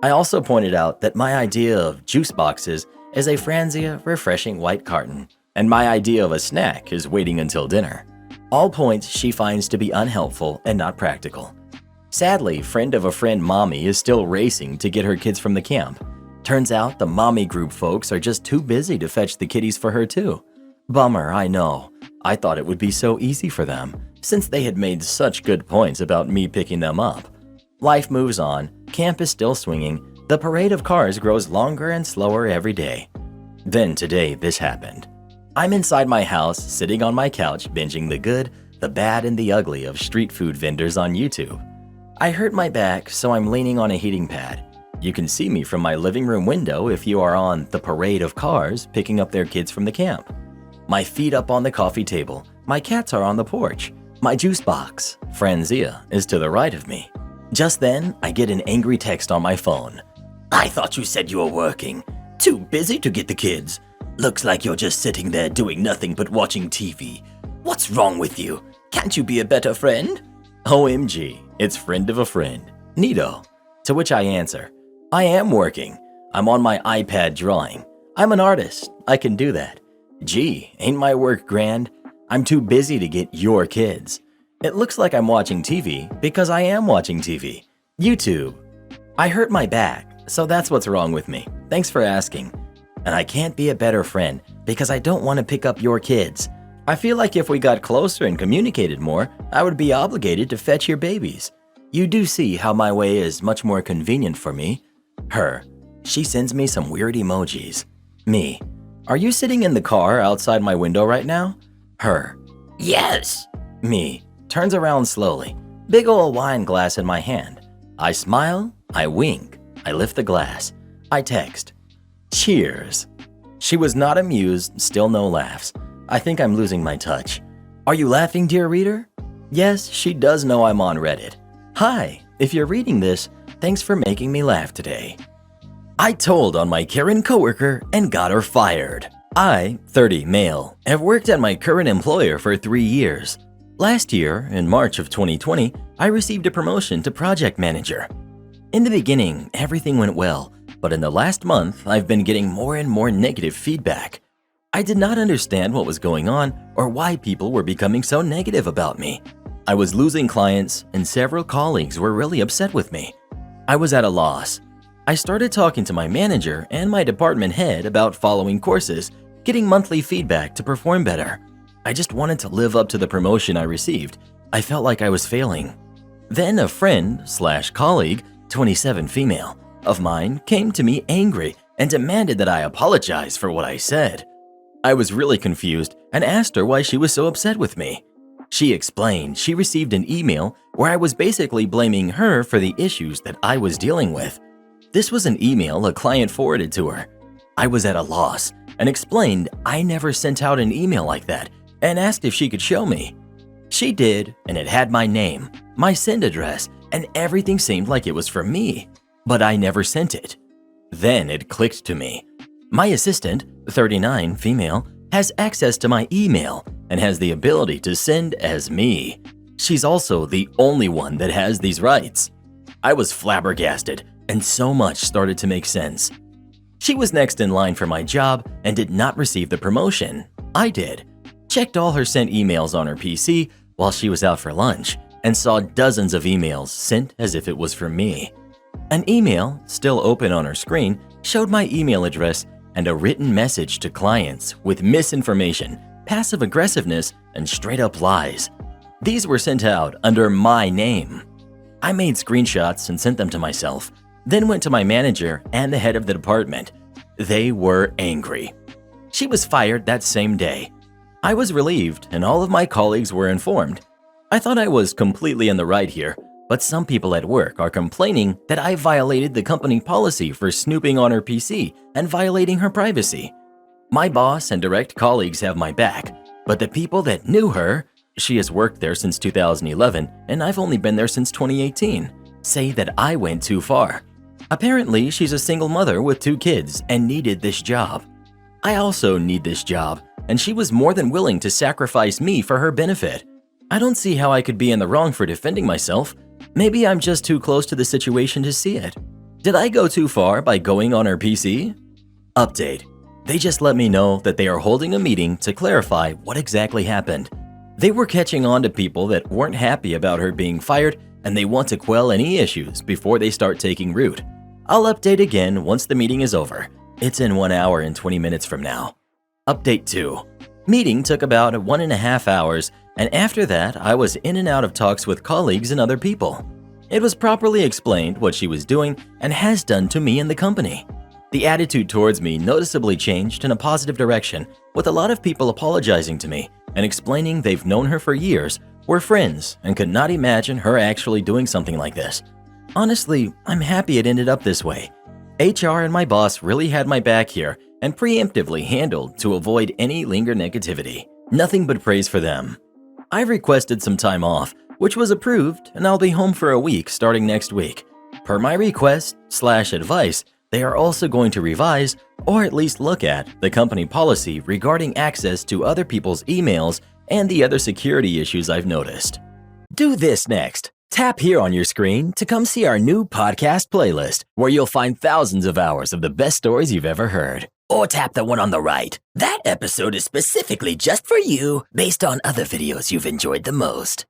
A: I also pointed out that my idea of juice boxes is a Franzia refreshing white carton, and my idea of a snack is waiting until dinner. All points she finds to be unhelpful and not practical. Sadly, friend of a friend mommy is still racing to get her kids from the camp. Turns out the mommy group folks are just too busy to fetch the kiddies for her too. Bummer, I know. I thought it would be so easy for them, since they had made such good points about me picking them up. Life moves on, camp is still swinging, the parade of cars grows longer and slower every day. Then today this happened. I'm inside my house, sitting on my couch, binging the good, the bad, and the ugly of street food vendors on YouTube. I hurt my back, so I'm leaning on a heating pad. You can see me from my living room window if you are on the parade of cars picking up their kids from the camp. My feet up on the coffee table, my cats are on the porch. My juice box, Franzia, is to the right of me. Just then, I get an angry text on my phone.
B: I thought you said you were working. Too busy to get the kids. Looks like you're just sitting there doing nothing but watching TV. What's wrong with you? Can't you be a better friend?
A: OMG, it's friend of a friend. Neato. To which I answer, I am working. I'm on my iPad drawing. I'm an artist. I can do that. Gee, ain't my work grand? I'm too busy to get your kids. It looks like I'm watching TV because I am watching TV. YouTube. I hurt my back, so that's what's wrong with me. Thanks for asking. And I can't be a better friend because I don't want to pick up your kids. I feel like if we got closer and communicated more, I would be obligated to fetch your babies. You do see how my way is much more convenient for me. Her. She sends me some weird emojis. Me. Are you sitting in the car outside my window right now? Her.
B: Yes.
A: Me. Turns around slowly. Big ol' wine glass in my hand. I smile. I wink. I lift the glass. I text. Cheers. She was not amused, still no laughs. I think I'm losing my touch. Are you laughing, dear reader? Yes, she does know I'm on Reddit. Hi, If you're reading this, thanks for making me laugh today. I told on my Karen coworker and got her fired. I, 30 male, have worked at my current employer for 3 years. Last year, in March of 2020, I received a promotion to project manager. In the beginning, everything went well, but in the last month, I've been getting more and more negative feedback. I did not understand what was going on or why people were becoming so negative about me. I was losing clients and several colleagues were really upset with me. I was at a loss. I started talking to my manager and my department head about following courses, getting monthly feedback to perform better. I just wanted to live up to the promotion I received. I felt like I was failing. Then a friend/colleague, 27 female, of mine came to me angry and demanded that I apologize for what I said. I was really confused and asked her why she was so upset with me. She explained she received an email where I was basically blaming her for the issues that I was dealing with. This was an email a client forwarded to her. I was at a loss and explained I never sent out an email like that and asked if she could show me. She did, and it had my name, my send address, and everything seemed like it was for me, but I never sent it. Then it clicked to me. My assistant, 39 female, has access to my email and has the ability to send as me. She's also the only one that has these rights. I was flabbergasted, and so much started to make sense. She was next in line for my job and did not receive the promotion. I did. Checked all her sent emails on her PC while she was out for lunch and saw dozens of emails sent as if it was for me. An email, still open on her screen, showed my email address and a written message to clients with misinformation, passive aggressiveness, and straight-up lies. These were sent out under my name. I made screenshots and sent them to myself, then went to my manager and the head of the department. They were angry. She was fired that same day. I was relieved and all of my colleagues were informed. I thought I was completely in the right here, but some people at work are complaining that I violated the company policy for snooping on her PC and violating her privacy. My boss and direct colleagues have my back, but the people that knew her, she has worked there since 2011 and I've only been there since 2018, say that I went too far. Apparently, she's a single mother with 2 kids and needed this job. I also need this job, and she was more than willing to sacrifice me for her benefit. I don't see how I could be in the wrong for defending myself. Maybe I'm just too close to the situation to see it. Did I go too far by going on her PC? Update. They just let me know that they are holding a meeting to clarify what exactly happened. They were catching on to people that weren't happy about her being fired and they want to quell any issues before they start taking root. I'll update again once the meeting is over. It's in 1 hour and 20 minutes from now. Update 2. Meeting took about 1.5 hours, and after that, I was in and out of talks with colleagues and other people. It was properly explained what she was doing and has done to me and the company. The attitude towards me noticeably changed in a positive direction, with a lot of people apologizing to me and explaining they've known her for years, were friends, and could not imagine her actually doing something like this. Honestly, I'm happy it ended up this way. HR and my boss really had my back here and preemptively handled to avoid any lingering negativity. Nothing but praise for them. I requested some time off, which was approved, and I'll be home for a week starting next week. Per my request/advice, they are also going to revise, or at least look at, the company policy regarding access to other people's emails and the other security issues I've noticed. Do this next. Tap here on your screen to come see our new podcast playlist, where you'll find thousands of hours of the best stories you've ever heard.
B: Or tap the one on the right. That episode is specifically just for you, based on other videos you've enjoyed the most.